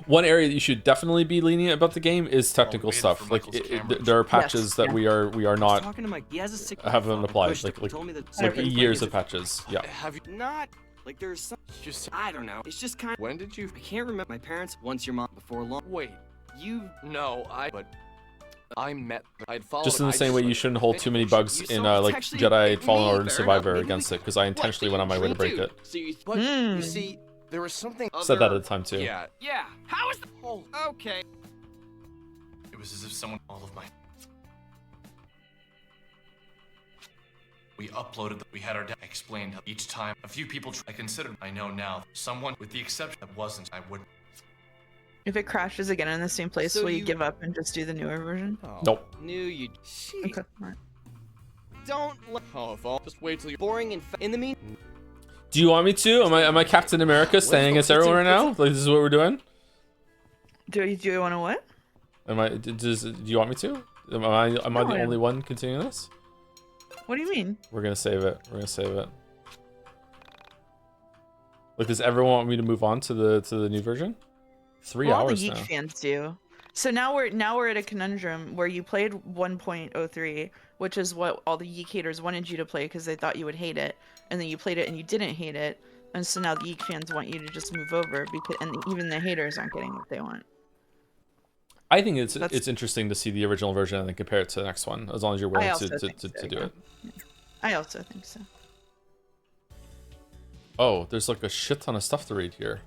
One area that you should definitely be lenient about the game is technical stuff. Like there are patches that we are not haven't applied. Like years of patches. Yeah. Have you not? Like there's some just I don't know. It's just kind of. When did you? I can't remember. My parents once your mom before long. Wait. But I met. I'd followed. Just in the same way you shouldn't hold too many bugs in like Jedi Fallen Order and Survivor against it, because I intentionally went on my way to break it. So you see. There was something said that at the time too. Yeah. How is the whole? Okay. It was as if someone all of my. We uploaded. We had our dad explained each time. A few people. I considered. I know now. Someone, with the exception that wasn't. I wouldn't. If it crashes again in the same place, will you give up and just do the newer version? Oh, nope. Knew you. Okay. All right. Don't. Just wait till you're boring and in the mean. Do you want me to? Am I Captain America standing against everyone right now? Like this is what we're doing? Do you want to what? Do you want me to? Am I the only one continuing this? What do you mean? We're gonna save it. Like, does everyone want me to move on to the new version? 3 hours all the YIIK now. fans do. So now we're at a conundrum where you played 1.03, which is what all the YIIK haters wanted you to play because they thought you would hate it, and then you played it and you didn't hate it, and so now the YIIK fans want you to just move over and even the haters aren't getting what they want. I think it's interesting to see the original version and then compare it to the next one, as long as you're willing to do it. Yeah. I also think so. Oh, there's like a shit ton of stuff to read here.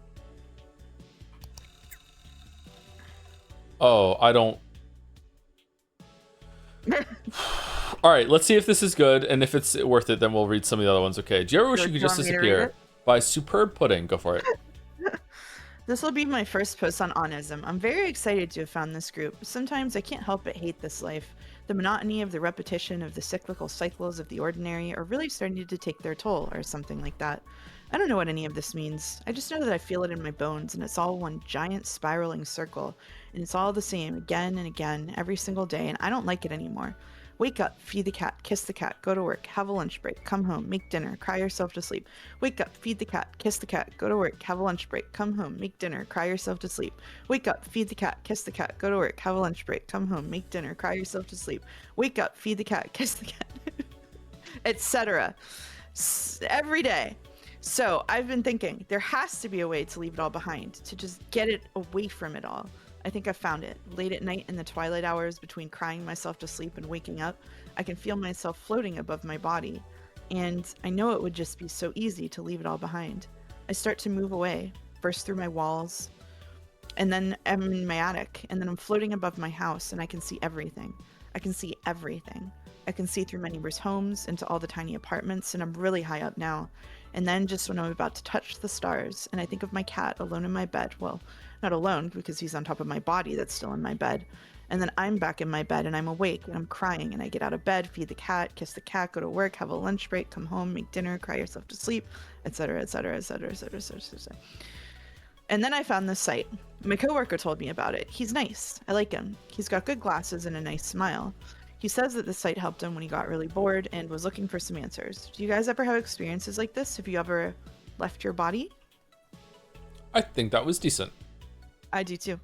Oh, I don't... Alright, let's see if this is good, and if it's worth it, then we'll read some of the other ones. Okay, do you ever wish you could just disappear? By Superb Pudding, go for it. This will be my first post on Onism. I'm very excited to have found this group. Sometimes I can't help but hate this life. The monotony of the repetition of the cyclical cycles of the ordinary are really starting to take their toll, or something like that. I don't know what any of this means. I just know that I feel it in my bones, and it's all one giant spiraling circle, and it's all the same again and again every single day, and I don't like it anymore. Wake up, feed the cat, kiss the cat, go to work, have a lunch break, come home, make dinner, cry yourself to sleep. Wake up, feed the cat, kiss the cat, go to work, have a lunch break, come home, make dinner, cry yourself to sleep. Wake up, feed the cat, kiss the cat, go to work, have a lunch break, come home, make dinner, cry yourself to sleep. Wake up, feed the cat, kiss the cat, etc. Every day. So I've been thinking there has to be a way to leave it all behind, to just get it away from it all. I think I found it. Late at night in the twilight hours between crying myself to sleep and waking up, I can feel myself floating above my body. And I know it would just be so easy to leave it all behind. I start to move away, first through my walls, and then I'm in my attic, and then I'm floating above my house, and I can see everything. I can see everything. I can see through my neighbors' homes into all the tiny apartments, and I'm really high up now. And then just when I'm about to touch the stars, and I think of my cat alone in my bed, well, not alone because he's on top of my body that's still in my bed. And then I'm back in my bed and I'm awake and I'm crying and I get out of bed, feed the cat, kiss the cat, go to work, have a lunch break, come home, make dinner, cry yourself to sleep, etc., etc., etc., etc., etc. And then I found this site. My coworker told me about it. He's nice. I like him. He's got good glasses and a nice smile. He says that the site helped him when he got really bored and was looking for some answers. Do you guys ever have experiences like this? Have you ever left your body? I think that was decent. I do too.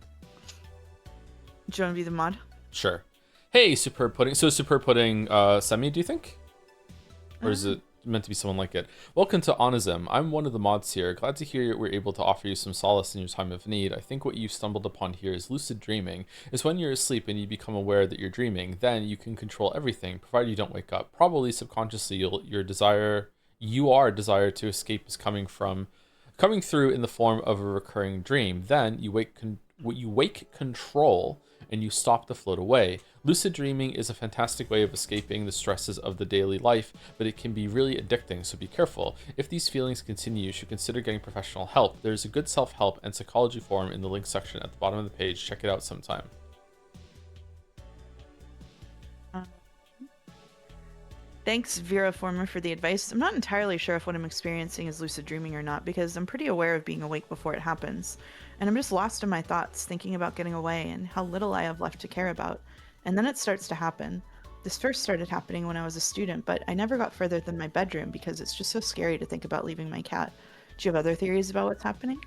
Do you want to be the mod? Sure. Hey, Superb Pudding. So Superb Pudding, Semi, do you think? Or is it meant to be someone like it? Welcome to Onism. I'm one of the mods here. Glad to hear we're able to offer you some solace in your time of need. I think what you've stumbled upon here is lucid dreaming. It's when you're asleep and you become aware that you're dreaming. Then you can control everything, provided you don't wake up. Probably subconsciously, your desire to escape is coming through in the form of a recurring dream. Then you wake control and you stop to float away. Lucid dreaming is a fantastic way of escaping the stresses of the daily life, but it can be really addicting, so be careful. If these feelings continue, you should consider getting professional help. There's a good self-help and psychology forum in the link section at the bottom of the page. Check it out sometime. Thanks, Vera Former, for the advice. I'm not entirely sure if what I'm experiencing is lucid dreaming or not, because I'm pretty aware of being awake before it happens. And I'm just lost in my thoughts, thinking about getting away and how little I have left to care about. And then it starts to happen. This first started happening when I was a student, but I never got further than my bedroom because it's just so scary to think about leaving my cat. Do you have other theories about what's happening?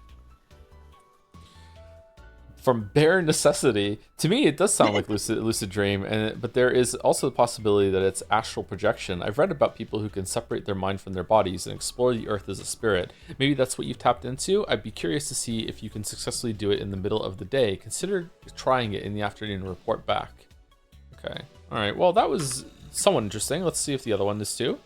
From bare necessity, to me it does sound like lucid dream, but there is also the possibility that it's astral projection. I've read about people who can separate their mind from their bodies and explore the earth as a spirit. Maybe that's what you've tapped into. I'd be curious to see if you can successfully do it in the middle of the day. Consider trying it in the afternoon and report back. Okay, all right, well that was somewhat interesting. Let's see if the other one is too.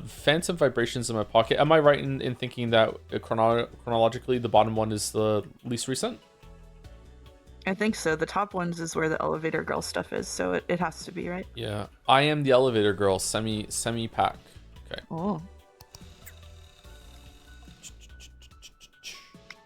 Phantom vibrations in my pocket. Am I right in thinking that chronologically the bottom one is the least recent? I think so. The top ones is where the elevator girl stuff is, so it has to be, right? Yeah. I am the elevator girl, semi pack. Okay. Oh.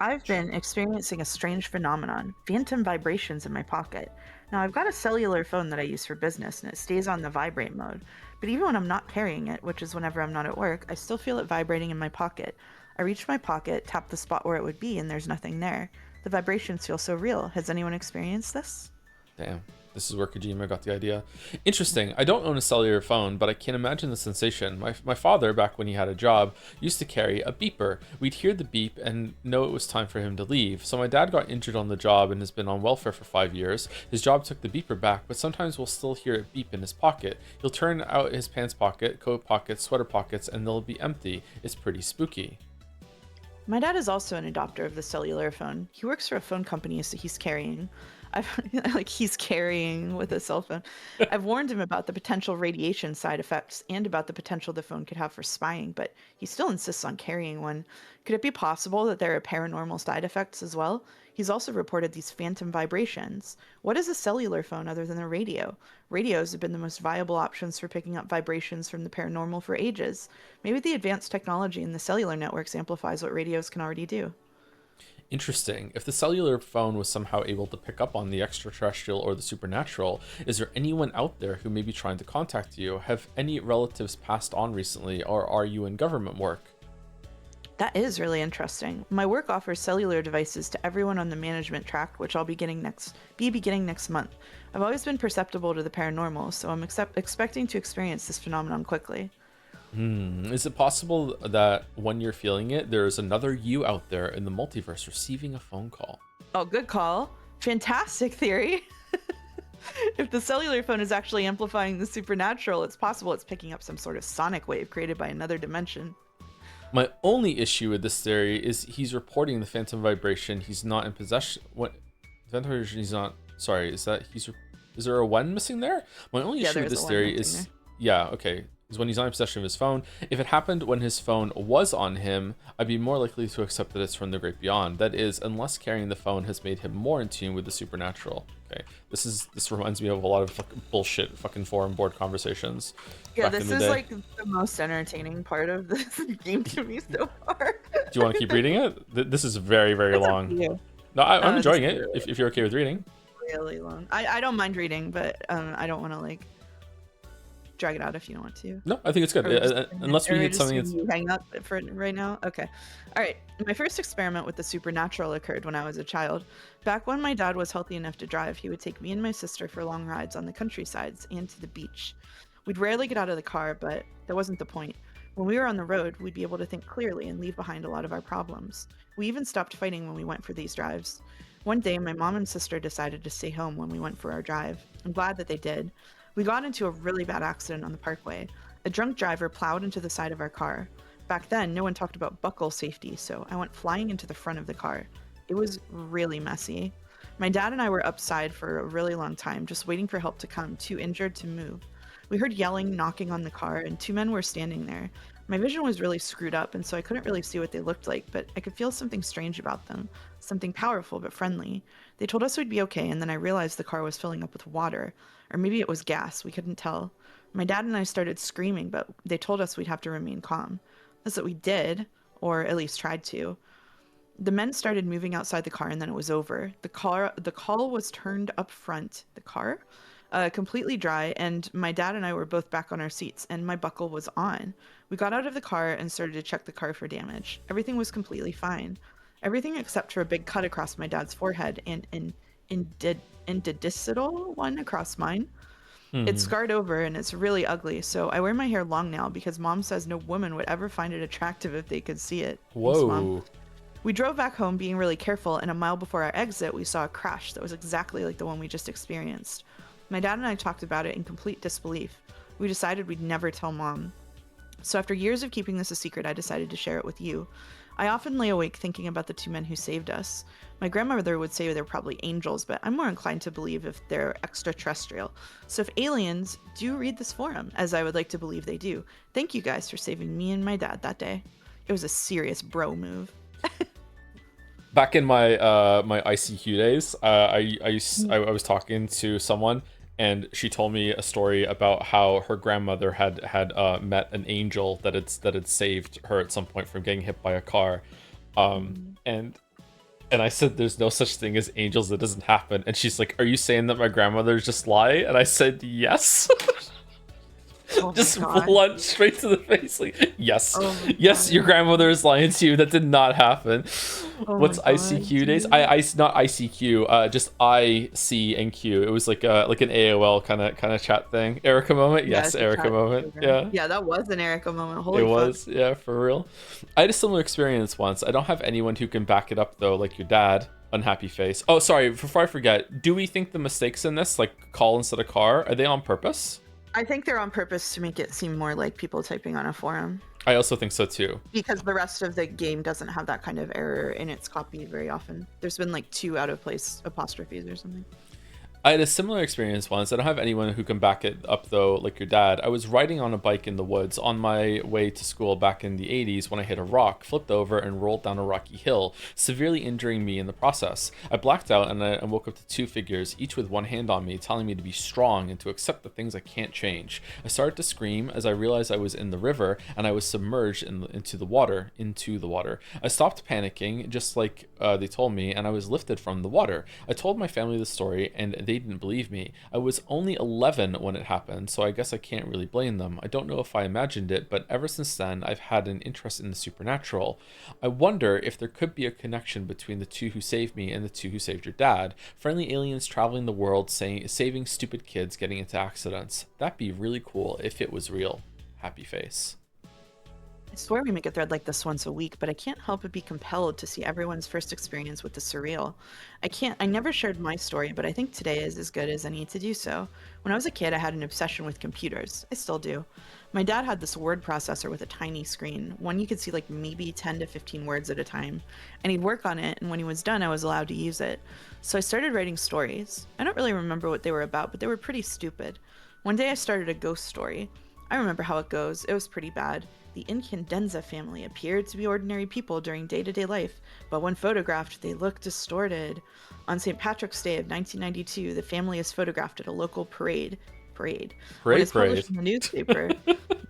I've been experiencing a strange phenomenon, phantom vibrations in my pocket. Now, I've got a cellular phone that I use for business, and it stays on the vibrate mode. But even when I'm not carrying it, which is whenever I'm not at work, I still feel it vibrating in my pocket. I reach my pocket, tap the spot where it would be, and there's nothing there. The vibrations feel so real. Has anyone experienced this? Damn. This is where Kojima got the idea. Interesting. I don't own a cellular phone, but I can imagine the sensation. My father, back when he had a job, used to carry a beeper. We'd hear the beep and know it was time for him to leave. So my dad got injured on the job and has been on welfare for 5 years. His job took the beeper back, but sometimes we'll still hear it beep in his pocket. He'll turn out his pants pocket, coat pockets, sweater pockets, and they'll be empty. It's pretty spooky. My dad is also an adopter of the cellular phone. He works for a phone company, so he's carrying with a cell phone. I've warned him about the potential radiation side effects and about the potential the phone could have for spying, but he still insists on carrying one. Could it be possible that there are paranormal side effects as well? He's also reported these phantom vibrations. What is a cellular phone other than a radio? Radios have been the most viable options for picking up vibrations from the paranormal for ages. Maybe the advanced technology in the cellular networks amplifies what radios can already do. Interesting. If the cellular phone was somehow able to pick up on the extraterrestrial or the supernatural, is there anyone out there who may be trying to contact you? Have any relatives passed on recently, or are you in government work? That is really interesting. My work offers cellular devices to everyone on the management track, which I'll be beginning next month. I've always been perceptible to the paranormal, so I'm expecting to experience this phenomenon quickly. Is it possible that when you're feeling it, there is another you out there in the multiverse receiving a phone call? Oh, good call. Fantastic theory. If the cellular phone is actually amplifying the supernatural, it's possible it's picking up some sort of sonic wave created by another dimension. My only issue with this theory is he's reporting the phantom vibration. He's not in possession. What? Phantom vibration, he's not. Sorry, is there a when missing there? My only issue with this theory is, okay, is when he's not in possession of his phone. If it happened when his phone was on him, I'd be more likely to accept that it's from the great beyond. That is, unless carrying the phone has made him more in tune with the supernatural. Okay, this reminds me of a lot of bullshit forum board conversations. Yeah, this is like the most entertaining part of this game to me so far. Do you want to keep reading it? This is very, very long. No, I'm enjoying it. If you're okay with reading. Really long. I don't mind reading, but I don't want to like drag it out if you don't want to. No, I think it's good. Unless we hit something that's... hang up for right now. Okay. All right. My first experiment with the supernatural occurred when I was a child. Back when my dad was healthy enough to drive, he would take me and my sister for long rides on the countrysides and to the beach. We'd rarely get out of the car, but that wasn't the point. When we were on the road, we'd be able to think clearly and leave behind a lot of our problems. We even stopped fighting when we went for these drives. One day, my mom and sister decided to stay home when we went for our drive. I'm glad that they did. We got into a really bad accident on the parkway. A drunk driver plowed into the side of our car. Back then, no one talked about buckle safety, so I went flying into the front of the car. It was really messy. My dad and I were upside for a really long time, just waiting for help to come, too injured to move. We heard yelling, knocking on the car, and 2 men were standing there. My vision was really screwed up, and so I couldn't really see what they looked like, but I could feel something strange about them. Something powerful but friendly. They told us we'd be okay, and then I realized the car was filling up with water. Or maybe it was gas, we couldn't tell. My dad and I started screaming, but they told us we'd have to remain calm. That's what we did, or at least tried to. The men started moving outside the car, and then it was over. The call was turned up front. The car? Completely dry, and my dad and I were both back on our seats, and my buckle was on. We got out of the car and started to check the car for damage. Everything was completely fine. Everything except for a big cut across my dad's forehead and an interstitial one across mine. It's scarred over and it's really ugly, so I wear my hair long now because Mom says no woman would ever find it attractive if they could see it. Whoa. Thanks, Mom. We drove back home being really careful, and a mile before our exit, we saw a crash that was exactly like the one we just experienced. My dad and I talked about it in complete disbelief. We decided we'd never tell Mom. So after years of keeping this a secret, I decided to share it with you. I often lay awake thinking about the 2 men who saved us. My grandmother would say they're probably angels, but I'm more inclined to believe if they're extraterrestrial. So if aliens do read this forum, as I would like to believe they do, thank you guys for saving me and my dad that day. It was a serious bro move. Back in my my ICQ days, I was talking to someone, and she told me a story about how her grandmother had met an angel that had saved her at some point from getting hit by a car, and I said there's no such thing as angels, that doesn't happen. And she's like, are you saying that my grandmother's just lie? And I said yes. Just blunt straight to the face, like, yes, yes, your grandmother is lying to you. That did not happen. What's ICQ days? I not ICQ, just I, C, and Q. It was like an AOL kind of chat thing. Erica moment, yes, Erica moment, yeah, that was an Erica moment. Holy fuck. It was, yeah, for real. I had a similar experience once. I don't have anyone who can back it up though, like your dad. Unhappy face. Oh, sorry, before I forget, do we think the mistakes in this, like call instead of car, are they on purpose? I think they're on purpose to make it seem more like people typing on a forum. I also think so too. Because the rest of the game doesn't have that kind of error in its copy very often. There's been like 2 out of place apostrophes or something. I had a similar experience once. I don't have anyone who can back it up though, like your dad. I was riding on a bike in the woods on my way to school back in the 80s when I hit a rock, flipped over, and rolled down a rocky hill, severely injuring me in the process. I blacked out and I woke up to 2 figures, each with one hand on me, telling me to be strong and to accept the things I can't change. I started to scream as I realized I was in the river and I was submerged into the water. I stopped panicking, just like they told me, and I was lifted from the water. I told my family the story, and they didn't believe me. I was only 11 when it happened, so I guess I can't really blame them. I don't know if I imagined it, but ever since then, I've had an interest in the supernatural. I wonder if there could be a connection between the two who saved me and the two who saved your dad. Friendly aliens traveling the world, saving stupid kids getting into accidents. That'd be really cool if it was real. Happy face. I swear we make a thread like this once a week, but I can't help but be compelled to see everyone's first experience with the surreal. I never shared my story, but I think today is as good as any to do so. When I was a kid, I had an obsession with computers. I still do. My dad had this word processor with a tiny screen, one you could see like maybe 10 to 15 words at a time, and he'd work on it, and when he was done, I was allowed to use it. So I started writing stories. I don't really remember what they were about, but they were pretty stupid. One day I started a ghost story. I remember how it goes. It was pretty bad. The Incandenza family appeared to be ordinary people during day-to-day life, but when photographed, they looked distorted. On St. Patrick's Day of 1992, the family is photographed at a local parade. When it's published in the newspaper,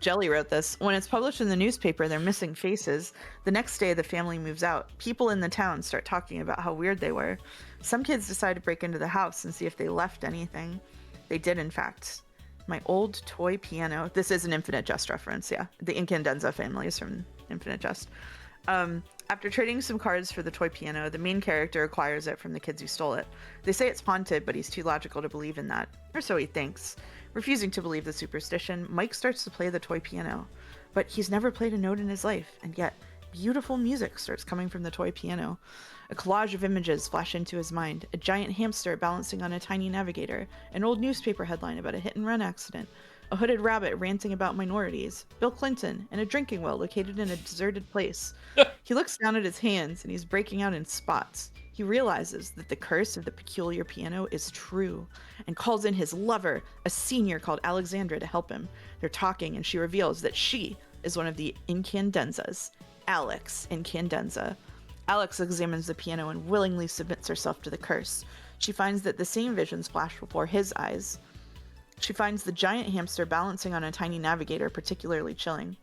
Jelly wrote this, when it's published in the newspaper, they're missing faces. The next day, the family moves out. People in the town start talking about how weird they were. Some kids decide to break into the house and see if they left anything. They did, in fact. My old toy piano. This is an Infinite Jest reference, yeah. The Incandenza family is from Infinite Jest. After trading some cards for the toy piano, the main character acquires it from the kids who stole it. They say it's haunted, but he's too logical to believe in that. Or so he thinks. Refusing to believe the superstition, Mike starts to play the toy piano. But he's never played a note in his life, and yet beautiful music starts coming from the toy piano. A collage of images flash into his mind. A giant hamster balancing on a tiny navigator. An old newspaper headline about a hit-and-run accident. A hooded rabbit ranting about minorities. Bill Clinton, and a drinking well located in a deserted place. He looks down at his hands, and he's breaking out in spots. He realizes that the curse of the peculiar piano is true, and calls in his lover, a senior called Alexandra, to help him. They're talking, and she reveals that she is one of the Incandenzas. Alex Incandenza. Alex examines the piano and willingly submits herself to the curse. She finds that the same visions flash before his eyes. She finds the giant hamster balancing on a tiny navigator particularly chilling.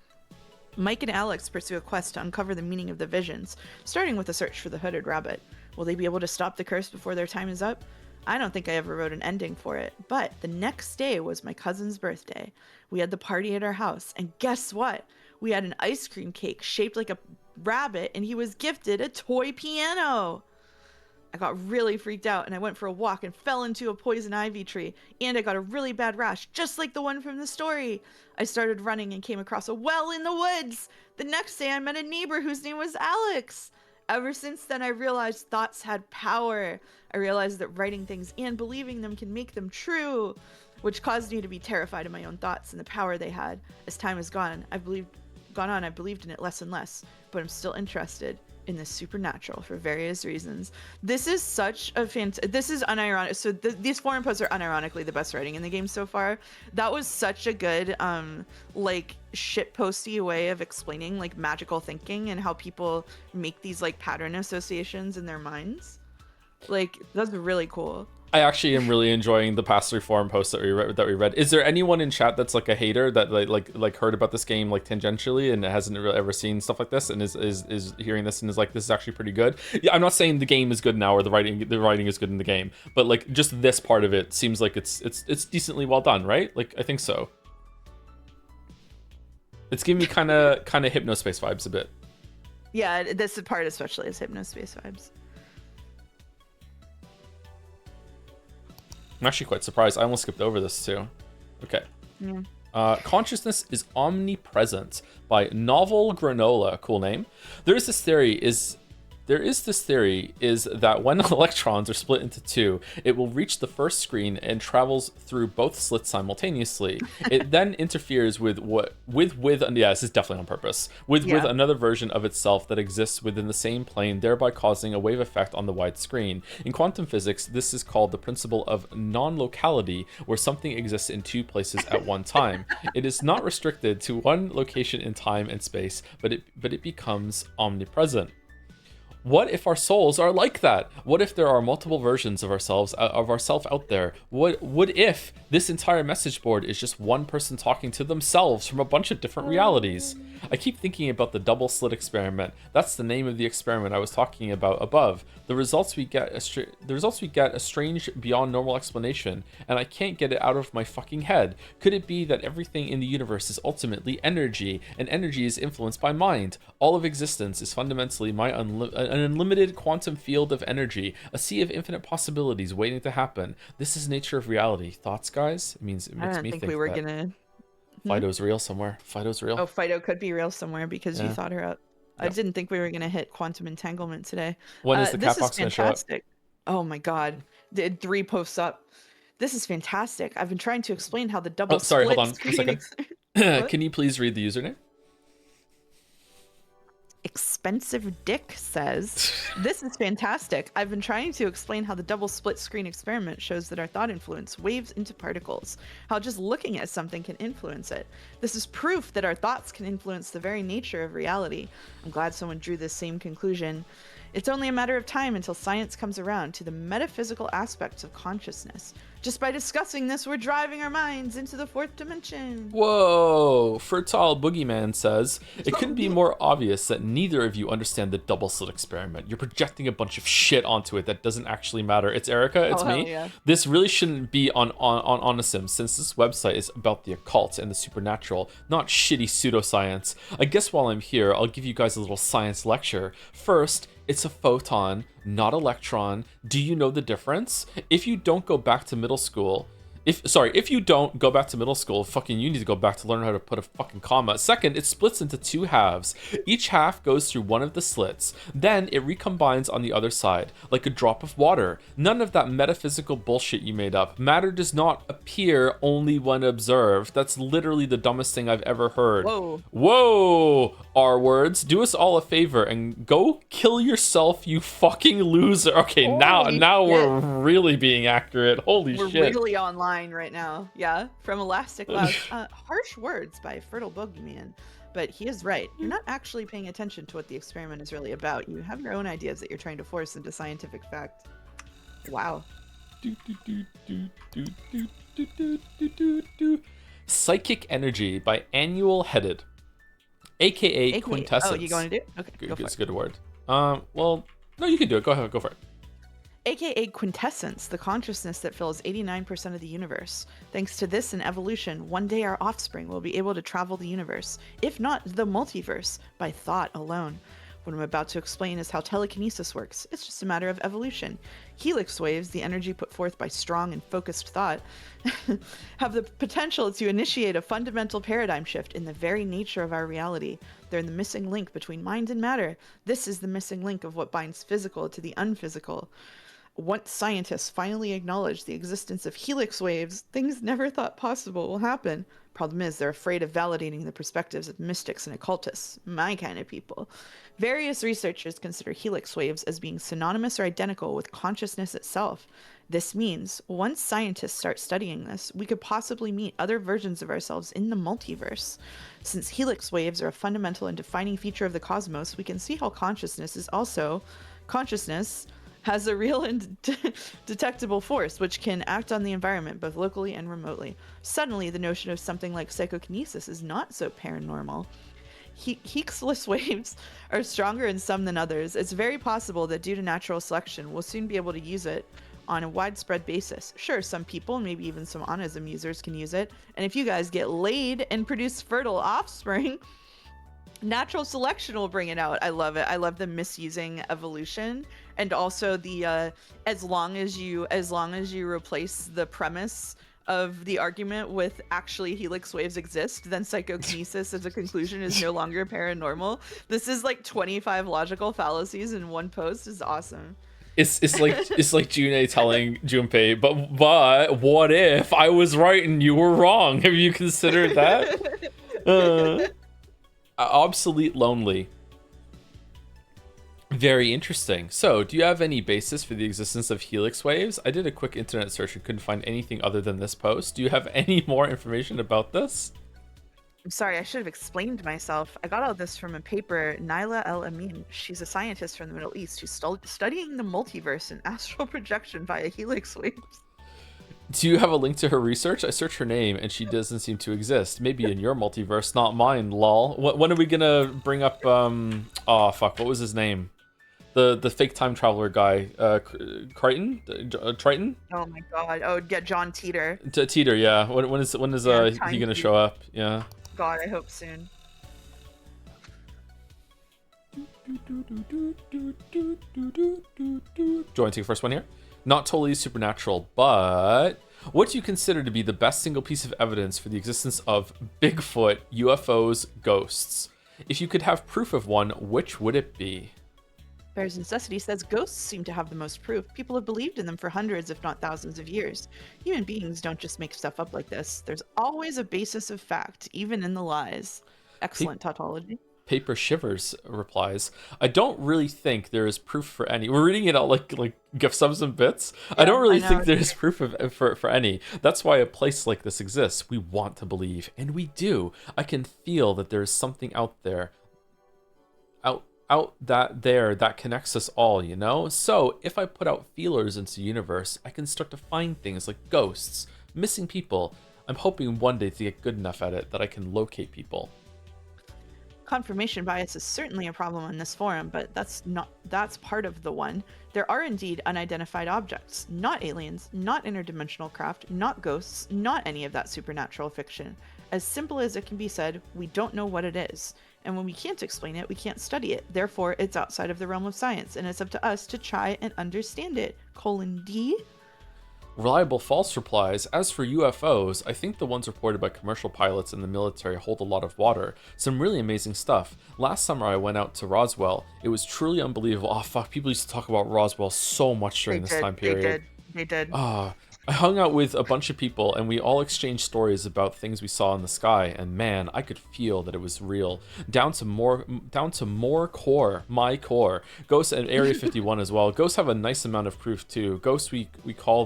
Mike and Alex pursue a quest to uncover the meaning of the visions, starting with a search for the hooded rabbit. Will they be able to stop the curse before their time is up? I don't think I ever wrote an ending for it, but the next day was my cousin's birthday. We had the party at our house, and guess what? We had an ice cream cake shaped like a rabbit, and he was gifted a toy piano. I got really freaked out, and I went for a walk and fell into a poison ivy tree, and I got a really bad rash, just like the one from the story. I started running and came across a well in the woods. The next day, I met a neighbor whose name was Alex. Ever since then, I realized thoughts had power. I realized that writing things and believing them can make them true, which caused me to be terrified of my own thoughts and the power they had. As time has gone on, I believed in it less and less, but I'm still interested in the supernatural for various reasons. This is such a this is unironic. So these forum posts are unironically the best writing in the game so far. That was such a good like shit posty way of explaining like magical thinking and how people make these like pattern associations in their minds. Like that's really cool. I actually am really enjoying the past 3 forum posts that we read. Is there anyone in chat that's like a hater that like heard about this game like tangentially and hasn't really ever seen stuff like this and is hearing this and is like, this is actually pretty good? Yeah, I'm not saying the game is good now or the writing is good in the game, but like just this part of it seems like it's decently well done, right? Like I think so. It's giving me kind of Hypnospace vibes a bit. Yeah, this part especially is Hypnospace vibes. I'm actually quite surprised. I almost skipped over this too. Okay. Yeah. Consciousness is Omnipresent by Novel Granola. Cool name. There is this theory is that when electrons are split into 2, it will reach the first screen and travels through both slits simultaneously. It then interferes with this is definitely on purpose, with another version of itself that exists within the same plane, thereby causing a wave effect on the wide screen. In quantum physics, this is called the principle of non-locality, where something exists in 2 places at one time. It is not restricted to one location in time and space, but it becomes omnipresent. What if our souls are like that? What if there are multiple versions of ourselves, of ourself out there? What if this entire message board is just one person talking to themselves from a bunch of different realities? I keep thinking about the double slit experiment. That's the name of the experiment I was talking about above. The results we get a strange, beyond normal explanation, and I can't get it out of my fucking head. Could it be that everything in the universe is ultimately energy, and energy is influenced by mind? All of existence is fundamentally an unlimited quantum field of energy, a sea of infinite possibilities waiting to happen. This is nature of reality. Thoughts, guys? It makes me think we were that gonna. Fido's real somewhere. Fido's real. Oh, Fido could be real somewhere because you thought her out. I didn't think we were gonna hit quantum entanglement today. When is the cat box gonna show up? Oh my god, did 3 posts up. This is fantastic. I've been trying to explain how the double. Oh, sorry, split hold on a second. Can you please read the username? Expensive Dick says, this is fantastic. I've been trying to explain how the double split screen experiment shows that our thought influence waves into particles, how just looking at something can influence it. This is proof that our thoughts can influence the very nature of reality. I'm glad someone drew this same conclusion. It's only a matter of time until science comes around to the metaphysical aspects of consciousness. Just by discussing this, we're driving our minds into the 4th dimension. Whoa! Fertile Boogeyman says, it couldn't be more obvious that neither of you understand the double slit experiment. You're projecting a bunch of shit onto it that doesn't actually matter. It's Erica, it's me. Yeah. This really shouldn't be on Onisim, since this website is about the occult and the supernatural, not shitty pseudoscience. I guess while I'm here, I'll give you guys a little science lecture. First, it's a photon, not electron. Do you know the difference? If you don't go back to middle school, if you don't go back to middle school, fucking you need to go back to learn how to put a fucking comma. Second, it splits into 2 halves. Each half goes through one of the slits. Then it recombines on the other side, like a drop of water. None of that metaphysical bullshit you made up. Matter does not appear only when observed. That's literally the dumbest thing I've ever heard. Whoa. Whoa! R words. Do us all a favor and go kill yourself, you fucking loser. Okay, now we're really being accurate. Holy shit. We're really online right now. Yeah, from Elastic Labs. Harsh words by Fertile Boogeyman, but he is right. You're not actually paying attention to what the experiment is really about. You have your own ideas that you're trying to force into scientific fact. Wow. Psychic Energy by Annual Headed, aka Quintessence. Oh, you going to do it? Okay, it's a good word. Well, no, you can do it. Go ahead, go for it. AKA quintessence, the consciousness that fills 89% of the universe. Thanks to this and evolution, one day our offspring will be able to travel the universe, if not the multiverse, by thought alone. What I'm about to explain is how telekinesis works. It's just a matter of evolution. Helix waves, the energy put forth by strong and focused thought, have the potential to initiate a fundamental paradigm shift in the very nature of our reality. They're the missing link between mind and matter. This is the missing link of what binds physical to the unphysical. Once scientists finally acknowledge the existence of helix waves, things never thought possible will happen. Problem is, they're afraid of validating the perspectives of mystics and occultists, my kind of people. Various researchers consider helix waves as being synonymous or identical with consciousness itself. This means, once scientists start studying this, we could possibly meet other versions of ourselves in the multiverse. Since helix waves are a fundamental and defining feature of the cosmos, we can see how consciousness has a real and detectable force which can act on the environment both locally and remotely. Suddenly, the notion of something like psychokinesis is not so paranormal. Higgs waves are stronger in some than others. It's very possible that due to natural selection, we'll soon be able to use it on a widespread basis. Sure, some people, maybe even some Onism users can use it, and if you guys get laid and produce fertile offspring, natural selection will bring it out. I love it. I love the misusing evolution, and also the as long as you replace the premise of the argument with actually helix waves exist, then psychokinesis as a conclusion is no longer paranormal. This is like 25 logical fallacies in one post. Is awesome. It's like June telling Junpei, but what if I was right and you were wrong? Have you considered that? Obsolete Lonely. Very interesting. So, do you have any basis for the existence of helix waves? I did a quick internet search and couldn't find anything other than this post. Do you have any more information about this? I'm sorry, I should have explained myself. I got all this from a paper, Naila El Amin. She's a scientist from the Middle East who's studying the multiverse and astral projection via helix waves. Do you have a link to her research? I searched her name and she doesn't seem to exist. Maybe in your multiverse, not mine, lol. When are we gonna bring up, oh fuck, what was his name? The fake time traveler guy, Triton? Oh my god. Oh, yeah, John Teeter. Teeter, yeah. When is he gonna show up? Yeah. God, I hope soon. Do you want to take the first one here? Not totally supernatural, but what do you consider to be the best single piece of evidence for the existence of Bigfoot, UFOs, ghosts? If you could have proof of one, which would it be? Bear's Necessity says ghosts seem to have the most proof. People have believed in them for hundreds, if not thousands of years. Human beings don't just make stuff up like this. There's always a basis of fact, even in the lies. Excellent tautology. Paper Shivers replies, I don't really think there is proof for any. We're reading it out like gift subs and bits. Yeah, I don't really think there's proof of for any. That's why a place like this exists. We want to believe, and we do. I can feel that there is something out there. That connects us all, you know? So if I put out feelers into the universe, I can start to find things like ghosts, missing people. I'm hoping one day to get good enough at it that I can locate people. Confirmation bias is certainly a problem on this forum, but that's part of the one. There are indeed unidentified objects, not aliens, not interdimensional craft, not ghosts, not any of that supernatural fiction. As simple as it can be said, we don't know what it is. And when we can't explain it, we can't study it. Therefore, it's outside of the realm of science, and it's up to us to try and understand it. D. Reliable False replies, as for UFOs, I think the ones reported by commercial pilots in the military hold a lot of water. Some really amazing stuff. Last summer I went out to Roswell. It was truly unbelievable. Oh fuck, people used to talk about Roswell so much during this time period. They did. I hung out with a bunch of people and we all exchanged stories about things we saw in the sky, and man, I could feel that it was real. Down to my core. Ghosts and Area 51 as well. Ghosts have a nice amount of proof too. Ghosts we call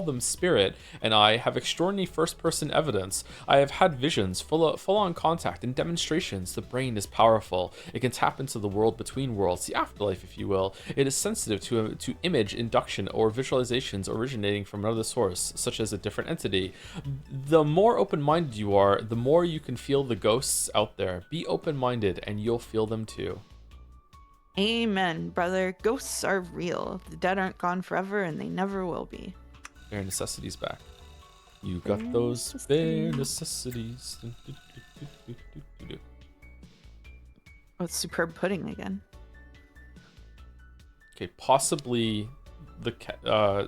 them spirit, and I have extraordinary first-person evidence. I have had visions, full-on contact, and demonstrations. The brain is powerful. It can tap into the world between worlds, the afterlife, if you will. It is sensitive to image induction or visualizations originating from another source, such as a different entity. The more open-minded you are, the more you can feel the ghosts out there. Be open-minded, and you'll feel them too. Amen, brother. Ghosts are real. The dead aren't gone forever, and they never will be. Bare necessities back. You got those bare necessities. Oh, it's superb pudding again. Okay, possibly the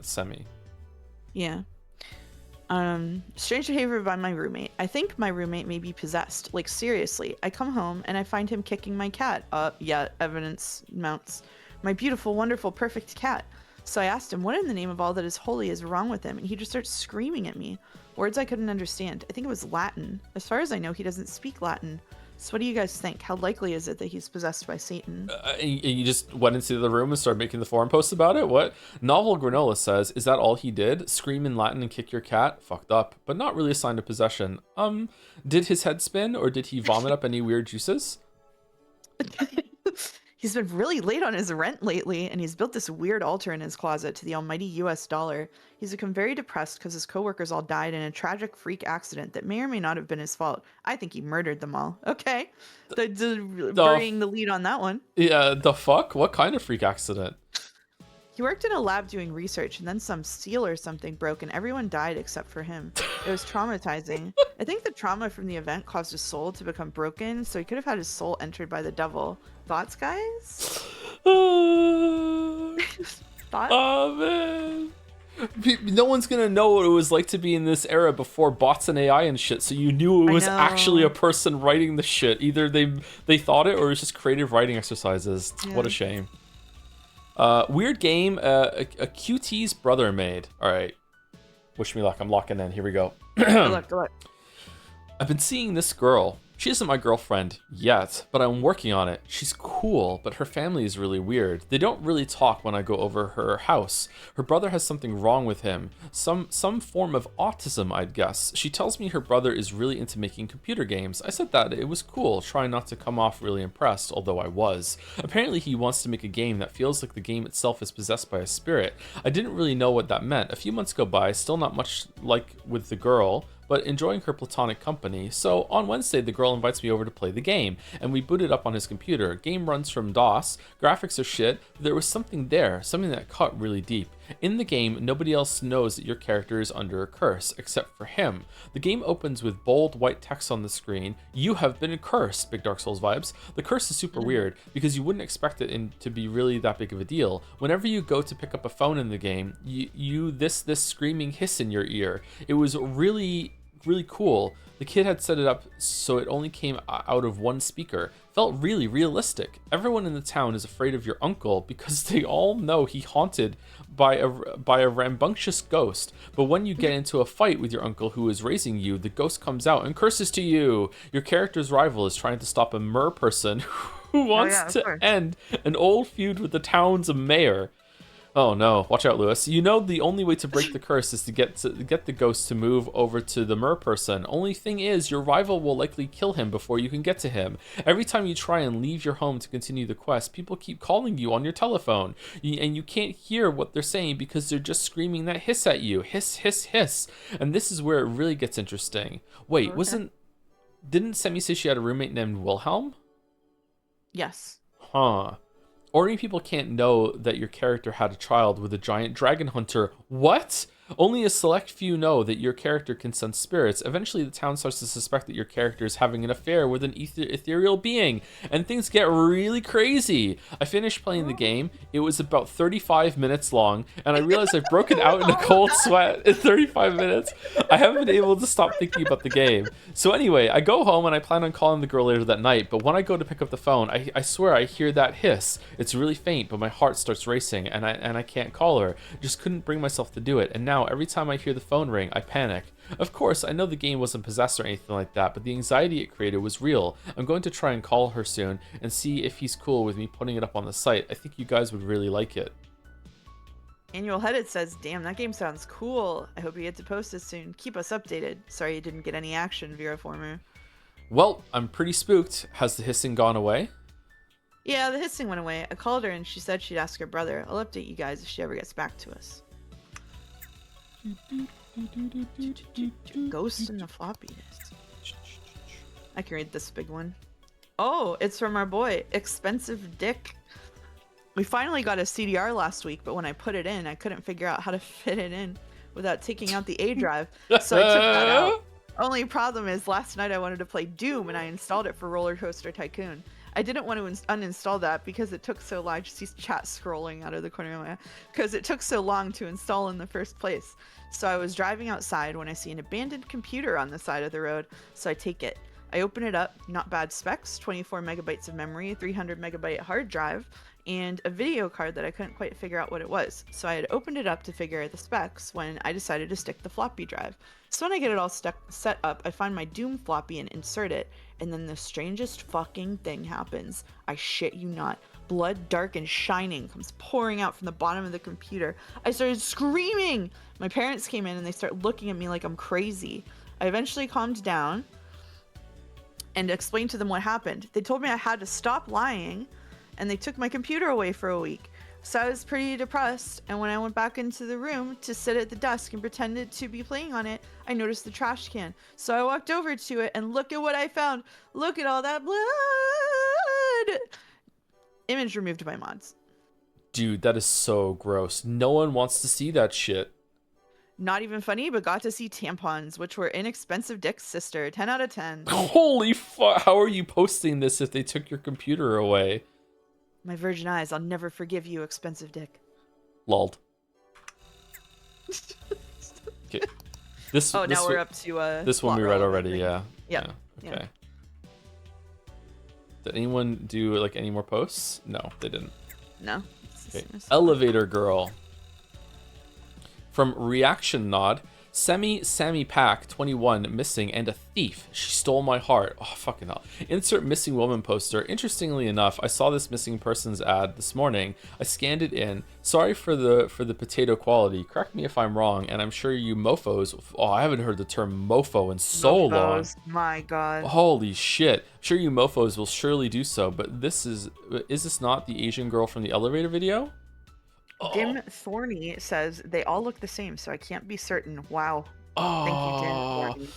semi. Yeah. Strange behavior by my roommate. I think my roommate may be possessed. Like, seriously. I come home and I find him kicking my cat. Yeah, evidence mounts. My beautiful, wonderful, perfect cat. So I asked him, what in the name of all that is holy is wrong with him? And he just starts screaming at me. Words I couldn't understand. I think it was Latin. As far as I know, he doesn't speak Latin. So what do you guys think? How likely is it that he's possessed by Satan? You just went into the room and started making the forum posts about it? What? Novel Granola says, is that all he did? Scream in Latin and kick your cat? Fucked up. But not really a sign of possession. Did his head spin or did he vomit up any weird juices? He's been really late on his rent lately, and he's built this weird altar in his closet to the almighty US dollar. He's become very depressed because his coworkers all died in a tragic freak accident that may or may not have been his fault. I think he murdered them all. Okay. Burying the lead on that one. Yeah, the fuck? What kind of freak accident? He worked in a lab doing research, and then some seal or something broke, and everyone died except for him. It was traumatizing. I think the trauma from the event caused his soul to become broken, so he could have had his soul entered by the devil. Thoughts, guys? Thoughts? Oh, man. No one's gonna know what it was like to be in this era before bots and AI and shit, so you knew it was actually a person writing the shit. Either they thought it or it was just creative writing exercises. Yeah. What a shame. Weird game a QT's brother made. Alright. Wish me luck. I'm locking in. Here we go. Good luck. I've been seeing this girl. She isn't my girlfriend yet, but I'm working on it. She's cool, but her family is really weird. They don't really talk when I go over her house. Her brother has something wrong with him. Some form of autism, I'd guess. She tells me her brother is really into making computer games. I said that it was cool, trying not to come off really impressed, although I was. Apparently he wants to make a game that feels like the game itself is possessed by a spirit. I didn't really know what that meant. A few months go by, still not much like with the girl, but enjoying her platonic company. So on Wednesday, the girl invites me over to play the game, and we boot it up on his computer. Game runs from DOS, graphics are shit, but there was something there, something that cut really deep. In the game, nobody else knows that your character is under a curse, except for him. The game opens with bold white text on the screen. You have been cursed, big Dark Souls vibes. The curse is super weird, because you wouldn't expect it to be really that big of a deal. Whenever you go to pick up a phone in the game, this screaming hiss in your ear. It was really cool. The kid had set it up so it only came out of one speaker. Felt really realistic. Everyone in the town is afraid of your uncle because they all know he haunted by a rambunctious ghost. But when you get into a fight with your uncle who is raising you, the ghost comes out and curses to you. Your character's rival is trying to stop a mer person who wants to end an old feud with the town's mayor. Oh no, watch out, Lewis. You know the only way to break the curse is to get the ghost to move over to the mer person. Only thing is, your rival will likely kill him before you can get to him. Every time you try and leave your home to continue the quest, people keep calling you on your telephone. And you can't hear what they're saying because they're just screaming that hiss at you. Hiss, hiss, hiss. And this is where it really gets interesting. Wait, didn't Semi say she had a roommate named Wilhelm? Yes. Huh. Ordinary people can't know that your character had a child with a giant dragon hunter. What? Only a select few know that your character can sense spirits. Eventually, the town starts to suspect that your character is having an affair with an ethereal being, and things get really crazy. I finished playing the game. It was about 35 minutes long, and I realized I've broken out in a cold sweat in 35 minutes. I haven't been able to stop thinking about the game. So anyway, I go home, and I plan on calling the girl later that night, but when I go to pick up the phone, I swear I hear that hiss. It's really faint, but my heart starts racing, and I can't call her. Just couldn't bring myself to do it, and now every time I hear the phone ring, I panic. Of course, I know the game wasn't possessed or anything like that, but the anxiety it created was real. I'm going to try and call her soon and see if he's cool with me putting it up on the site. I think you guys would really like it. Annual Headed says, damn, that game sounds cool. I hope you get to post it soon. Keep us updated. Sorry you didn't get any action, Vera Former. Well, I'm pretty spooked. Has the hissing gone away? Yeah, the hissing went away. I called her and she said she'd ask her brother. I'll update you guys if she ever gets back to us. Ghost in the floppy disk. I can read this big one. Oh, it's from our boy, Expensive Dick. We finally got a CDR last week, but when I put it in, I couldn't figure out how to fit it in without taking out the A drive, so I took that out. Only problem is, last night I wanted to play Doom, and I installed it for Roller Coaster Tycoon. I didn't want to uninstall that because it took so long. I just see chat scrolling out of the corner of my eye because it took so long to install in the first place. So I was driving outside when I see an abandoned computer on the side of the road, so I take it. I open it up, not bad specs, 24 megabytes of memory, 300 megabyte hard drive, and a video card that I couldn't quite figure out what it was. So I had opened it up to figure out the specs when I decided to stick the floppy drive. So when I get it all set up, I find my Doom floppy and insert it, and then the strangest fucking thing happens. I shit you not. Blood dark and shining comes pouring out from the bottom of the computer. I started screaming! My parents came in and they start looking at me like I'm crazy. I eventually calmed down and explained to them what happened. They told me I had to stop lying, and they took my computer away for a week. So I was pretty depressed, and when I went back into the room to sit at the desk and pretended to be playing on it, I noticed the trash can. So I walked over to it, and look at what I found. Look at all that blood! Image removed by mods. Dude, that is so gross. No one wants to see that shit. Not even funny, but got to see tampons, which were Inexpensive Dick's sister. 10 out of 10. Holy fuck. How are you posting this if they took your computer away? My virgin eyes, I'll never forgive you, Expensive Dick. Lulled. Okay. Now we're up to this one we read already, yeah. Yeah. Okay. Yeah. Did anyone do like any more posts? No, they didn't. No. Okay. Elevator Girl. From Reaction Nod. Sammy Pack 21 missing and a thief. She stole my heart. Oh, fucking hell. Insert missing woman poster. Interestingly enough, I saw this missing persons ad this morning. I scanned it in. Sorry for the potato quality. Correct me if I'm wrong, and I'm sure you mofos. Oh, I haven't heard the term mofo in so long. My God. Holy shit. I'm sure you mofos will surely do so, but is this not the Asian girl from the elevator video? Dim Thorny says they all look the same, so I can't be certain. Wow. Thank you, Dim Thorny.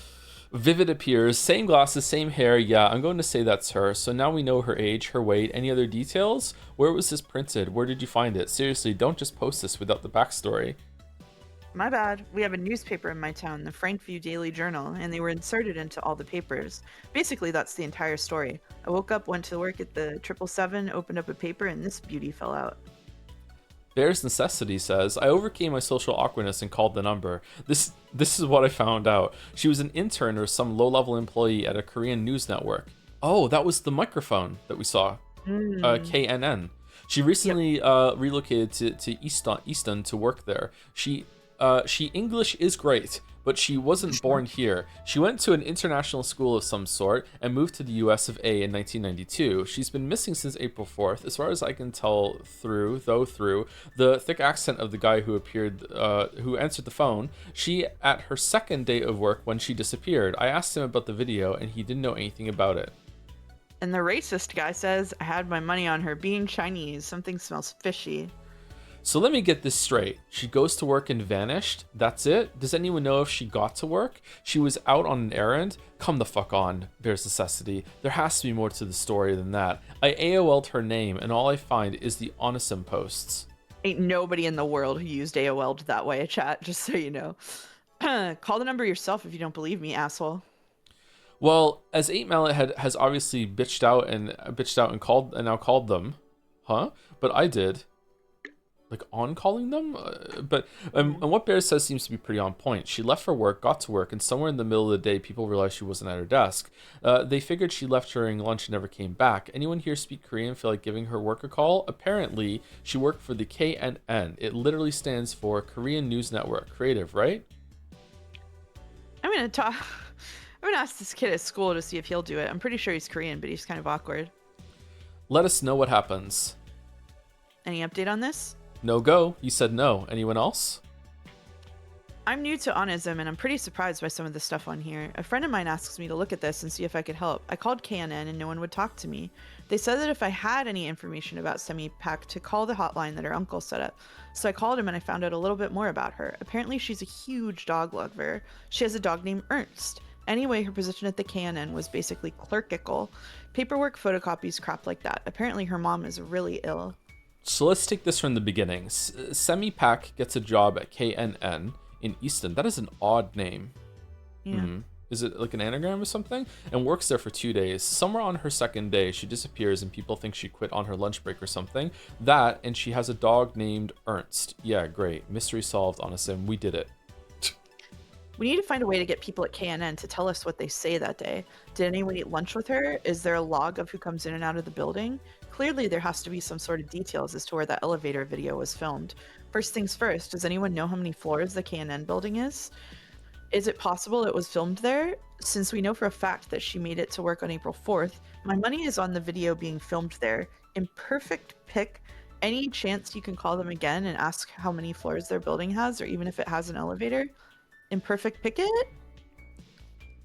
Vivid appears. Same glasses, same hair. Yeah, I'm going to say that's her. So now we know her age, her weight. Any other details? Where was this printed? Where did you find it? Seriously, don't just post this without the backstory. My bad. We have a newspaper in my town, the Frankview Daily Journal, and they were inserted into all the papers. Basically, that's the entire story. I woke up, went to work at the 777, opened up a paper, and this beauty fell out. Bear's Necessity says, I overcame my social awkwardness and called the number. This is what I found out. She was an intern or some low-level employee at a Korean news network. Oh, that was the microphone that we saw. KNN. She recently relocated to Easton to work there. She English is great, but she wasn't born here. She went to an international school of some sort and moved to the US of A in 1992. She's been missing since April 4th, as far as I can tell through the thick accent of the guy who answered the phone. She at her second day of work when she disappeared. I asked him about the video and he didn't know anything about it. And the racist guy says, I had my money on her being Chinese. Something smells fishy. So let me get this straight. She goes to work and vanished? That's it? Does anyone know if she got to work? She was out on an errand? Come the fuck on, Bear's Necessity. There has to be more to the story than that. I AOL'd her name and all I find is the Onisum posts. Ain't nobody in the world who used AOL that way, chat, just so you know. Call the number yourself if you don't believe me, asshole. Well, as 8 Mallet has obviously bitched out and now called them. Huh? But I did. Like on calling them, and what Bear says seems to be pretty on point. She left for work, got to work, and somewhere in the middle of the day, people realized she wasn't at her desk. They figured she left during lunch and never came back. Anyone here speak Korean? Feel like giving her work a call? Apparently, she worked for the KNN. It literally stands for Korean News Network. Creative, right? I'm gonna ask this kid at school to see if he'll do it. I'm pretty sure he's Korean, but he's kind of awkward. Let us know what happens. Any update on this? No go. You said no. Anyone else? I'm new to Onism and I'm pretty surprised by some of the stuff on here. A friend of mine asks me to look at this and see if I could help. I called KNN and no one would talk to me. They said that if I had any information about Semi-Pack to call the hotline that her uncle set up. So I called him and I found out a little bit more about her. Apparently she's a huge dog lover. She has a dog named Ernst. Anyway, her position at the KNN was basically clerical. Paperwork, photocopies, crap like that. Apparently her mom is really ill. So let's take this from the beginning. Semi-Pack gets a job at KNN in Easton. That is an odd name. Yeah. Mm-hmm. Is it like an anagram or something? And works there for 2 days. Somewhere on her second day, she disappears and people think she quit on her lunch break or something. That, and she has a dog named Ernst. Yeah, great. Mystery solved on a sim. We did it. We need to find a way to get people at KNN to tell us what they say that day. Did anyone eat lunch with her? Is there a log of who comes in and out of the building? Clearly, there has to be some sort of details as to where that elevator video was filmed. First things first, does anyone know how many floors the KNN building is? Is it possible it was filmed there? Since we know for a fact that she made it to work on April 4th, my money is on the video being filmed there. Imperfect pick. Any chance you can call them again and ask how many floors their building has, or even if it has an elevator? Imperfect picket?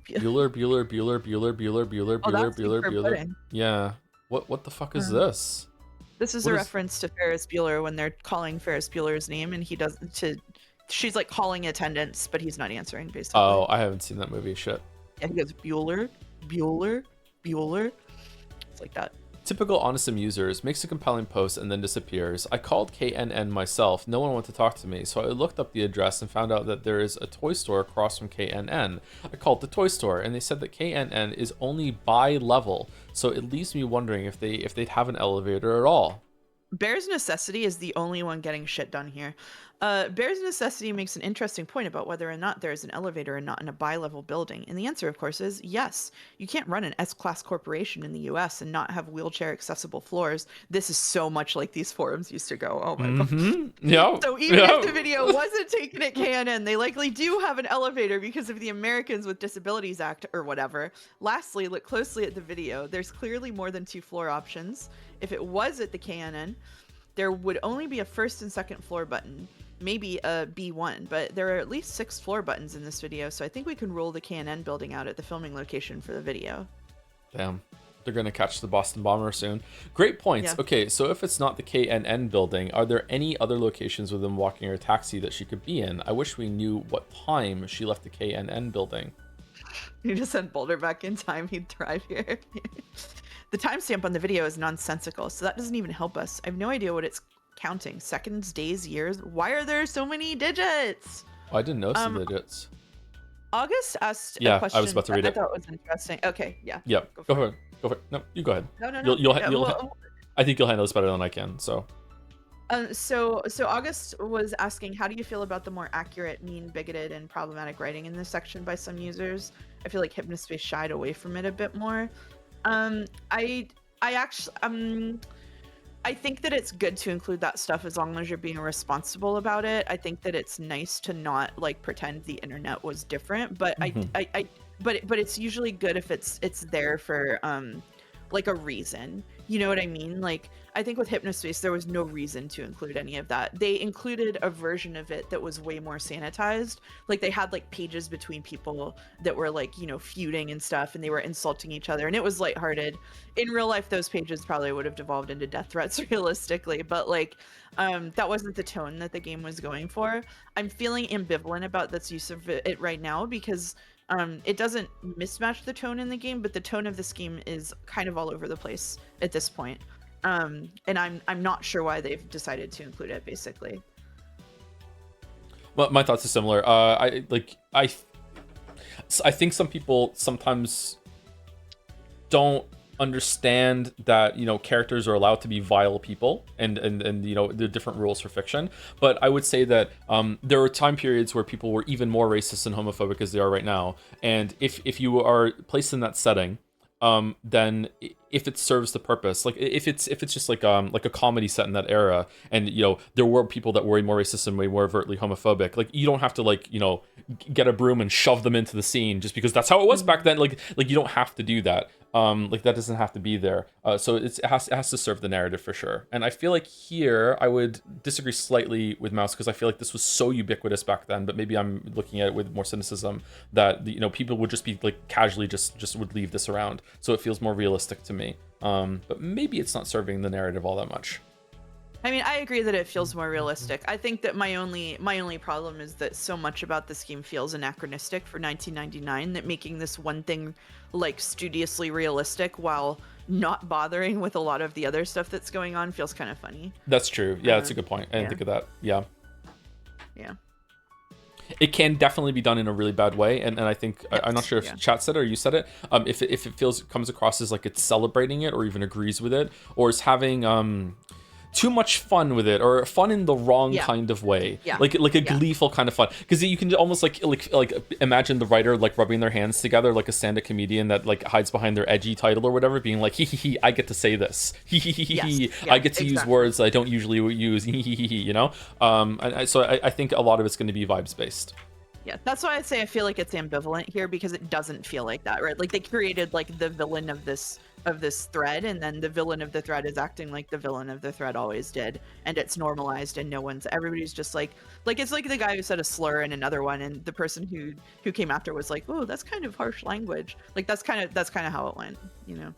Bueller. Yeah. What the fuck is this? This is a reference to Ferris Bueller when they're calling Ferris Bueller's name and he doesn't she's like calling attendance, but he's not answering basically. Oh, I haven't seen that movie. Shit. Yeah, he goes Bueller. It's like that. Typical Onisum users, makes a compelling post and then disappears. I called KNN myself. No one wanted to talk to me, so I looked up the address and found out that there is a toy store across from KNN. I called the toy store and they said that KNN is only bi-level, so it leaves me wondering if they'd have an elevator at all. Bear's Necessity is the only one getting shit done here. Bear's Necessity makes an interesting point about whether or not there is an elevator and not in a bi-level building. And the answer, of course, is yes. You can't run an S-class corporation in the US and not have wheelchair-accessible floors. This is so much like these forums used to go. Oh my god. Yeah. So even if the video wasn't taken at KNN, they likely do have an elevator because of the Americans with Disabilities Act or whatever. Lastly, look closely at the video. There's clearly more than 2 floor options. If it was at the KNN, there would only be a first and second floor button. Maybe a B1, but there are at least 6 floor buttons in this video, so I think we can rule the KNN building out at the filming location for the video. Damn. They're going to catch the Boston bomber soon. Great points. Yeah. Okay, so if it's not the KNN building, are there any other locations within walking or taxi that she could be in? I wish we knew what time she left the KNN building. You just sent Boulder back in time, he'd thrive here. The timestamp on the video is nonsensical, so that doesn't even help us. I have no idea what it's counting. Seconds, days, years? Why are there so many digits? Oh, I didn't notice the digits. August asked Yeah, a question I was about to read I it. thought was interesting. Okay, yeah. Yeah, go for it. Go for it. No, you go ahead. No. I think you'll handle this better than I can, so. So August was asking, how do you feel about the more accurate, mean, bigoted, and problematic writing in this section by some users? I feel like Hypnospace shied away from it a bit more. I think that it's good to include that stuff as long as you're being responsible about it. I think that it's nice to not like pretend the internet was different, but but it's usually good if it's there for like a reason. You know what I mean? Like, I think with Hypnospace, there was no reason to include any of that. They included a version of it that was way more sanitized. Like, they had like pages between people that were like, you know, feuding and stuff, and they were insulting each other, and it was lighthearted. In real life, those pages probably would have devolved into death threats realistically, but like, that wasn't the tone that the game was going for. I'm feeling ambivalent about this use of it right now because it doesn't mismatch the tone in the game, but the tone of this game is kind of all over the place at this point. And I'm not sure why they've decided to include it, basically. Well, my thoughts are similar. I think some people sometimes don't understand that, you know, characters are allowed to be vile people, and you know, there are different rules for fiction. But I would say that there were time periods where people were even more racist and homophobic as they are right now, and if you are placed in that setting, then if it serves the purpose, like if it's just like a comedy set in that era, and you know, there were people that were way more racist and way more overtly homophobic, like you don't have to, like, you know, get a broom and shove them into the scene just because that's how it was back then. Like you don't have to do that. Like that doesn't have to be there. So it has to serve the narrative for sure. And I feel like here I would disagree slightly with Mouse, because I feel like this was so ubiquitous back then, but maybe I'm looking at it with more cynicism, that, you know, people would just be like casually just would leave this around. So it feels more realistic to me. But maybe it's not serving the narrative all that much. I mean, I agree that it feels more realistic. I think that my only problem is that so much about this game feels anachronistic for 1999, that making this one thing like studiously realistic while not bothering with a lot of the other stuff that's going on feels kind of funny. That's true. Yeah, that's a good point. I didn't think of that. Yeah. It can definitely be done in a really bad way, and I think, yes, I'm not sure if chat said it or you said it. If it comes across as like it's celebrating it or even agrees with it, or is having too much fun with it, or fun in the wrong kind of way, like a gleeful kind of fun, because you can almost like imagine the writer like rubbing their hands together like a stand-up comedian that like hides behind their edgy title or whatever, being like, hee, I get to say this, hee, I get to use words that I don't usually use, you know. So I think a lot of it's going to be vibes based. Yeah, that's why I say I feel like it's ambivalent here, because it doesn't feel like that, right? Like they created like the villain of this thread, and then the villain of the thread is acting like the villain of the thread always did, and it's normalized, and everybody's just like it's like the guy who said a slur in another one, and the person who came after was like, oh, that's kind of harsh language. Like that's kind of how it went, you know.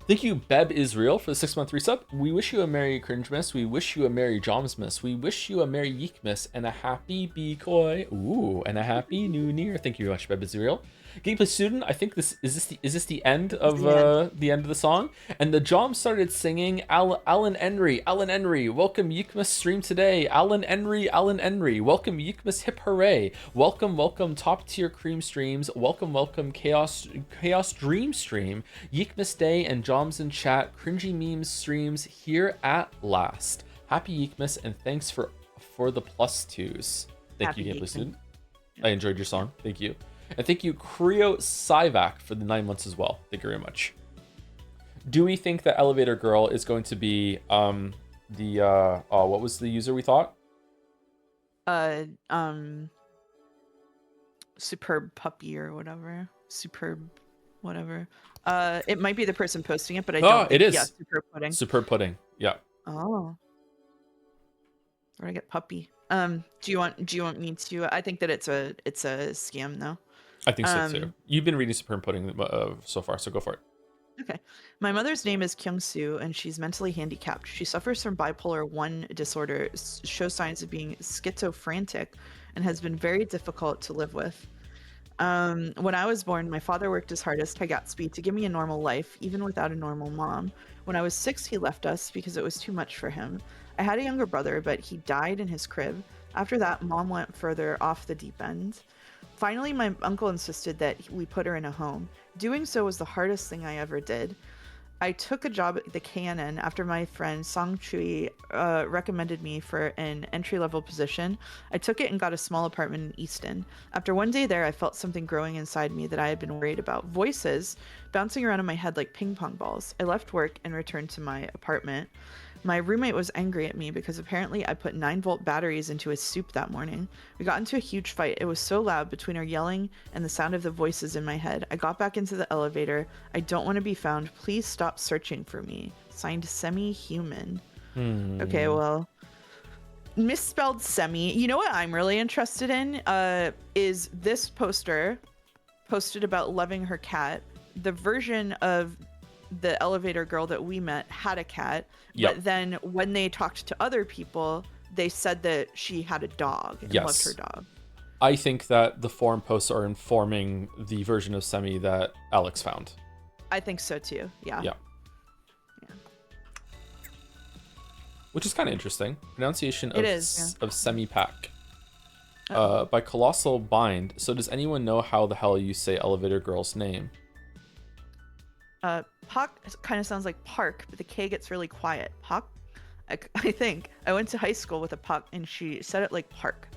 Thank you, Beb Israel, for the 6-month resub. We wish you a Merry Cringemas. We wish you a Merry Jomsmas. We wish you a Merry Yiikmas and a Happy Becoy. Ooh, and a Happy New Year. Thank you very much, Beb Israel. Gameplay student, I think is this the end of the end of the song? And the Jom started singing Alan Henry, welcome Yiikmas stream today. Alan Henry, welcome Yiikmas hip hooray. Welcome top tier cream streams. Welcome Chaos Dream stream. Yiikmas day and Joms in chat. Cringy memes streams here at last. Happy Yiikmas, and thanks for the +2s. Thank you, Gameplay Student. I enjoyed your song. Thank you. And thank you, Creo Syvac, for the 9 months as well. Thank you very much. Do we think that Elevator Girl is going to be what was the user we thought? Superb Puppy or whatever. Superb whatever. It might be the person posting it, but I don't think, it is. Yeah, Superb Pudding. Superb Pudding. Yeah. Oh. Where do I get Puppy? Do you want me to? I think that it's a scam though. I think so too. You've been reading Superb Pudding so far, so go for it. Okay. My mother's name is Kyung-soo, and she's mentally handicapped. She suffers from bipolar 1 disorder, shows signs of being schizophrenic, and has been very difficult to live with. When I was born, my father worked his hardest to Gatsby to give me a normal life, even without a normal mom. When I was 6, he left us because it was too much for him. I had a younger brother, but he died in his crib. After that, mom went further off the deep end. Finally, my uncle insisted that we put her in a home. Doing so was the hardest thing I ever did. I took a job at the KNN after my friend Song Chui recommended me for an entry-level position. I took it and got a small apartment in Easton. After one day there, I felt something growing inside me that I had been worried about. Voices bouncing around in my head like ping pong balls. I left work and returned to my apartment. My roommate was angry at me because apparently I put 9-volt batteries into his soup that morning. We got into a huge fight. It was so loud between our yelling and the sound of the voices in my head. I got back into the elevator. I don't want to be found. Please stop searching for me. Signed, Semi-Human. Okay, well, misspelled Semi. You know what I'm really interested in is this poster posted about loving her cat. The version of the elevator girl that we met had a cat, but then when they talked to other people, they said that she had a dog and loved her dog. I think that the forum posts are informing the version of Semi that Alex found. I think so too. Yeah. Which is kind of interesting. Pronunciation of Semi-Pack. By Colossal Bind. So does anyone know how the hell you say elevator girl's name? Pak kind of sounds like park, but the K gets really quiet. Pak? I think. I went to high school with a Pak, and she said it like park.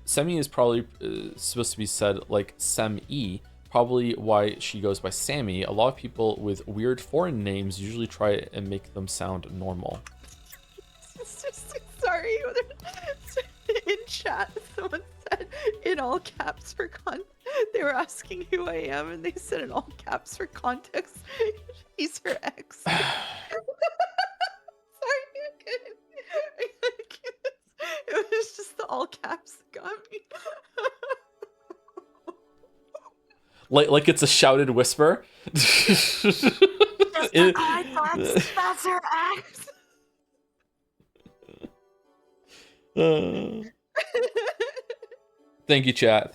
Semi is probably supposed to be said like Sem-E, probably why she goes by Sammy. A lot of people with weird foreign names usually try and make them sound normal. Sorry. In chat, someone said in all caps for they were asking who I am, and they said in all caps for context, he's her ex. Sorry, I couldn't. It was just the all caps that got me. like it's a shouted whisper. I thought that's her ex. Thank you, chat.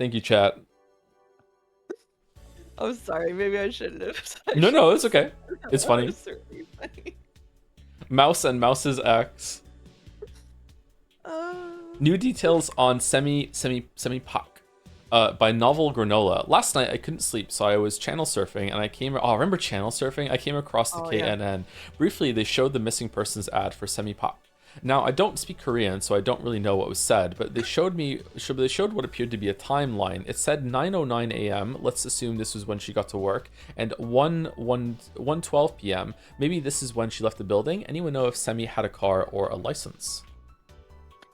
I'm sorry. Maybe I shouldn't have. No, it's okay. It's funny. It's certainly funny. Mouse and Mouse's ex. New details on Semi-Pack by Novel Granola. Last night I couldn't sleep, so I was channel surfing, and I came. Oh, remember channel surfing? I came across the KNN. Yeah. Briefly, they showed the missing persons ad for Semi-Pack. Now, I don't speak Korean, so I don't really know what was said, but they showed what appeared to be a timeline. It said 9:09 a.m. Let's assume this was when she got to work, and 1:12 p.m. Maybe this is when she left the building. Anyone know if Semi had a car or a license?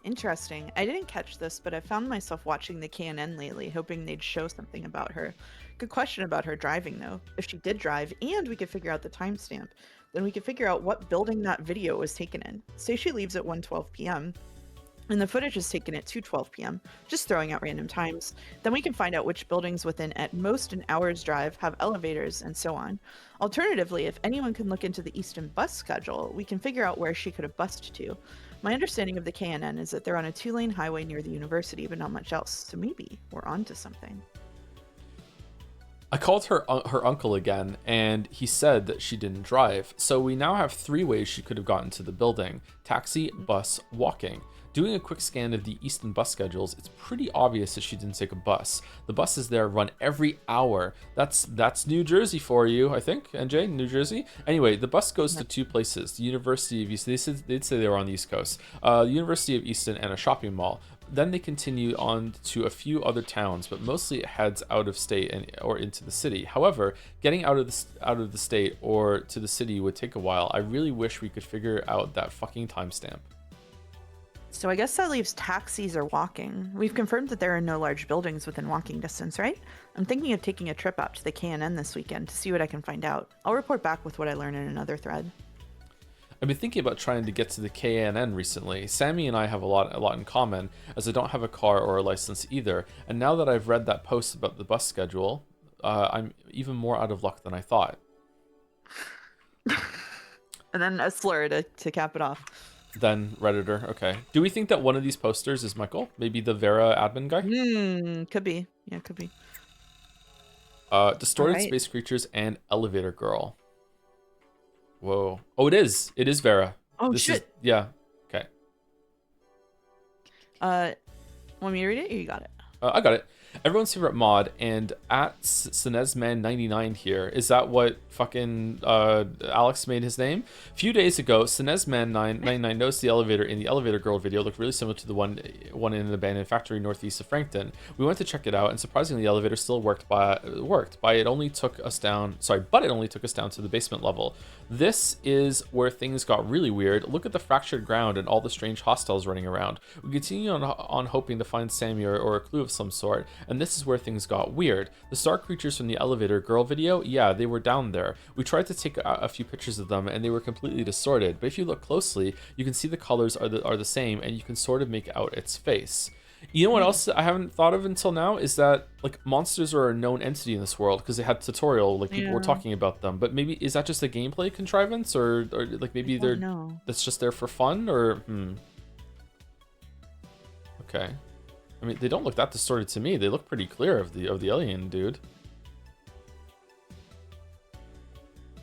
Interesting. I didn't catch this, but I found myself watching the KNN lately, hoping they'd show something about her. Good question about her driving, though. If she did drive, and we could figure out the timestamp, then we could figure out what building that video was taken in. Say she leaves at 1:12 p.m. and the footage is taken at 2:12 p.m., just throwing out random times. Then we can find out which buildings within at most an hour's drive have elevators and so on. Alternatively, if anyone can look into the Easton bus schedule, we can figure out where she could have bussed to. My understanding of the KNN is that they're on a 2-lane highway near the university, but not much else. So maybe we're onto something. I called her uncle again, and he said that she didn't drive. So we now have 3 ways she could have gotten to the building: taxi, bus, walking. Doing a quick scan of the Easton bus schedules, it's pretty obvious that she didn't take a bus. The buses there run every hour. That's New Jersey for you, I think, NJ, New Jersey? Anyway, the bus goes to 2 places, the University of Easton. They'd say they were on the East Coast. The University of Easton and a shopping mall. Then they continue on to a few other towns, but mostly it heads out of state or into the city. However, getting out of the state or to the city would take a while. I really wish we could figure out that fucking timestamp. So I guess that leaves taxis or walking. We've confirmed that there are no large buildings within walking distance, right? I'm thinking of taking a trip out to the K&N this weekend to see what I can find out. I'll report back with what I learn in another thread. I've been thinking about trying to get to the K&N recently. Sammy and I have a lot in common, as I don't have a car or a license either. And now that I've read that post about the bus schedule, I'm even more out of luck than I thought. And then a slur to cap it off. Then Redditor. Okay. Do we think that one of these posters is Michael? Maybe the Vera admin guy? Could be. Yeah, could be. Distorted space creatures and elevator girl. Whoa. Oh, it is. It is Vera. Oh, shit. Yeah. Okay. Want me to read it? Or you got it? I got it. Everyone's favorite mod, and at Sinezman99 here. Is that what fucking Alex made his name? A few days ago, Sinezman99 noticed the elevator in the Elevator Girl video looked really similar to the one in an abandoned factory northeast of Frankton. We went to check it out, and surprisingly, the elevator still worked. But it only took us down to the basement level. This is where things got really weird. Look at the fractured ground and all the strange hostiles running around. We continue on hoping to find Sammy or a clue of some sort, and this is where things got weird. The star creatures from the Elevator Girl video, yeah, they were down there. We tried to take a few pictures of them, and they were completely distorted, but if you look closely, you can see the colors are the same, and you can sort of make out its face. You know what else I haven't thought of until now is that like monsters are a known entity in this world because they had tutorial, like people were talking about them. But maybe is that just a gameplay contrivance, or like maybe that's just there for fun, or Okay, I mean they don't look that distorted to me. They look pretty clear of the alien dude.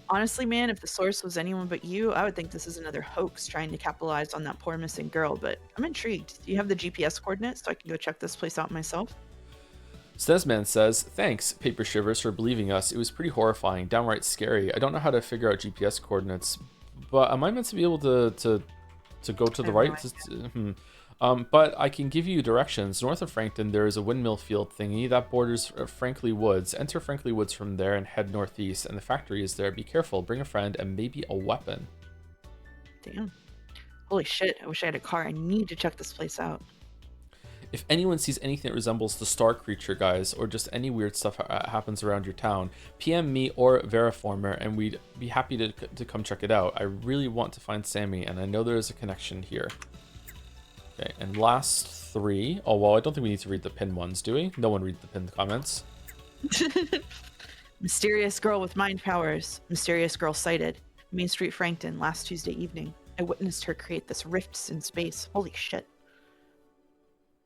Honestly, man, if the source was anyone but you, I would think this is another hoax trying to capitalize on that poor missing girl, but I'm intrigued. Do you have the GPS coordinates so I can go check this place out myself? Stesman says, thanks, Paper Shivers, for believing us. It was pretty horrifying, downright scary. I don't know how to figure out GPS coordinates, but am I meant to be able to go to the right? But I can give you directions. North of Frankton, there is a windmill field thingy that borders Franklin Woods. Enter Franklin Woods from there and head northeast, and the factory is there. Be careful, bring a friend, and maybe a weapon. Damn. Holy shit, I wish I had a car. I need to check this place out. If anyone sees anything that resembles the star creature, guys, or just any weird stuff happens around your town, PM me or Veriformer, and we'd be happy to come check it out. I really want to find Sammy, and I know there is a connection here. Okay, and last 3. Oh, well, I don't think we need to read the pinned ones, do we? No one reads the pinned comments. Mysterious girl with mind powers. Mysterious girl sighted. Main Street, Frankton, last Tuesday evening. I witnessed her create this rifts in space. Holy shit.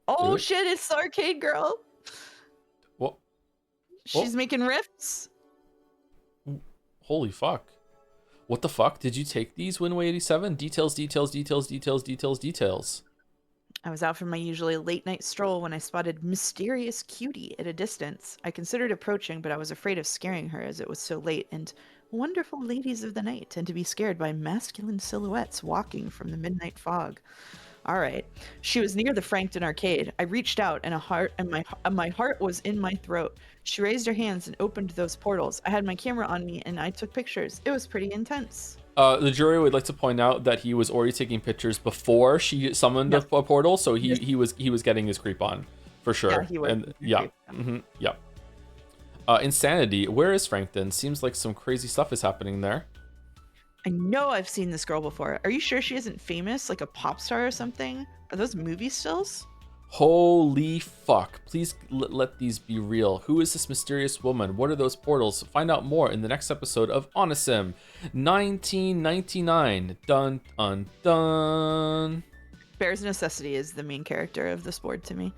Oh shit, it's the arcade girl. What? She's making rifts. Holy fuck. What the fuck? Did you take these, Winway87? Details. I was out for my usually late night stroll when I spotted Mysterious Cutie at a distance. I considered approaching, but I was afraid of scaring her as it was so late, and wonderful ladies of the night tend to be scared by masculine silhouettes walking from the midnight fog. All right. She was near the Frankton arcade. I reached out, and my heart was in my throat. She raised her hands and opened those portals. I had my camera on me, and I took pictures. It was pretty intense. The jury would like to point out that he was already taking pictures before she summoned a portal, so he was getting his creep on, for sure. Yeah, he was. And Insanity. Where is Frankton? Seems like some crazy stuff is happening there. I know I've seen this girl before. Are you sure she isn't famous, like a pop star or something? Are those movie stills? Holy fuck. Please let these be real. Who is this mysterious woman? What are those portals? Find out more in the next episode of Onisim 1999. Dun, dun, dun. Bear's Necessity is the main character of this board to me.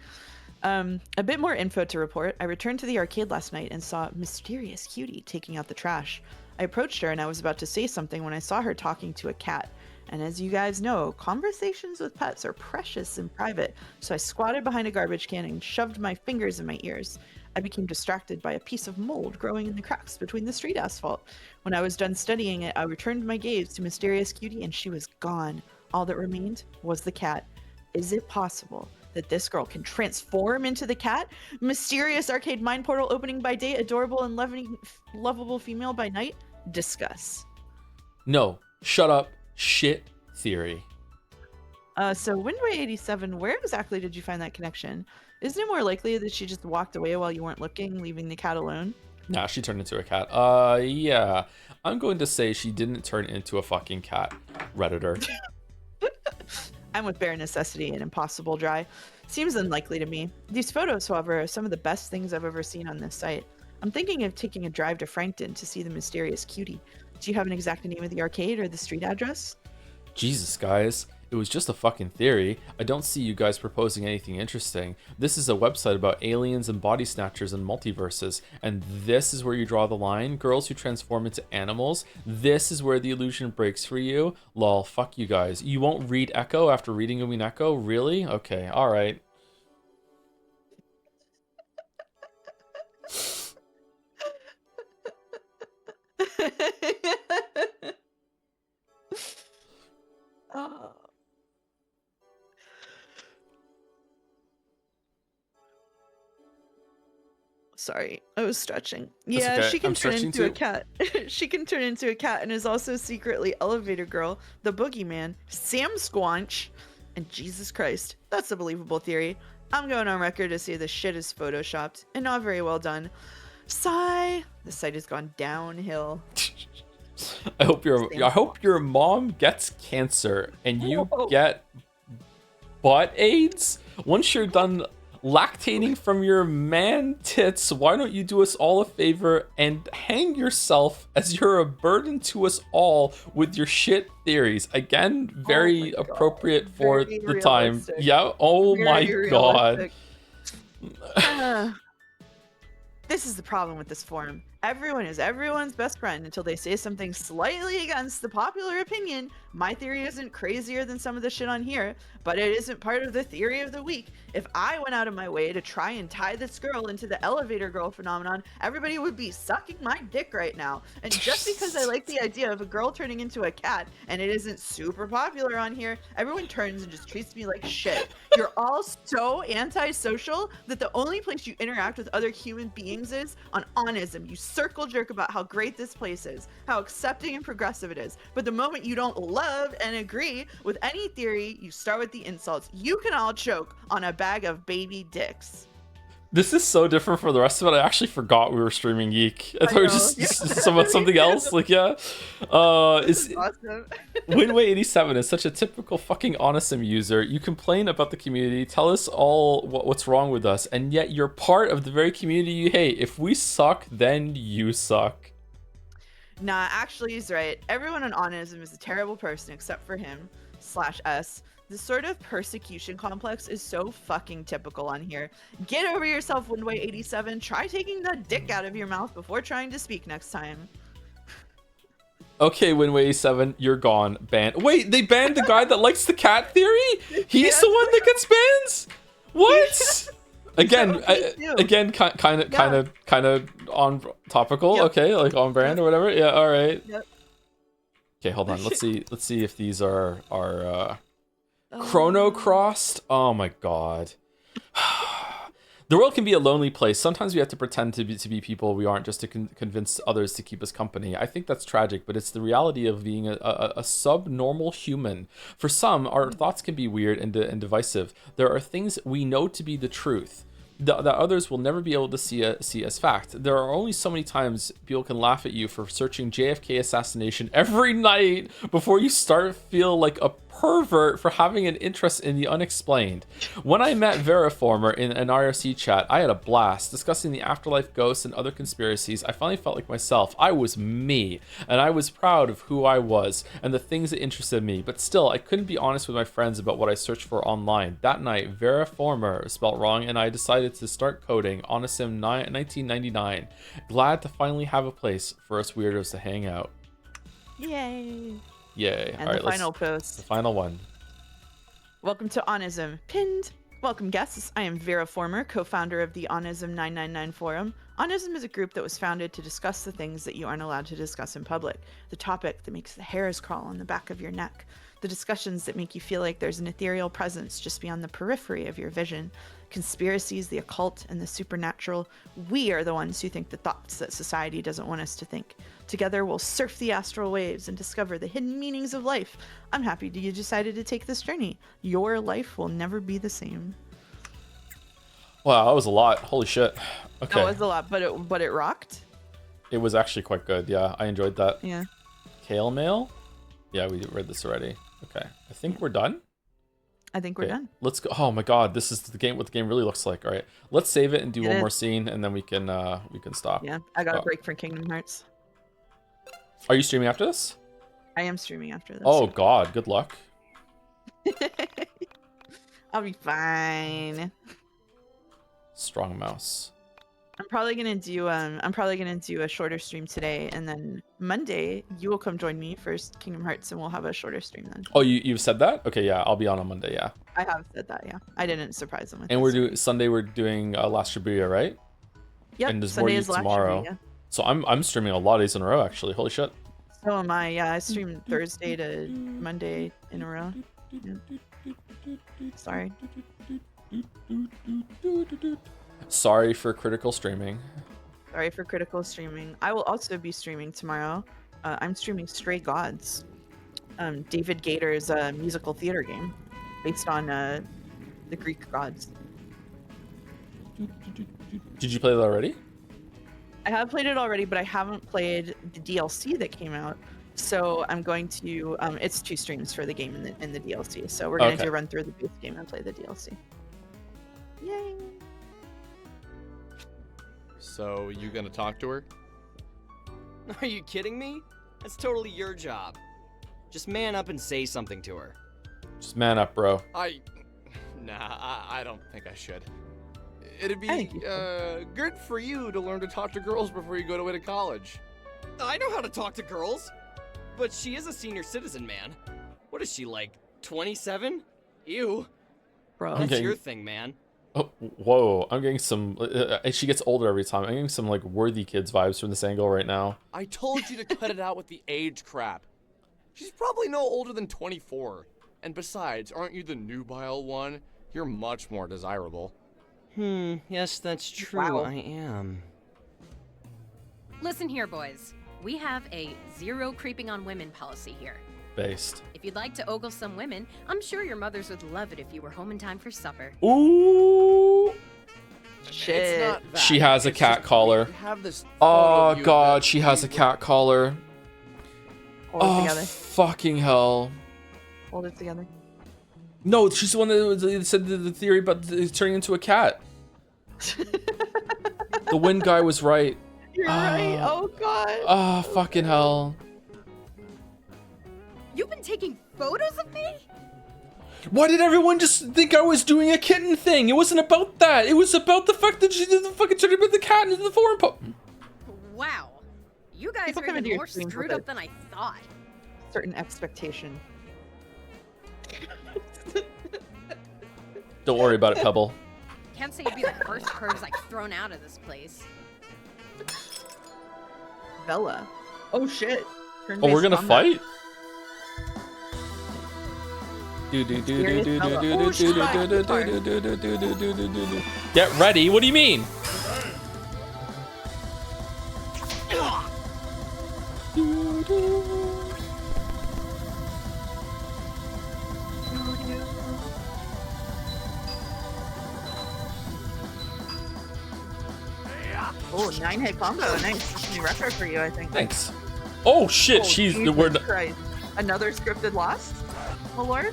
A bit more info to report. I returned to the arcade last night and saw mysterious cutie taking out the trash. I approached her and I was about to say something when I saw her talking to a cat. And as you guys know, conversations with pets are precious and private, so I squatted behind a garbage can and shoved my fingers in my ears. I became distracted by a piece of mold growing in the cracks between the street asphalt. When I was done studying it, I returned my gaze to Mysterious Cutie and she was gone. All that remained was the cat. Is it possible that this girl can transform into the cat? Mysterious arcade mind portal opening by day, adorable and lovable female by night? Discuss. No, shut up. Shit theory. So Windway 87, where exactly did you find that connection? Isn't it more likely that she just walked away while you weren't looking, leaving the cat alone? Nah, she turned into a cat. Yeah. I'm going to say she didn't turn into a fucking cat. Redditor. I'm with bare necessity and impossible dry. Seems unlikely to me. These photos, however, are some of the best things I've ever seen on this site. I'm thinking of taking a drive to Frankton to see the Mysterious Cutie. Do you have an exact name of the arcade or the street address? Jesus, guys. It was just a fucking theory. I don't see you guys proposing anything interesting. This is a website about aliens and body snatchers and multiverses. And this is where you draw the line? Girls who transform into animals? This is where the illusion breaks for you? Lol, fuck you guys. You won't read Echo after reading Umin Echo? Really? Okay, alright. Oh. Sorry, I was stretching. That's Yeah, okay. she can I'm turn stretching into too. a cat. She can turn into a cat and is also secretly Elevator Girl, the Boogeyman, Sam Squanch, and Jesus Christ. That's a believable theory. I'm going on record to say this shit is photoshopped and not very well done. Sigh. The site has gone downhill. I hope your mom gets cancer and you get butt AIDS. Once you're done lactating from your man tits, why don't you do us all a favor and hang yourself, as you're a burden to us all with your shit theories. Again, very appropriate for Very the time. realistic. Yeah. Oh my Very god. realistic. This is the problem with this forum. Everyone is everyone's best friend until they say something slightly against the popular opinion. My theory isn't crazier than some of the shit on here, but it isn't part of the theory of the week. If I went out of my way to try and tie this girl into the Elevator Girl phenomenon, everybody would be sucking my dick right now. And just because I like the idea of a girl turning into a cat and it isn't super popular on here, everyone turns and just treats me like shit. You're all so antisocial that the only place you interact with other human beings is on Onism. You circle jerk about how great this place is, how accepting and progressive it is. But the moment you don't love and agree with any theory, you start with the insults. You can all choke on a bag of baby dicks. This is so different from the rest of it. I actually forgot we were streaming YIIK. I thought we were just something else. Like, yeah. This is awesome. Winway87 is such a typical fucking Onism user. You complain about the community, tell us all what's wrong with us, and yet you're part of the very community you hate. If we suck, then you suck. Nah, actually he's right. Everyone on Onism is a terrible person except for him/us. This sort of persecution complex is so fucking typical on here. Get over yourself, Windway87. Try taking the dick out of your mouth before trying to speak next time. Okay, Winway87, you're gone. Banned. Wait, they banned the guy that likes the cat theory? He's the one that gets banned? What? Again, kind of on topical. Yep. Okay, like on brand or whatever. Yeah, all right. Yep. Okay, hold on. Let's see if these are chrono crossed. Oh my god. The world can be a lonely place. Sometimes we have to pretend to be people we aren't just to convince others to keep us company. I think that's tragic, but it's the reality of being a subnormal human. For some, our thoughts can be weird and divisive. There are things we know to be the truth that others will never be able to see as fact. There are only so many times people can laugh at you for searching JFK assassination every night before you start to feel like a pervert for having an interest in the unexplained. When I met Veriformer in an IRC chat, I had a blast discussing the afterlife, ghosts, and other conspiracies. I finally felt like myself. I was me, and I was proud of who I was and the things that interested me, but still, I couldn't be honest with my friends about what I searched for online. That night, Veriformer spelled wrong, and I decided to start coding on a sim 1999. Glad to finally have a place for us weirdos to hang out. Yay. Yay. And the final post. The final one. Welcome to Onism. Pinned. Welcome guests. I am Vera Former, co-founder of the Onism 999 forum. Onism is a group that was founded to discuss the things that you aren't allowed to discuss in public. The topic that makes the hairs crawl on the back of your neck. The discussions that make you feel like there's an ethereal presence just beyond the periphery of your vision. Conspiracies, the occult, and the supernatural. We are the ones who think the thoughts that society doesn't want us to think. Together, we'll surf the astral waves and discover the hidden meanings of life. I'm happy you decided to take this journey. Your life will never be the same. Wow, that was a lot. Holy shit. Okay. That was a lot, but it rocked. It was actually quite good. Yeah, I enjoyed that. Yeah. Kale mail? Yeah, we read this already. Okay. I think we're done. I think we're done. Let's go. Oh my god, this is the game. What the game really looks like. All right, let's save it and do one more scene, and then we can stop. Yeah, I got a break for Kingdom Hearts. Are you streaming after this? I am streaming after this. Oh god, good luck. I'll be fine. Strong mouse. I'm probably gonna do a shorter stream today, and then Monday you will come join me for Kingdom Hearts, and we'll have a shorter stream then. Oh, you've said that? Okay, yeah, I'll be on Monday. Yeah. I have said that. Yeah, I didn't surprise them with. And we're doing Sunday. We're doing Last Shibuya, right? Yep. And there's Sunday more is Last tomorrow. Shibuya. So I'm streaming a lot of days in a row actually. Holy shit. So am I. Yeah, I stream Thursday to Monday in a row. Yeah. Sorry. Sorry for critical streaming. Sorry for critical streaming. I will also be streaming tomorrow. I'm streaming Stray Gods, David Gator's musical theater game, based on the Greek gods. Did you play that already? I have played it already, but I haven't played the DLC that came out. So I'm going to. It's 2 streams for the game and the DLC. So we're gonna do a run through the base game and play the DLC. Yay! So, you gonna talk to her? Are you kidding me? That's totally your job. Just man up and say something to her. Just man up, bro. Nah, I don't think I should. It'd be good for you to learn to talk to girls before you go away to college. I know how to talk to girls. But she is a senior citizen, man. What is she, like, 27? Ew. Bro. That's your thing, man. Oh, whoa. I'm getting some... she gets older every time. I'm getting some, like, Worthy Kids vibes from this angle right now. I told you to cut it out with the age crap. She's probably no older than 24. And besides, aren't you the nubile one? You're much more desirable. Yes, that's true. Wow. I am. Listen here, boys. We have a zero creeping on women policy here. Based. If you'd like to ogle some women, I'm sure your mothers would love it if you were home in time for supper. Ooh. Shit. It's not that. She has a cat collar. Oh god, she has a cat collar. Hold it together. Fucking hell. Hold it together. No, she's the one that said the theory about turning into a cat. The wind guy was right. You're right. Oh god. Oh, fucking hell. You've been taking photos of me? Why did everyone just think I was doing a kitten thing? It wasn't about that. It was about the fact that she did the fucking turning with the cat into the forum post. Wow. You guys People are come into even your more streams screwed with up than I thought. Certain expectation. Don't worry about it, Pebble. Can't say you'd be the first person like thrown out of this place. Bella. Oh shit. Oh, we're gonna fight? Get ready. What do you mean? Oh, 9-hit combo. Nice. New retro for you, I think. Thanks. Oh shit, Jesus we're Christ. Another scripted loss? Oh, Lord?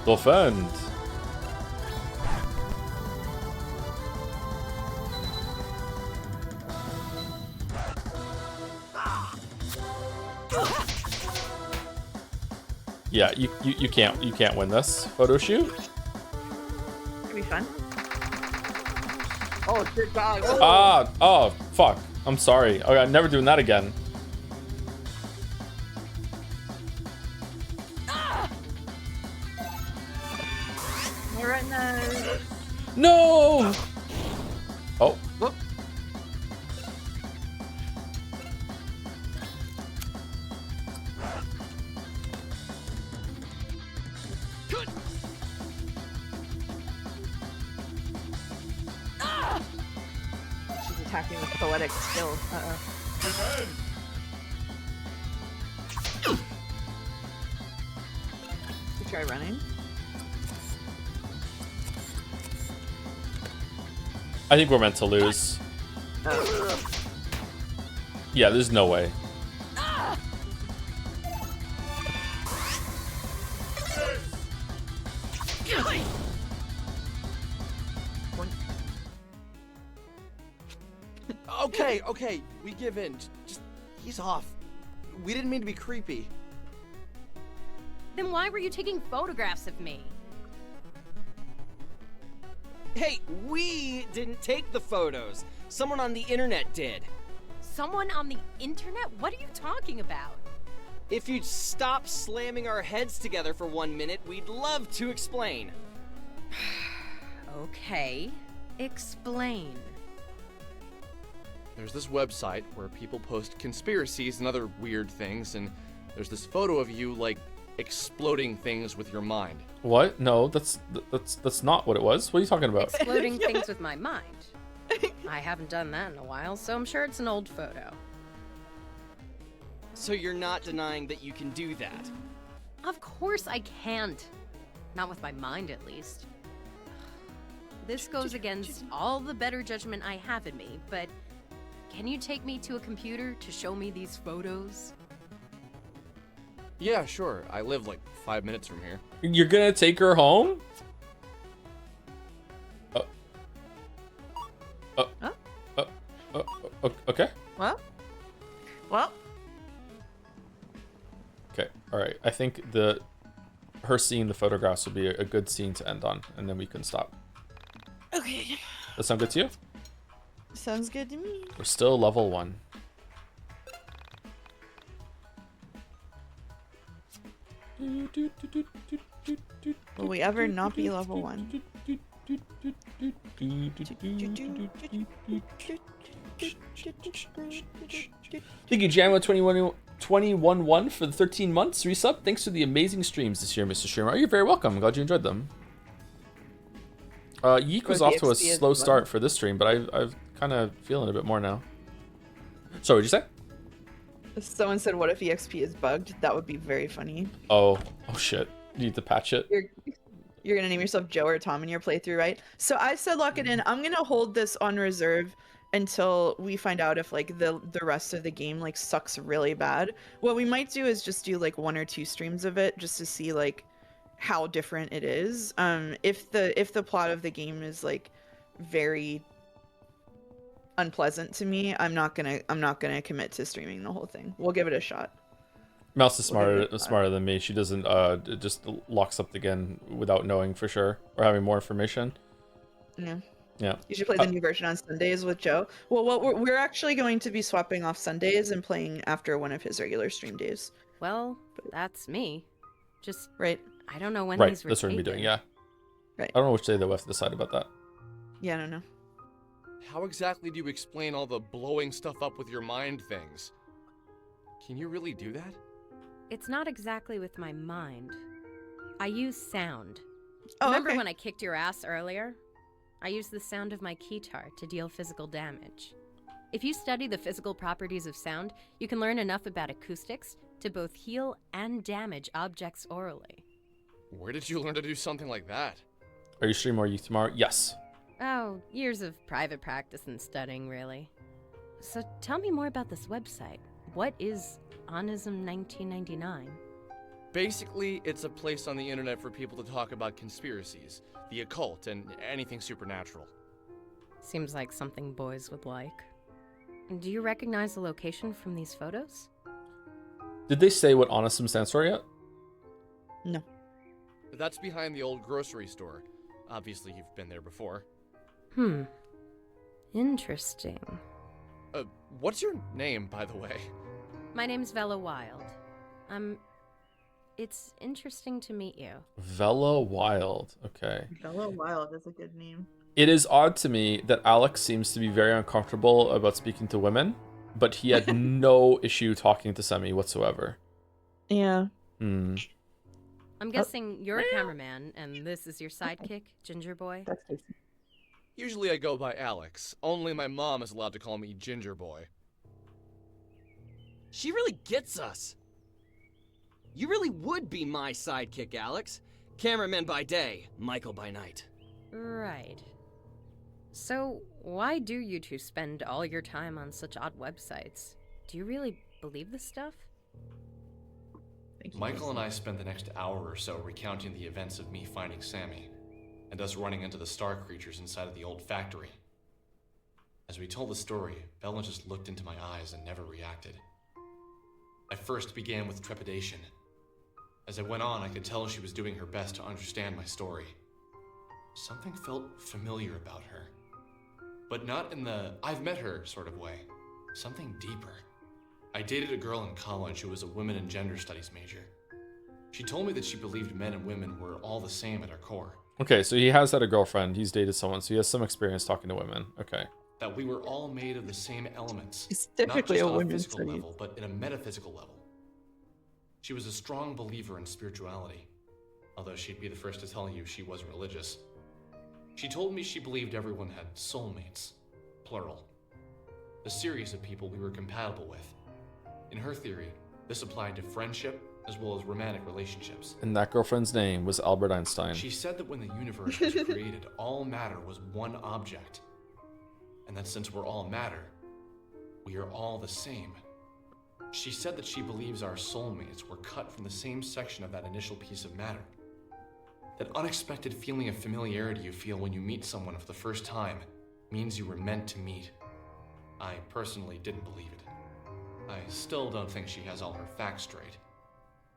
Defend. Yeah, you can't win this photo shoot. Could be fun. Oh shit, dog. Oh fuck. I'm sorry. Okay, I'm never doing that again. No. Oh. Whoop. She's attacking with poetic skill. You try running. I think we're meant to lose. Yeah, there's no way. Okay, we give in. Just he's off. We didn't mean to be creepy. Then why were you taking photographs of me? Hey, we didn't take the photos. Someone on the internet did. Someone on the internet? What are you talking about? If you'd stop slamming our heads together for 1 minute, we'd love to explain. Okay, explain. There's this website where people post conspiracies and other weird things, and there's this photo of you, like, exploding things with your mind. What? No, that's not what it was. What are you talking about? Exploding things with my mind. I haven't done that in a while, so I'm sure it's an old photo. So you're not denying that you can do that? Of course I can't. Not with my mind, at least. This goes against all the better judgment I have in me, but can you take me to a computer to show me these photos? Yeah, sure. I live like 5 minutes from here. You're gonna take her home? Okay. Well. Okay. All right. I think her seeing the photographs would be a good scene to end on, and then we can stop. Okay. That sound good to you? Sounds good to me. We're still level 1. Will we ever not be level 1? Thank you, Jamma 21-1 for the 13 months resub. Thanks for the amazing streams this year, Mr. Streamer. You're very welcome. I'm glad you enjoyed them. YIIK was off to a slow start for this stream, but I've kind of feeling a bit more now. Sorry, what'd you say? Someone said, "What if EXP is bugged?" That would be very funny. Oh shit! You need to patch it. You're gonna name yourself Joe or Tom in your playthrough, right? So I said lock it in. I'm gonna hold this on reserve until we find out if like the rest of the game like sucks really bad. What we might do is just do like 1 or 2 streams of it just to see like how different it is. If the plot of the game is like very unpleasant to me, I'm not gonna commit to streaming the whole thing. We'll give it a shot. Mouse is smarter than me. She doesn't it just locks up again without knowing for sure or having more information. Yeah. You should play the new version on Sundays with Joe. Well, we're actually going to be swapping off Sundays and playing after one of his regular stream days. Well, that's me. Just right. I don't know when right. these were That's what we're doing. Yeah. Right. I don't know which day they'll have to decide about that. Yeah, I don't know. How exactly do you explain all the blowing stuff up with your mind things? Can you really do that? It's not exactly with my mind. I use sound. Oh, Remember okay. when I kicked your ass earlier? I use the sound of my keytar to deal physical damage. If you study the physical properties of sound, you can learn enough about acoustics to both heal and damage objects orally. Where did you learn to do something like that? Are you streaming more YIIK tomorrow? Yes. Oh, years of private practice and studying, really. So tell me more about this website. What is Onism 1999? Basically, it's a place on the internet for people to talk about conspiracies, the occult, and anything supernatural. Seems like something boys would like. Do you recognize the location from these photos? Did they say what Onism stands for yet? No. That's behind the old grocery store. Obviously, you've been there before. Interesting. What's your name, by the way? My name's Vela Wild. It's interesting to meet you. Vela Wild. Okay. Vela Wild is a good name. It is odd to me that Alex seems to be very uncomfortable about speaking to women, but he had no issue talking to Semi whatsoever. Yeah. I'm guessing you're a cameraman, and this is your sidekick, Ginger Boy? That's Casey. Usually I go by Alex. Only my mom is allowed to call me Ginger Boy. She really gets us. You really would be my sidekick, Alex. Cameraman by day, Michael by night. Right. So, why do you two spend all your time on such odd websites? Do you really believe this stuff? Michael and I spent the next hour or so recounting the events of me finding Sammy, and us running into the star creatures inside of the old factory. As we told the story, Bella just looked into my eyes and never reacted. I first began with trepidation. As I went on, I could tell she was doing her best to understand my story. Something felt familiar about her, but not in the I've met her sort of way. Something deeper. I dated a girl in college who was a women and gender studies major. She told me that she believed men and women were all the same at our core. Okay, so he has had a girlfriend. He's dated someone, so he has some experience talking to women. Okay. That we were all made of the same elements. It's Not typically just a on a women's physical studies. level, but in a metaphysical level. She was a strong believer in spirituality, although she'd be the first to tell you she wasn't religious. She told me she believed everyone had soulmates, plural. A series of people we were compatible with. In her theory, this applied to friendship as well as romantic relationships. And that girlfriend's name was Albert Einstein. She said that when the universe was created, all matter was one object. And that since we're all matter, we are all the same. She said that she believes our soulmates were cut from the same section of that initial piece of matter. That unexpected feeling of familiarity you feel when you meet someone for the first time means you were meant to meet. I personally didn't believe it. I still don't think she has all her facts straight.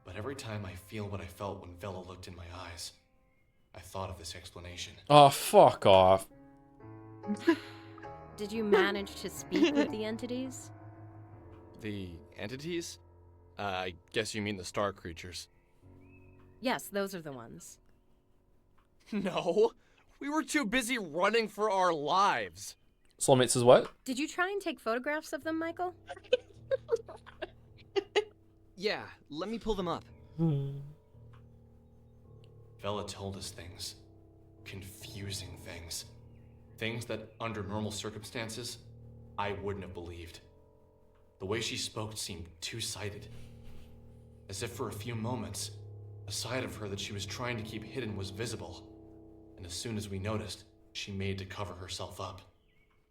But every time I feel what I felt when Vela looked in my eyes, I thought of this explanation. Oh, fuck off. Did you manage to speak with the entities? The entities? I guess you mean the star creatures. Yes, those are the ones. No, we were too busy running for our lives. Soulmates is what? Did you try and take photographs of them, Michael? Yeah, let me pull them up. Vela told us things. Confusing things. Things that, under normal circumstances, I wouldn't have believed. The way she spoke seemed two-sided. As if for a few moments, a side of her that she was trying to keep hidden was visible. And as soon as we noticed, she made to cover herself up.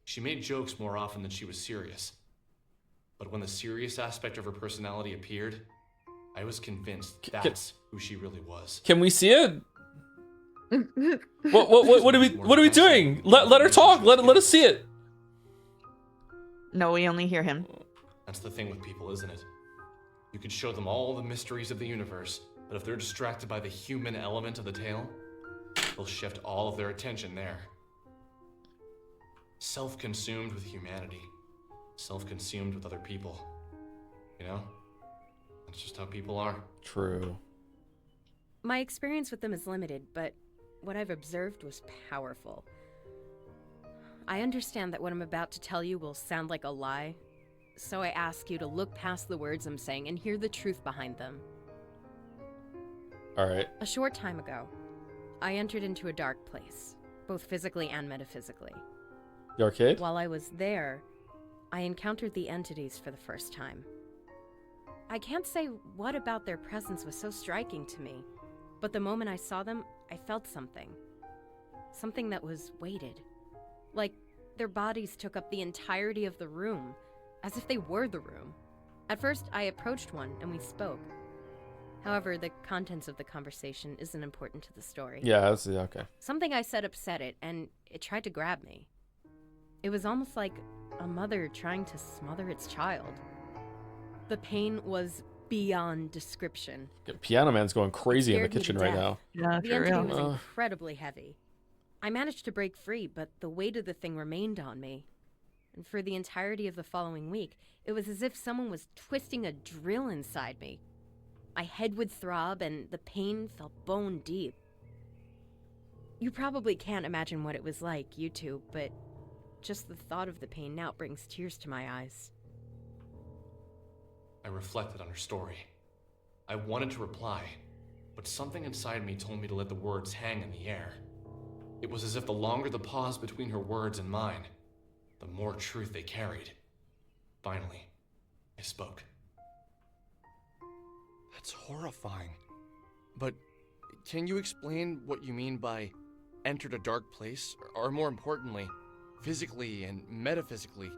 She made jokes more often than she was serious. But when the serious aspect of her personality appeared, I was convinced that's who she really was. Can we see it? What are we doing? Let her talk. Let us see it. No, we only hear him. That's the thing with people, isn't it? You could show them all the mysteries of the universe, but if they're distracted by the human element of the tale, they'll shift all of their attention there. Self-consumed with humanity. Self-consumed with other people. You know? That's just how people are. True. My experience with them is limited, but what I've observed was powerful. I understand that what I'm about to tell you will sound like a lie, so I ask you to look past the words I'm saying and hear the truth behind them. Alright. A short time ago, I entered into a dark place, both physically and metaphysically. The arcade? While I was there, I encountered the entities for the first time. I can't say what about their presence was so striking to me, but But the moment I saw them, I felt something. Something that was weighted. Like their bodies took up the entirety of the room, as if they were the room. At first, I approached one and we spoke. However, the contents of the conversation isn't important to the story. Yeah, okay. Something I said upset it, and it tried to grab me. It was almost like a mother trying to smother its child. The pain was beyond description. Piano Man's going crazy in the kitchen right now. Yeah, The entity was incredibly heavy. I managed to break free, but the weight of the thing remained on me. And for the entirety of the following week, it was as if someone was twisting a drill inside me. My head would throb, and the pain felt bone deep. You probably can't imagine what it was like, you two, but just the thought of the pain now brings tears to my eyes. I reflected on her story. I wanted to reply, but something inside me told me to let the words hang in the air. It was as if the longer the pause between her words and mine, the more truth they carried. Finally, I spoke. That's horrifying. But can you explain what you mean by entered a dark place? Or more importantly, physically and metaphysically?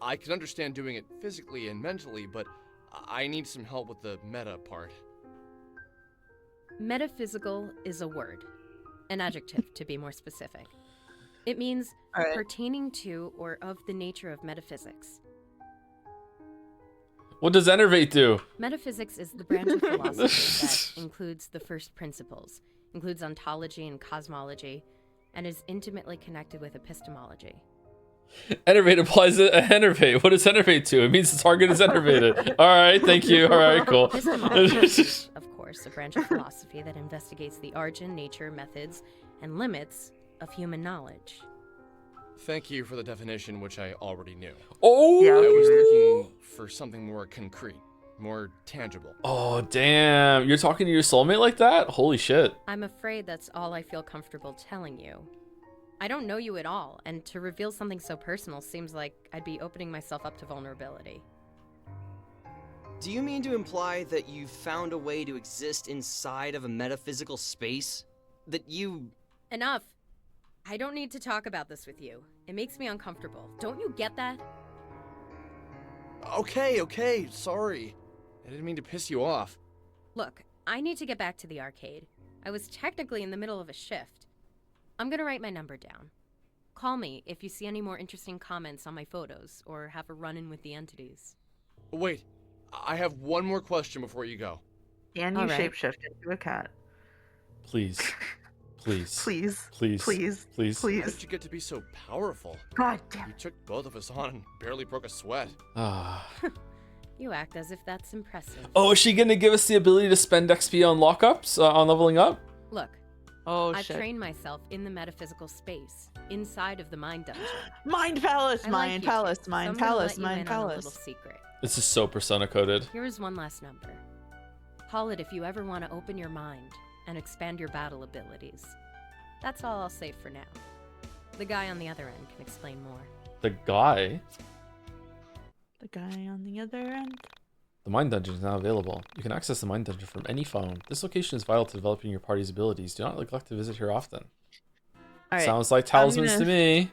I can understand doing it physically and mentally, but I need some help with the meta part. Metaphysical is a word, an adjective to be more specific. It means pertaining to or of the nature of metaphysics. What does enervate do? Metaphysics is the branch of philosophy that includes the first principles, includes ontology and cosmology, and is intimately connected with epistemology. Enervate applies to enervate. What does enervate to? It means the target is enervated. All right, thank you. All right, cool. Epistemology is, of course, a branch of philosophy that investigates the origin, nature, methods, and limits of human knowledge. Thank you for the definition, which I already knew. Oh! I was looking for something more concrete, more tangible. Oh, damn. You're talking to your soulmate like that? Holy shit. I'm afraid that's all I feel comfortable telling you. I don't know you at all, and to reveal something so personal seems like I'd be opening myself up to vulnerability. Do you mean to imply that you found a way to exist inside of a metaphysical space? That you... Enough. I don't need to talk about this with you. It makes me uncomfortable. Don't you get that? Okay, sorry. I didn't mean to piss you off. Look, I need to get back to the arcade. I was technically in the middle of a shift. I'm gonna write my number down. Call me if you see any more interesting comments on my photos, or have a run-in with the entities. Wait, I have one more question before you go. Can you shapeshift into a cat? Please. Please. Please. Please. Please. Please. How did you get to be so powerful? God damn You took both of us on and barely broke a sweat. Ah. You act as if that's impressive. Oh, is she gonna give us the ability to spend XP on lockups, on leveling up? Look. I've trained myself in the metaphysical space, inside of the mind dungeon. Mind palace, I mind like palace, so mind I'm gonna palace, let you mind in on a palace. little secret. This is so persona coded. Here is one last number. Call it if you ever want to open your mind and expand your battle abilities. That's all I'll say for now. The guy on the other end can explain more. The guy? The guy on the other end? The Mind Dungeon is now available. You can access the Mind Dungeon from any phone. This location is vital to developing your party's abilities. Do not neglect to visit here often. Right, sounds like talismans to me.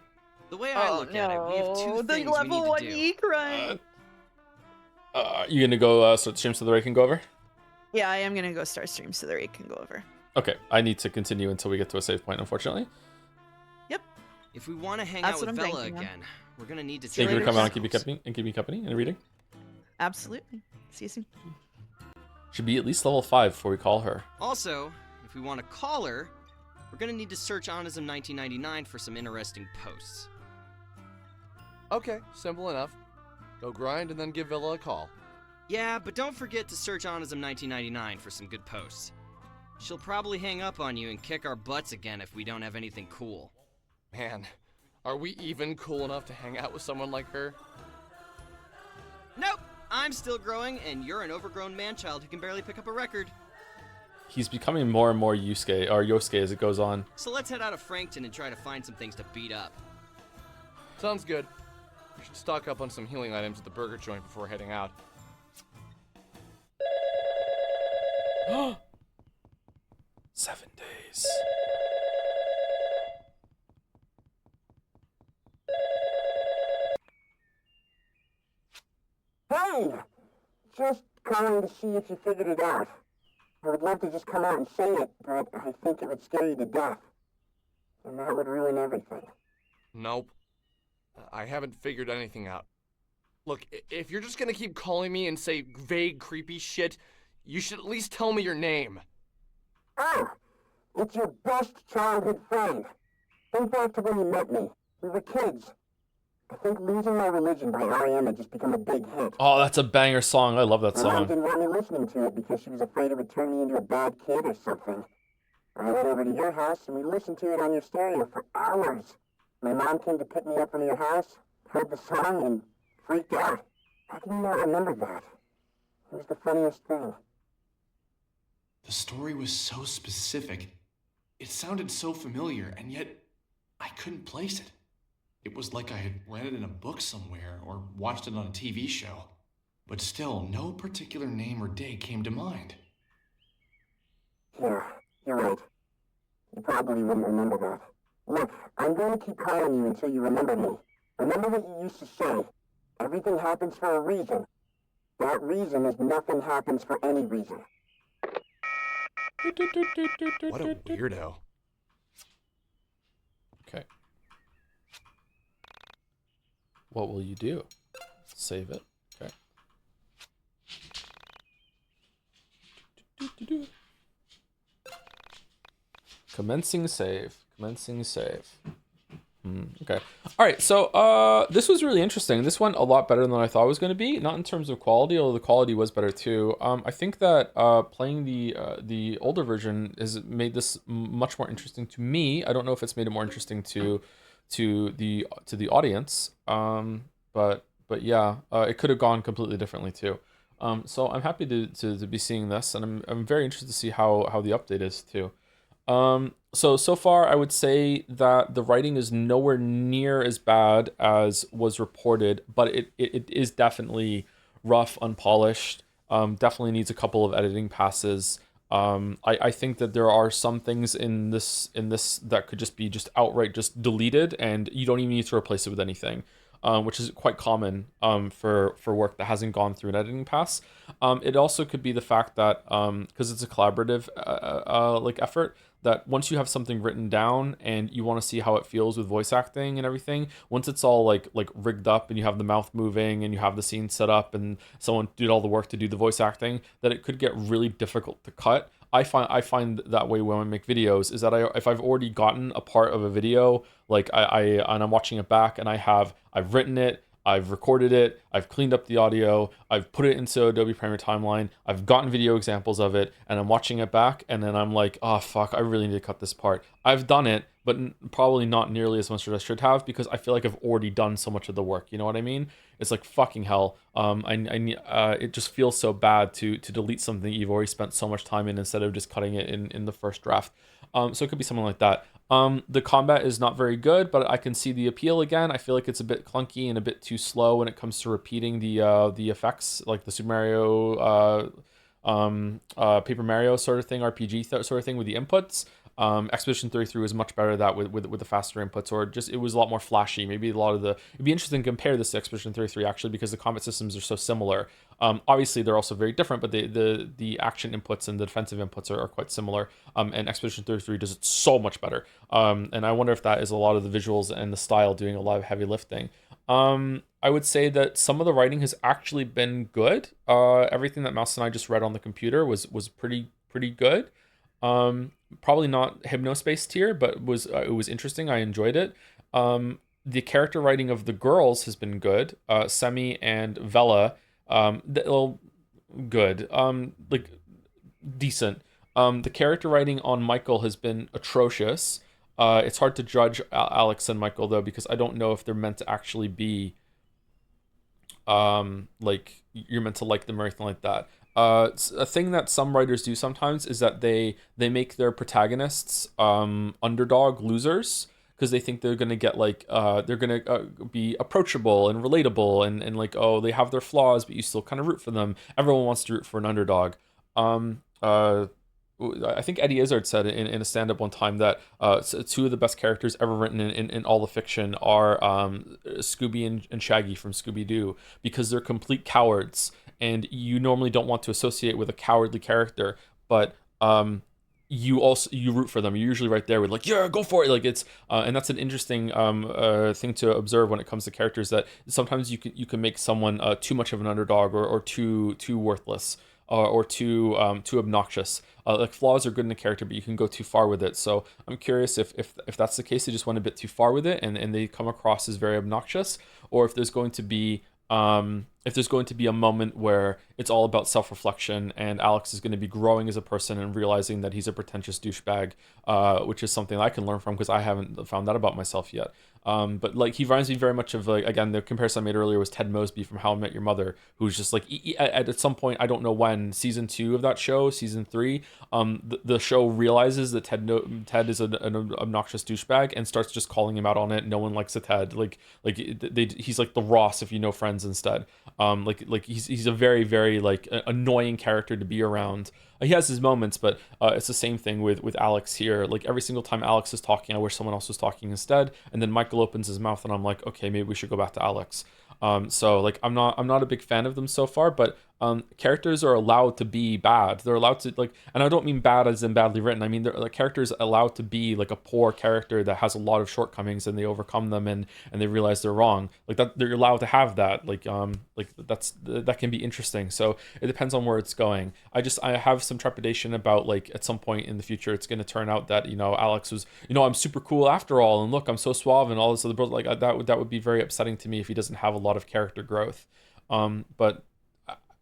The way I look at it, we have two things we need level to 1 do. YIIK run. You gonna go start streams so the Ray can go over? Yeah, I am gonna go start streams so the Ray can go over. Okay, I need to continue until we get to a save point, unfortunately. Yep. If we want to hang That's out with what I'm Vela banking on. again, we're gonna need to Thank you train for coming on ourselves. and keep me company in a reading. Absolutely. See you soon. Should be at least level 5 before we call her. Also, if we want to call her, we're gonna need to search Onism 1999 for some interesting posts. Okay, simple enough. Go grind and then give Villa a call. Yeah, but don't forget to search Onism 1999 for some good posts. She'll probably hang up on you and kick our butts again if we don't have anything cool. Man, are we even cool enough to hang out with someone like her? Nope! I'm still growing, and you're an overgrown man-child who can barely pick up a record. He's becoming more and more Yosuke as it goes on. So let's head out of Frankton and try to find some things to beat up. Sounds good. We should stock up on some healing items at the burger joint before heading out. Nice. Hey! Just calling to see if you figured it out. I would love to just come out and say it, but I think it would scare you to death. And that would ruin everything. Nope. I haven't figured anything out. Look, if you're just gonna keep calling me and say vague, creepy shit, you should at least tell me your name. Oh! It's your best childhood friend. Think back to when you met me. We were kids. I think Losing My Religion by R.E.M. had just become a big hit. Oh, that's a banger song. I love that My mom song. didn't want me listening to it because she was afraid it would turn me into a bad kid or something. I went over to your house and we listened to it on your stereo for hours. My mom came to pick me up from your house, heard the song, and freaked out. How can you not remember that? It was the funniest thing. The story was so specific. It sounded so familiar, and yet I couldn't place it. It was like I had read it in a book somewhere or watched it on a TV show. But still, no particular name or date came to mind. Yeah, you're right. You probably wouldn't remember that. Look, I'm going to keep calling you until you remember me. Remember what you used to say. Everything happens for a reason. That reason is nothing happens for any reason. What a weirdo. Okay. What will you do? Save it. Okay. Commencing save. Commencing save. Okay. All right. So this was really interesting. This went a lot better than I thought it was going to be. Not in terms of quality, although the quality was better too. I think that playing the older version has made this much more interesting to me. I don't know if it's made it more interesting to the audience. But yeah, it could have gone completely differently too. So I'm happy to be seeing this, and I'm very interested to see how the update is too. So far I would say that the writing is nowhere near as bad as was reported, but it is definitely rough, unpolished. Definitely needs a couple of editing passes. I think that there are some things in this that could just be outright just deleted, and you don't even need to replace it with anything. Which is quite common for work that hasn't gone through an editing pass. It also could be the fact that because it's a collaborative like effort, that once you have something written down and you want to see how it feels with voice acting and everything, once it's all like rigged up and you have the mouth moving and you have the scene set up and someone did all the work to do the voice acting, that it could get really difficult to cut. I find that way when I make videos is that if I've already gotten a part of a video, like and I'm watching it back and I've written it, I've recorded it, I've cleaned up the audio, I've put it into Adobe Premiere Timeline, I've gotten video examples of it, and I'm watching it back, and then I'm like, oh fuck, I really need to cut this part. I've done it, but probably not nearly as much as I should have, because I feel like I've already done so much of the work. You know what I mean? It's like fucking hell. It just feels so bad to delete something you've already spent so much time in instead of just cutting it in the first draft. So it could be something like that. The combat is not very good, but I can see the appeal again. I feel like it's a bit clunky and a bit too slow when it comes to repeating the effects, like the Super Mario, Paper Mario sort of thing, RPG sort of thing with the inputs. Expedition 33 was much better that with the faster inputs, or just it was a lot more flashy. Maybe it'd be interesting to compare this to Expedition 33 actually, because the combat systems are so similar. Obviously they're also very different, but the action inputs and the defensive inputs are quite similar. And Expedition 33 does it so much better. And I wonder if that is a lot of the visuals and the style doing a lot of heavy lifting. I would say that some of the writing has actually been good. Everything that Mouse and I just read on the computer was pretty good. Probably not Hypnospace tier, but it was interesting. I enjoyed it. The character writing of the girls has been good. Semi and Vela, good. Like decent. The character writing on Michael has been atrocious. It's hard to judge Alex and Michael though, because I don't know if they're meant to actually be like you're meant to like them or anything like that. A thing that some writers do sometimes is that they make their protagonists underdog losers, because they think they're gonna get like they're gonna be approachable and relatable and like, oh, they have their flaws but you still kind of root for them. Everyone wants to root for an underdog. I think Eddie Izzard said in a stand-up one time that two of the best characters ever written in all of fiction are Scooby and Shaggy from Scooby-Doo, because they're complete cowards, and you normally don't want to associate with a cowardly character, but you root for them. You're usually right there with like, yeah, go for it. Like it's and that's an interesting thing to observe when it comes to characters, that sometimes you can make someone too much of an underdog, or too worthless, or too obnoxious. Like flaws are good in a character, but you can go too far with it. So I'm curious if that's the case, they just went a bit too far with it, and they come across as very obnoxious, or if there's going to be a moment where it's all about self-reflection, and Alex is going to be growing as a person and realizing that he's a pretentious douchebag, which is something I can learn from, because I haven't found that about myself yet. But like, he reminds me very much of, like, again, the comparison I made earlier was Ted Mosby from How I Met Your Mother, who's just like, at some point, I don't know when, season 2 of that show, season 3, the show realizes that Ted is an obnoxious douchebag, and starts just calling him out on it. No one likes a Ted. He's like the Ross, if you know Friends, instead. He's a very, very like annoying character to be around. He has his moments, but it's the same thing with Alex here. Like, every single time Alex is talking, I wish someone else was talking instead. And then Michael opens his mouth, and I'm like, okay, maybe we should go back to Alex. So like, I'm not a big fan of them so far, but characters are allowed to be bad. They're allowed to, like, and I don't mean bad as in badly written. I mean, the characters allowed to be like a poor character that has a lot of shortcomings, and they overcome them, and they realize they're wrong. Like, that, they're allowed to have that. That can be interesting. So it depends on where it's going. I have some trepidation about, like, at some point in the future, it's going to turn out that, Alex was, I'm super cool after all, and look, I'm so suave and all this other build. Like, that would be very upsetting to me if he doesn't have a lot of character growth. But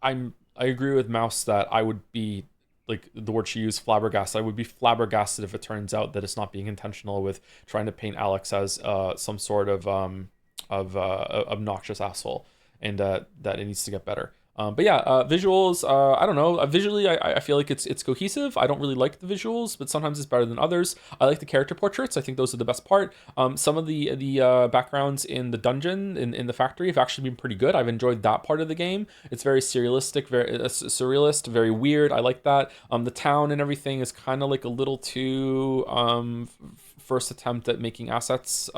I agree with Mouse that I would be, like, the word she used, flabbergasted. I would be flabbergasted if it turns out that it's not being intentional with trying to paint Alex as some sort of obnoxious asshole, and that it needs to get better. But yeah, visuals, I don't know. Visually, I feel like it's cohesive. I don't really like the visuals, but sometimes it's better than others. I like the character portraits. I think those are the best part. Some of the backgrounds in the dungeon, in the factory, have actually been pretty good. I've enjoyed that part of the game. It's very surrealistic, very surrealist, very weird. I like that. The town and everything is kind of like a little too first attempt at making assets,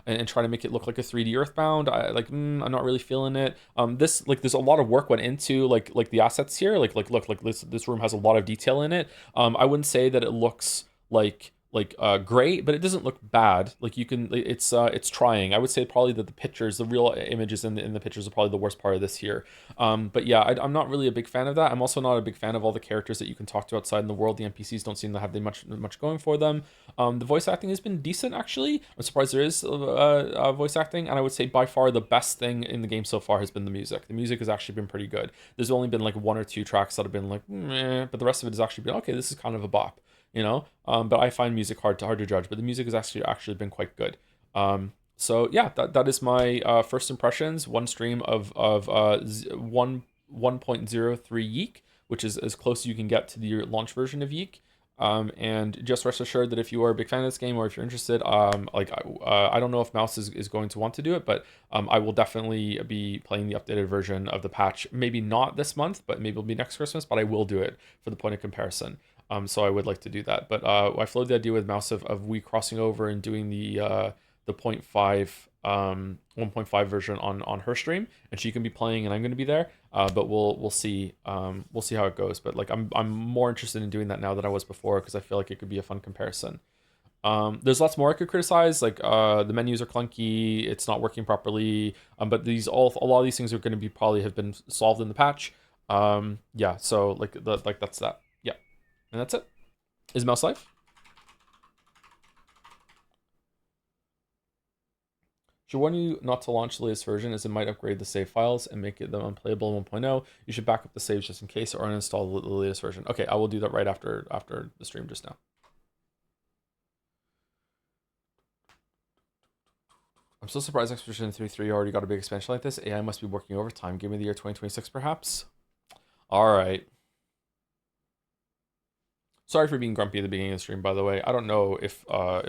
and try to make it look like a 3D Earthbound. I'm not really feeling it. There's a lot of work went into like the assets here. Look, this room has a lot of detail in it. I wouldn't say that it looks great, but it doesn't look bad. Like, it's trying. I would say probably that the real images in the pictures are probably the worst part of this here. But yeah, I'm not really a big fan of that. I'm also not a big fan of all the characters that you can talk to outside in the world. The NPCs don't seem to have much going for them. The voice acting has been decent, actually. I'm surprised there is voice acting, and I would say by far the best thing in the game so far has been the music. The music has actually been pretty good. There's only been like 1 or 2 tracks that have been like, meh, but the rest of it has actually been, okay, this is kind of a bop. But I find music hard to judge, but the music has actually been quite good. So yeah, that is my first impressions. One stream of 1.03 YIIK, which is as close as you can get to the launch version of YIIK. And just rest assured that if you are a big fan of this game, or if you're interested, I don't know if Mouse is going to want to do it, but I will definitely be playing the updated version of the patch. Maybe not this month, but maybe it'll be next Christmas, but I will do it for the point of comparison. So I would like to do that. But I floated the idea with Mouse of we crossing over and doing the 1.5 version on her stream, and she can be playing and I'm going to be there. But we'll see how it goes. But like, I'm more interested in doing that now than I was before, because I feel like it could be a fun comparison. There's lots more I could criticize, like the menus are clunky, it's not working properly. But a lot of these things are going to probably have been solved in the patch. Yeah, so that's that. Yeah, and that's it. Is Mouse live? Should warn you not to launch the latest version, as it might upgrade the save files and make them unplayable in 1.0. You should back up the saves just in case, or uninstall the latest version. Okay, I will do that right after the stream just now. I'm so surprised Expedition 3.3 already got a big expansion like this. AI must be working overtime. Give me the year 2026, perhaps. All right. Sorry for being grumpy at the beginning of the stream, by the way. I don't know if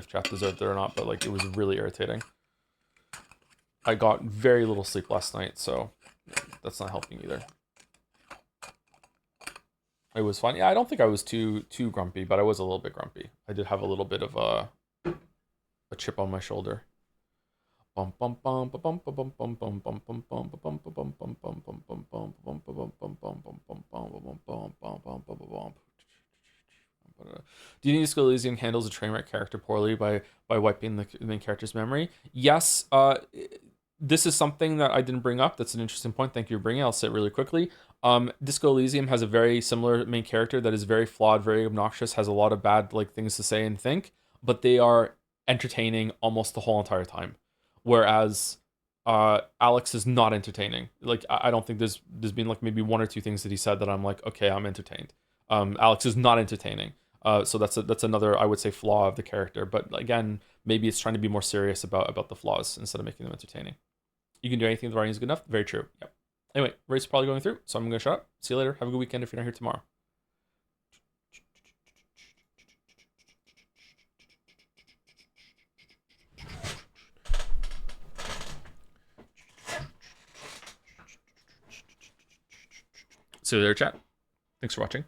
chat deserved it or not, but like, it was really irritating. I got very little sleep last night, so that's not helping either. It was fun. Yeah, I don't think I was too grumpy, but I was a little bit grumpy. I did have a little bit of a chip on my shoulder. Do you think Disco Elysium handles a train wreck character poorly by wiping the main character's memory? Yes. This is something that I didn't bring up. That's an interesting point. Thank you for bringing it. I'll say it really quickly. Disco Elysium has a very similar main character that is very flawed, very obnoxious, has a lot of bad things to say and think, but they are entertaining almost the whole entire time. Whereas Alex is not entertaining. I don't think there's been maybe one or two things that he said that I'm like, okay, I'm entertained. Alex is not entertaining. So that's another, I would say, flaw of the character. But again, maybe it's trying to be more serious about the flaws instead of making them entertaining. You can do anything if the writing is good enough. Very true. Yep. Anyway, race is probably going through, so I'm going to shut up. See you later. Have a good weekend if you're not here tomorrow. See you later, chat. Thanks for watching.